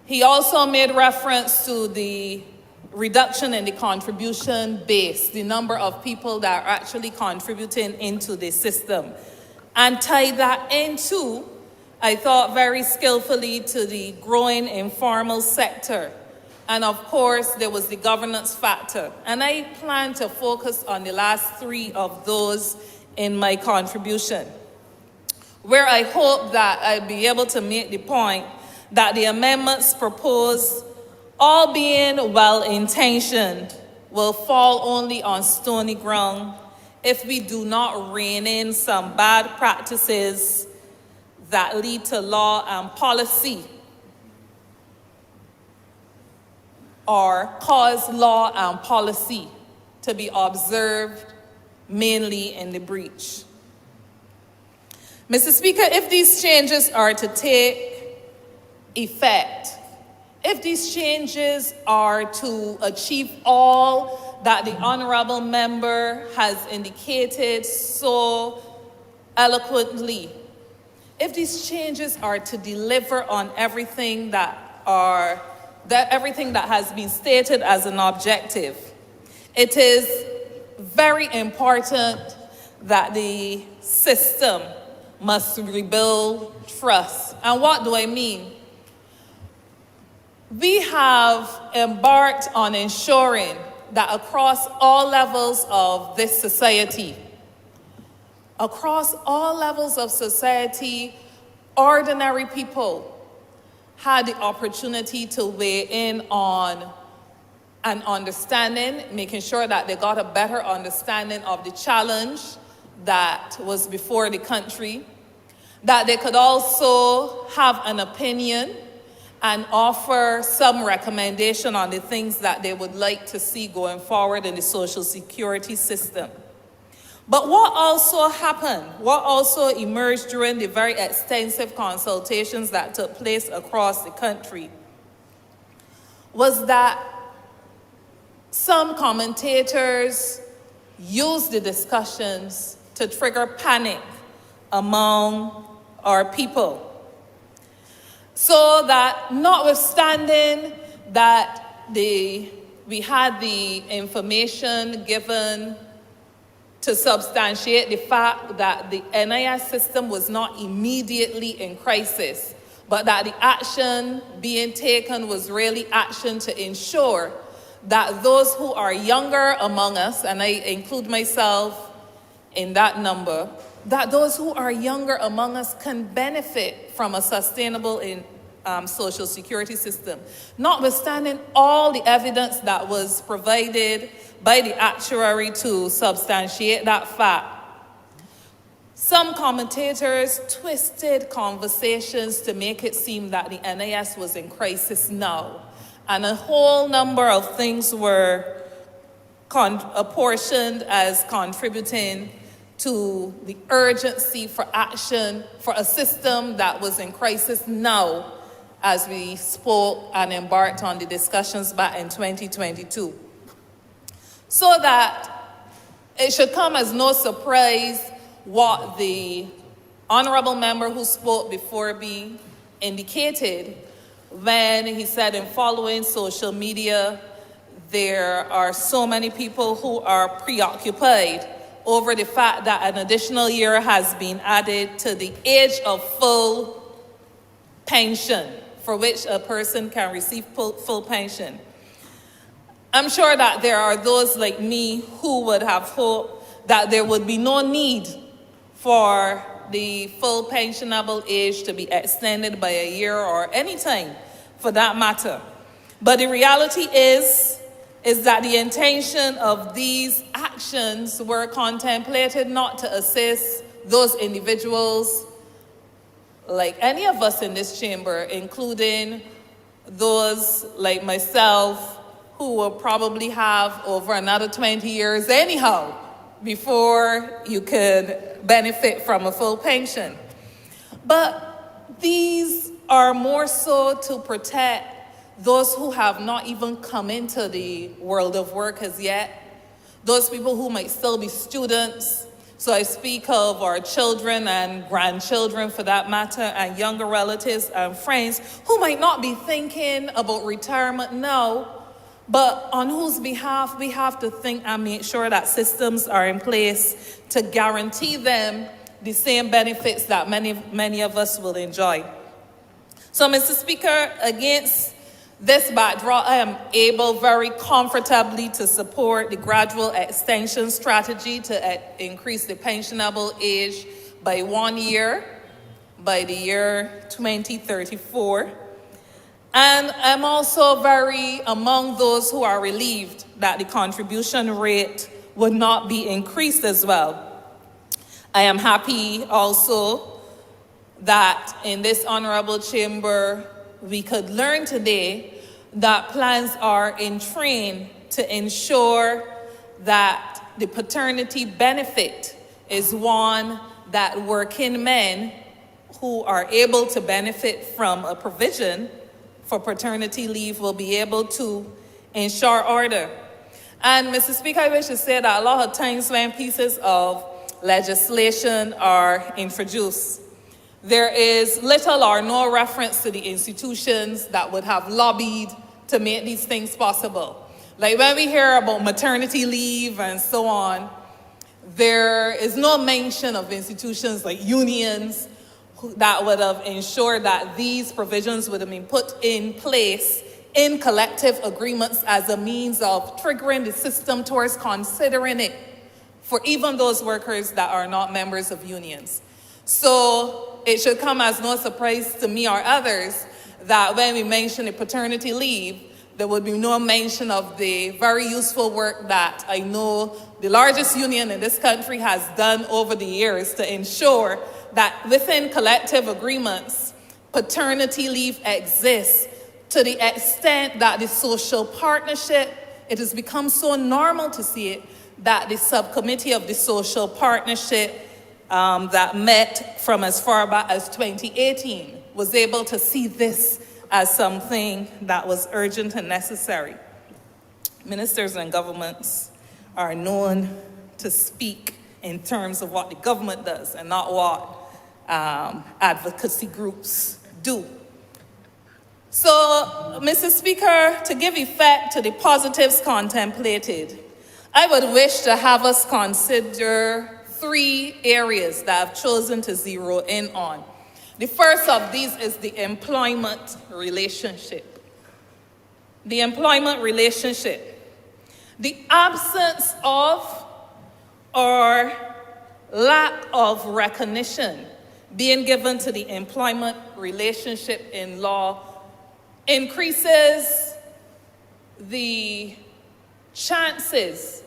He also made reference to the reduction in the contribution base, the number of people that are actually contributing into the system, and tied that into, I thought very skillfully, to the growing informal sector. And of course, there was the governance factor. And I plan to focus on the last three of those in my contribution, where I hope that I'll be able to make the point that the amendments proposed, all being well-intentioned, will fall only on stony ground if we do not rein in some bad practices that lead to law and policy, or cause law and policy to be observed mainly in the breach. Mr. Speaker, if these changes are to take effect, if these changes are to achieve all that the Honourable Member has indicated so eloquently, if these changes are to deliver on everything that has been stated as an objective, it is very important that the system must rebuild trust. And what do I mean? We have embarked on ensuring that across all levels of this society, ordinary people had the opportunity to weigh in on an understanding, making sure that they got a better understanding of the challenge that was before the country, that they could also have an opinion and offer some recommendation on the things that they would like to see going forward in the social security system. But what also happened, what also emerged during the very extensive consultations that took place across the country, was that some commentators used the discussions to trigger panic among our people. So that notwithstanding that we had the information given to substantiate the fact that the NIS system was not immediately in crisis, but that the action being taken was really action to ensure that those who are younger among us, and I include myself in that number, that those who are younger among us can benefit from a sustainable social security system, notwithstanding all the evidence that was provided by the actuary to substantiate that fact. Some commentators twisted conversations to make it seem that the NIS was in crisis now, and a whole number of things were apportioned as contributing to the urgency for action for a system that was in crisis now, as we spoke and embarked on the discussions back in 2022. So that it should come as no surprise what the honorable member who spoke before me indicated when he said in following social media, there are so many people who are preoccupied over the fact that an additional year has been added to the age of full pension, for which a person can receive full pension. I'm sure that there are those like me who would have hoped that there would be no need for the full pensionable age to be extended by a year or any time for that matter. But the reality is that the intention of these actions were contemplated not to assist those individuals like any of us in this chamber, including those like myself who will probably have over another 20 years anyhow before you could benefit from a full pension. But these are more so to protect those who have not even come into the world of work as yet, those people who might still be students. So I speak of our children and grandchildren for that matter, and younger relatives and friends who might not be thinking about retirement now, but on whose behalf we have to think and make sure that systems are in place to guarantee them the same benefits that many of us will enjoy. So, Mr. Speaker, against this backdrop, I am able very comfortably to support the gradual extension strategy to increase the pensionable age by 1 year by the year 2034. And I'm also very among those who are relieved that the contribution rate would not be increased as well. I am happy also that in this honorable chamber, we could learn today that plans are in train to ensure that the paternity benefit is one that working men who are able to benefit from a provision for paternity leave will be able to ensure order. And Mr. Speaker, I wish to say that a lot of times when pieces of legislation are introduced, there is little or no reference to the institutions that would have lobbied to make these things possible. Like when we hear about maternity leave and so on, there is no mention of institutions like unions that would have ensured that these provisions would have been put in place in collective agreements as a means of triggering the system towards considering it for even those workers that are not members of unions. So it should come as no surprise to me or others that when we mention the paternity leave, there would be no mention of the very useful work that I know the largest union in this country has done over the years to ensure that within collective agreements, paternity leave exists to the extent that the social partnership, it has become so normal to see it, that the subcommittee of the social partnership that met from as far back as 2018 was able to see this as something that was urgent and necessary. Ministers and governments are known to speak in terms of what the government does and not what advocacy groups do. So, Mr. Speaker, to give effect to the positives contemplated, I would wish to have us consider 3 areas that I've chosen to zero in on. The first of these is the employment relationship. The employment relationship. The absence of or lack of recognition being given to the employment relationship in law increases the chances,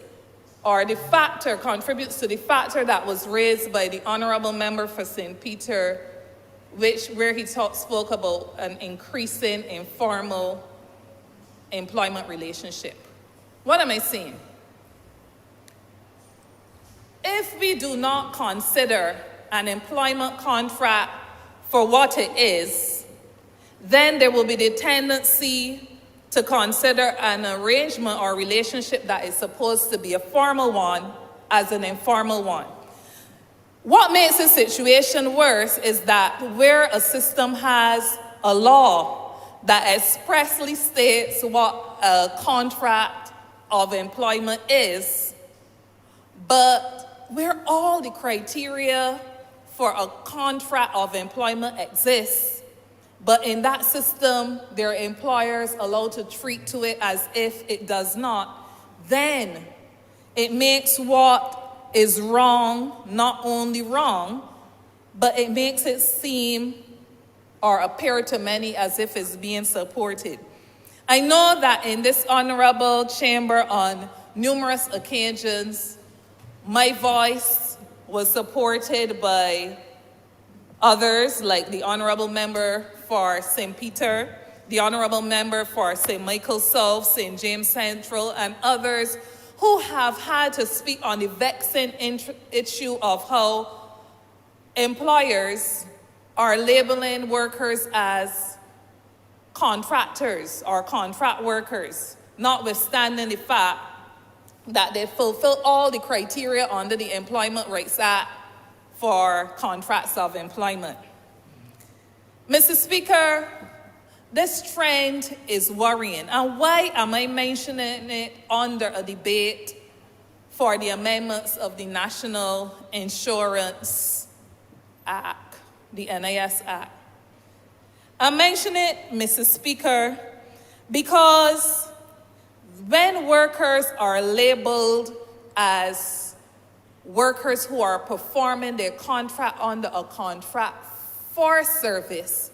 or the factor, contributes to the factor that was raised by the Honourable Member for St. Peter, where he spoke about an increasing informal employment relationship. What am I saying? If we do not consider an employment contract for what it is, then there will be the tendency to consider an arrangement or relationship that is supposed to be a formal one as an informal one. What makes the situation worse is that where a system has a law that expressly states what a contract of employment is, but where all the criteria for a contract of employment exists, but in that system, their employers allowed to treat to it as if it does not, then it makes what is wrong not only wrong, but it makes it seem or appear to many as if it's being supported. I know that in this honorable chamber on numerous occasions, my voice was supported by others, like the Honourable Member for St. Peter, the Honourable Member for St. Michael South, St. James Central, and others who have had to speak on the vexing issue of how employers are labeling workers as contractors or contract workers, notwithstanding the fact that they fulfill all the criteria under the Employment Rights Act for contracts of employment. Mr. Speaker, this trend is worrying. And why am I mentioning it under a debate for the amendments of the National Insurance Act, the NIS Act? I mention it, Mr. Speaker, because when workers are labeled as workers who are performing their contract under a contract for service,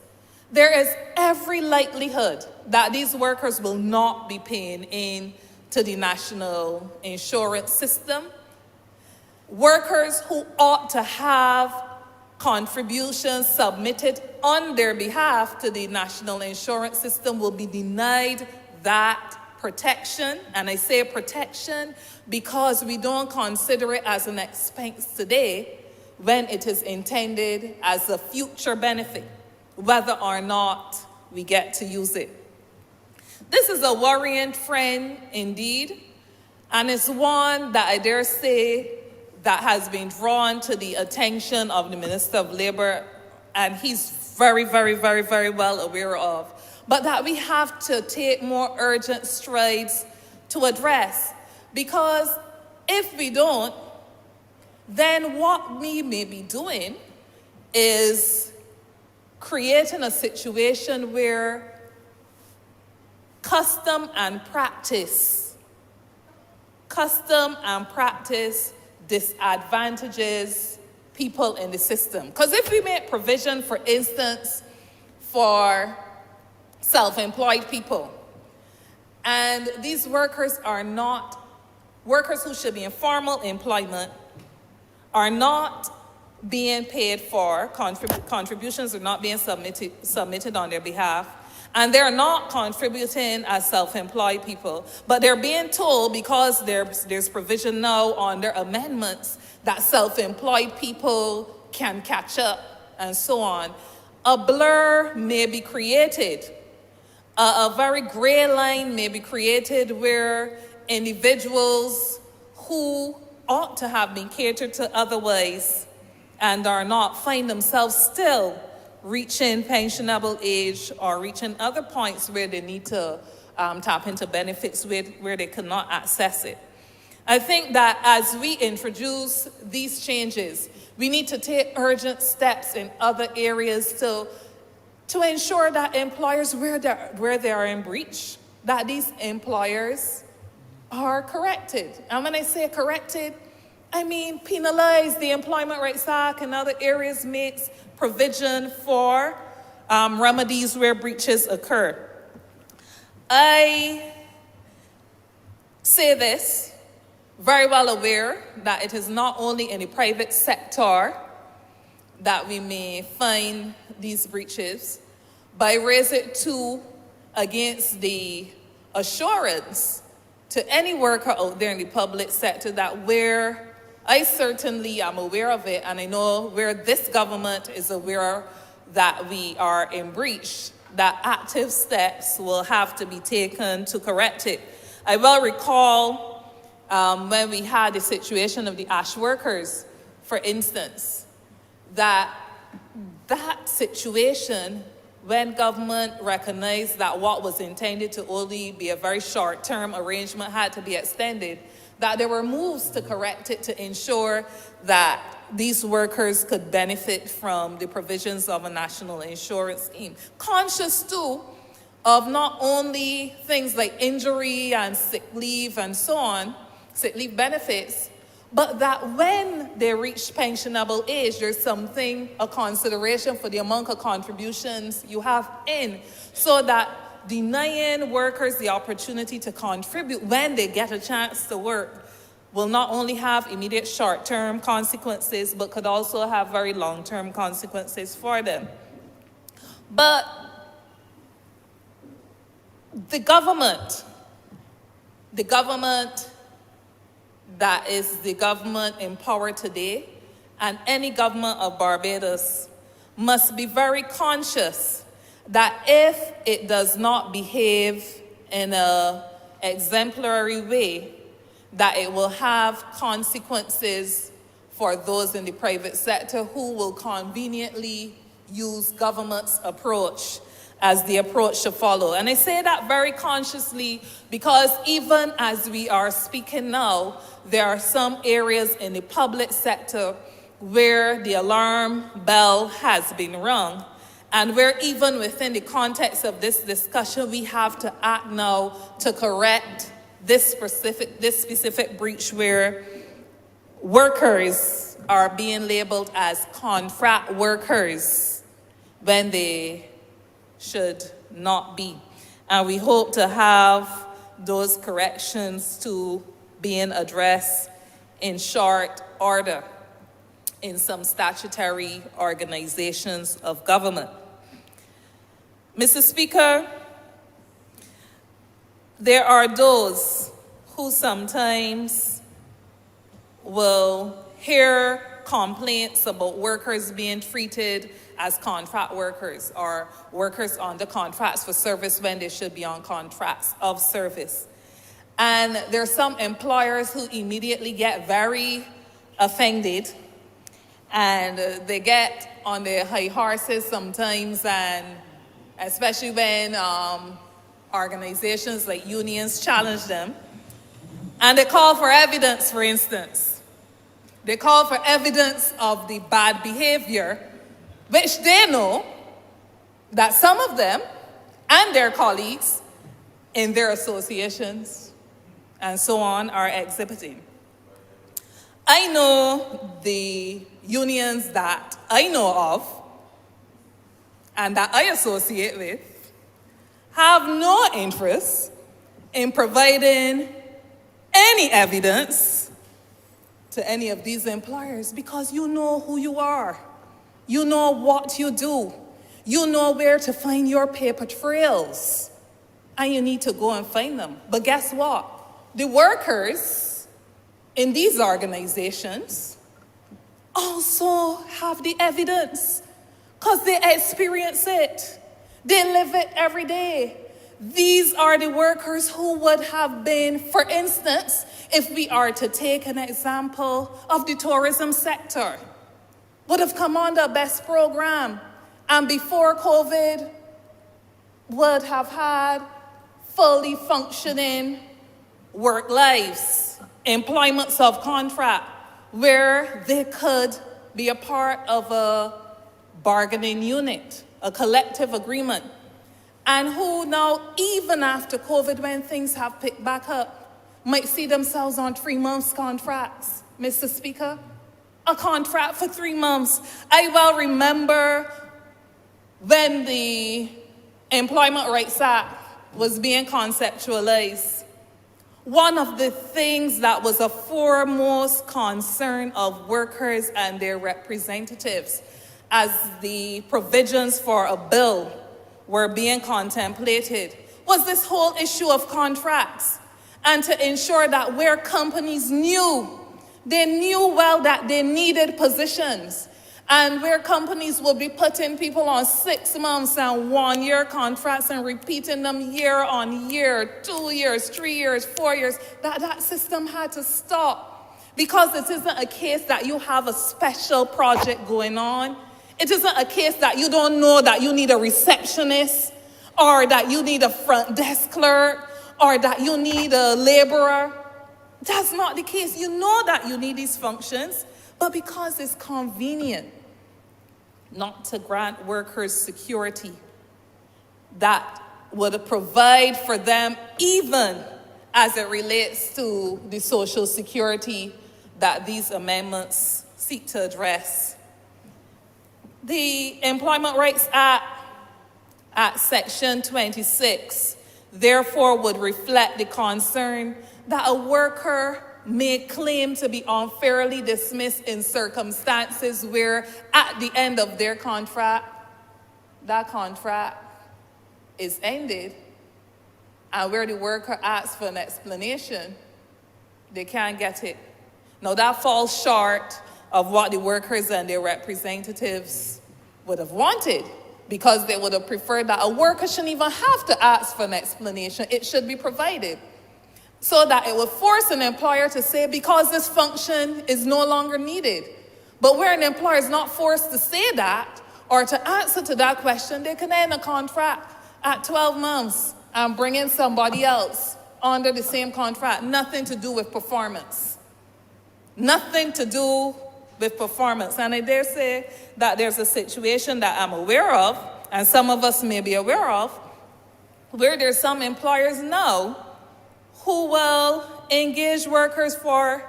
there is every likelihood that these workers will not be paying in to the national insurance system. Workers who ought to have contributions submitted on their behalf to the national insurance system will be denied that protection. And I say protection because we don't consider it as an expense today when it is intended as a future benefit, whether or not we get to use it. This is a worrying trend indeed, and it's one that I dare say that has been drawn to the attention of the Minister of Labour, and he's very, very, very, very well aware of, but that we have to take more urgent strides to address. Because if we don't, then what we may be doing is creating a situation where custom and practice disadvantages people in the system. Because if we make provision, for instance, for self-employed people, and these workers are not workers who should be in formal employment, are not being paid for, contributions are not being submitted on their behalf, and they're not contributing as self-employed people, but they're being told, because there's provision now under amendments, that self-employed people can catch up and so on. A blur may be created. A very gray line may be created where individuals who ought to have been catered to otherwise and are not find themselves still reaching pensionable age or reaching other points where they need to tap into benefits where they cannot access it. I think that as we introduce these changes, we need to take urgent steps in other areas to ensure that employers, where they are in breach, that these employers are corrected. And when I say corrected, I mean penalize. The Employment Rights Act and other areas makes provision for remedies where breaches occur. I say this very well aware that it is not only in the private sector that we may find these breaches, but I raise it too against the assurance to any worker out there in the public sector that where I certainly am aware of it, and I know where this government is aware that we are in breach, that active steps will have to be taken to correct it. I will recall when we had the situation of the ash workers, for instance, that situation, when government recognized that what was intended to only be a very short-term arrangement had to be extended, that there were moves to correct it to ensure that these workers could benefit from the provisions of a national insurance scheme. Conscious, too, of not only things like injury and sick leave and so on, sick leave benefits, but that when they reach pensionable age, there's something, a consideration for the amount of contributions you have in, so that denying workers the opportunity to contribute when they get a chance to work will not only have immediate short-term consequences, but could also have very long-term consequences for them. But the government that is the government in power today, and any government of Barbados must be very conscious that if it does not behave in an exemplary way, that it will have consequences for those in the private sector who will conveniently use government's approach as the approach to follow. And I say that very consciously because even as we are speaking now, there are some areas in the public sector where the alarm bell has been rung, and where even within the context of this discussion, we have to act now to correct this specific breach where workers are being labeled as contract workers when they should not be. And we hope to have those corrections to being addressed in short order in some statutory organizations of government. Mr. Speaker, there are those who sometimes will hear complaints about workers being treated as contract workers or workers under contracts for service when they should be on contracts of service. And there are some employers who immediately get very offended, and they get on their high horses sometimes, and especially when organizations like unions challenge them. And they call for evidence, for instance. They call for evidence of the bad behavior, which they know that some of them and their colleagues in their associations and so on are exhibiting. I know the unions that I know of and that I associate with have no interest in providing any evidence to any of these employers, because you know who you are. You know what you do. You know where to find your paper trails. And you need to go and find them. But guess what? The workers in these organizations also have the evidence because they experience it. They live it every day. These are the workers who would have been, for instance, if we are to take an example of the tourism sector. would have come under a BEST program, and before COVID would have had fully functioning work lives, employments of contract, where they could be a part of a bargaining unit, a collective agreement, and who now, even after COVID, when things have picked back up, might see themselves on 3 months contracts, Mr. Speaker. A contract for 3 months. I well remember when the Employment Rights Act was being conceptualized. One of the things that was a foremost concern of workers and their representatives as the provisions for a bill were being contemplated was this whole issue of contracts, and to ensure that where companies knew well that they needed positions, and where companies would be putting people on 6 months and 1 year contracts and repeating them year on year, 2 years, 3 years, 4 years, that system had to stop. Because it isn't a case that you have a special project going on. It isn't a case that you don't know that you need a receptionist, or that you need a front desk clerk, or that you need a laborer. That's not the case. You know that you need these functions, but because it's convenient not to grant workers security that would provide for them, even as it relates to the social security that these amendments seek to address. The Employment Rights Act at Section 26, therefore, would reflect the concern that a worker may claim to be unfairly dismissed in circumstances where, at the end of their contract, that contract is ended, and where the worker asks for an explanation, they can't get it. Now, that falls short of what the workers and their representatives would have wanted, because they would have preferred that a worker shouldn't even have to ask for an explanation. It should be provided, so that it would force an employer to say, because this function is no longer needed. But where an employer is not forced to say that, or to answer to that question, they can end a contract at 12 months and bring in somebody else under the same contract. Nothing to do with performance. Nothing to do with performance. And I dare say that there's a situation that I'm aware of, and some of us may be aware of, where there's some employers now who will engage workers for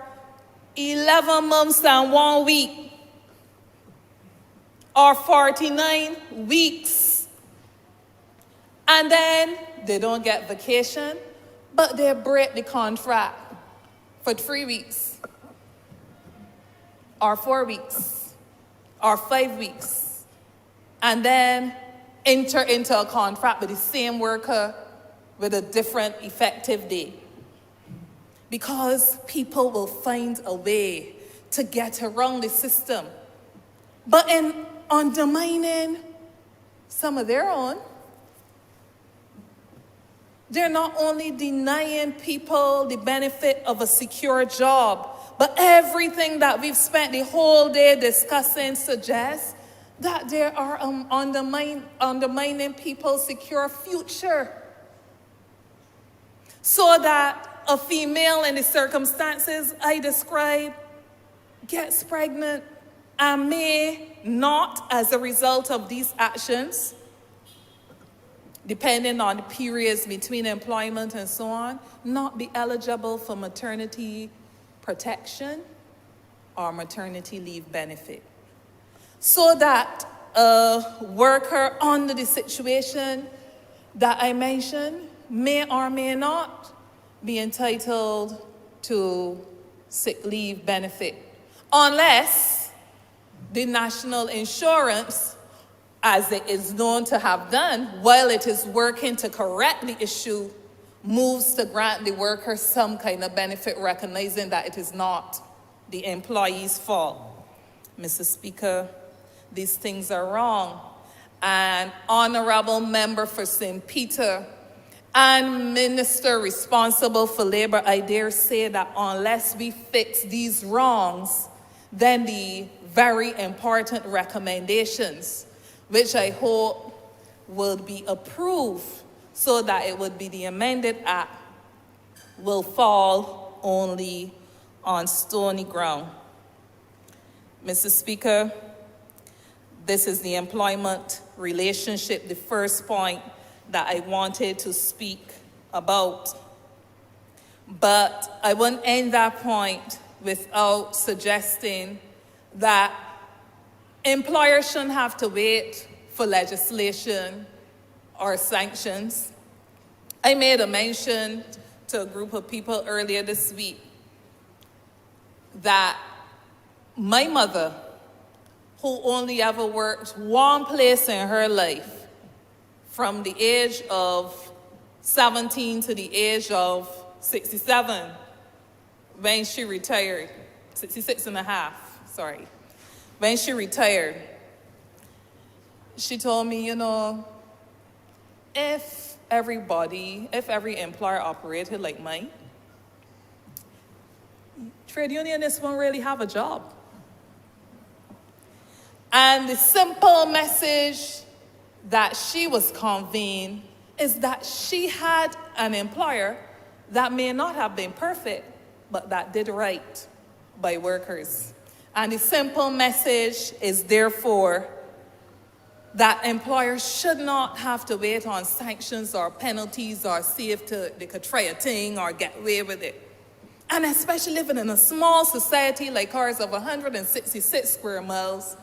11 months and 1 week, or 49 weeks. And then they don't get vacation, but they break the contract for 3 weeks, or 4 weeks, or 5 weeks, and then enter into a contract with the same worker with a different effective date. Because people will find a way to get around the system. But in undermining some of their own, they're not only denying people the benefit of a secure job, but everything that we've spent the whole day discussing suggests that they are undermining people's secure future. So that a female in the circumstances I describe gets pregnant and may not, as a result of these actions, depending on the periods between employment and so on, not be eligible for maternity protection or maternity leave benefit. So that a worker under the situation that I mentioned may or may not be entitled to sick leave benefit, unless the national insurance, as it is known to have done, while it is working to correct the issue, moves to grant the worker some kind of benefit, recognizing that it is not the employee's fault. Mr. Speaker, these things are wrong. And Honourable Member for St. Peter and Minister responsible for labor, I dare say that unless we fix these wrongs, then the very important recommendations, which I hope will be approved so that it would be the amended act, will fall only on stony ground. Mr. Speaker, this is the employment relationship, the first point that I wanted to speak about. But I won't end that point without suggesting that employers shouldn't have to wait for legislation or sanctions. I made a mention to a group of people earlier this week that my mother, who only ever worked one place in her life, from the age of 17 to the age of 67, when she retired, 66 and a half, sorry. When she retired, she told me, if every employer operated like mine, trade unionists won't really have a job. And the simple message that she was conveying is that she had an employer that may not have been perfect, but that did right by workers. And the simple message is therefore that employers should not have to wait on sanctions or penalties or see if they could try a thing or get away with it. And especially living in a small society like ours of 166 square miles,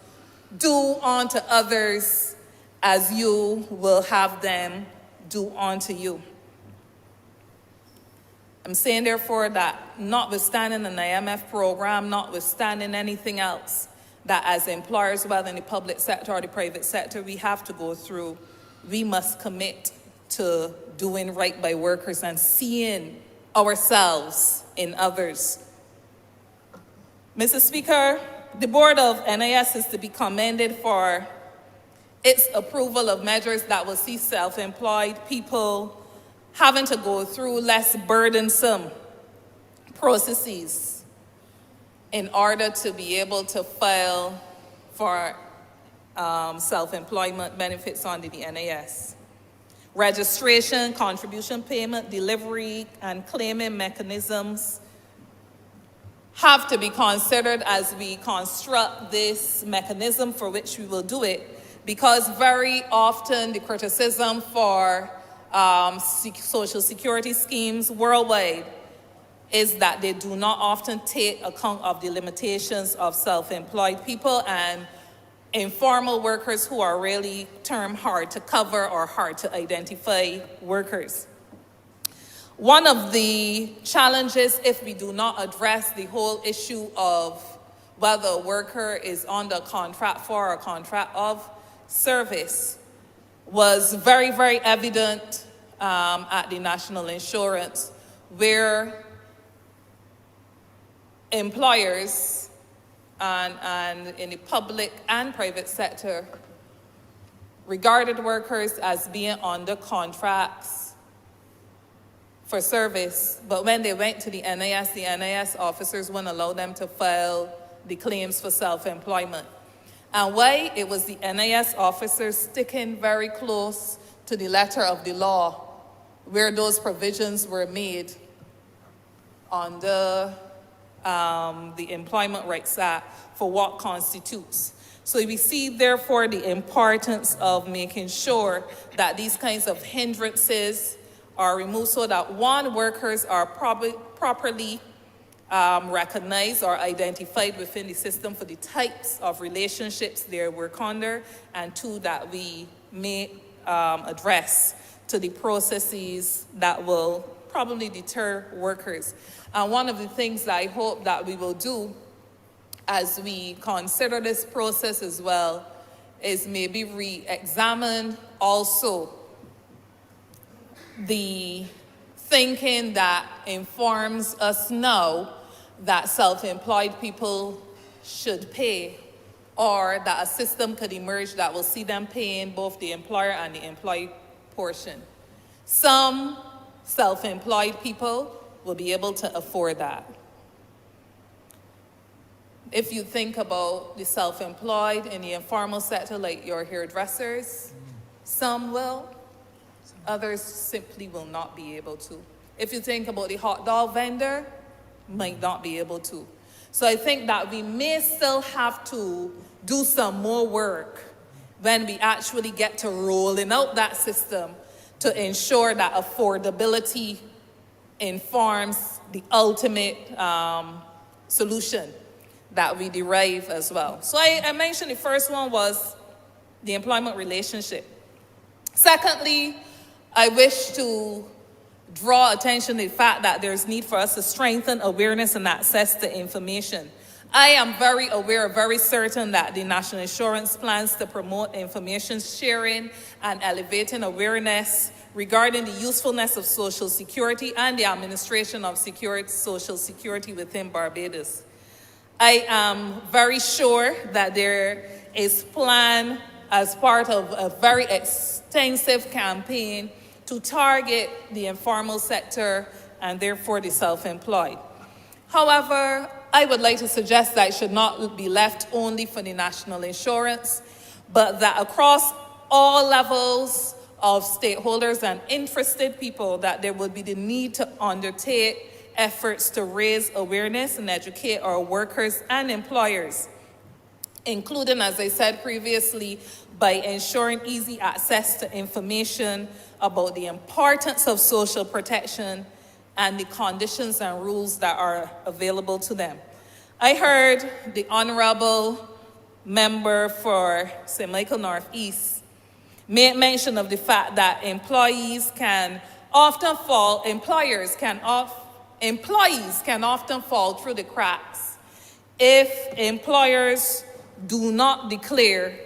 do unto others as you will have them do unto you. I'm saying, therefore, that notwithstanding an IMF program, notwithstanding anything else, that as employers, whether in the public sector or the private sector, we have to go through, we must commit to doing right by workers and seeing ourselves in others. Mr. Speaker, the Board of NIS is to be commended for its approval of measures that will see self-employed people having to go through less burdensome processes in order to be able to file for self-employment benefits under the NIS. Registration, contribution payment, delivery, and claiming mechanisms have to be considered as we construct this mechanism for which we will do it, because very often the criticism for social security schemes worldwide is that they do not often take account of the limitations of self-employed people and informal workers who are really termed hard to cover or hard to identify workers. One of the challenges, if we do not address the whole issue of whether a worker is under contract for or contract of service, was very, very evident at the National Insurance, where employers and in the public and private sector regarded workers as being under contracts for service, but when they went to the NIS officers wouldn't allow them to file the claims for self-employment. And why? It was the NIS officers sticking very close to the letter of the law where those provisions were made under the Employment Rights Act for what constitutes. So we see, therefore, the importance of making sure that these kinds of hindrances are removed so that, one, workers are properly recognized or identified within the system for the types of relationships they work under, and two, that we may address to the processes that will probably deter workers. And one of the things that I hope that we will do as we consider this process as well is maybe re-examine also the thinking that informs us now that self-employed people should pay, or that a system could emerge that will see them paying both the employer and the employee portion. Some self-employed people will be able to afford that. If you think about the self-employed in the informal sector, like your hairdressers, some will, others simply will not be able to. If you think about the hot dog vendor, might not be able to. So I think that we may still have to do some more work when we actually get to rolling out that system to ensure that affordability informs the ultimate solution that we derive as well. So I mentioned the first one was the employment relationship. Secondly, I wish to draw attention to the fact that there's need for us to strengthen awareness and access to information. I am very aware, very certain that the National Insurance plans to promote information sharing and elevating awareness regarding the usefulness of Social Security and the administration of Social Security within Barbados. I am very sure that there is plan as part of a very extensive campaign to target the informal sector and therefore the self-employed. However, I would like to suggest that it should not be left only for the National Insurance, but that across all levels of stakeholders and interested people, that there would be the need to undertake efforts to raise awareness and educate our workers and employers, including, as I said previously, by ensuring easy access to information about the importance of social protection and the conditions and rules that are available to them. I heard the Honourable member for St. Michael Northeast made mention of the fact that employees can often fall through the cracks if employers do not declare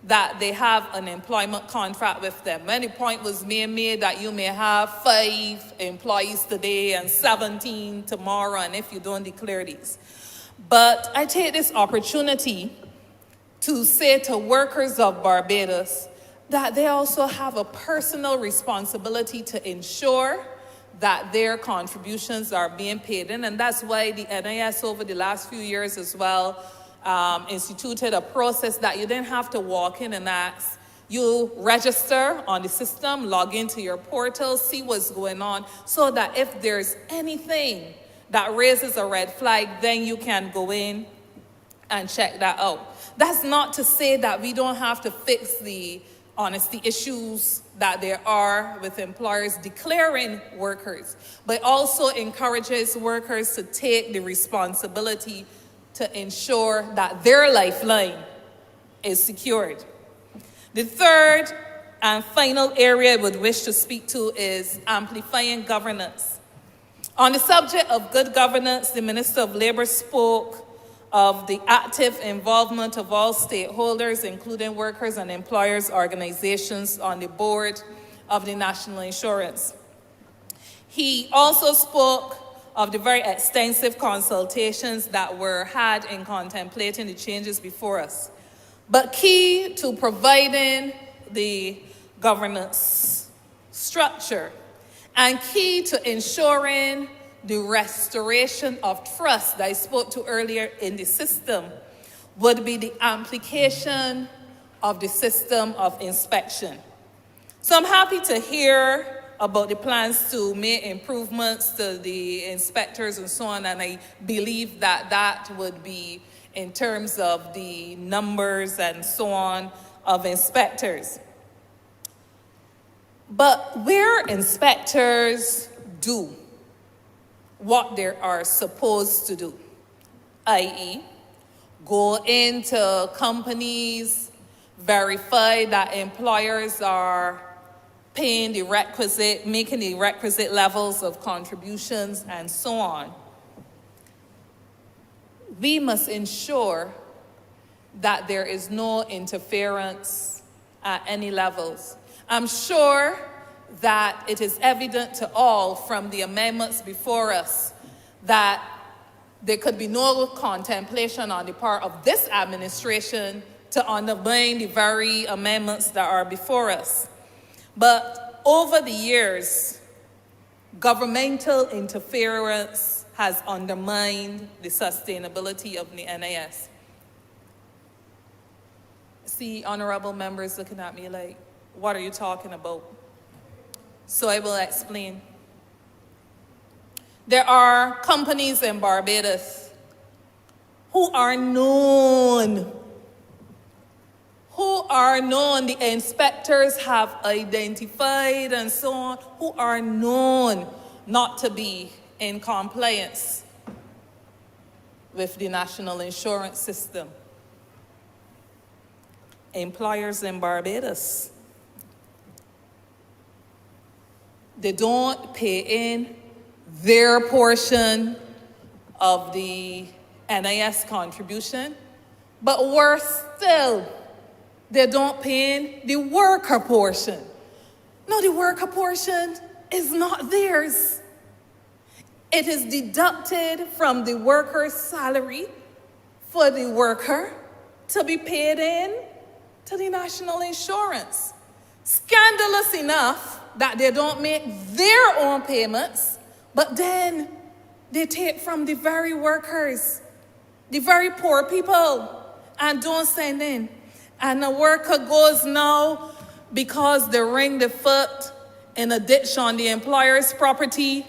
that they have an employment contract with them. When the point was made that you may have 5 employees today and 17 tomorrow, and if you don't declare these. But I take this opportunity to say to workers of Barbados that they also have a personal responsibility to ensure that their contributions are being paid in, and that's why the NIS over the last few years as well instituted a process that you didn't have to walk in and ask. You register on the system, log into your portal, see what's going on, so that if there's anything that raises a red flag, then you can go in and check that out. That's not to say that we don't have to fix the honesty issues that there are with employers declaring workers, but also encourages workers to take the responsibility to ensure that their lifeline is secured. The third and final area I would wish to speak to is amplifying governance. On the subject of good governance, the Minister of Labour spoke of the active involvement of all stakeholders, including workers and employers' organizations on the board of the National Insurance. He also spoke of the very extensive consultations that were had in contemplating the changes before us. But key to providing the governance structure and key to ensuring the restoration of trust that I spoke to earlier in the system would be the application of the system of inspection. So I'm happy to hear about the plans to make improvements to the inspectors and so on, and I believe that that would be in terms of the numbers and so on of inspectors. But where inspectors do what they are supposed to do, i.e., go into companies, verify that employers are paying the requisite, making the requisite levels of contributions and so on, we must ensure that there is no interference at any levels. I'm sure that it is evident to all from the amendments before us that there could be no contemplation on the part of this administration to undermine the very amendments that are before us. But over the years, governmental interference has undermined the sustainability of the NIS. See, honorable members looking at me like, what are you talking about? So I will explain. There are companies in Barbados who are known, the inspectors have identified and so on, who are known not to be in compliance with the national insurance system. Employers in Barbados, they don't pay in their portion of the NIS contribution, but worse still, they don't pay in the worker portion. No, the worker portion is not theirs. It is deducted from the worker's salary for the worker to be paid in to the national insurance. Scandalous enough that they don't make their own payments, but then they take from the very workers, the very poor people, and don't send in. And the worker goes now, because they ring the foot in a ditch on the employer's property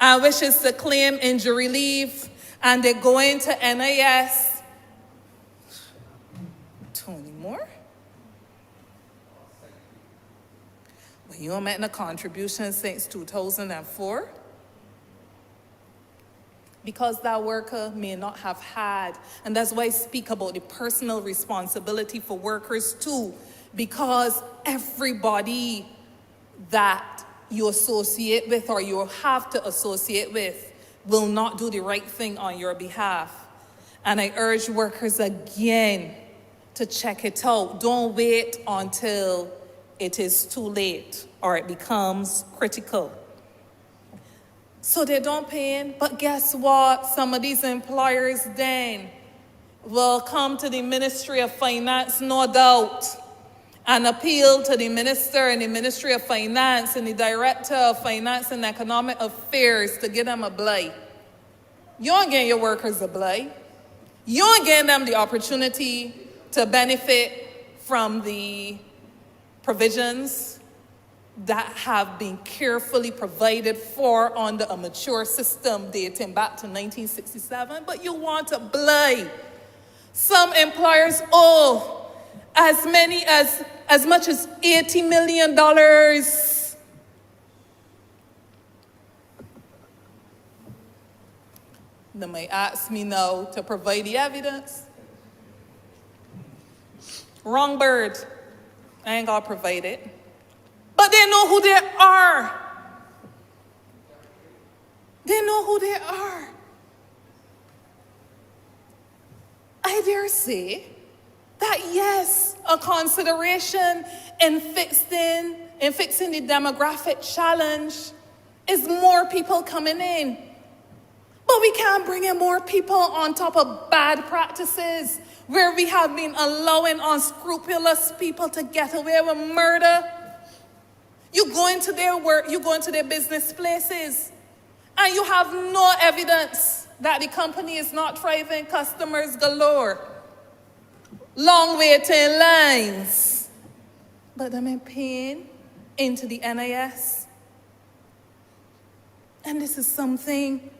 and wishes to claim injury leave, and they go into NIS. Tony Moore? Well, you haven't made a contribution since 2004? Because that worker may not have had, and that's why I speak about the personal responsibility for workers too, because everybody that you associate with or you have to associate with will not do the right thing on your behalf. And I urge workers again to check it out. Don't wait until it is too late or it becomes critical. So they don't pay in, but guess what? Some of these employers then will come to the Ministry of Finance, no doubt, and appeal to the minister and the Ministry of Finance and the Director of Finance and Economic Affairs to give them a blay. You aren't getting your workers a blay. You aren't getting them the opportunity to benefit from the provisions that have been carefully provided for under a mature system dating back to 1967, but you want to blay. Some employers owe as much as $80 million. They might ask me now to provide the evidence. Wrong bird. I ain't gonna provide it. But they know who they are. They know who they are. I dare say that yes, a consideration in fixing the demographic challenge is more people coming in. But we can't bring in more people on top of bad practices where we have been allowing unscrupulous people to get away with murder. You go into their work, you go into their business places, and you have no evidence that the company is not thriving. Customers galore. Long waiting lines. But them in paying into the NIS. And this is something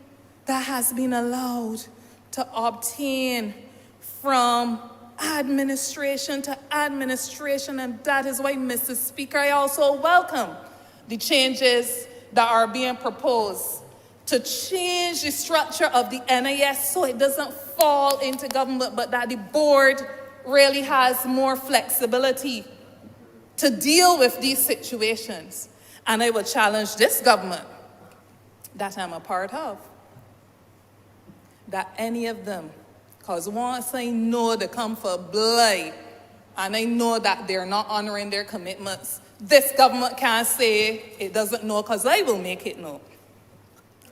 that has been allowed to obtain from administration to administration, and that is why, Mr. Speaker, I also welcome the changes that are being proposed to change the structure of the NIS so it doesn't fall into government, but that the board really has more flexibility to deal with these situations. And I will challenge this government that I'm a part of, that any of them, because once I know they come for blood, and I know that they're not honoring their commitments, this government can't say it doesn't know, because I will make it know.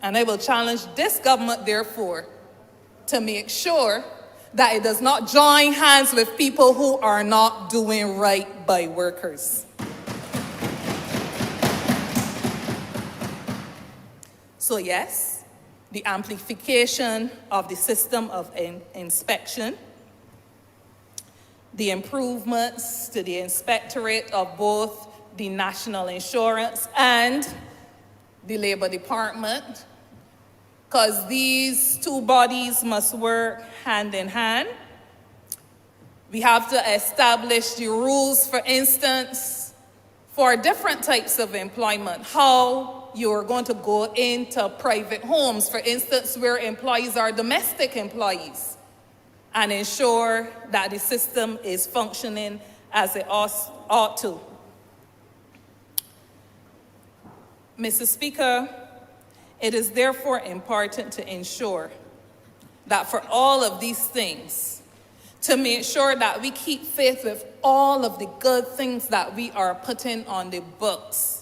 And I will challenge this government, therefore, to make sure that it does not join hands with people who are not doing right by workers. So yes, the amplification of the system of inspection, the improvements to the inspectorate of both the National Insurance and the Labor Department, because these two bodies must work hand in hand. We have to establish the rules, for instance, for different types of employment, how you're going to go into private homes, for instance, where employees are domestic employees, and ensure that the system is functioning as it ought to. Mr. Speaker, it is therefore important to ensure that for all of these things, to make sure that we keep faith with all of the good things that we are putting on the books,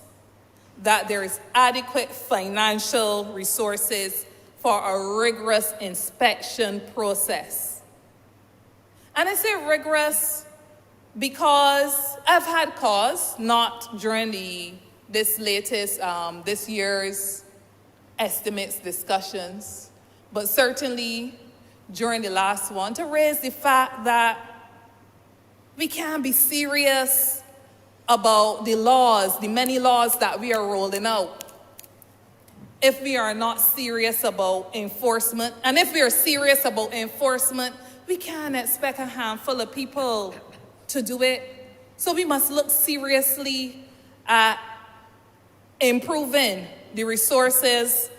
that there is adequate financial resources for a rigorous inspection process. And I say rigorous because I've had cause, not during this year's estimates discussions, but certainly during the last one, to raise the fact that we can't be serious about the laws, the many laws that we are rolling out, if we are not serious about enforcement. And if we are serious about enforcement, we can't expect a handful of people to do it. So we must look seriously at improving the resources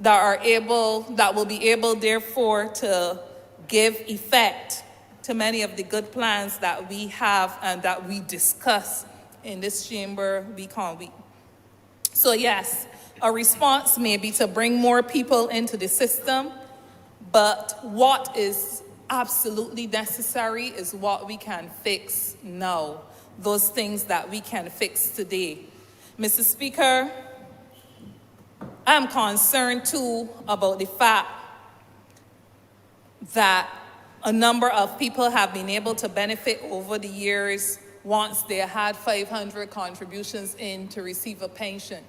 that will be able, therefore, to give effect to many of the good plans that we have and that we discuss in this chamber week on week. So yes, a response may be to bring more people into the system, but what is absolutely necessary is what we can fix now, those things that we can fix today. Mr. Speaker, I'm concerned too about the fact that a number of people have been able to benefit over the years once they had 500 contributions in to receive a pension.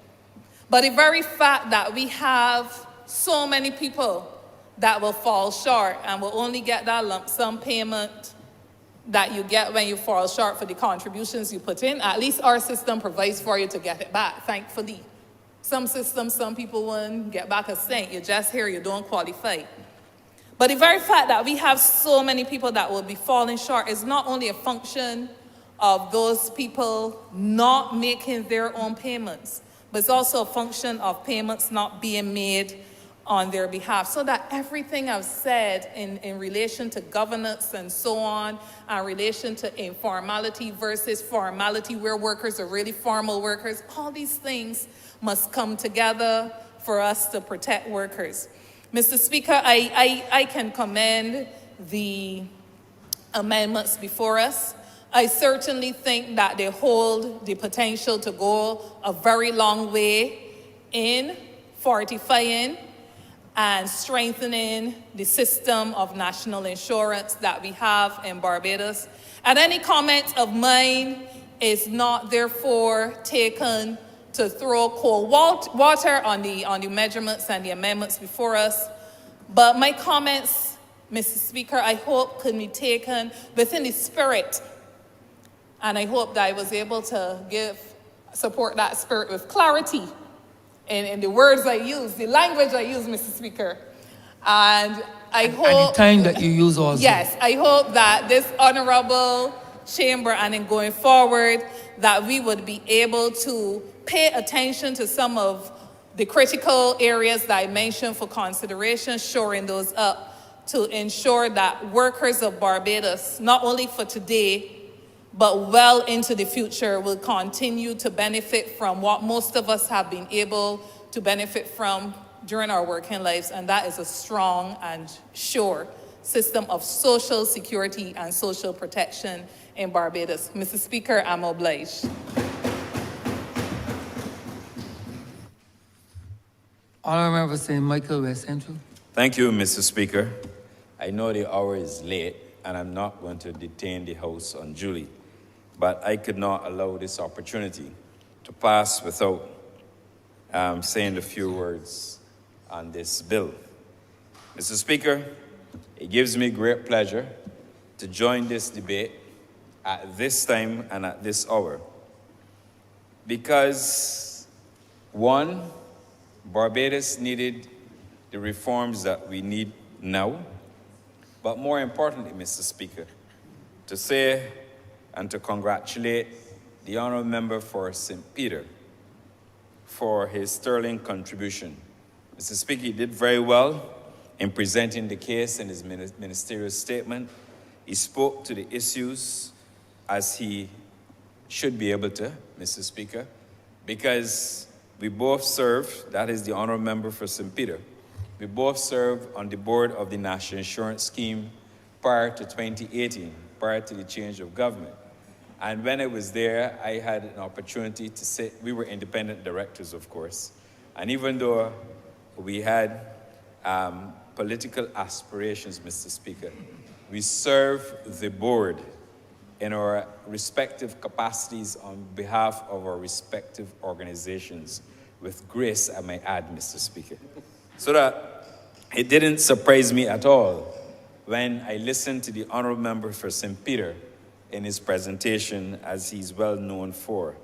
But the very fact that we have so many people that will fall short and will only get that lump sum payment that you get when you fall short for the contributions you put in, at least our system provides for you to get it back, thankfully. Some systems, some people won't get back a cent. You're just here, you don't qualify. But the very fact that we have so many people that will be falling short is not only a function of those people not making their own payments, but it's also a function of payments not being made on their behalf. So that everything I've said in relation to governance and so on, in relation to informality versus formality, where workers are really formal workers, all these things must come together for us to protect workers. Mr. Speaker, I can commend the amendments before us. I certainly think that they hold the potential to go a very long way in fortifying and strengthening the system of national insurance that we have in Barbados. And any comment of mine is not therefore taken to throw cold water on the measurements and the amendments before us. But my comments, Mr. Speaker, I hope can be taken within the spirit. And I hope that I was able to support that spirit with clarity in the words I use, the language I use, Mr. Speaker. And I hope... And the time that you use also. Yes, I hope that this honorable chamber and in going forward, that we would be able to pay attention to some of the critical areas that I mentioned for consideration, shoring those up to ensure that workers of Barbados, not only for today, but well into the future, will continue to benefit from what most of us have been able to benefit from during our working lives, and that is a strong and sure system of social security and social protection in Barbados. Mr. Speaker, I'm obliged. Honourable Member St. Michael, West Central. Thank you, Mr. Speaker. I know the hour is late, and I'm not going to detain the House unduly, but I could not allow this opportunity to pass without saying a few words on this bill. Mr. Speaker, it gives me great pleasure to join this debate at this time and at this hour because, one, Barbados needed the reforms that we need now, but more importantly, Mr. Speaker, to say and to congratulate the Honourable Member for St. Peter for his sterling contribution. Mr. Speaker, he did very well in presenting the case in his ministerial statement. He spoke to the issues as he should be able to, Mr. Speaker, because we both serve, that is the Honourable Member for St. Peter, we both serve on the board of the National Insurance Scheme prior to 2018, prior to the change of government. And when I was there, I had an opportunity to sit, we were independent directors, of course. And even though we had political aspirations, Mr. Speaker, we serve the board in our respective capacities on behalf of our respective organizations with grace, I may add, Mr. Speaker. So that it didn't surprise me at all when I listened to the Honourable Member for St. Peter in his presentation, as he's well known for.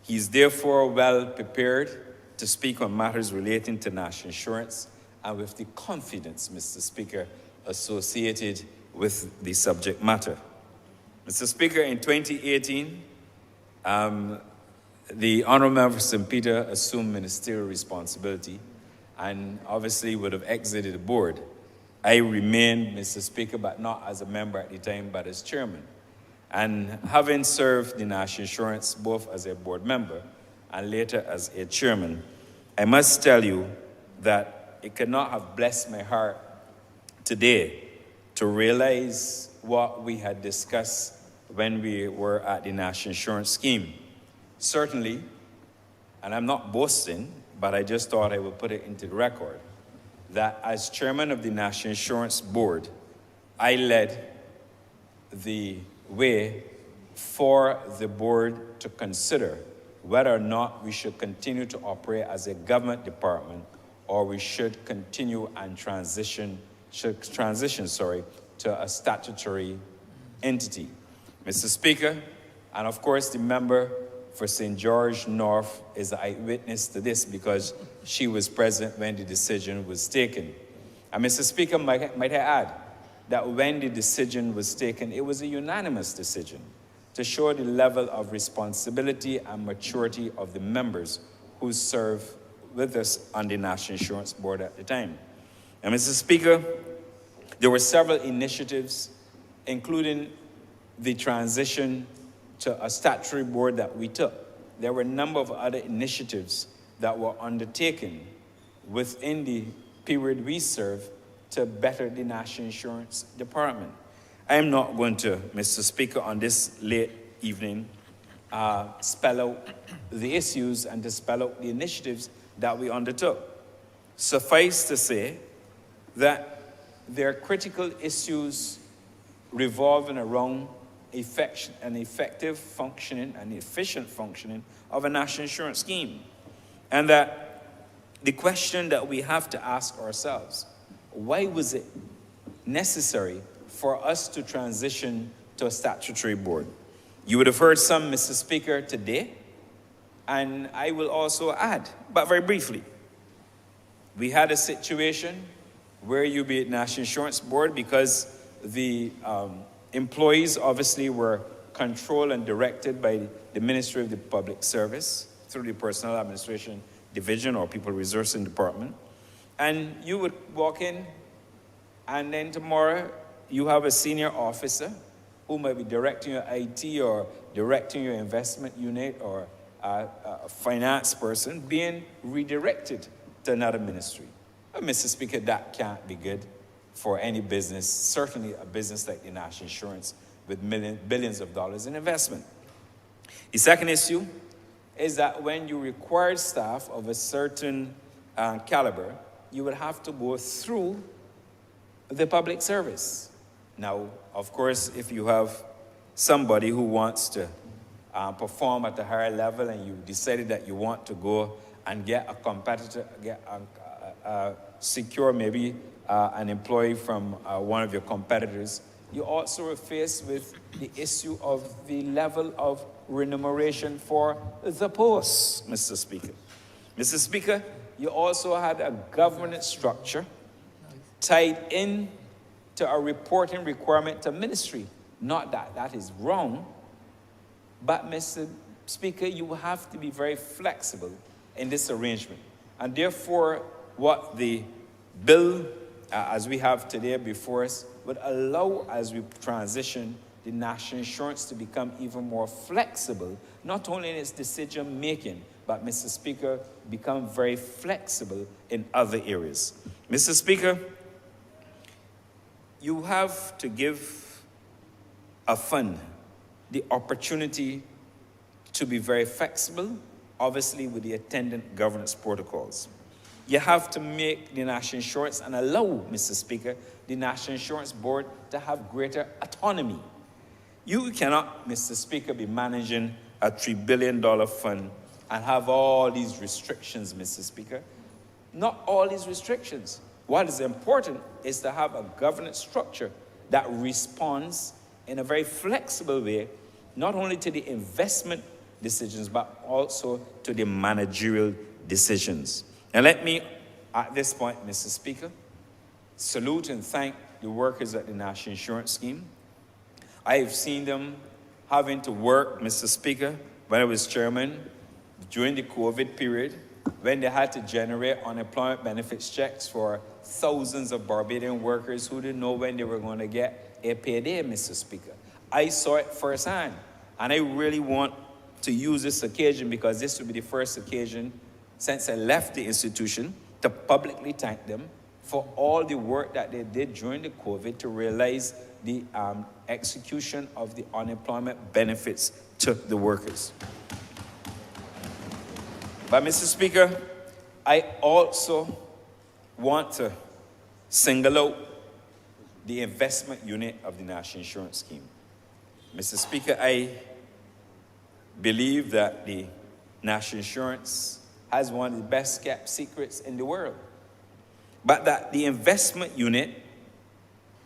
He's therefore well prepared to speak on matters relating to national insurance and with the confidence, Mr. Speaker, associated with the subject matter. Mr. Speaker, in 2018, the Honourable Member for St. Peter assumed ministerial responsibility and obviously would have exited the board. I remained, Mr. Speaker, but not as a member at the time, but as chairman. And having served the National Insurance both as a board member and later as a chairman, I must tell you that it could not have blessed my heart today to realize what we had discussed when we were at the National Insurance Scheme. Certainly, and I'm not boasting, but I just thought I would put it into the record, that as chairman of the National Insurance Board, I led the way for the board to consider whether or not we should continue to operate as a government department or we should continue and transition to a statutory entity. Mr. Speaker, and of course the member for St. George North is an eyewitness to this because she was present when the decision was taken. And Mr. Speaker, might I add that when the decision was taken, it was a unanimous decision to show the level of responsibility and maturity of the members who serve with us on the National Insurance Board at the time. And Mr. Speaker, there were several initiatives, including the transition to a statutory board that we took. There were a number of other initiatives that were undertaken within the period we served to better the National Insurance Department. I am not going to, Mr. Speaker, on this late evening, spell out the issues and to spell out the initiatives that we undertook. Suffice to say that there are critical issues revolving around an effective functioning and efficient functioning of a national insurance scheme. And that the question that we have to ask ourselves, why was it necessary for us to transition to a statutory board? You would have heard some, Mr. Speaker, today, and I will also add, but very briefly, we had a situation where you be at National Insurance Board because the employees obviously were controlled and directed by the Ministry of the Public Service through the Personnel Administration Division or People Resourcing Department. And you would walk in, and then tomorrow you have a senior officer who might be directing your IT or directing your investment unit or a finance person being redirected to another ministry. Mr. Speaker, that can't be good for any business, certainly a business like the National Insurance with billions of dollars in investment. The second issue is that when you require staff of a certain caliber, you would have to go through the public service. Now, of course, if you have somebody who wants to perform at a higher level and you decided that you want to go and get a competitor, secure maybe an employee from one of your competitors, you also are faced with the issue of the level of remuneration for the post, Mr. Speaker. Mr. Speaker, you also had a governance structure tied in to a reporting requirement to ministry. Not that that is wrong, but Mr. Speaker, you have to be very flexible in this arrangement. And therefore, what the bill, as we have today before us, would allow, as we transition the national insurance to become even more flexible, not only in its decision making, but, Mr. Speaker, become very flexible in other areas. Mr. Speaker, you have to give a fund the opportunity to be very flexible, obviously with the attendant governance protocols. You have to make the national insurance and allow, Mr. Speaker, the National Insurance Board to have greater autonomy. You cannot, Mr. Speaker, be managing a $3 billion fund and have all these restrictions, Mr. Speaker. Not all these restrictions. What is important is to have a governance structure that responds in a very flexible way, not only to the investment decisions, but also to the managerial decisions. And let me, at this point, Mr. Speaker, salute and thank the workers at the National Insurance Scheme. I have seen them having to work, Mr. Speaker, when I was chairman, during the COVID period, when they had to generate unemployment benefits checks for thousands of Barbadian workers who didn't know when they were going to get a payday, Mr. Speaker. I saw it firsthand, and I really want to use this occasion, because this will be the first occasion since I left the institution, to publicly thank them for all the work that they did during the COVID to realize the execution of the unemployment benefits to the workers. But, Mr. Speaker, I also want to single out the investment unit of the National Insurance Scheme. Mr. Speaker, I believe that the National Insurance has one of the best kept secrets in the world, but that the investment unit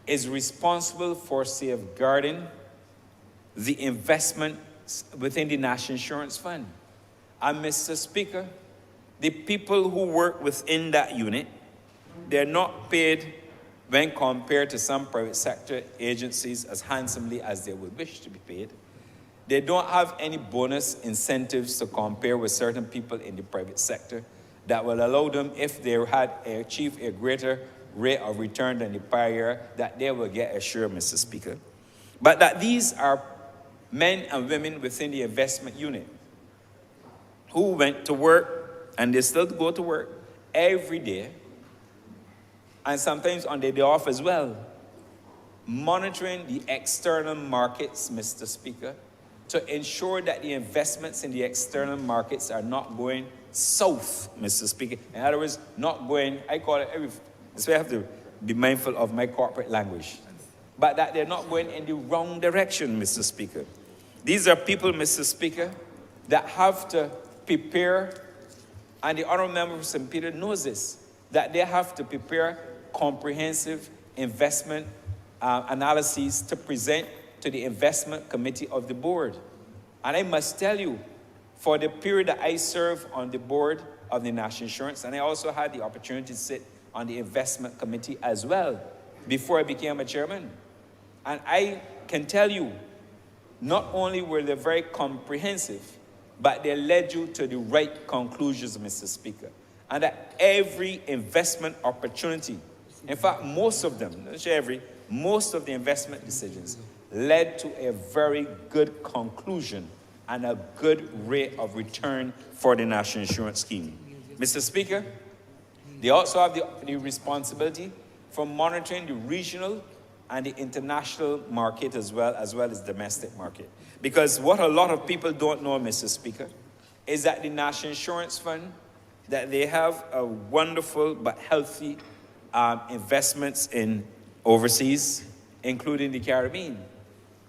is responsible for safeguarding the investments within the National Insurance Fund. And, Mr. Speaker, the people who work within that unit, they're not paid when compared to some private sector agencies as handsomely as they would wish to be paid. They don't have any bonus incentives to compare with certain people in the private sector that will allow them, if they had achieved a greater rate of return than the prior year, that they will get assured, Mr. Speaker. But that these are men and women within the investment unit who went to work, and they still go to work every day, and sometimes on their day off as well, monitoring the external markets, Mr. Speaker, to ensure that the investments in the external markets are not going south, Mr. Speaker. In other words, not going, I call it that's why I have to be mindful of my corporate language. But that they're not going in the wrong direction, Mr. Speaker. These are people, Mr. Speaker, that have to prepare, and the Honourable Member for St. Peter knows this, that they have to prepare comprehensive investment analyses to present to the investment committee of the board. And I must tell you, for the period that I served on the board of the National Insurance, and I also had the opportunity to sit on the investment committee as well before I became a chairman. And I can tell you, not only were they very comprehensive, but they led you to the right conclusions, Mr. Speaker. And that every investment opportunity, in fact, most of them, not every, most of the investment decisions led to a very good conclusion and a good rate of return for the National Insurance Scheme. Mr. Speaker, they also have the responsibility for monitoring the regional and the international market as well as domestic market. Because what a lot of people don't know, Mr. Speaker, is that the National Insurance Fund, that they have a wonderful but healthy investments in overseas, including the Caribbean.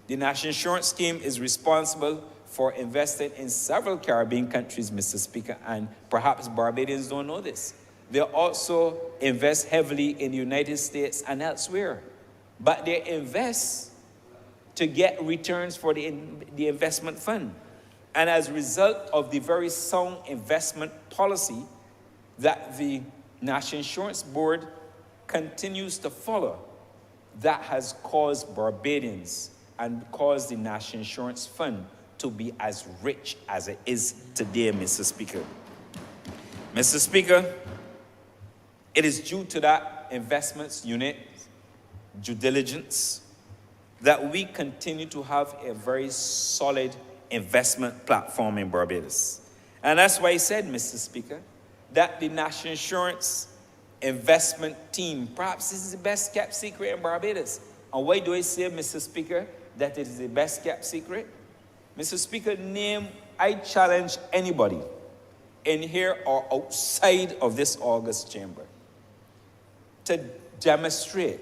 The National Insurance Scheme is responsible for investing in several Caribbean countries, Mr. Speaker, and perhaps Barbadians don't know this. They also invest heavily in the United States and elsewhere. But they invest to get returns for the investment fund. And as a result of the very sound investment policy that the National Insurance Board continues to follow, that has caused Barbadians and caused the National Insurance Fund to be as rich as it is today, Mr. Speaker. Mr. Speaker, it is due to that investments unit due diligence that we continue to have a very solid investment platform in Barbados. And that's why I said, Mr. Speaker, that the National Insurance investment team, perhaps this is the best kept secret in Barbados. And why do I say, Mr. Speaker, that it is the best kept secret? Mr. Speaker, I challenge anybody in here or outside of this August chamber to demonstrate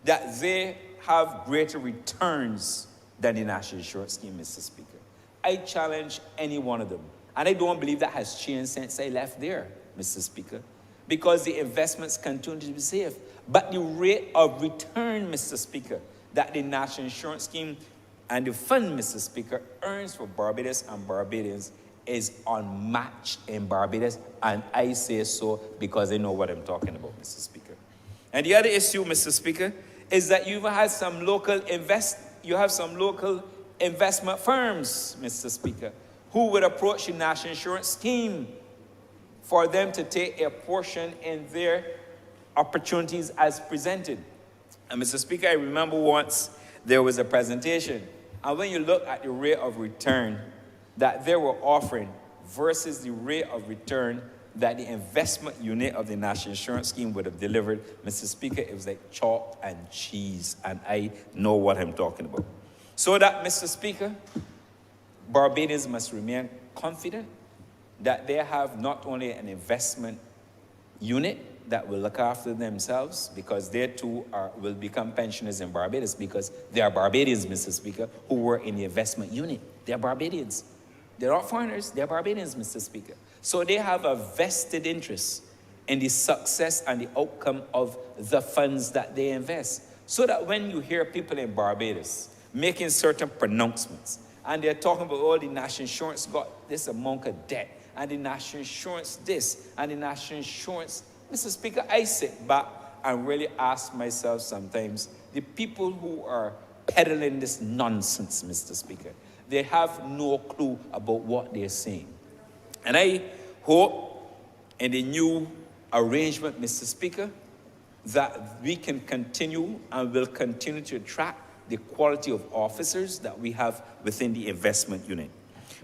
that they have greater returns than the National Insurance Scheme, Mr. Speaker. I challenge any one of them. And I don't believe that has changed since I left there, Mr. Speaker, because the investments continue to be safe. But the rate of return, Mr. Speaker, that the National Insurance Scheme and the fund, Mr. Speaker, earns for Barbados and Barbadians is unmatched in Barbados. And I say so because I know what I'm talking about, Mr. Speaker. And the other issue, Mr. Speaker, is that you've had some local investment firms, Mr. Speaker, who would approach the National Insurance Scheme for them to take a portion in their opportunities as presented. And Mr. Speaker, I remember once there was a presentation, and when you look at the rate of return that they were offering versus the rate of return that the investment unit of the National Insurance Scheme would have delivered, Mr. Speaker, it was like chalk and cheese, and I know what I'm talking about. So that, Mr. Speaker, Barbadians must remain confident that they have not only an investment unit that will look after themselves, because they too will become pensioners in Barbados, because they are Barbadians, Mr. Speaker, who work in the investment unit. They're Barbadians. They're not foreigners, they're Barbadians, Mr. Speaker. So they have a vested interest in the success and the outcome of the funds that they invest. So that when you hear people in Barbados making certain pronouncements, and they're talking about, oh, the National Insurance got this amount of debt, and the National Insurance this, and the National Insurance, Mr. Speaker, I sit back and really ask myself sometimes, the people who are peddling this nonsense, Mr. Speaker, they have no clue about what they're saying. And I hope in the new arrangement, Mr. Speaker, that we can continue and will continue to attract the quality of officers that we have within the investment unit.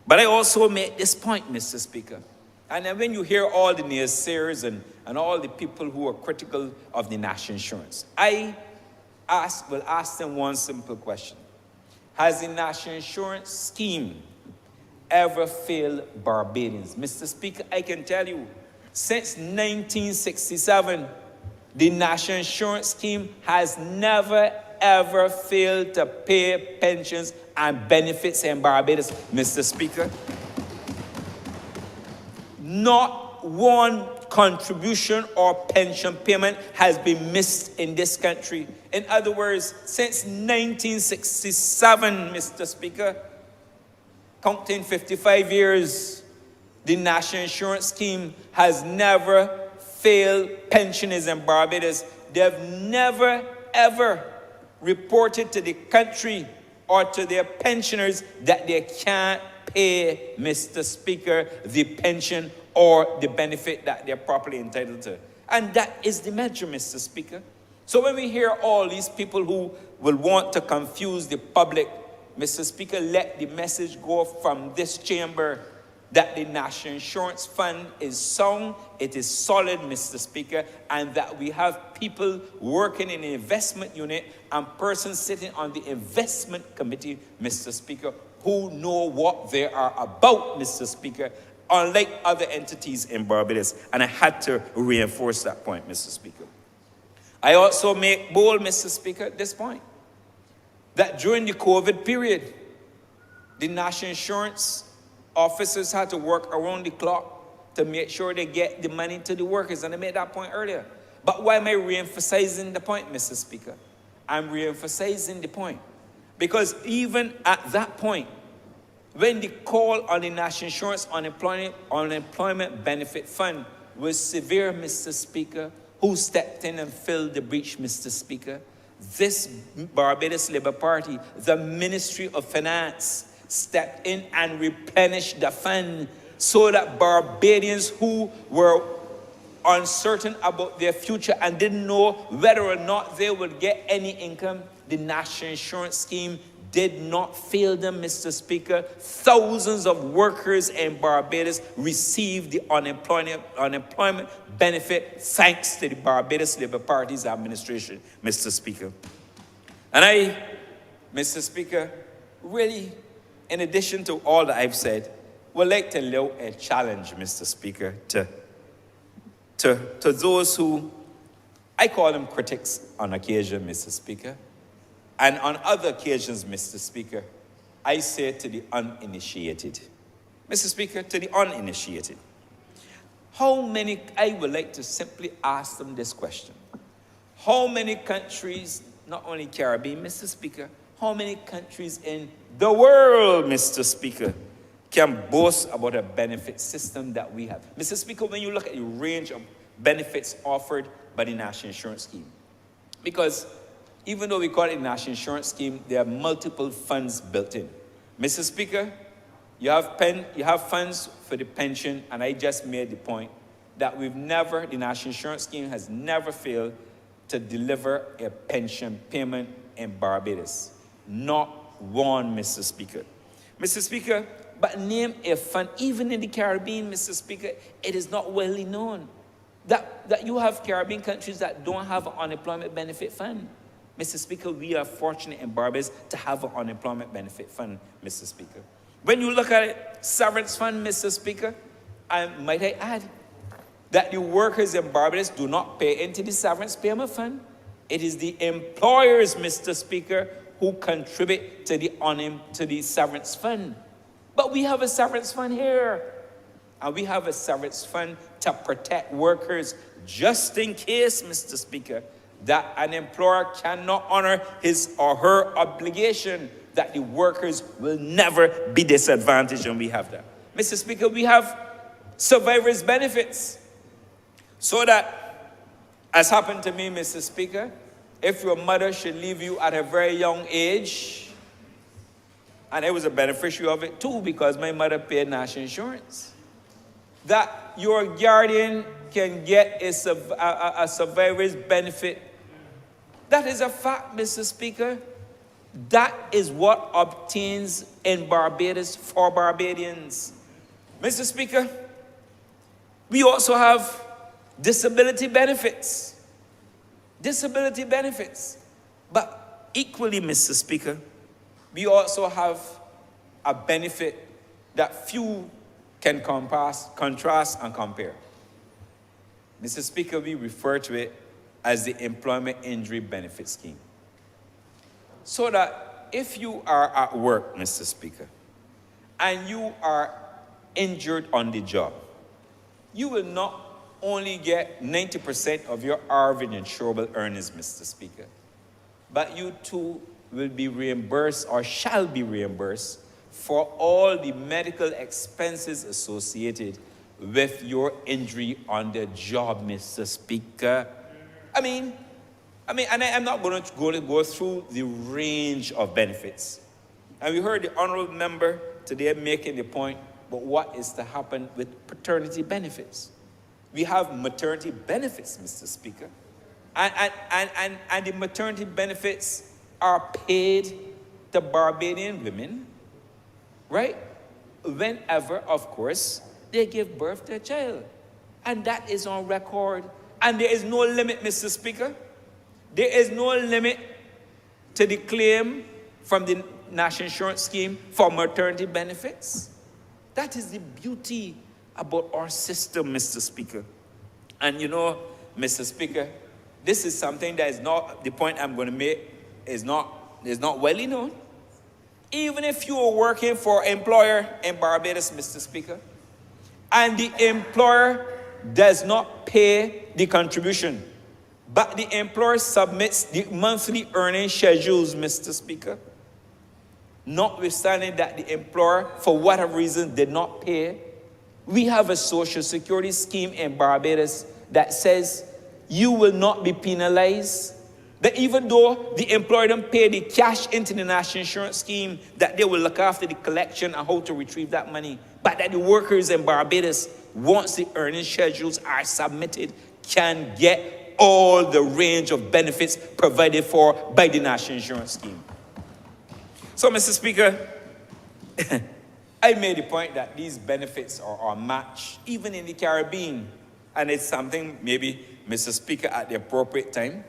But I also make this point, Mr. Speaker, and then when you hear all the naysayers and all the people who are critical of the National Insurance, I will ask them one simple question. Has the National Insurance Scheme ever failed Barbadians? Mr. Speaker, I can tell you, since 1967, the National Insurance Scheme has never, ever failed to pay pensions and benefits in Barbados, Mr. Speaker. Not one contribution or pension payment has been missed in this country. In other words, since 1967, Mr. Speaker, counting 55 years, the National Insurance Scheme has never failed pensioners in Barbados. They've never, ever reported to the country or to their pensioners that they can't pay, Mr. Speaker, the pension or the benefit that they're properly entitled to. And that is the measure, Mr. Speaker. So when we hear all these people who will want to confuse the public, Mr. Speaker, let the message go from this chamber that the National Insurance Fund is sound, it is solid, Mr. Speaker, and that we have people working in the investment unit and persons sitting on the investment committee, Mr. Speaker, who know what they are about, Mr. Speaker, unlike other entities in Barbados. And I had to reinforce that point, Mr. Speaker. I also make bold, Mr. Speaker, at this point, that during the COVID period, the National Insurance officers had to work around the clock to make sure they get the money to the workers, and I made that point earlier. But why am I re-emphasizing the point, Mr. Speaker? I'm re-emphasizing the point because even at that point, when the call on the National Insurance Unemployment Benefit Fund was severe, Mr. Speaker, who stepped in and filled the breach, Mr. Speaker? This Barbados Labour Party, the Ministry of Finance, stepped in and replenished the fund so that Barbadians who were uncertain about their future and didn't know whether or not they would get any income, the National Insurance Scheme did not fail them, Mr. Speaker. Thousands of workers in Barbados received the unemployment benefit thanks to the Barbados Labour Party's administration, Mr. Speaker. And I, Mr. Speaker, really, in addition to all that I've said, would like to lay a challenge, Mr. Speaker, to those who, I call them critics on occasion, Mr. Speaker, and on other occasions, Mr. Speaker, I say to the uninitiated, Mr. Speaker, to the uninitiated, I would like to simply ask them this question. How many countries, not only Caribbean, Mr. Speaker, how many countries in the world, Mr. Speaker, can boast about a benefit system that we have? Mr. Speaker, when you look at the range of benefits offered by the National Insurance Scheme, because even though we call it a National Insurance Scheme, there are multiple funds built in. Mr. Speaker, you have funds for the pension, and I just made the point that the National Insurance Scheme has never failed to deliver a pension payment in Barbados. Not one, Mr. Speaker. Mr. Speaker, but name a fund, even in the Caribbean, Mr. Speaker, it is not widely known that you have Caribbean countries that don't have an unemployment benefit fund. Mr. Speaker, we are fortunate in Barbados to have an unemployment benefit fund, Mr. Speaker. When you look at it, severance fund, Mr. Speaker, might I add that the workers in Barbados do not pay into the severance payment fund. It is the employers, Mr. Speaker, who contribute to the severance fund. But we have a severance fund here. And we have a severance fund to protect workers just in case, Mr. Speaker, that an employer cannot honor his or her obligation, that the workers will never be disadvantaged, and we have that. Mr. Speaker, we have survivors' benefits. So that, as happened to me, Mr. Speaker, if your mother should leave you at a very young age, and I was a beneficiary of it too because my mother paid national insurance, that your guardian can get a survivor's benefit. That is a fact, Mr. Speaker. That is what obtains in Barbados for Barbadians. Mr. Speaker, we also have disability benefits. Disability benefits. But equally, Mr. Speaker, we also have a benefit that few can contrast and compare. Mr. Speaker, we refer to it as the Employment Injury Benefit Scheme. So that if you are at work, Mr. Speaker, and you are injured on the job, you will not only get 90% of your average insurable earnings, Mr. Speaker, but you too will be reimbursed or shall be reimbursed for all the medical expenses associated with your injury on the job, Mr. Speaker. And I'm not going to go through the range of benefits. And we heard the Honourable member today making the point about what is to happen with paternity benefits. We have maternity benefits, Mr. Speaker. And the maternity benefits are paid to Barbadian women, right? Whenever, of course, they give birth to a child. And that is on record. And there is no limit, Mr. Speaker. There is no limit to the claim from the National Insurance Scheme for maternity benefits. That is the beauty about our system, Mr. Speaker. And you know, Mr. Speaker, this is something that is not, the point I'm going to make is not widely known. Even if you are working for an employer in Barbados, Mr. Speaker, and the employer does not pay the contribution, but the employer submits the monthly earning schedules, Mr. Speaker, notwithstanding that the employer, for whatever reason, did not pay, we have a social security scheme in Barbados that says you will not be penalized. That even though the employer don't pay the cash into the national insurance scheme, that they will look after the collection and how to retrieve that money. But that the workers in Barbados, once the earning schedules are submitted, can get all the range of benefits provided for by the national insurance scheme. So, Mr. Speaker, I made the point that these benefits are matched even in the Caribbean. And it's something maybe, Mr. Speaker, at the appropriate time,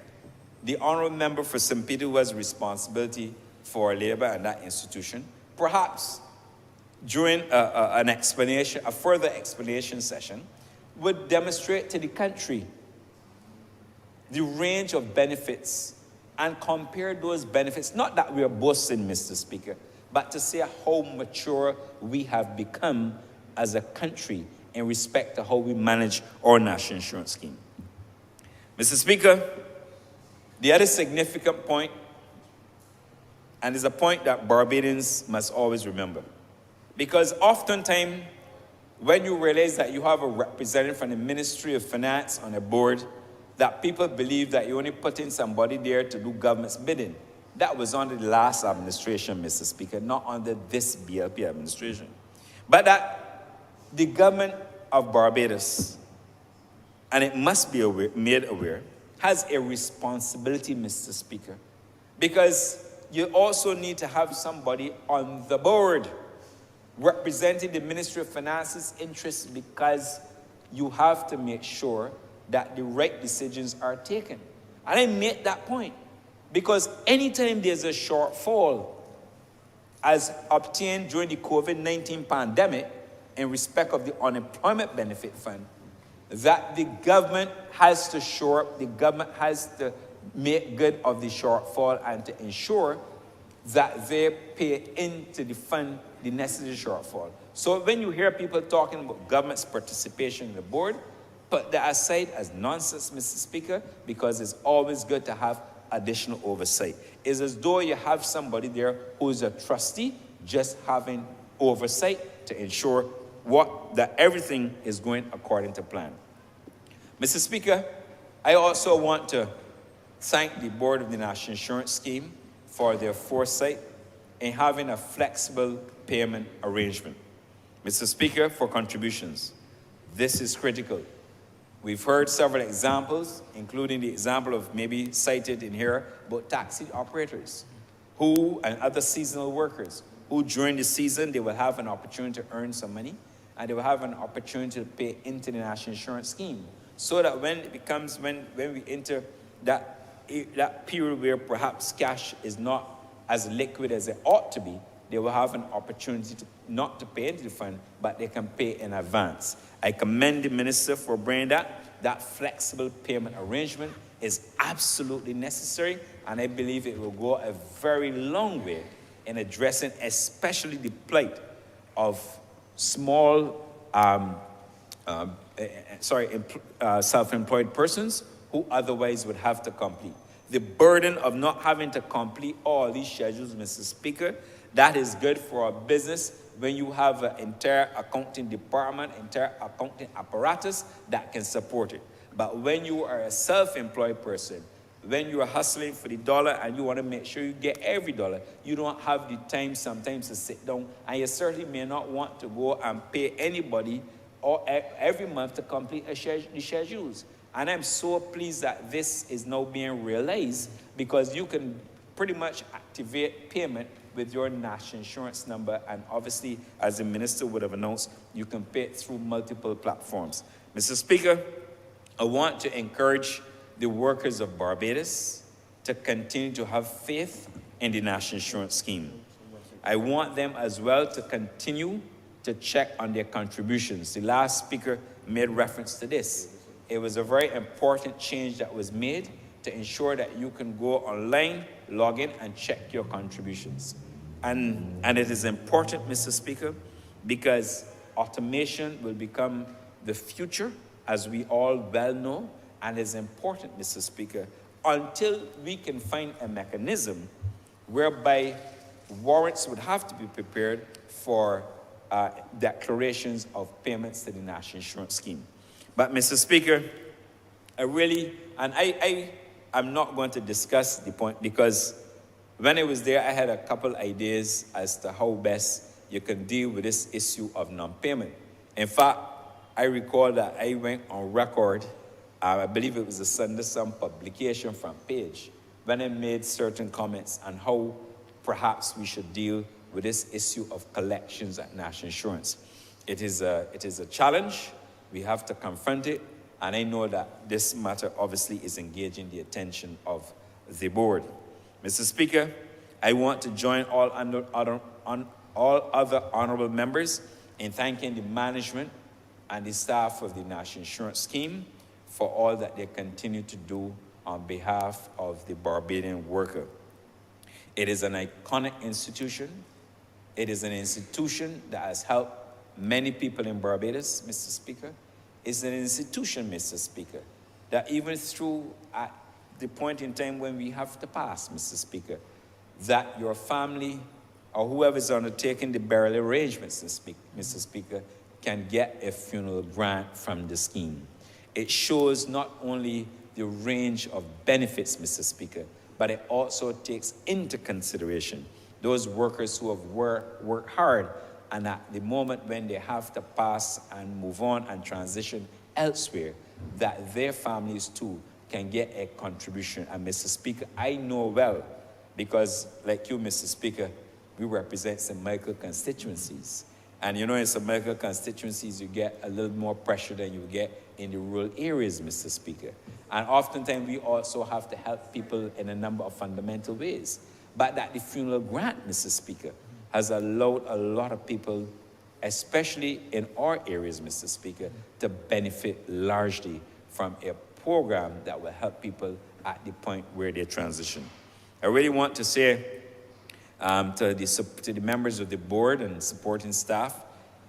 the Honourable Member for St. Peter, who has responsibility for labor and that institution, perhaps during a further explanation session, would demonstrate to the country the range of benefits and compare those benefits, not that we are boasting, Mr. Speaker, but to say how mature we have become as a country in respect to how we manage our national insurance scheme. Mr. Speaker, the other significant point, and is a point that Barbadians must always remember, because oftentimes when you realize that you have a representative from the Ministry of Finance on a board, that people believe that you only put in somebody there to do government's bidding. That was under the last administration, Mr. Speaker, not under this BLP administration. But that the government of Barbados, and it must be made aware, has a responsibility, Mr. Speaker, because you also need to have somebody on the board representing the Ministry of Finance's interests, because you have to make sure that the right decisions are taken. And I make that point because anytime there's a shortfall as obtained during the COVID-19 pandemic in respect of the unemployment benefit fund, that the government has to shore up, the government has to make good of the shortfall and to ensure that they pay into the fund the necessary shortfall. So when you hear people talking about government's participation in the board, put that aside as nonsense, Mr. Speaker, because it's always good to have additional oversight. It's as though you have somebody there who is a trustee just having oversight to ensure that everything is going according to plan. Mr. Speaker, I also want to thank the Board of the National Insurance Scheme for their foresight in having a flexible payment arrangement. Mr. Speaker, for contributions, this is critical. We've heard several examples, including the example of maybe cited in here about taxi operators and other seasonal workers who during the season they will have an opportunity to earn some money and they will have an opportunity to pay into the national insurance scheme, so that when we enter that period where perhaps cash is not as liquid as it ought to be, they will have an opportunity not to pay into the fund, but they can pay in advance. I commend the Minister for bringing that flexible payment arrangement is absolutely necessary, and I believe it will go a very long way in addressing especially the plight of small, self-employed persons who otherwise would have to complete. The burden of not having to complete all these schedules, Mr. Speaker, that is good for a business when you have an entire accounting department, entire accounting apparatus that can support it. But when you are a self-employed person, when you are hustling for the dollar and you want to make sure you get every dollar, you don't have the time sometimes to sit down, and you certainly may not want to go and pay anybody or every month to complete the schedules. And I'm so pleased that this is now being realized, because you can pretty much activate payment with your national insurance number, and obviously, as the Minister would have announced, you can pay it through multiple platforms. Mr. Speaker, I want to encourage the workers of Barbados to continue to have faith in the national insurance scheme. I want them as well to continue to check on their contributions. The last speaker made reference to this. It was a very important change that was made to ensure that you can go online, log in, and check your contributions. And it is important, Mr. Speaker, because automation will become the future, as we all well know, and is important, Mr. Speaker, until we can find a mechanism whereby warrants would have to be prepared for declarations of payments to the National Insurance Scheme. But, Mr. Speaker, I'm not going to discuss the point, because when I was there, I had a couple ideas as to how best you can deal with this issue of non-payment. In fact, I recall that I went on record, I believe it was a Sunday Sun publication front page, when I made certain comments on how perhaps we should deal with this issue of collections at National Insurance. It is a challenge. We have to confront it. And I know that this matter obviously is engaging the attention of the board. Mr. Speaker, I want to join all other honourable members in thanking the management and the staff of the National Insurance Scheme for all that they continue to do on behalf of the Barbadian worker. It is an iconic institution. It is an institution that has helped many people in Barbados, Mr. Speaker. It's an institution, Mr. Speaker, that even through at the point in time when we have to pass, Mr. Speaker, that your family or whoever is undertaking the burial arrangements, Mr. Speaker, can get a funeral grant from the scheme. It shows not only the range of benefits, Mr. Speaker, but it also takes into consideration those workers who have worked hard, and at the moment when they have to pass and move on and transition elsewhere, that their families too can get a contribution. And Mr. Speaker, I know well, because like you, Mr. Speaker, we represent St. Michael constituencies. And you know, in St. Michael constituencies, you get a little more pressure than you get in the rural areas, Mr. Speaker. And oftentimes we also have to help people in a number of fundamental ways. But that the funeral grant, Mr. Speaker, has allowed a lot of people, especially in our areas, Mr. Speaker, to benefit largely from a program that will help people at the point where they transition. I really want to say to the members of the board and supporting staff,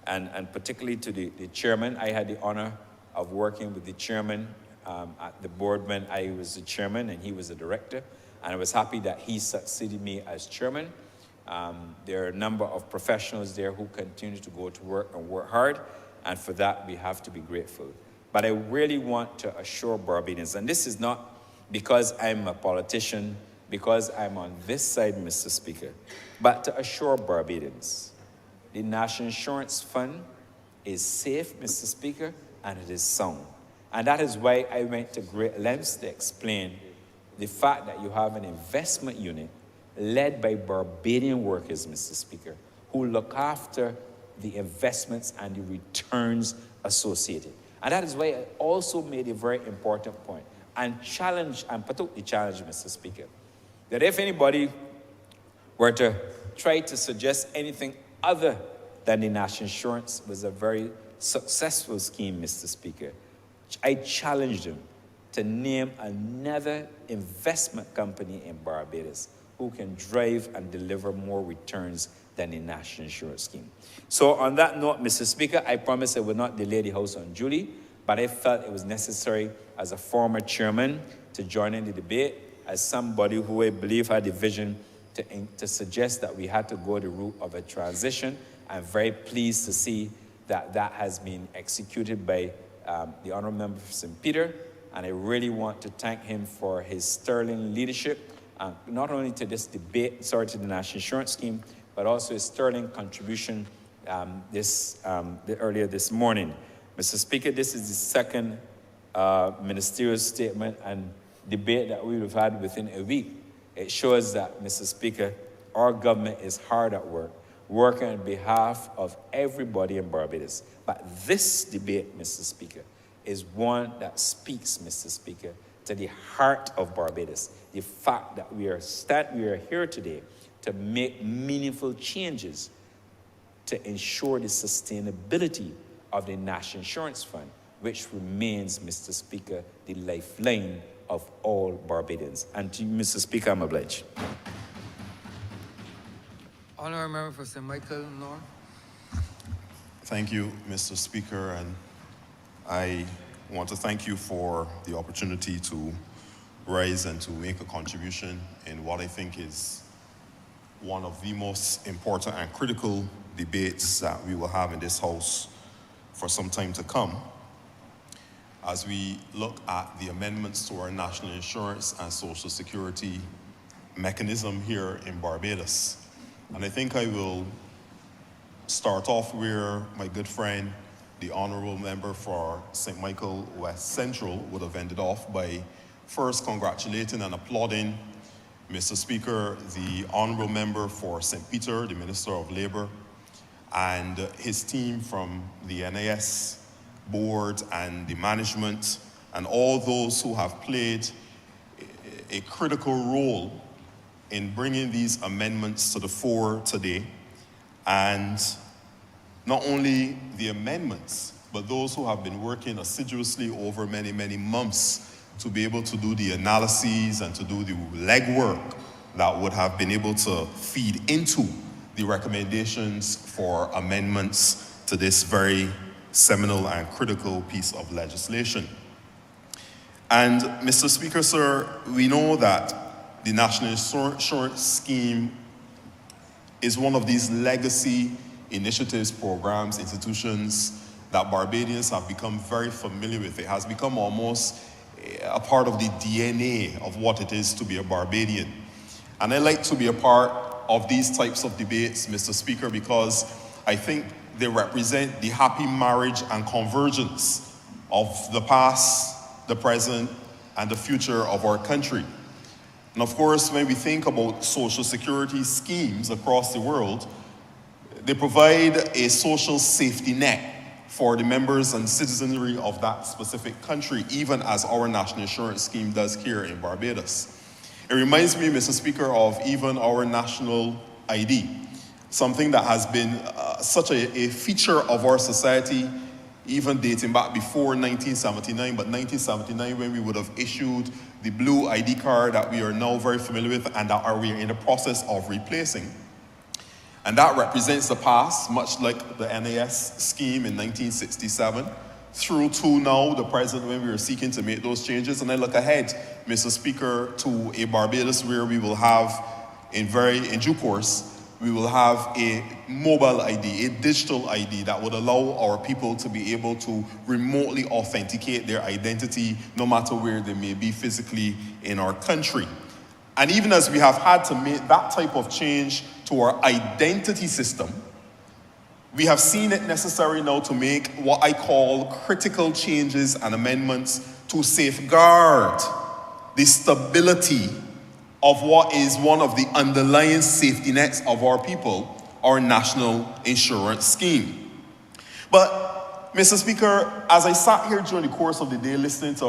and particularly to the chairman. I had the honor of working with the chairman at the board when I was the chairman and he was the director, and I was happy that he succeeded me as chairman. There are a number of professionals there who continue to go to work and work hard, and for that we have to be grateful. But I really want to assure Barbadians, and this is not because I'm a politician, because I'm on this side, Mr. Speaker, but to assure Barbadians, the National Insurance Fund is safe, Mr. Speaker, and it is sound. And that is why I went to great lengths to explain the fact that you have an investment unit led by Barbadian workers, Mr. Speaker, who look after the investments and the returns associated. And that is why I also made a very important point and put out the challenge, Mr. Speaker, that if anybody were to try to suggest anything other than the National Insurance was a very successful scheme, Mr. Speaker, I challenged them to name another investment company in Barbados who can drive and deliver more returns than the National Insurance Scheme. So on that note, Mr. Speaker, I promised I would not delay the House unduly, but I felt it was necessary as a former chairman to join in the debate, as somebody who I believe had the vision to suggest that we had to go the route of a transition. I'm very pleased to see that that has been executed by the Honourable Member for St. Peter, and I really want to thank him for his sterling leadership, not only to this debate, to the National Insurance Scheme, but also his sterling contribution earlier this morning. Mr. Speaker, this is the second ministerial statement and debate that we have had within a week. It shows that, Mr. Speaker, our government is hard at work, working on behalf of everybody in Barbados. But this debate, Mr. Speaker, is one that speaks, Mr. Speaker, to the heart of Barbados. The fact that we are here today to make meaningful changes to ensure the sustainability of the National Insurance Fund, which remains, Mr. Speaker, the lifeline of all Barbadians. And to you, Mr. Speaker, I'm obliged. Honourable Member for St. Michael North. Thank you, Mr. Speaker, and I want to thank you for the opportunity to rise and to make a contribution in what I think is one of the most important and critical debates that we will have in this House for some time to come, as we look at the amendments to our national insurance and social security mechanism here in Barbados. And I think I will start off where my good friend, the Honourable Member for St. Michael West Central, would have ended off by first congratulating and applauding Mr. Speaker, the Honourable Member for St. Peter, the Minister of Labour, and his team from the NIS board and the management, and all those who have played a critical role in bringing these amendments to the fore today. And not only the amendments, but those who have been working assiduously over many, many months to be able to do the analyses and to do the legwork that would have been able to feed into the recommendations for amendments to this very seminal and critical piece of legislation. And Mr. Speaker, sir, we know that the National Insurance Scheme is one of these legacy initiatives, programs, institutions that Barbadians have become very familiar with. It has become almost a part of the DNA of what it is to be a Barbadian. And I like to be a part of these types of debates, Mr. Speaker, because I think they represent the happy marriage and convergence of the past, the present, and the future of our country. And of course, when we think about social security schemes across the world, they provide a social safety net for the members and citizenry of that specific country, even as our national insurance scheme does here in Barbados. It reminds me, Mr. Speaker, of even our national ID, something that has been such a feature of our society, even dating back before 1979, but 1979 when we would have issued the blue ID card that we are now very familiar with and that we are in the process of replacing. And that represents the past, much like the NIS scheme in 1967, through to now, the present, when we are seeking to make those changes. And I look ahead, Mr. Speaker, to a Barbados where we will have, in due course, we will have a mobile ID, a digital ID that would allow our people to be able to remotely authenticate their identity, no matter where they may be physically in our country. And even as we have had to make that type of change to our identity system, we have seen it necessary now to make what I call critical changes and amendments to safeguard the stability of what is one of the underlying safety nets of our people, our national insurance scheme. But, Mr. Speaker, as I sat here during the course of the day listening to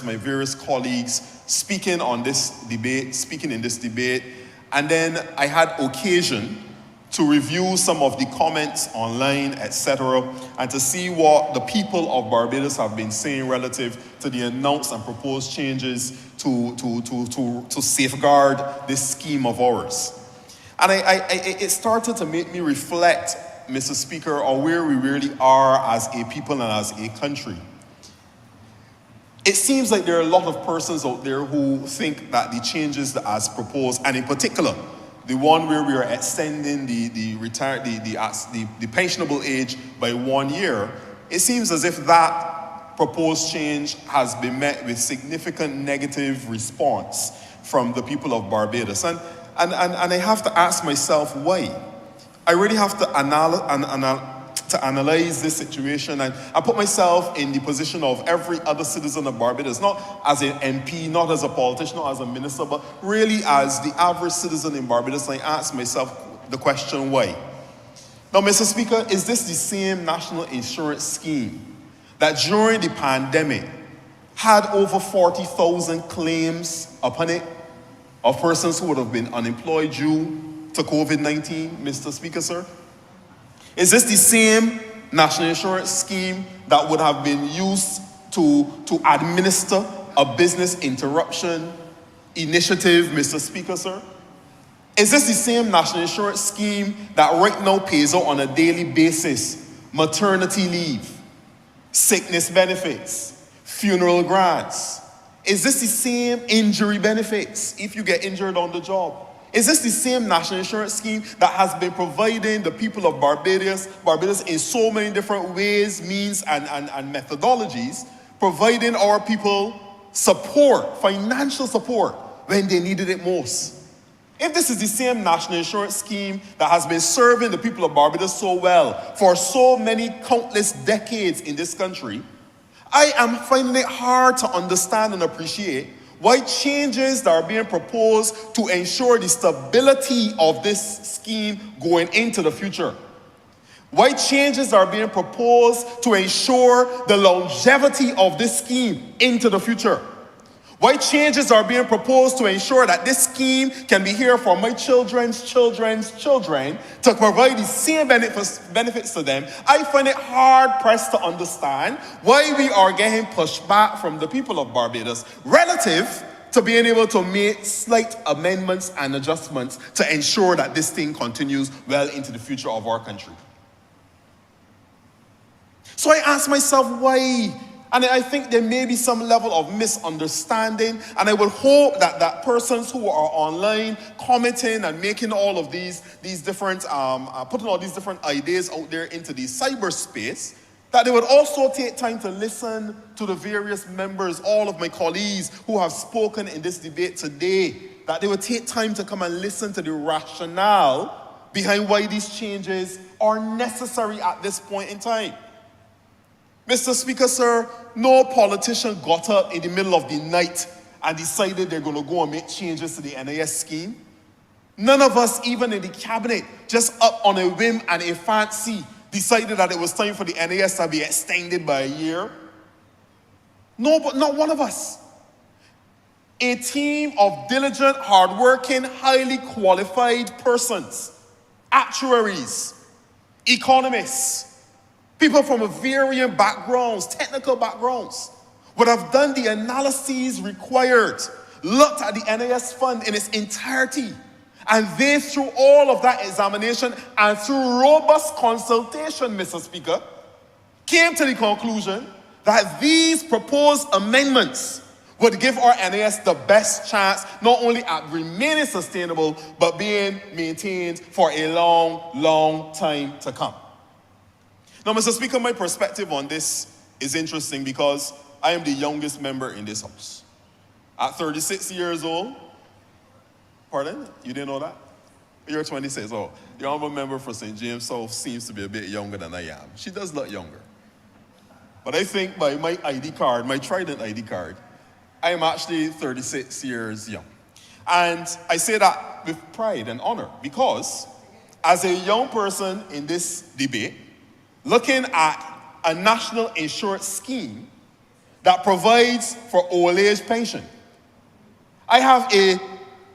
my various colleagues speaking in this debate, and then I had occasion to review some of the comments online, etc., and to see what the people of Barbados have been saying relative to the announced and proposed changes to safeguard this scheme of ours. And it started to make me reflect, Mr. Speaker, on where we really are as a people and as a country. It seems like there are a lot of persons out there who think that the changes as proposed, and in particular, the one where we are extending the pensionable age by 1 year, it seems as if that proposed change has been met with significant negative response from the people of Barbados. And I have to ask myself why. I really have to analyze this situation and put myself in the position of every other citizen of Barbados, not as an MP, not as a politician, not as a minister, but really as the average citizen in Barbados. And I ask myself the question, why? Now, Mr. Speaker, is this the same national insurance scheme that during the pandemic had over 40,000 claims upon it of persons who would have been unemployed due to COVID-19, Mr. Speaker, sir? Is this the same national insurance scheme that would have been used to administer a business interruption initiative, Mr. Speaker, sir? Is this the same national insurance scheme that right now pays out on a daily basis maternity leave, sickness benefits, funeral grants? Is this the same injury benefits if you get injured on the job? Is this the same national insurance scheme that has been providing the people of Barbados in so many different ways, means, and methodologies, providing our people support, financial support, when they needed it most? If this is the same national insurance scheme that has been serving the people of Barbados so well for so many countless decades in this country, I am finding it hard to understand and appreciate why changes that are being proposed to ensure the stability of this scheme going into the future, why changes are being proposed to ensure the longevity of this scheme into the future, why changes are being proposed to ensure that this scheme can be here for my children's children's children to provide the same benefits to them. I find it hard-pressed to understand why we are getting pushback from the people of Barbados relative to being able to make slight amendments and adjustments to ensure that this thing continues well into the future of our country. So I ask myself, why? And I think there may be some level of misunderstanding, and I would hope that persons who are online commenting and making all of these different, putting all these different ideas out there into the cyberspace, that they would also take time to listen to the various members, all of my colleagues who have spoken in this debate today, that they would take time to come and listen to the rationale behind why these changes are necessary at this point in time. Mr. Speaker, sir, no politician got up in the middle of the night and decided they're going to go and make changes to the NIS scheme. None of us, even in the cabinet, just up on a whim and a fancy, decided that it was time for the NIS to be extended by a year. No, but not one of us. A team of diligent, hardworking, highly qualified persons, actuaries, economists, people from varying backgrounds, technical backgrounds, would have done the analyses required, looked at the NIS fund in its entirety, and they, through all of that examination and through robust consultation, Mr. Speaker, came to the conclusion that these proposed amendments would give our NIS the best chance not only at remaining sustainable, but being maintained for a long, long time to come. Now, Mr. Speaker, my perspective on this is interesting because I am the youngest member in this House. At 36 years old, pardon? You didn't know that? You're 26. Oh, the honorable member for St. James South seems to be a bit younger than I am. She does look younger. But I think by my ID card, my Trident ID card, I am actually 36 years young. And I say that with pride and honor because as a young person in this debate, looking at a national insurance scheme that provides for old age pension, I have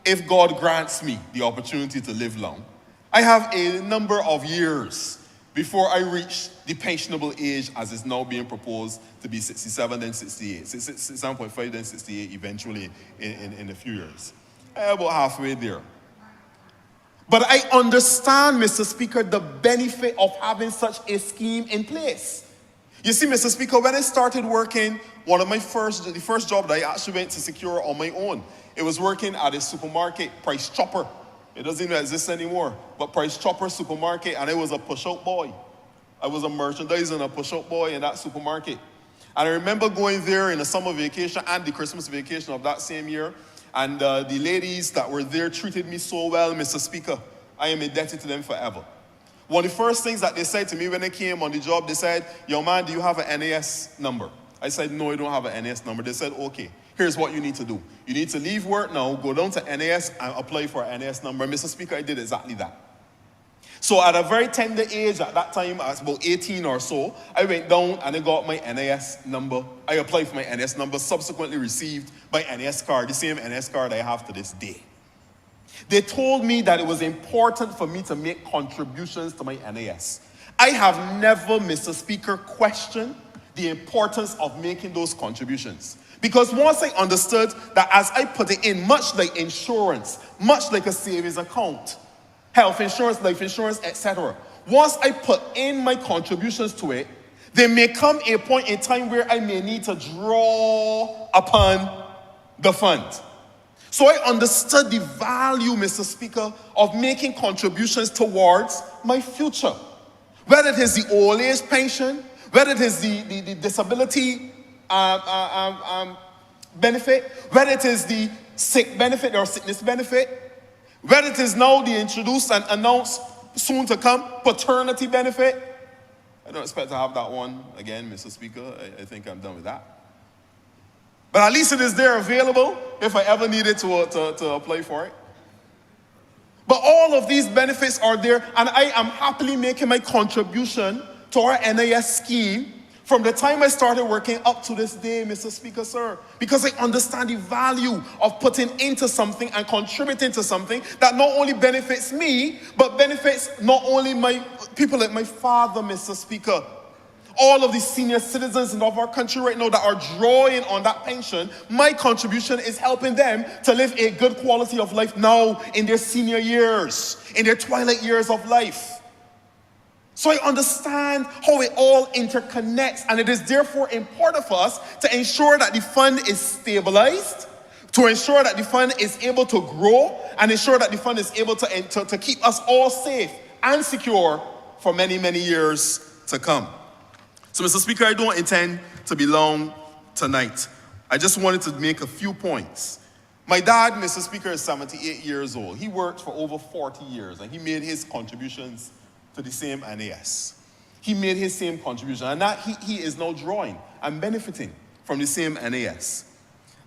if God grants me the opportunity to live long, I have a number of years before I reach the pensionable age as is now being proposed to be 67, then 68, 67.5, then 68 eventually in a few years. I'm about halfway there. But I understand, Mr. Speaker, the benefit of having such a scheme in place. You see, Mr. Speaker, when I started working, the first job that I actually went to secure on my own, it was working at a supermarket, Price Chopper. It doesn't even exist anymore, but Price Chopper supermarket, and I was a push-out boy. I was a merchandiser and a push-out boy in that supermarket. And I remember going there in the summer vacation and the Christmas vacation of that same year, and the ladies that were there treated me so well, Mr. Speaker. I am indebted to them forever. One of the first things that they said to me when I came on the job, they said, "Young man, do you have an NAS number?" I said, "No, I don't have an NAS number." They said, "Okay, here's what you need to do. You need to leave work now, go down to NAS and apply for an NAS number." Mr. Speaker, I did exactly that. So at a very tender age at that time, I was about 18 or so, I went down and I got my NAS number. I applied for my NAS number, subsequently received my NAS card, the same NAS card I have to this day. They told me that it was important for me to make contributions to my NAS. I have never, Mr. Speaker, questioned the importance of making those contributions. Because once I understood that as I put it in, much like insurance, much like a savings account, health insurance, life insurance, etc., once I put in my contributions to it, there may come a point in time where I may need to draw upon the fund. So I understood the value, Mr. Speaker, of making contributions towards my future. Whether it is the old age pension, whether it is the disability benefit, whether it is the sick benefit or sickness benefit, whether it is now the introduced and announced soon to come paternity benefit. I don't expect to have that one again, Mr. Speaker. I think I'm done with that. But at least it is there available if I ever needed to apply for it. But all of these benefits are there, and I am happily making my contribution to our NIS scheme from the time I started working up to this day, Mr. Speaker, sir, because I understand the value of putting into something and contributing to something that not only benefits me, but benefits not only my people like my father, Mr. Speaker. All of the senior citizens of our country right now that are drawing on that pension, my contribution is helping them to live a good quality of life now in their senior years, in their twilight years of life. So I understand how it all interconnects, and it is therefore important for us to ensure that the fund is stabilized, to ensure that the fund is able to grow, and ensure that the fund is able to keep us all safe and secure for many, many years to come. So, Mr. Speaker, I don't intend to be long tonight. I just wanted to make a few points. My dad, Mr. Speaker, is 78 years old. He worked for over 40 years, and he made his contributions to the same NAS. He made his same contribution, and that he is now drawing and benefiting from the same NAS.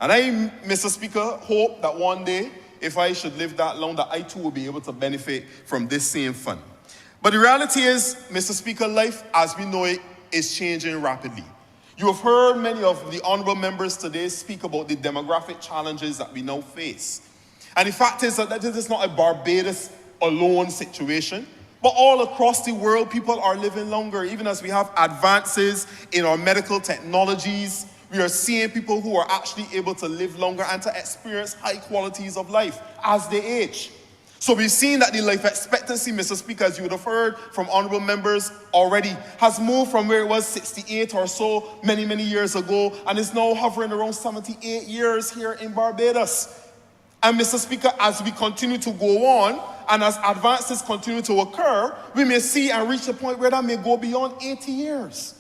And I, Mr. Speaker, hope that one day, if I should live that long, that I too will be able to benefit from this same fund. But the reality is, Mr. Speaker, life as we know it is changing rapidly. You have heard many of the honourable members today speak about the demographic challenges that we now face. And the fact is that this is not a Barbados alone situation, but all across the world, people are living longer. Even as we have advances in our medical technologies, we are seeing people who are actually able to live longer and to experience high qualities of life as they age. So we've seen that the life expectancy, Mr. Speaker, as you would have heard from honourable members already, has moved from where it was 68 or so many, many years ago, and is now hovering around 78 years here in Barbados. And Mr. Speaker, as we continue to go on, and as advances continue to occur, we may see and reach a point where that may go beyond 80 years.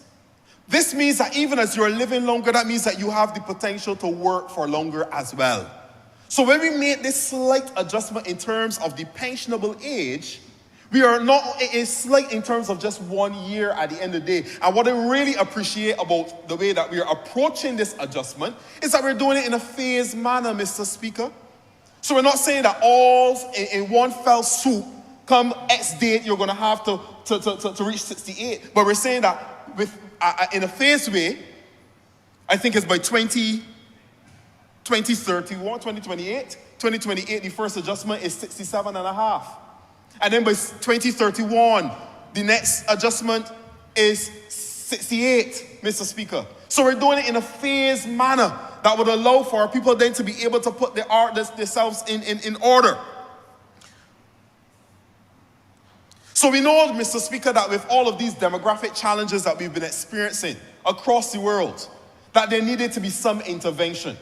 This means that even as you're living longer, that means that you have the potential to work for longer as well. So when we make this slight adjustment in terms of the pensionable age, we are not, it is slight in terms of just 1 year at the end of the day. And what I really appreciate about the way that we are approaching this adjustment is that we're doing it in a phased manner, Mr. Speaker. So we're not saying that all in one fell swoop, come X date, you're going to have to reach 68. But we're saying that with in a phased way, I think it's by 2031, 2028, the first adjustment is 67.5. And then by 2031, the next adjustment is 68, Mr. Speaker. So we're doing it in a phased manner that would allow for people then to be able to put themselves in order. So we know, Mr. Speaker, that with all of these demographic challenges that we've been experiencing across the world, that there needed to be some intervention.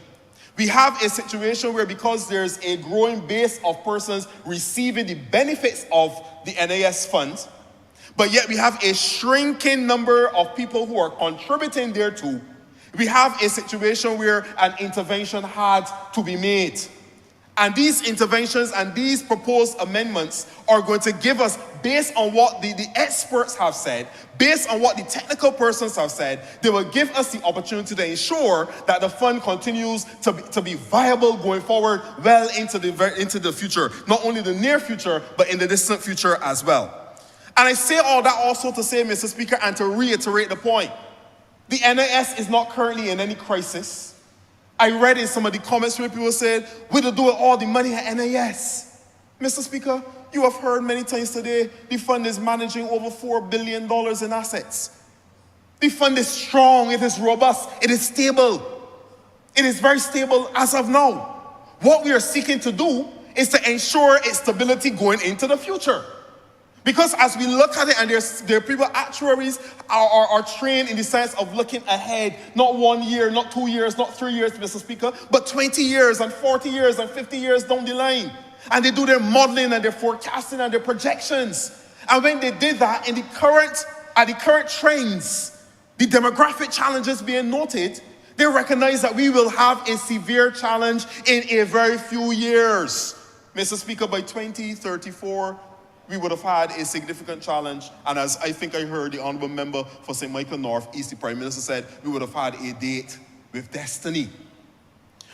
We have a situation where because there's a growing base of persons receiving the benefits of the NAS funds, but yet we have a shrinking number of people who are contributing thereto, we have a situation where an intervention had to be made. And these interventions and these proposed amendments are going to give us, based on what the experts have said, based on what the technical persons have said, they will give us the opportunity to ensure that the fund continues to be viable going forward well into the future. Not only the near future, but in the distant future as well. And I say all that also to say, Mr. Speaker, and to reiterate the point, the NIS is not currently in any crisis. I read in some of the comments where people said, we're to do with all the money at NIS. Mr. Speaker, you have heard many times today, the fund is managing over $4 billion in assets. The fund is strong, it is robust, it is stable. It is very stable as of now. What we are seeking to do is to ensure its stability going into the future. Because as we look at it, and there are people, actuaries are trained in the sense of looking ahead, not 1 year, not 2 years, not 3 years, Mr. Speaker, but 20 years and 40 years and 50 years down the line. And they do their modeling and their forecasting and their projections. And when they did that, at the current trends, the demographic challenges being noted, they recognize that we will have a severe challenge in a very few years. Mr. Speaker, by 2034, we would have had a significant challenge. And as I think I heard the Honourable Member for St. Michael North East, the Prime Minister said, we would have had a date with destiny.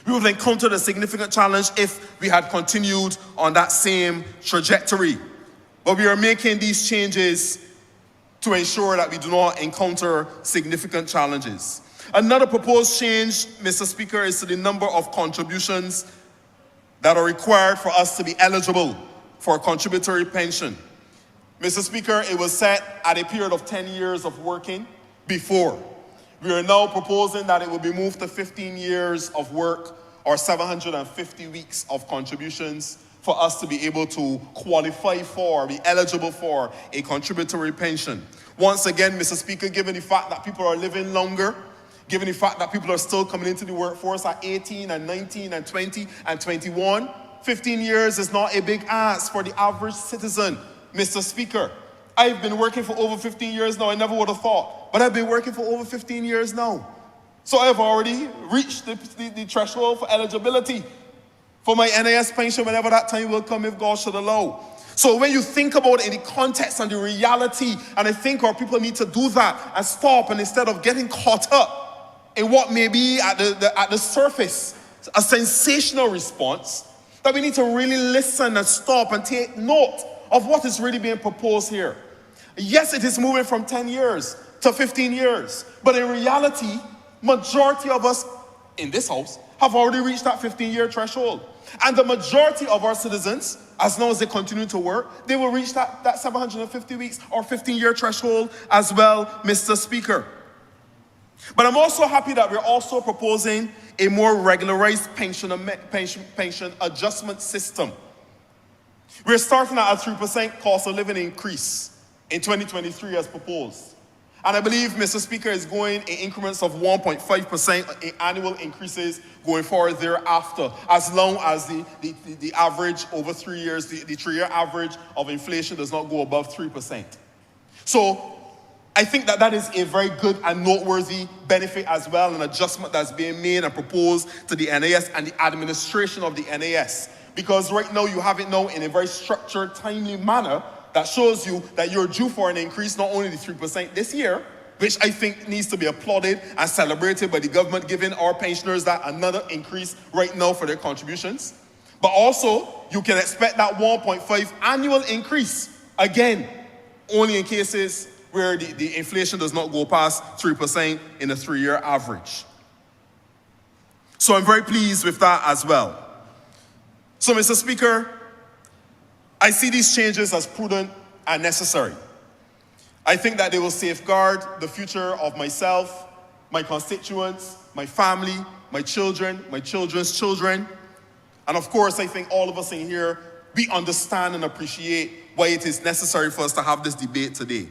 We would have encountered a significant challenge if we had continued on that same trajectory. But we are making these changes to ensure that we do not encounter significant challenges. Another proposed change, Mr. Speaker, is to the number of contributions that are required for us to be eligible for a contributory pension. Mr. Speaker, it was set at a period of 10 years of working before. We are now proposing that it will be moved to 15 years of work or 750 weeks of contributions for us to be able to qualify for, be eligible for a contributory pension. Once again, Mr. Speaker, given the fact that people are living longer, given the fact that people are still coming into the workforce at 18 and 19 and 20 and 21, 15 years is not a big ask for the average citizen, Mr. Speaker. I've been working for over 15 years now. I never would have thought, but I've been working for over 15 years now. So I've already reached the threshold for eligibility for my NIS pension whenever that time will come, if God should allow. So when you think about it in the context and the reality, and I think our people need to do that and stop, and instead of getting caught up in what may be at the surface, a sensational response, that we need to really listen and stop and take note of what is really being proposed here. Yes, it is moving from 10 years to 15 years, but in reality, majority of us in this house have already reached that 15-year threshold. And the majority of our citizens, as long as they continue to work, they will reach that 750 weeks or 15-year threshold as well, Mr. Speaker. But I'm also happy that we're also proposing a more regularized pension adjustment system. We're starting at a 3% cost of living increase in 2023 as proposed. And I believe, Mr. Speaker, is going in increments of 1.5% in annual increases going forward thereafter, as long as the average over 3 years, the 3-year average of inflation does not go above 3%. So I think that is a very good and noteworthy benefit as well, an adjustment that's being made and proposed to the NAS and the administration of the NAS. Because right now you have it now in a very structured, timely manner that shows you that you're due for an increase, not only the 3% this year, which I think needs to be applauded and celebrated by the government, giving our pensioners that another increase right now for their contributions. But also, you can expect that 1.5 annual increase, again, only in cases where the inflation does not go past 3% in a 3-year average. So I'm very pleased with that as well. So, Mr. Speaker, I see these changes as prudent and necessary. I think that they will safeguard the future of myself, my constituents, my family, my children, my children's children. And of course, I think all of us in here, we understand and appreciate why it is necessary for us to have this debate today.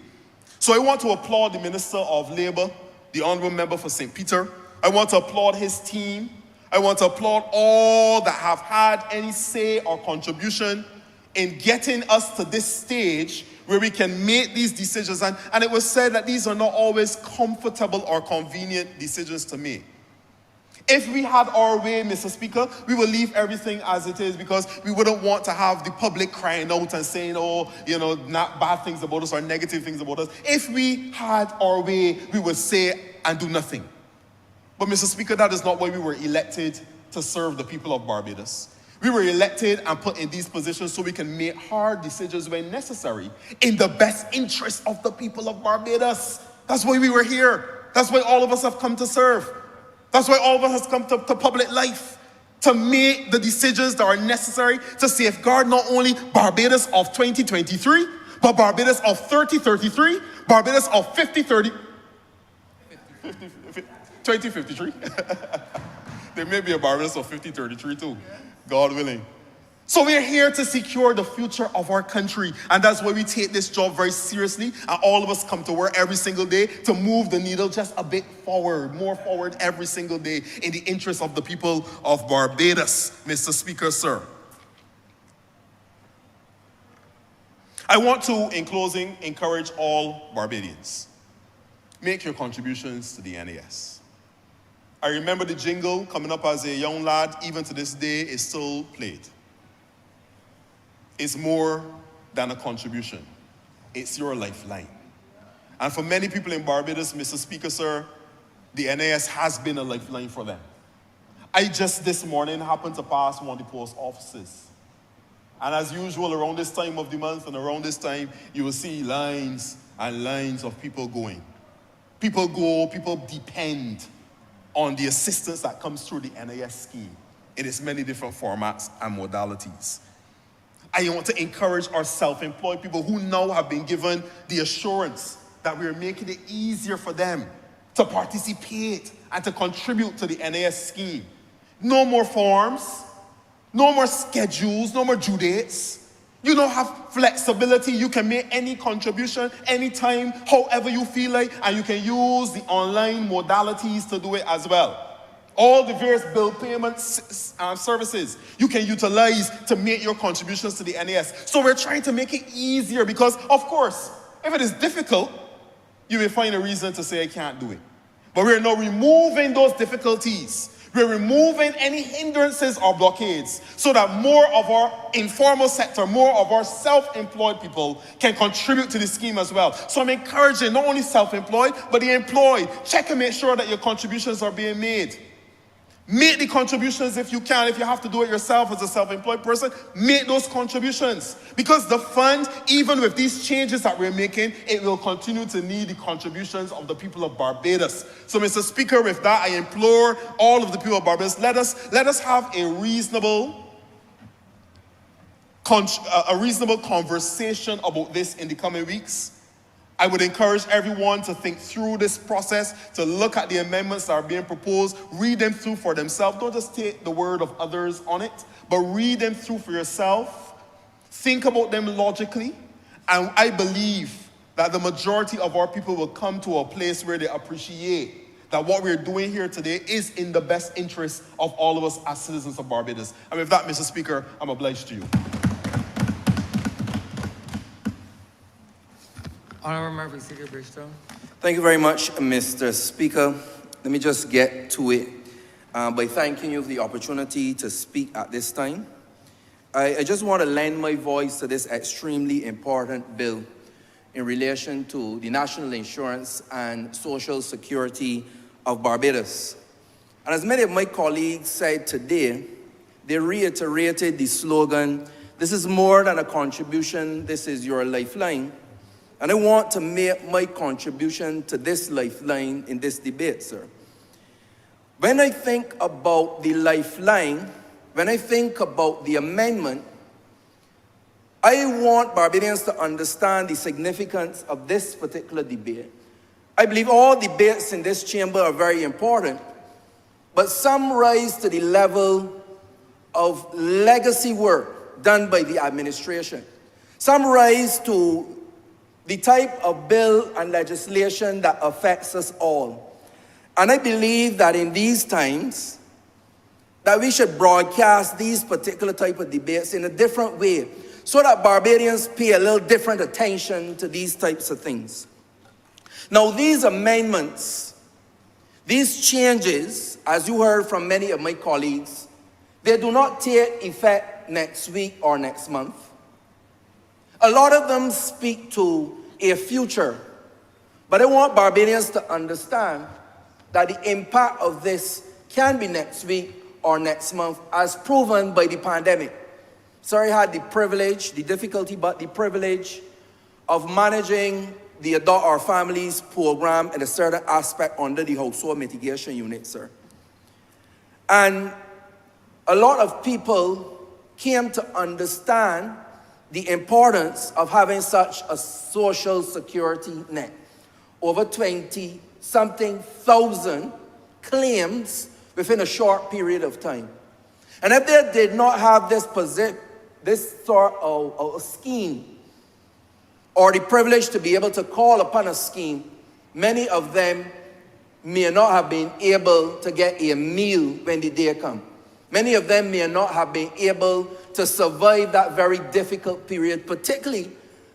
So I want to applaud the Minister of Labour, the Honourable Member for St. Peter. I want to applaud his team. I want to applaud all that have had any say or contribution in getting us to this stage where we can make these decisions. And it was said that these are not always comfortable or convenient decisions to make. If we had our way, Mr. Speaker, we will leave everything as it is, because we wouldn't want to have the public crying out and saying, oh, not bad things about us or negative things about us. If we had our way, we would say and do nothing. But Mr. Speaker, that is not why we were elected to serve the people of Barbados. We were elected and put in these positions so we can make hard decisions when necessary in the best interest of the people of Barbados. That's why we were here. That's why all of us have come to serve. That's why all of us have come to public life, to make the decisions that are necessary to safeguard not only Barbados of 2023, but Barbados of 3033, Barbados of 2053. There may be a Barbados of 5033 too, God willing. So we're here to secure the future of our country. And that's why we take this job very seriously. And all of us come to work every single day to move the needle just a bit forward, more forward every single day in the interest of the people of Barbados, Mr. Speaker, sir. I want to, in closing, encourage all Barbadians. Make your contributions to the NAS. I remember the jingle coming up as a young lad, even to this day, is still played. It's more than a contribution. It's your lifeline. And for many people in Barbados, Mr. Speaker, sir, the NAS has been a lifeline for them. I just this morning happened to pass one of the post offices. And as usual, around this time of the month and around this time, you will see lines and lines of people going. People go, people depend on the assistance that comes through the NAS scheme in its many different formats and modalities. I want to encourage our self-employed people who now have been given the assurance that we're making it easier for them to participate and to contribute to the NAS scheme. No more forms, no more schedules, no more due dates. You don't have flexibility. You can make any contribution, anytime, however you feel like, and you can use the online modalities to do it as well. All the various bill payment services you can utilize to make your contributions to the NAS. So we're trying to make it easier because, of course, if it is difficult, you may find a reason to say I can't do it. But we're now removing those difficulties. We're removing any hindrances or blockades so that more of our informal sector, more of our self-employed people can contribute to the scheme as well. So I'm encouraging not only self-employed, but the employed. Check and make sure that your contributions are being made. Make the contributions if you can. If you have to do it yourself as a self-employed person, make those contributions. Because the fund, even with these changes that we're making, it will continue to need the contributions of the people of Barbados. So, Mr. Speaker, with that, I implore all of the people of Barbados, let us have a reasonable conversation about this in the coming weeks. I would encourage everyone to think through this process, to look at the amendments that are being proposed, read them through for themselves. Don't just take the word of others on it, but read them through for yourself. Think about them logically. And I believe that the majority of our people will come to a place where they appreciate that what we're doing here today is in the best interest of all of us as citizens of Barbados. And with that, Mr. Speaker, I'm obliged to you. Honourable Member City Bridgetown. Thank you very much, Mr. Speaker. Let me just get to it by thanking you for the opportunity to speak at this time. I just want to lend my voice to this extremely important bill in relation to the National Insurance and Social Security of Barbados. And as many of my colleagues said today, they reiterated the slogan, "This is more than a contribution, this is your lifeline." And I want to make my contribution to this lifeline in this debate, sir. When I think about the lifeline, when I think about the amendment, I want Barbadians to understand the significance of this particular debate. I believe all debates in this chamber are very important, but some rise to the level of legacy work done by the administration. Some rise to the type of bill and legislation that affects us all. And I believe that in these times, that we should broadcast these particular type of debates in a different way so that Barbadians pay a little different attention to these types of things. Now, these amendments, these changes, as you heard from many of my colleagues, they do not take effect next week or next month. A lot of them speak to a future, but I want Barbadians to understand that the impact of this can be next week or next month, as proven by the pandemic. So I had the privilege, the difficulty, but the privilege of managing the Adopt Our Families program in a certain aspect under the Household Mitigation Unit, sir. And a lot of people came to understand the importance of having such a social security net. Over 20-something thousand claims within a short period of time. And if they did not have this this sort of scheme, or the privilege to be able to call upon a scheme, many of them may not have been able to get a meal when the day comes. Many of them may not have been able to survive that very difficult period, particularly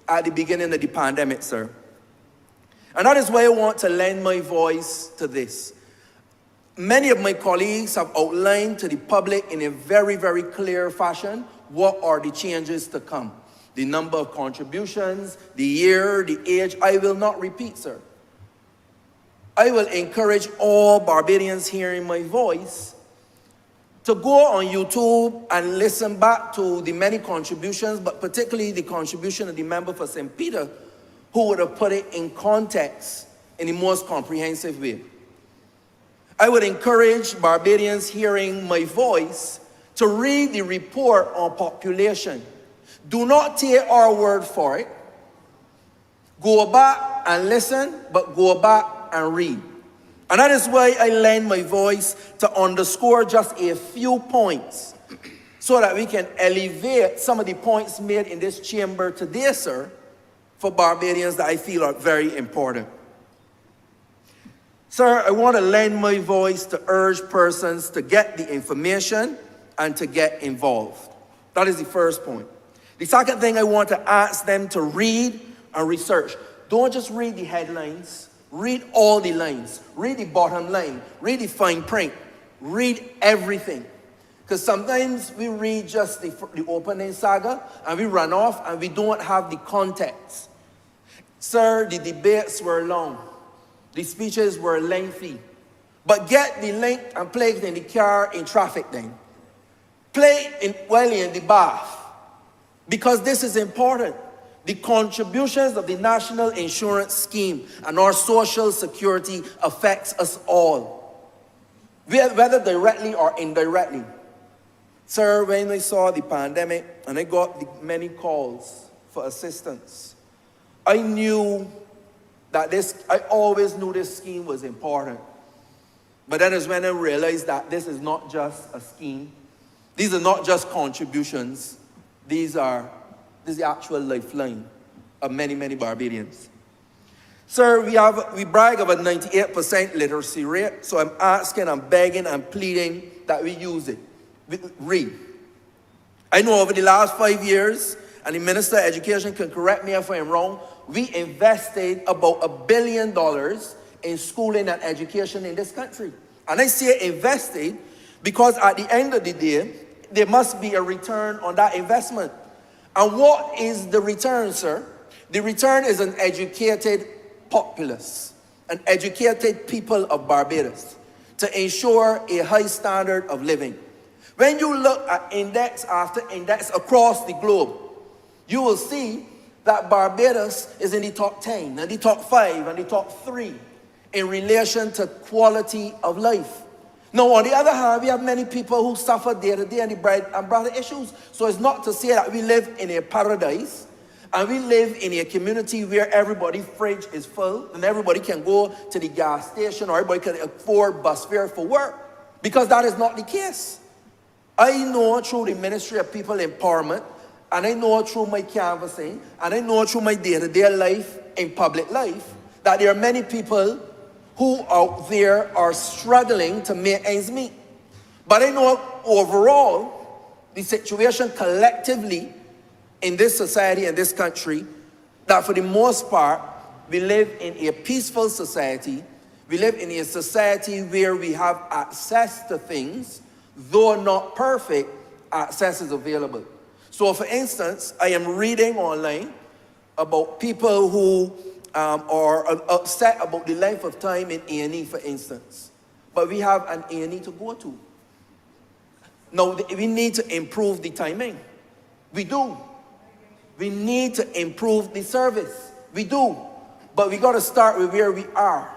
at the beginning of the pandemic, sir. And that is why I want to lend my voice to this. Many of my colleagues have outlined to the public in a very, very clear fashion what are the changes to come. The number of contributions, the year, the age. I will not repeat, sir. I will encourage all Barbadians hearing my voice to go on YouTube and listen back to the many contributions, but particularly the contribution of the member for St. Peter, who would have put it in context in the most comprehensive way. I would encourage Barbadians hearing my voice to read the report on population. Do not take our word for it. Go back and listen, but go back and read. And that is why I lend my voice to underscore just a few points so that we can elevate some of the points made in this chamber today, sir, for Barbadians that I feel are very important. Sir, I want to lend my voice to urge persons to get the information and to get involved. That is the first point. The second thing I want to ask them to read and research. Don't just read the headlines. Read all the lines. Read the bottom line. Read the fine print. Read everything. Because sometimes we read just the opening saga and we run off and we don't have the context. Sir, the debates were long. The speeches were lengthy. But get the link and play it in the car in traffic then. Play it while you're in the bath. Because this is important. The contributions of the National Insurance Scheme and our social security affects us all, whether directly or indirectly. Sir, when I saw the pandemic and I got the many calls for assistance, I knew that I always knew this scheme was important. But then is when I realized that this is not just a scheme. These are not just contributions. This is the actual lifeline of many, many Barbadians. Sir, we brag of a 98% literacy rate, so I'm asking, I'm begging, I'm pleading that we use it. Read. I know over the last 5 years, and the Minister of Education can correct me if I'm wrong, we invested about $1 billion in schooling and education in this country. And I say invested because at the end of the day, there must be a return on that investment. And what is the return, sir? The return is an educated populace, an educated people of Barbados, to ensure a high standard of living. When you look at index after index across the globe, you will see that Barbados is in the top 10, and the top 5, and the top 3 in relation to quality of life. Now, on the other hand, we have many people who suffer day to day and the bread and butter issues. So it's not to say that we live in a paradise and we live in a community where everybody's fridge is full and everybody can go to the gas station or everybody can afford bus fare for work, because that is not the case. I know through the Ministry of People Empowerment, and I know through my canvassing, and I know through my day-to-day life in public life, that there are many people who out there are struggling to make ends meet. But I know overall, the situation collectively in this society, in this country, that for the most part, we live in a peaceful society. We live in a society where we have access to things, though not perfect, access is available. So for instance, I am reading online about people who are upset about the length of time in A&E, for instance. But we have an A&E to go to. Now, we need to improve the timing. We do. We need to improve the service. We do. But we got to start with where we are.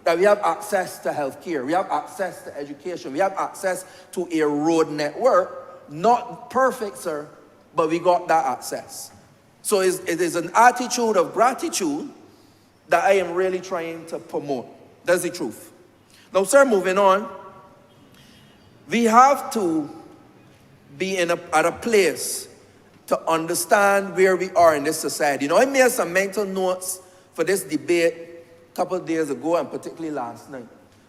That we have access to healthcare. We have access to education. We have access to a road network. Not perfect, sir, but we got that access. So it is an attitude of gratitude that I am really trying to promote. That's the truth. Now, sir, moving on. We have to be at a place to understand where we are in this society. I made some mental notes for this debate a couple of days ago, and particularly last night.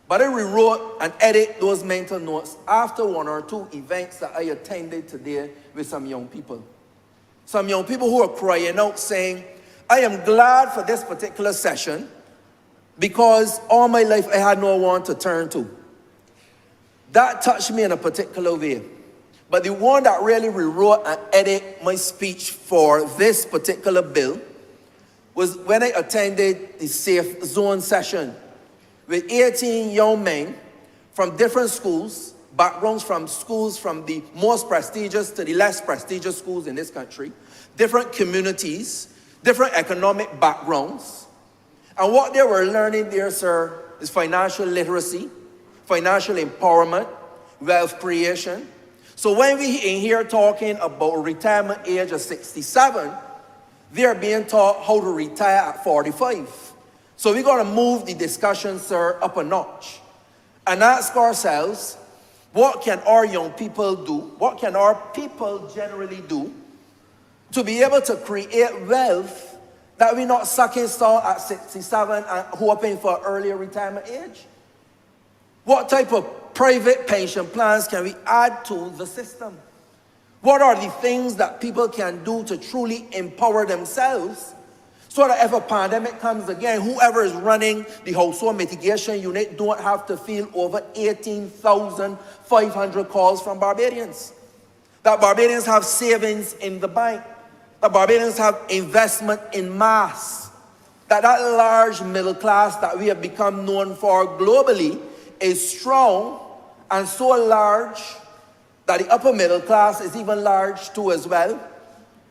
But I rewrote and edited those mental notes after one or two events that I attended today with some young people. Some young people who are crying out saying, I am glad for this particular session because all my life I had no one to turn to. That touched me in a particular way. But the one that really rewrote and edited my speech for this particular bill was when I attended the Safe Zone session with 18 young men from different schools, backgrounds from schools from the most prestigious to the less prestigious schools in this country, different communities, different economic backgrounds. And what they were learning there, sir, is financial literacy, financial empowerment, wealth creation. So when we in here talking about retirement age of 67, they are being taught how to retire at 45. So we're going to move the discussion, sir, up a notch and ask ourselves, what can our young people do? What can our people generally do to be able to create wealth that we're not sucking salt at 67 and hoping for earlier retirement age? What type of private pension plans can we add to the system? What are the things that people can do to truly empower themselves so that if a pandemic comes again, whoever is running the household mitigation unit don't have to field over 18,500 calls from Barbadians? That Barbadians have savings in the bank. That Barbadians have investment in mass. That large middle class that we have become known for globally is strong and so large that the upper middle class is even large too as well,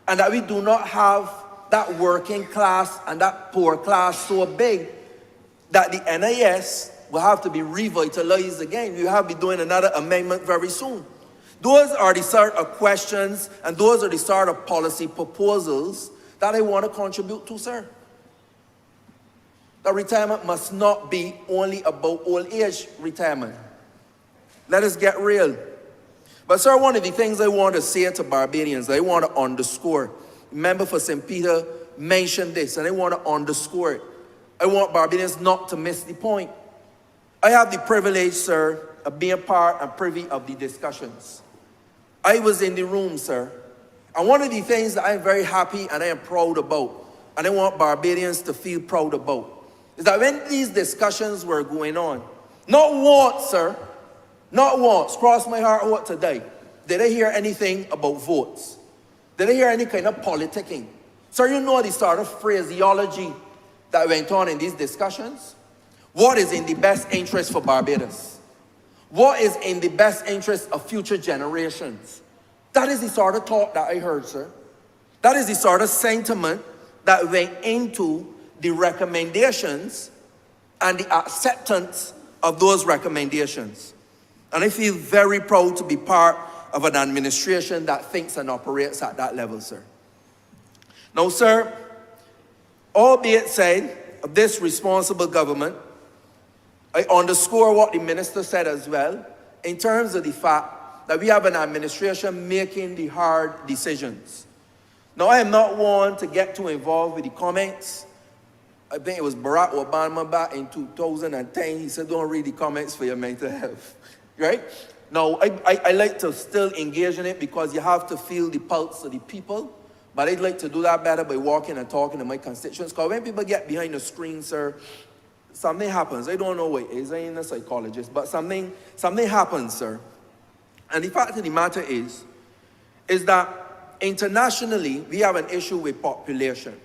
and that we do not have that working class and that poor class so big that the NIS will have to be revitalized again. We have to be doing another amendment very soon. Those are the sort of questions and those are the sort of policy proposals that I want to contribute to, sir. That retirement must not be only about old age retirement. Let us get real. But sir, one of the things I want to say to Barbadians, I want to underscore. Member for St. Peter mentioned this, and I want to underscore it. I want Barbadians not to miss the point. I have the privilege, sir, of being part and privy of the discussions. I was in the room, sir. And one of the things that I'm very happy and I am proud about, and I want Barbadians to feel proud about, is that when these discussions were going on, not once, sir, not once, cross my heart what today, did I hear anything about votes? Did I hear any kind of politicking? Sir, you know the sort of phraseology that went on in these discussions? What is in the best interest for Barbados? What is in the best interest of future generations? That is the sort of thought that I heard, sir. That is the sort of sentiment that went into the recommendations and the acceptance of those recommendations. And I feel very proud to be part of an administration that thinks and operates at that level, sir. Now, sir, albeit said of this responsible government, I underscore what the minister said as well in terms of the fact that we have an administration making the hard decisions. Now, I am not one to get too involved with the comments. I think it was Barack Obama back in 2010. He said, don't read the comments for your mental health, right? Now, I like to still engage in it because you have to feel the pulse of the people. But I'd like to do that better by walking and talking to my constituents. Because when people get behind the screen, sir, something happens. I don't know what it is. I ain't a psychologist. But something happens, sir. And the fact of the matter is that internationally, we have an issue with population.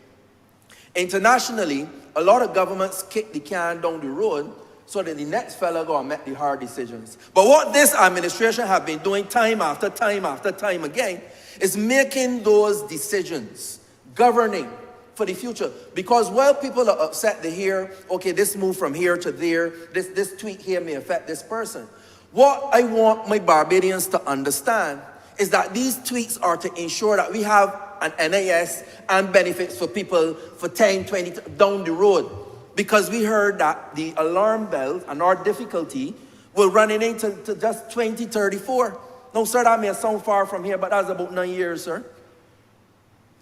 Internationally, a lot of governments kick the can down the road so that the next fella gonna make the hard decisions. But what this administration have been doing time after time after time again is making those decisions, governing for the future. Because while people are upset to hear, okay, this move from here to there, this tweet here may affect this person. What I want my Barbadians to understand is that these tweaks are to ensure that we have an NIS and benefits for people for 10, 20 down the road. Because we heard that the alarm bells and our difficulty will run into just 2034. No, sir, that may sound far from here, but that's about 9 years, sir.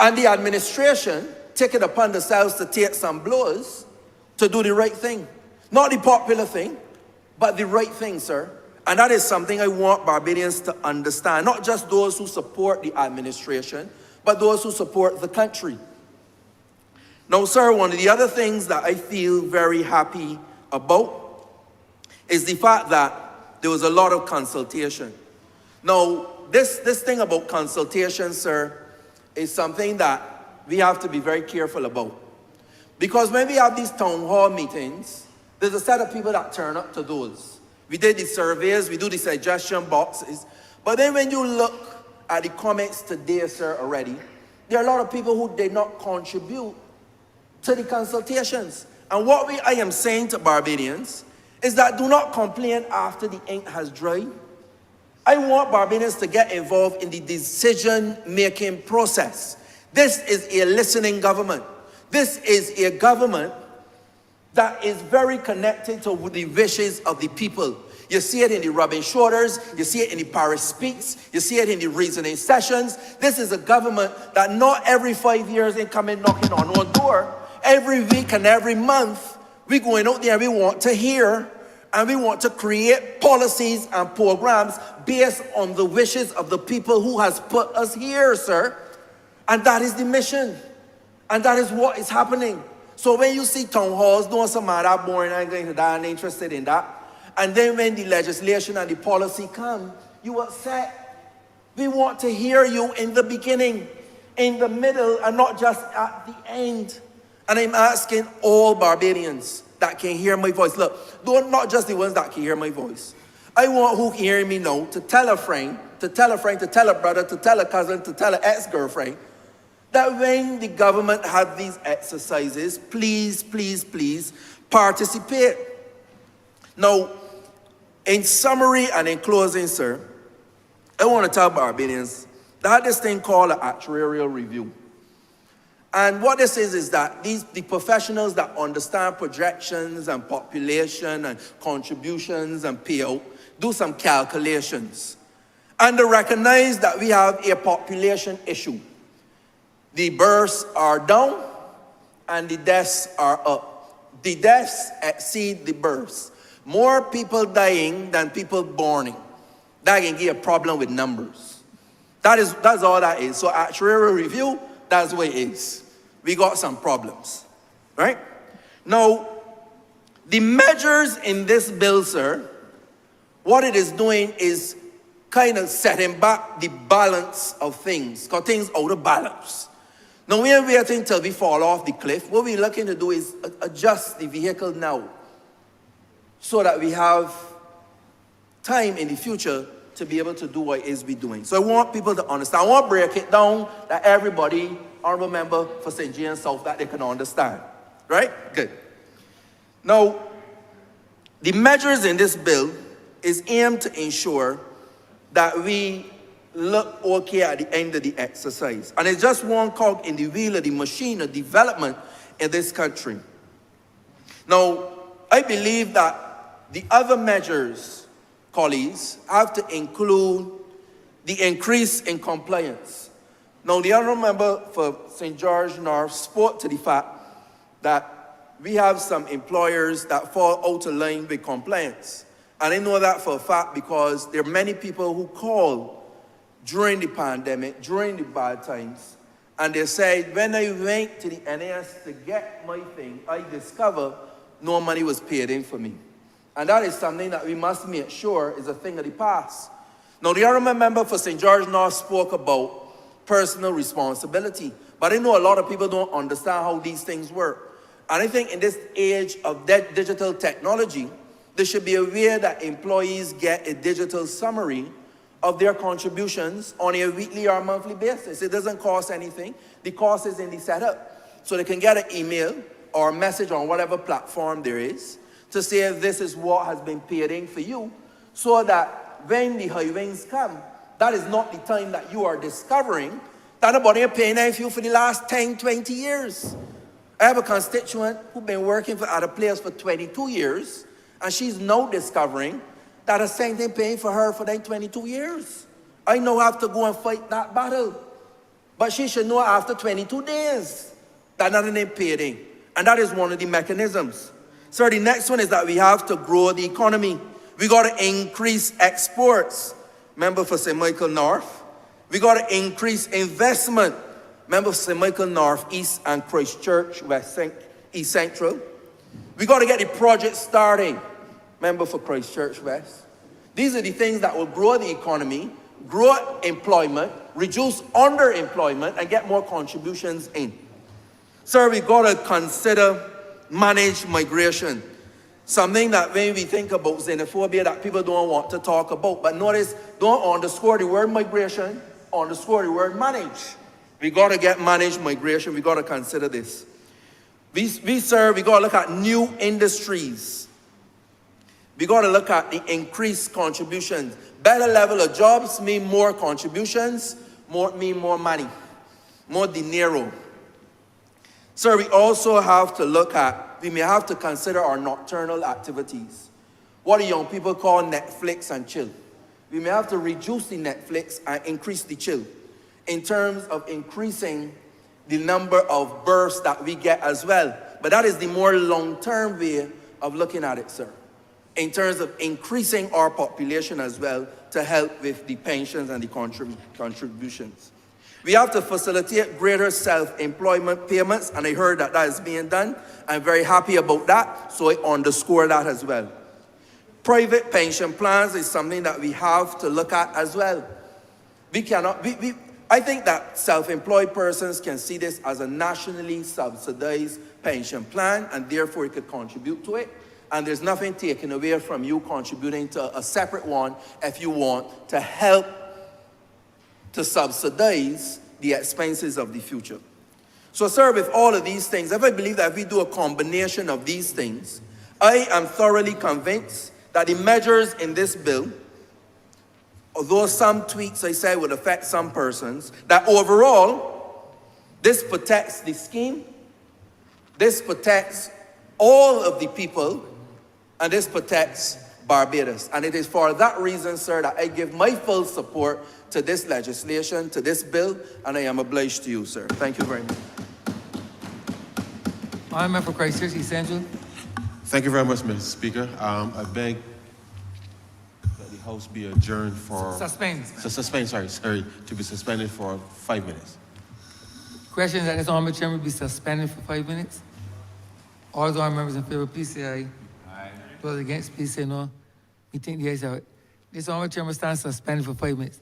And the administration take it upon themselves to take some blows to do the right thing. Not the popular thing, but the right thing, sir. And that is something I want Barbadians to understand. Not just those who support the administration, but those who support the country. Now, sir, one of the other things that I feel very happy about is the fact that there was a lot of consultation. Now, this thing about consultation, sir, is something that we have to be very careful about. Because when we have these town hall meetings, there's a set of people that turn up to those. We did the surveys, we do the suggestion boxes, but then when you look at the comments today, sir, already, there are a lot of people who did not contribute to the consultations. And what I am saying to Barbadians is that do not complain after the ink has dried. I want Barbadians to get involved in the decision-making process. This is a listening government. This is a government that is very connected to the wishes of the people. You see it in the rubbing shoulders, you see it in the parish speaks, you see it in the reasoning sessions. This is a government that not every 5 years they come in knocking on our door. Every week and every month, we going out there, we want to hear and we want to create policies and programs based on the wishes of the people who has put us here, sir. And that is the mission. And that is what is happening. So when you see town halls doing some of that boring, I'm going to that, I'm interested in that. And then when the legislation and the policy come, you upset. We want to hear you in the beginning, in the middle, and not just at the end. And I'm asking all Barbadians that can hear my voice. Look, not just the ones that can hear my voice. I want who can hear me now to tell a friend, to tell a friend, to tell a brother, to tell a cousin, to tell an ex-girlfriend, that when the government have these exercises, please, please, please participate. Now, in summary and in closing, sir, I want to tell Barbadians that this thing called an actuarial review. And what this is that the professionals that understand projections and population and contributions and payout do some calculations. And they recognize that we have a population issue. The births are down and the deaths are up. The deaths exceed the births. More people dying than people borning. That can give a problem with numbers. That's all that is. So actuarial review, that's what it is. We got some problems, right? Now, the measures in this bill, sir, what it is doing is kind of setting back the balance of things, because things out of balance. Now, we are waiting till we fall off the cliff. What we're looking to do is adjust the vehicle now so that we have time in the future to be able to do what it is we're doing. So I want people to understand. I want to break it down that everybody, honorable member for St. James South, that they can understand. Right? Good. Now, the measures in this bill is aimed to ensure that we look okay at the end of the exercise. And it's just one cog in the wheel of the machine of development in this country. Now, I believe that the other measures, colleagues, have to include the increase in compliance. Now, the honourable member for St. George North spoke to the fact that we have some employers that fall out of line with compliance. And I know that for a fact because there are many people who call during the pandemic, during the bad times, and they said, when I went to the NAS to get my thing, I discovered no money was paid in for me. And that is something that we must make sure is a thing of the past. Now, the honourable member for St. George North spoke about personal responsibility, but I know a lot of people don't understand how these things work. And I think in this age of digital technology, there should be a way that employees get a digital summary of their contributions on a weekly or monthly basis. It doesn't cost anything. The cost is in the setup. So they can get an email or a message on whatever platform there is to say this is what has been paid in for you, so that when the highways come, that is not the time that you are discovering that nobody is paying in for you for the last 10, 20 years. I have a constituent who's been working for other players for 22 years, and she's now discovering that the same thing paying for her for them 22 years. I now have to go and fight that battle. But she should know after 22 days that nothing ain't paid in. And that is one of the mechanisms. So the next one is that we have to grow the economy. We got to increase exports. Remember for St. Michael North? We got to increase investment. Remember for St. Michael North East and Christchurch East Central? We got to get the project starting. Remember for Christchurch West? These are the things that will grow the economy, grow employment, reduce underemployment, and get more contributions in. Sir, we got to consider managed migration. Something that when we think about xenophobia that people don't want to talk about. But notice, don't underscore the word migration, underscore the word manage. We got to get managed migration. We got to consider this. We got to look at new industries. We got to look at the increased contributions. Better level of jobs mean more contributions, mean more money, more dinero. Sir, we also have to look at, we may have to consider our nocturnal activities. What do young people call Netflix and chill? We may have to reduce the Netflix and increase the chill in terms of increasing the number of births that we get as well. But that is the more long-term way of looking at it, sir, in terms of increasing our population as well to help with the pensions and the contributions. We have to facilitate greater self-employment payments, and I heard that that is being done. I'm very happy about that, so I underscore that as well. Private pension plans is something that we have to look at as well. I think that self-employed persons can see this as a nationally subsidized pension plan, and therefore it could contribute to it. And there's nothing taken away from you contributing to a separate one if you want to help to subsidize the expenses of the future. So, sir, with all of these things, if I believe that if we do a combination of these things, I am thoroughly convinced that the measures in this bill, although some tweaks, I say, would affect some persons, that overall, this protects the scheme, this protects all of the people, and this protects Barbados. And it is for that reason, sir, that I give my full support to this legislation, to this bill, and I am obliged to you, sir. Thank you very much. Honourable for Christchurch East Central. Thank you very much, Mr. Speaker. I beg that the House be adjourned for... Suspend. Sorry, to be suspended for 5 minutes. Question that this Honourable Chairman be suspended for 5 minutes. All those honourable members in favor, please say aye. Aye. Those against, please say no. We think the ayes have it. This Honourable Chairman stands suspended for 5 minutes.